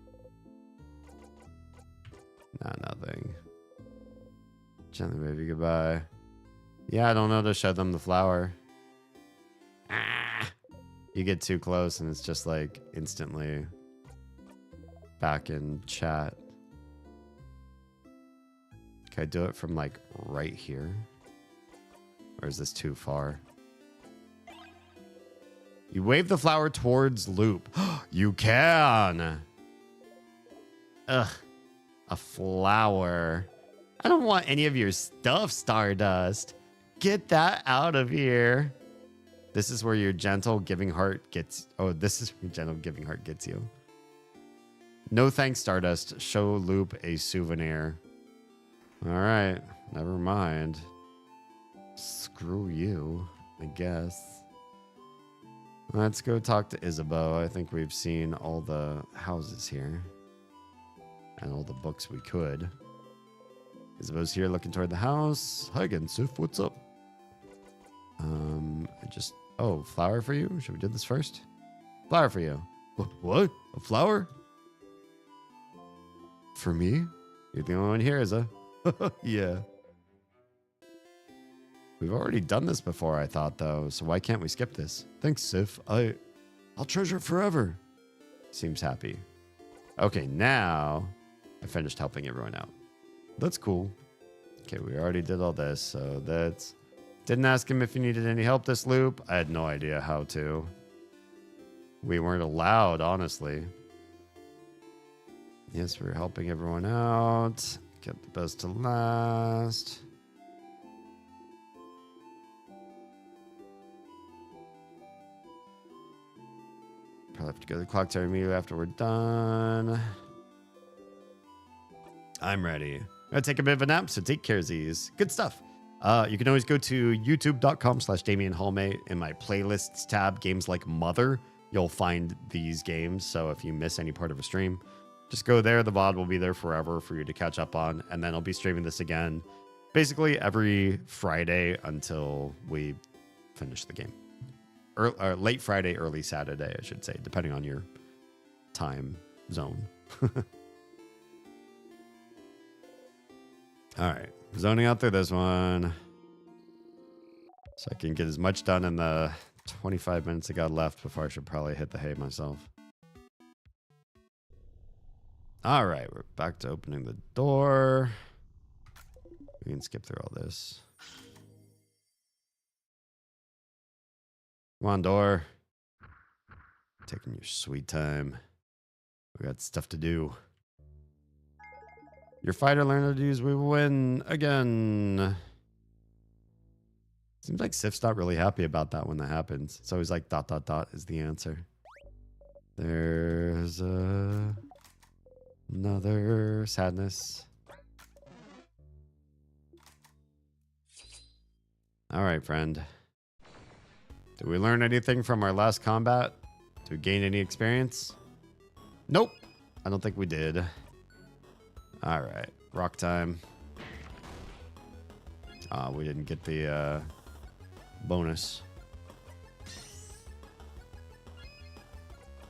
Nah, nothing. Gently baby, goodbye. Yeah, I don't know to show them the flower. You get too close and it's just like instantly back in chat. Can I do it from like right here? Or is this too far? You wave the flower towards loop. You can. Ugh. A flower. I don't want any of your stuff, Stardust. Get that out of here. This is where your gentle giving heart gets... Oh, this is where your gentle giving heart gets you. No thanks, Stardust. Show Loop a souvenir. All right. Never mind. Screw you, I guess. Let's go talk to Isabeau. I think we've seen all the houses here. And all the books we could. Isabeau's here looking toward the house. Hi again, Sif. What's up? Oh, flower for you? Should we do this first? Flower for you.
What? A flower? For me?
You're the only one here, Izza.
Yeah.
We've already done this before, I thought, though, so why can't we skip this?
Thanks, Sif. I'll treasure it forever.
Seems happy. Okay, now I finished helping everyone out.
That's cool.
Okay, we already did all this, so that's... Didn't ask him if he needed any help this loop. I had no idea how to. We weren't allowed, honestly. Yes, we're helping everyone out. Get the best to last. Probably have to go to the clock tower immediately after we're done. I'm ready. I'm gonna take a bit of a nap, so take care of these. Good stuff. You can always go to youtube.com/DamienHallmate. In my playlists tab, games like Mother, you'll find these games. So if you miss any part of a stream, just go there. The VOD will be there forever for you to catch up on. And then I'll be streaming this again basically every Friday until we finish the game. Late Friday, early Saturday, I should say, depending on your time zone. All right, zoning out through this one so I can get as much done in the 25 minutes I got left before I should probably hit the hay myself. All right, we're back to opening the door. We can skip through all this. Come on, door. Taking your sweet time. We got stuff to do. Your fighter learner dues, we will win again. Seems like Sif's not really happy about that when that happens. It's always like ... is the answer. There's another sadness. All right, friend. Did we learn anything from our last combat? Did we gain any experience? Nope. I don't think we did. All right, rock time. We didn't get the bonus.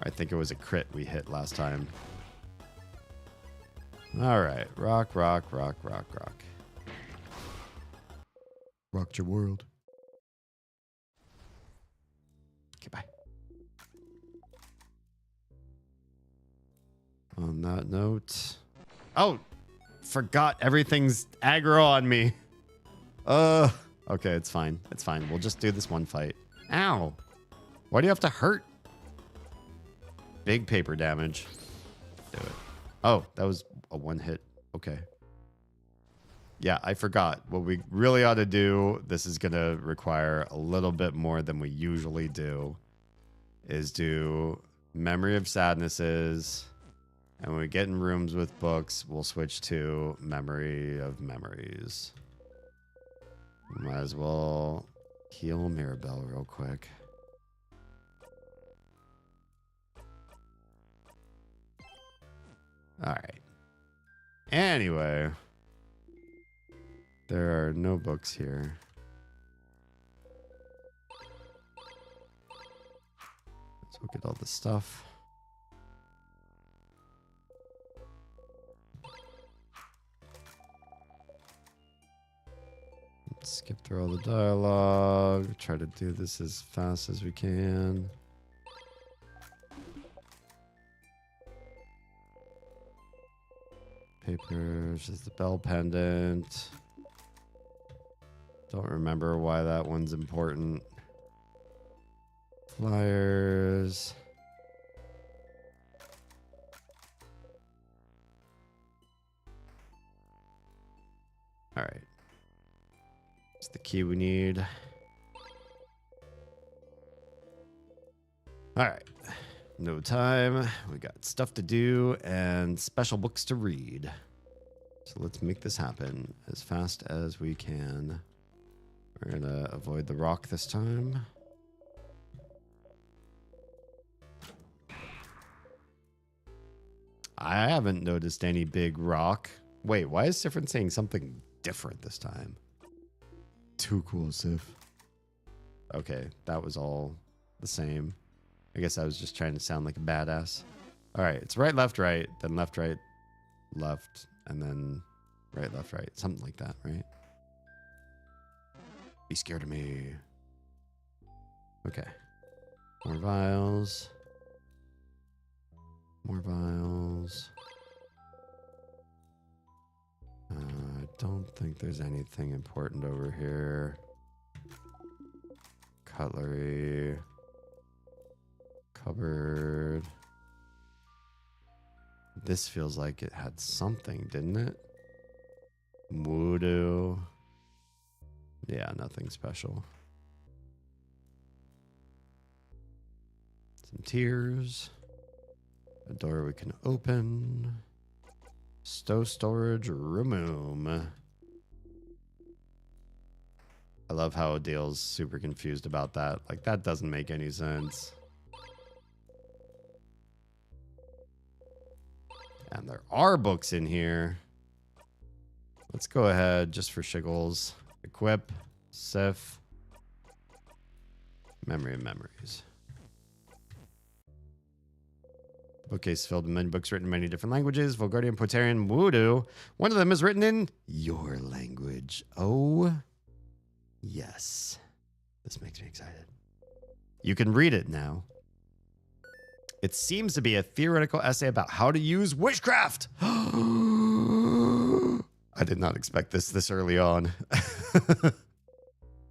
I think it was a crit we hit last time. All right, rock.
Rocked your world.
Okay, bye. On that note... Oh, forgot everything's aggro on me. Okay, it's fine. It's fine. We'll just do this one fight. Ow. Why do you have to hurt? Big paper damage. Do it. Oh, that was a one hit. Okay. Yeah, I forgot. What we really ought to do, this is going to require a little bit more than we usually do, is do Memory of Sadnesses. And when we get in rooms with books, we'll switch to Memory of Memories. Might as well heal Mirabelle real quick. All right. Anyway, there are no books here. Let's look at all the stuff. Skip through all the dialogue. Try to do this as fast as we can. Papers is the bell pendant. Don't remember why that one's important. Flyers. All right. It's the key we need. All right. No time. We got stuff to do and special books to read. So let's make this happen as fast as we can. We're going to avoid the rock this time. I haven't noticed any big rock. Wait, why is Sifrin saying something different this time?
Too cool, Sif.
Okay, that was all the same.
I guess I was just trying to sound like a badass. All right, it's right, left, then left, left, and then right, left, right. Something like that, right? Be scared of me. Okay. More vials. More vials. I don't think there's anything important over here. Cutlery. Cupboard. This feels like it had something, didn't it? Voodoo. Yeah, nothing special. Some tears. A door we can open. Stow storage room. I love how Adele's super confused about that. Like, that doesn't make any sense. And there are books in here. Let's go ahead, just for shiggles. Equip, Sif. Memory of memories. Bookcase filled with many books written in many different languages. Volgardian, Potarian, Voodoo. One of them is written in your language. Oh, yes. This makes me excited. You can read it now. It seems to be a theoretical essay about how to use witchcraft. I did not expect this early on.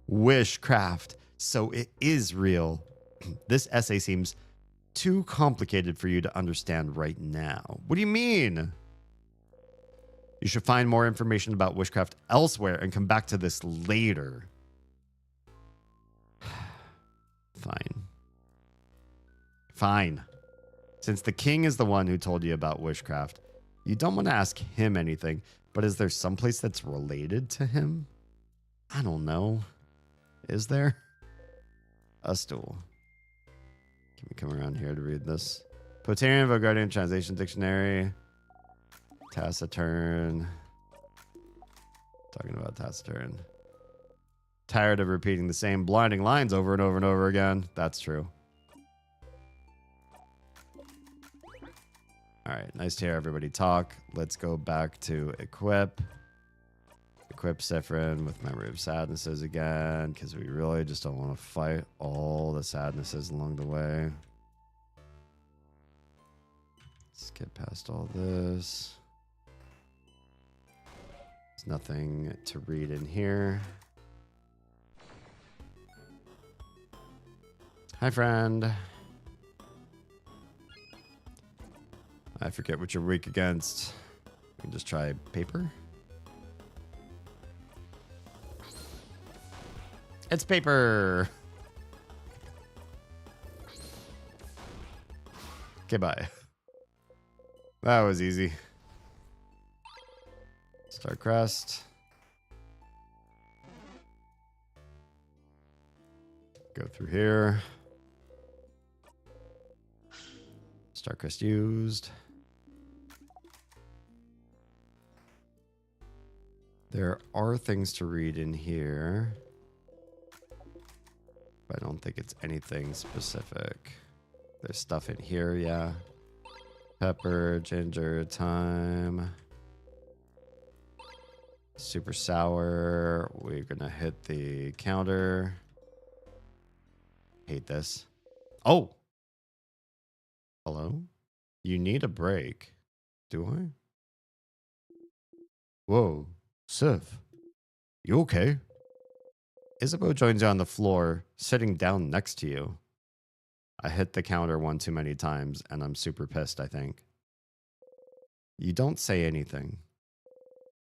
Witchcraft. So it is real. This essay seems too complicated for you to understand right now. What do you mean? You should find more information about witchcraft elsewhere and come back to this later. Fine. Fine. Since the king is the one who told you about witchcraft, you don't want to ask him anything, but is there someplace that's related to him? I don't know. Is there? A stool. Can we come around here to read this? Potarian Volgardian Translation Dictionary. Taciturn. Talking about taciturn. Tired of repeating the same blinding lines over and over and over again. That's true. All right, nice to hear everybody talk. Let's go back to equip. Equip Sifrin with Memory of Sadnesses again, because we really just don't want to fight all the sadnesses along the way. Let's get past all this. There's nothing to read in here. Hi, friend. I forget what you're weak against. We can just try paper. It's paper. Okay, bye. That was easy. Star Crest. Go through here. Starcrest used. There are things to read in here, but I don't think it's anything specific. There's stuff in here, yeah. Pepper, ginger, thyme. Super sour. We're gonna hit the counter. Hate this. Oh! Hello? You need a break. Do I? Whoa. Sif. You okay? Isabeau joins you on the floor, sitting down next to you. I hit the counter one too many times, and I'm super pissed, I think. You don't say anything.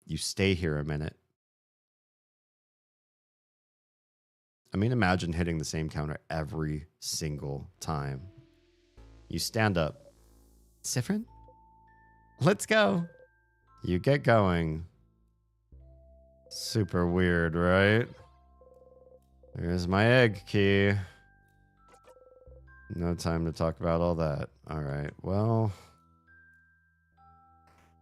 You stay here a minute. I mean, imagine hitting the same counter every single time. You stand up. Sifrin? Let's go. You get going. Super weird, right? There's my egg key. No time to talk about all that. All right, well,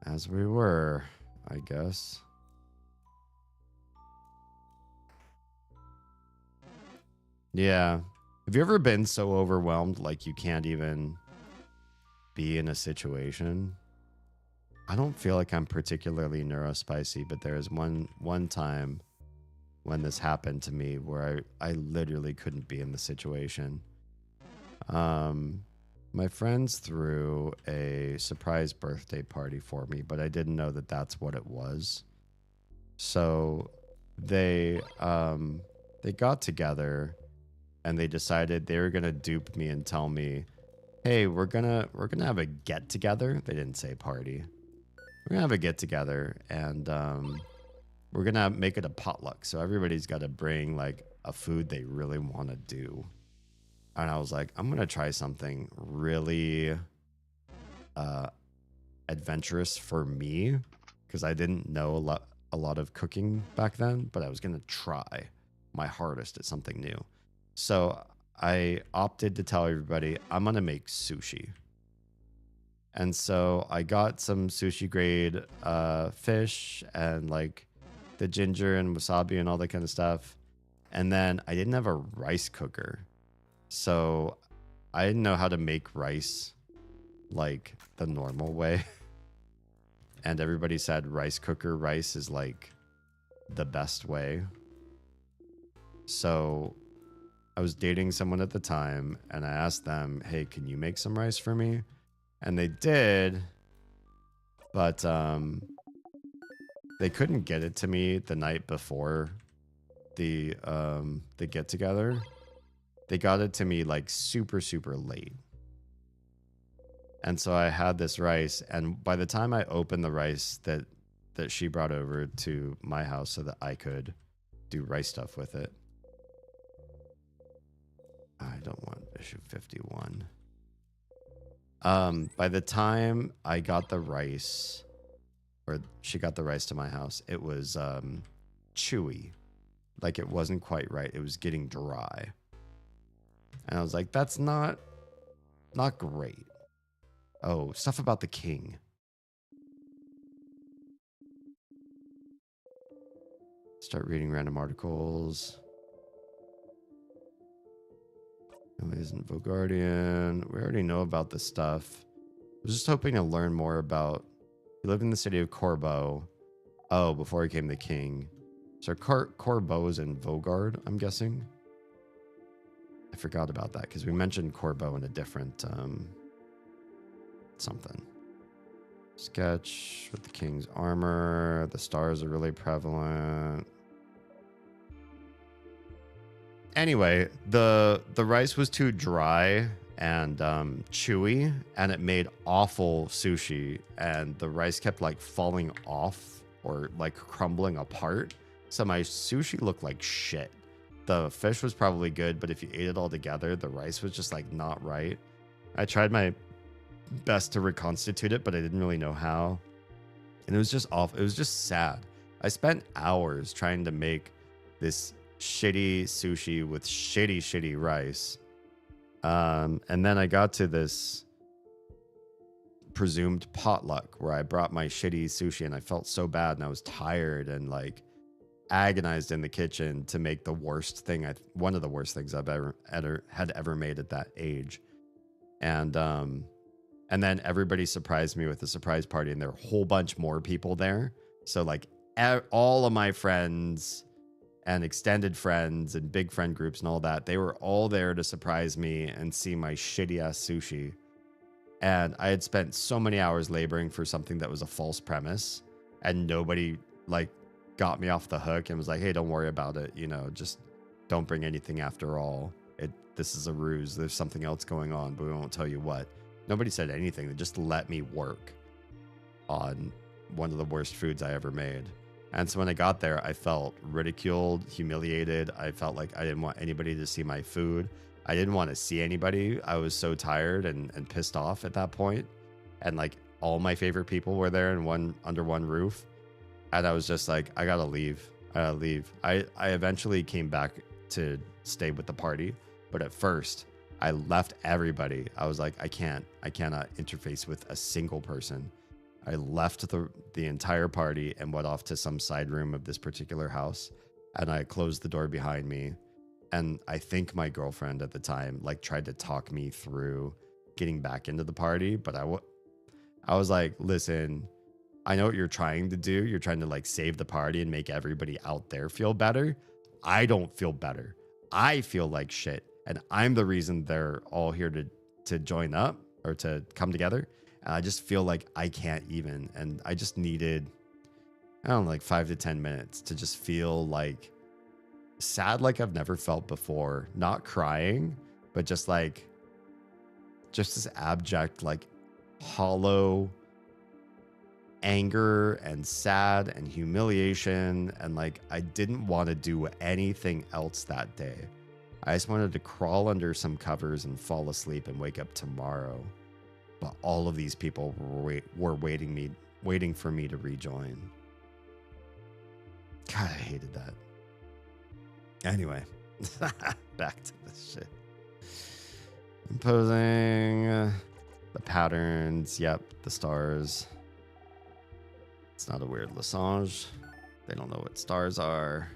as we were, I guess. Yeah, Have you ever been so overwhelmed like you can't even be in a situation? I don't feel like I'm particularly neurospicy, but there is one time when this happened to me where I literally couldn't be in the situation. My friends threw a surprise birthday party for me, but I didn't know that that's what it was. So they got together and they decided they were gonna dupe me and tell me, "Hey, we're gonna have a get together." They didn't say party. We're gonna have a get together and we're gonna make it a potluck. So everybody's got to bring like a food they really want to do. And I was like, I'm gonna try something really adventurous for me because I didn't know a lot of cooking back then, but I was gonna try my hardest at something new. So I opted to tell everybody I'm gonna make sushi. And so I got some sushi grade fish and like the ginger and wasabi and all that kind of stuff. And then I didn't have a rice cooker. So I didn't know how to make rice like the normal way. And everybody said rice cooker rice is like the best way. So I was dating someone at the time and I asked them, "Hey, can you make some rice for me?" And they did, but they couldn't get it to me the night before the get together. They got it to me like super, super late. And so I had this rice, and by the time I opened the rice that she brought over to my house so that I could do rice stuff with it. I don't want issue 51. By the time I got the rice, or she got the rice to my house, it was chewy. Like it wasn't quite right. It was getting dry. And I was like, that's not great. Oh, stuff about the king. Start reading random articles. No, it isn't Vogardian. We already know about this stuff. I was just hoping to learn more about... He lived in the city of Corbeau. Oh, before he became the king. So Corbeau is in Vogard, I'm guessing. I forgot about that because we mentioned Corbeau in a different something. Sketch with the king's armor. The stars are really prevalent. Anyway, the rice was too dry and chewy, and it made awful sushi. And the rice kept like falling off or like crumbling apart. So my sushi looked like shit. The fish was probably good, but if you ate it all together, the rice was just like not right. I tried my best to reconstitute it, but I didn't really know how. And it was just awful. It was just sad. I spent hours trying to make this shitty sushi with shitty rice. And then I got to this presumed potluck where I brought my shitty sushi and I felt so bad and I was tired and like agonized in the kitchen to make the worst thing, one of the worst things I've ever made at that age. And then everybody surprised me with a surprise party, and there were a whole bunch more people there. So like all of my friends and extended friends and big friend groups and all that, they were all there to surprise me and see my shitty ass sushi. And I had spent so many hours laboring for something that was a false premise, and nobody like got me off the hook and was like, "Hey, don't worry about it. You know, just don't bring anything after all. This is a ruse. There's something else going on, but we won't tell you what." Nobody said anything. They just let me work on one of the worst foods I ever made. And so when I got there, I felt ridiculed, humiliated. I felt like I didn't want anybody to see my food. I didn't want to see anybody. I was so tired and pissed off at that point. And like all my favorite people were there under one roof. And I was just like, I gotta leave. I eventually came back to stay with the party. But at first, I left everybody. I was like, I cannot interface with a single person. I left the entire party and went off to some side room of this particular house. And I closed the door behind me. And I think my girlfriend at the time like tried to talk me through getting back into the party, but I was like, listen, I know what you're trying to do. You're trying to like save the party and make everybody out there feel better. I don't feel better. I feel like shit. And I'm the reason they're all here to join up or to come together. And I just feel like I can't even. And I just needed, I don't know, like 5 to 10 minutes to just feel like sad like I've never felt before. Not crying, but just this abject, like hollow anger and sad and humiliation. And like, I didn't want to do anything else that day. I just wanted to crawl under some covers and fall asleep and wake up tomorrow. But all of these people were waiting for me to rejoin. God, I hated that. Anyway, back to this shit. Imposing the patterns. Yep, the stars. It's not a weird Lessange. They don't know what stars are.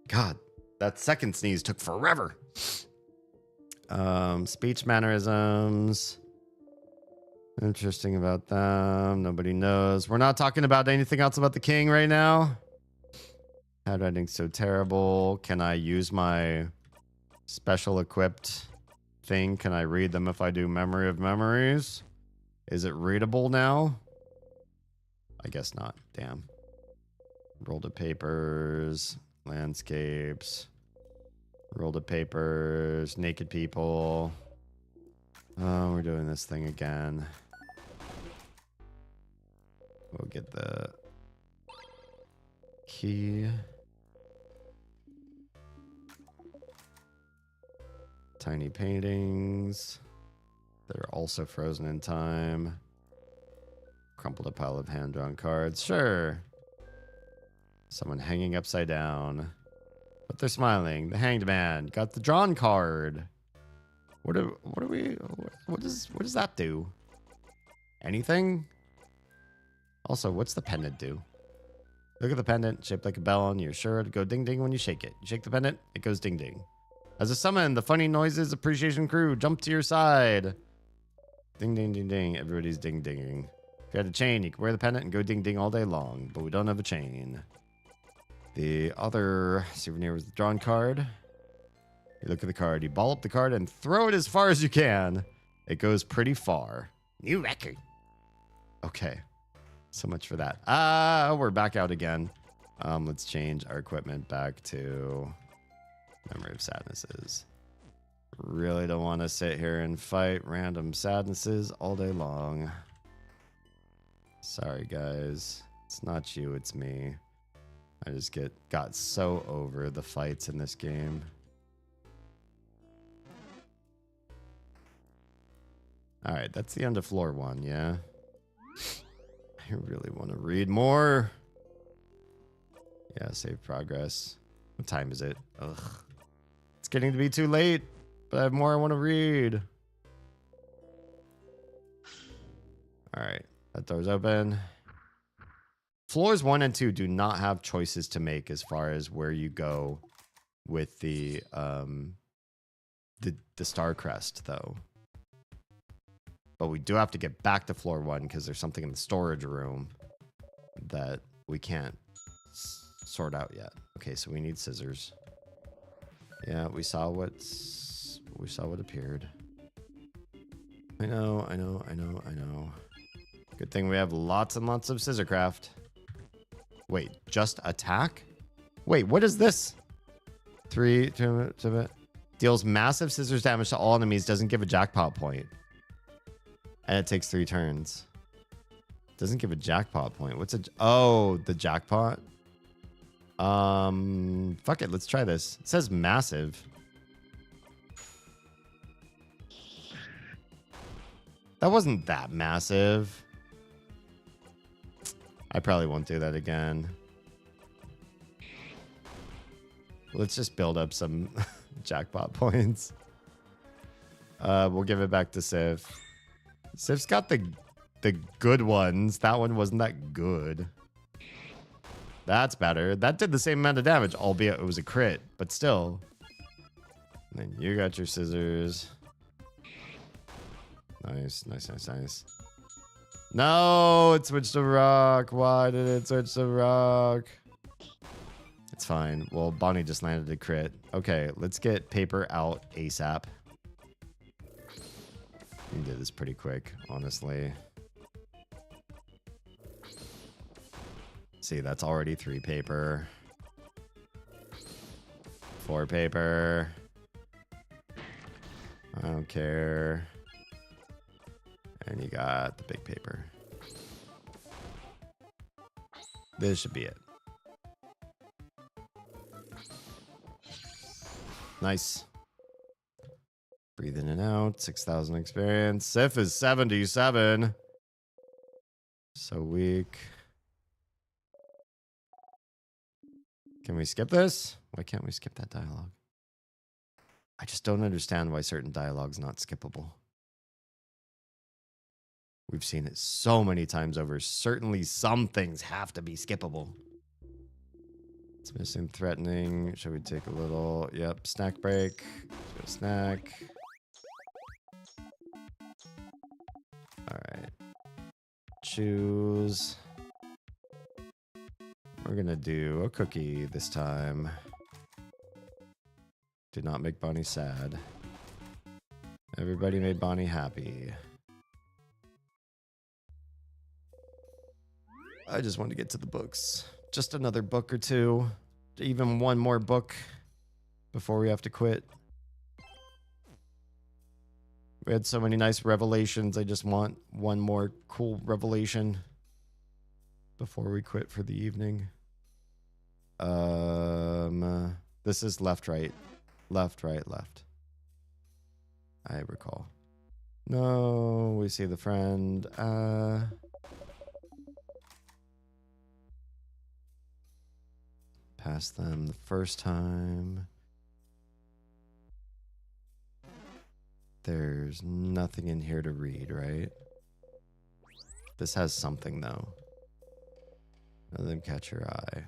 God, that second sneeze took forever. Speech mannerisms. Interesting about them. Nobody knows. We're not talking about anything else about the king right now. Handwriting's so terrible. Can I use my special equipped thing? Can I read them if I do memory of memories? Is it readable now? I guess not. Damn. Roll to papers. Landscapes. Roll to papers. Naked people. Oh, we're doing this thing again. We'll get the key. Tiny paintings. They're also frozen in time. Crumpled a pile of hand-drawn cards. Sure. Someone hanging upside down. But they're smiling. The hanged man got the drawn card. What does that do? Anything? Also, what's the pendant do? Look at the pendant, shaped like a bell, and you're sure to go ding ding when you shake it. You shake the pendant, it goes ding ding. As a summon, the Funny Noises Appreciation crew jump to your side. Ding ding ding ding. Everybody's ding dinging. If you had a chain, you could wear the pendant and go ding ding all day long, but we don't have a chain. The other souvenir was the drawn card. You look at the card, you ball up the card and throw it as far as you can. It goes pretty far. New record. Okay. So much for that. We're back out again. Let's change our equipment back to Memory of Sadnesses. Really don't want to sit here and fight random sadnesses all day long. Sorry, guys. It's not you, it's me. I just got so over the fights in this game. All right, that's the end of floor 1, yeah? I really want to read more. Yeah, save progress. What time is it? Ugh. It's getting to be too late, but I have more I want to read. All right, that door's open. Floors 1 and 2 do not have choices to make as far as where you go with the star crest, though. But we do have to get back to floor 1 because there's something in the storage room that we can't sort out yet. Okay, so we need scissors. Yeah, we saw what appeared. I know. Good thing we have lots and lots of scissor craft. Wait, just attack? Wait, what is this? 3 deals massive scissors damage to all enemies, doesn't give a jackpot point. And it takes 3 turns. Doesn't give a jackpot point. What's the jackpot? Fuck it, let's try this. It says massive. That wasn't that massive. I probably won't do that again. Let's just build up some jackpot points. We'll give it back to Sif. Sif's got the the good ones. That one wasn't that good. That's better. That did the same amount of damage, albeit it was a crit, but still. And then you got your scissors. Nice, nice, nice, nice. No, it switched to rock. Why did it switch to rock? It's fine. Well, Bonnie just landed a crit. Okay, let's get paper out ASAP. We did this pretty quick, honestly. See, that's already 3 paper. 4 paper. I don't care. And you got the big paper. This should be it. Nice. Breathe in and out. 6,000 experience. Sif is 77. So weak. Can we skip this? Why can't we skip that dialogue? I just don't understand why certain dialogue's not skippable. We've seen it so many times over. Certainly some things have to be skippable. It's missing threatening. Should we take a little... Yep, snack break. Let's go snack. Alright. Choose. We're gonna do a cookie this time. Did not make Bonnie sad. Everybody made Bonnie happy. I just want to get to the books. Just another book or two. Even one more book before we have to quit. We had so many nice revelations. I just want one more cool revelation before we quit for the evening. This is left, right. Left, right, left. I recall. No, we see the friend. Passed them the first time. There's nothing in here to read, right? This has something though. Let them catch your eye.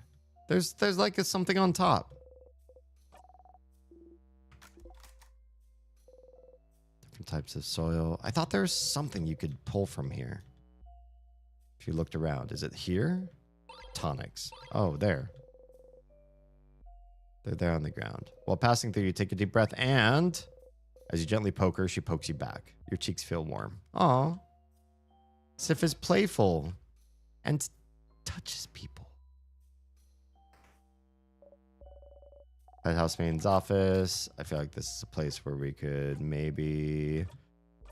There's like something on top. Different types of soil. I thought there was something you could pull from here. If you looked around. Is it here? Tonics. Oh, there. They're there on the ground. While passing through, you take a deep breath and as you gently poke her, she pokes you back. Your cheeks feel warm. Aw. Sif is playful and touches people. At Housemaid's office. I feel like this is a place where we could maybe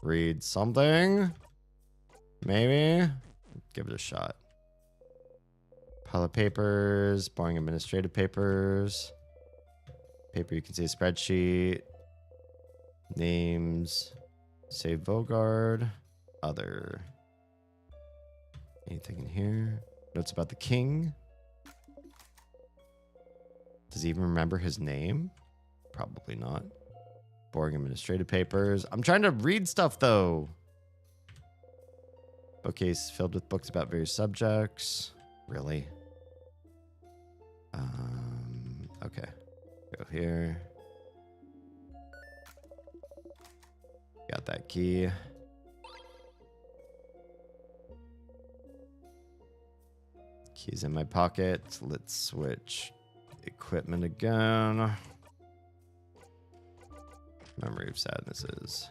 read something. Maybe. Give it a shot. Pile of papers. Boring administrative papers. Paper, you can see a spreadsheet. Names. Save Vogard. Other. Anything in here? Notes about the king. Does he even remember his name? Probably not. Boring administrative papers. I'm trying to read stuff though. Bookcase filled with books about various subjects. Really? Okay. Go here. Got that key. Keys in my pocket. Let's switch equipment again. Memory of sadnesses.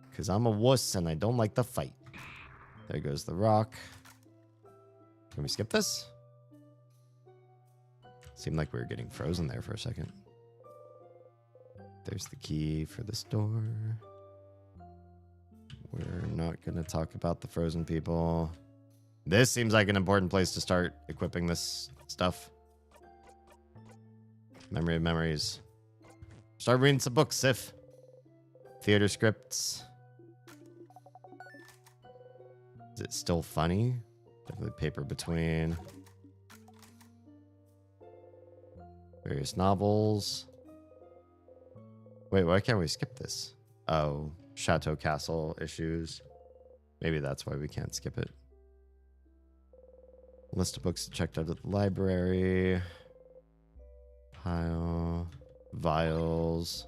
Because I'm a wuss and I don't like to fight. There goes the rock. Can we skip this? Seemed like we were getting frozen there for a second. There's the key for this door. We're not going to talk about the frozen people. This seems like an important place to start equipping this stuff. Memory of memories. Start reading some books, Sif. Theater scripts. Is it still funny? Definitely paper between. Various novels. Wait, why can't we skip this? Oh, Chateau Castle issues. Maybe that's why we can't skip it. List of books checked out at the library. Pile. Vials.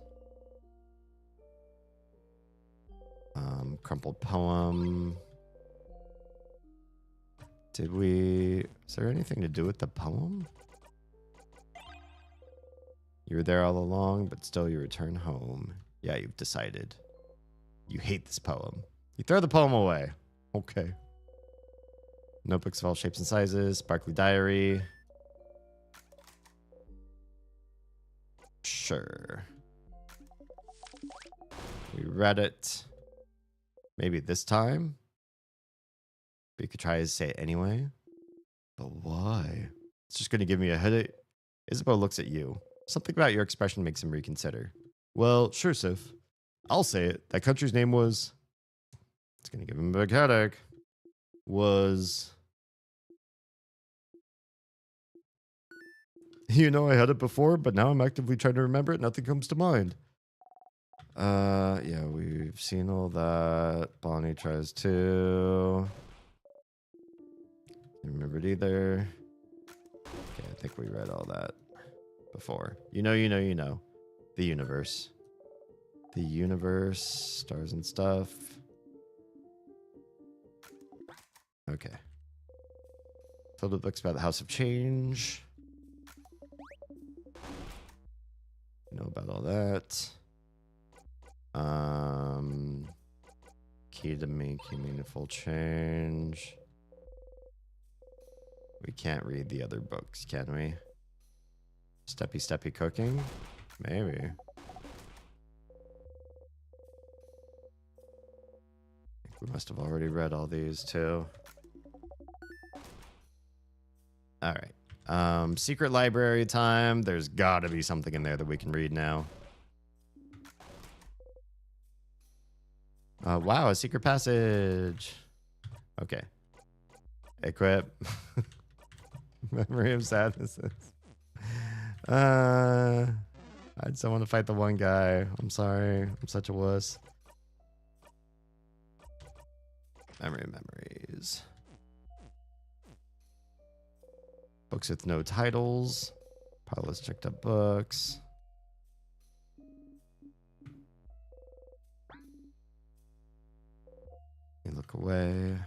Crumpled poem. Did we... Is there anything to do with the poem? You were there all along, but still you return home. Yeah, you've decided. You hate this poem. You throw the poem away. Okay. Notebooks of all shapes and sizes. Sparkly diary. Sure. We read it. Maybe this time? But you could try to say it anyway. But why? It's just going to give me a headache. Isabel looks at you. Something about your expression makes him reconsider. Well, sure, Sif. I'll say it. That country's name was... It's going to give him a big headache. Was... You know, I had it before, but now I'm actively trying to remember it. Nothing comes to mind. Yeah, we've seen all that. Bonnie tries to... Remember it either. Okay, I think we read all that before. You know. The universe. The universe, stars and stuff. Okay. Filled with books about the House of Change. You know about all that. Key to making meaningful change. We can't read the other books, can we? Steppy cooking? Maybe. I think we must have already read all these too. All right. Secret library time. There's gotta be something in there that we can read now. Wow, a secret passage. Okay. Equip. Memory of sadnesses. I just don't want to fight the one guy. I'm sorry. I'm such a wuss. Memories. Books with no titles. Pilot's checked up books. You look away.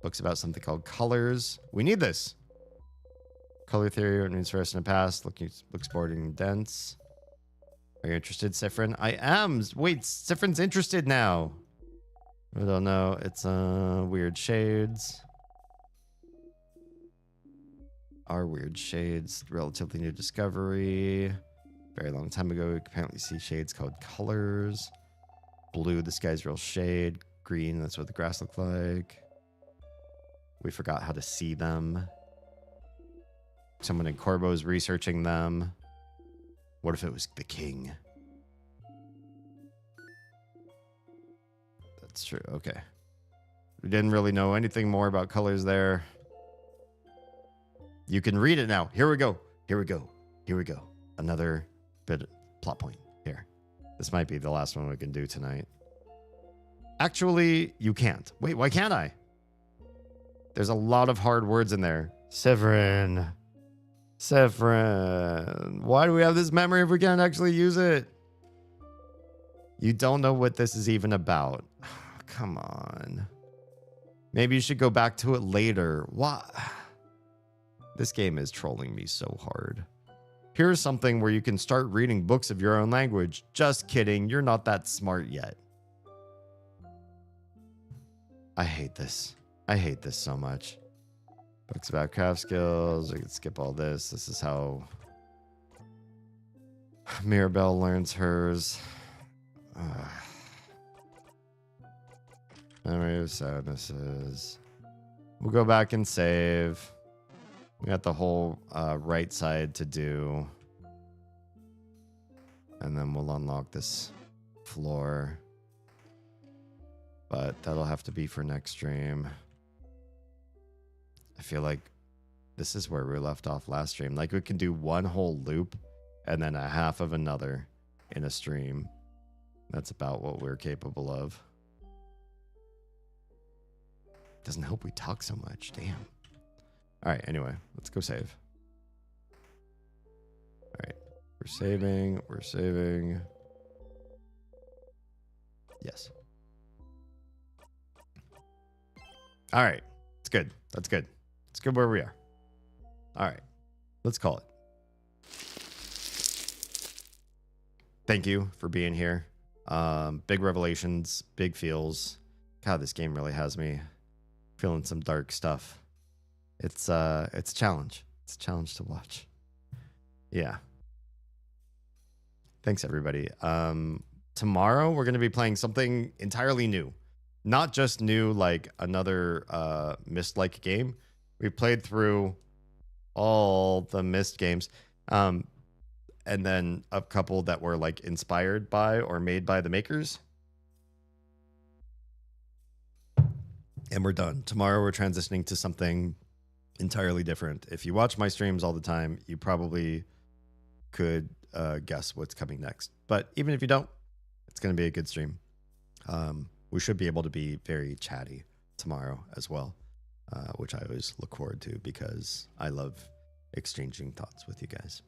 Books about something called colors. We need this. Color theory, what means for us in the past. Looks boring and dense. Are you interested, Sifrin? I am. Wait, Sifrin's interested now. I don't know. It's weird shades. Are weird shades. Relatively new discovery. Very long time ago, we could apparently see shades called colors. Blue, the sky's real shade. Green, that's what the grass looked like. We forgot how to see them. Someone in Corbo's researching them. What if it was the king? That's true. Okay. We didn't really know anything more about colors there. You can read it now. Here we go. Another bit of plot point here. This might be the last one we can do tonight. Actually, you can't. Wait, why can't I? There's a lot of hard words in there. Severin. Why do we have this memory if we can't actually use it? You don't know what this is even about. Come on. Maybe you should go back to it later. What? This game is trolling me so hard. Here's something where you can start reading books of your own language. Just kidding. You're not that smart yet. I hate this. I hate this so much. Books about craft skills. We can skip all this. This is how Mirabelle learns hers. Memory of sadnesses. We'll go back and save. We got the whole right side to do. And then we'll unlock this floor. But that'll have to be for next stream. I feel like this is where we left off last stream. Like we can do one whole loop and then a half of another in a stream. That's about what we're capable of. Doesn't help we talk so much. Damn. All right, anyway, let's go save. All right, we're saving. We're saving. Yes. All right, it's good. That's good. It's good where we are. All right, let's call it. Thank you for being here. Big revelations, big feels. God, this game really has me feeling some dark stuff. It's a challenge. It's a challenge to watch. Yeah. Thanks everybody. Tomorrow we're going to be playing something entirely new. Not just new like another Myst-like game. We played through all the Myst games. And then a couple that were like inspired by or made by the makers. And we're done. Tomorrow we're transitioning to something entirely different. If you watch my streams all the time, you probably could guess what's coming next. But even if you don't, it's going to be a good stream. We should be able to be very chatty tomorrow as well, which I always look forward to because I love exchanging thoughts with you guys.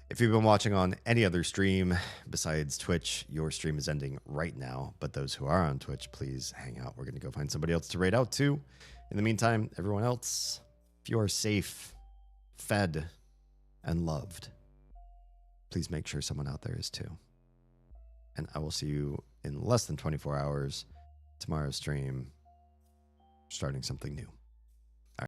If you've been watching on any other stream besides Twitch, your stream is ending right now. But those who are on Twitch, please hang out. We're going to go find somebody else to raid out to. In the meantime, everyone else, if you are safe, fed, and loved, please make sure someone out there is too. And I will see you in less than 24 hours. Tomorrow's stream, starting something new.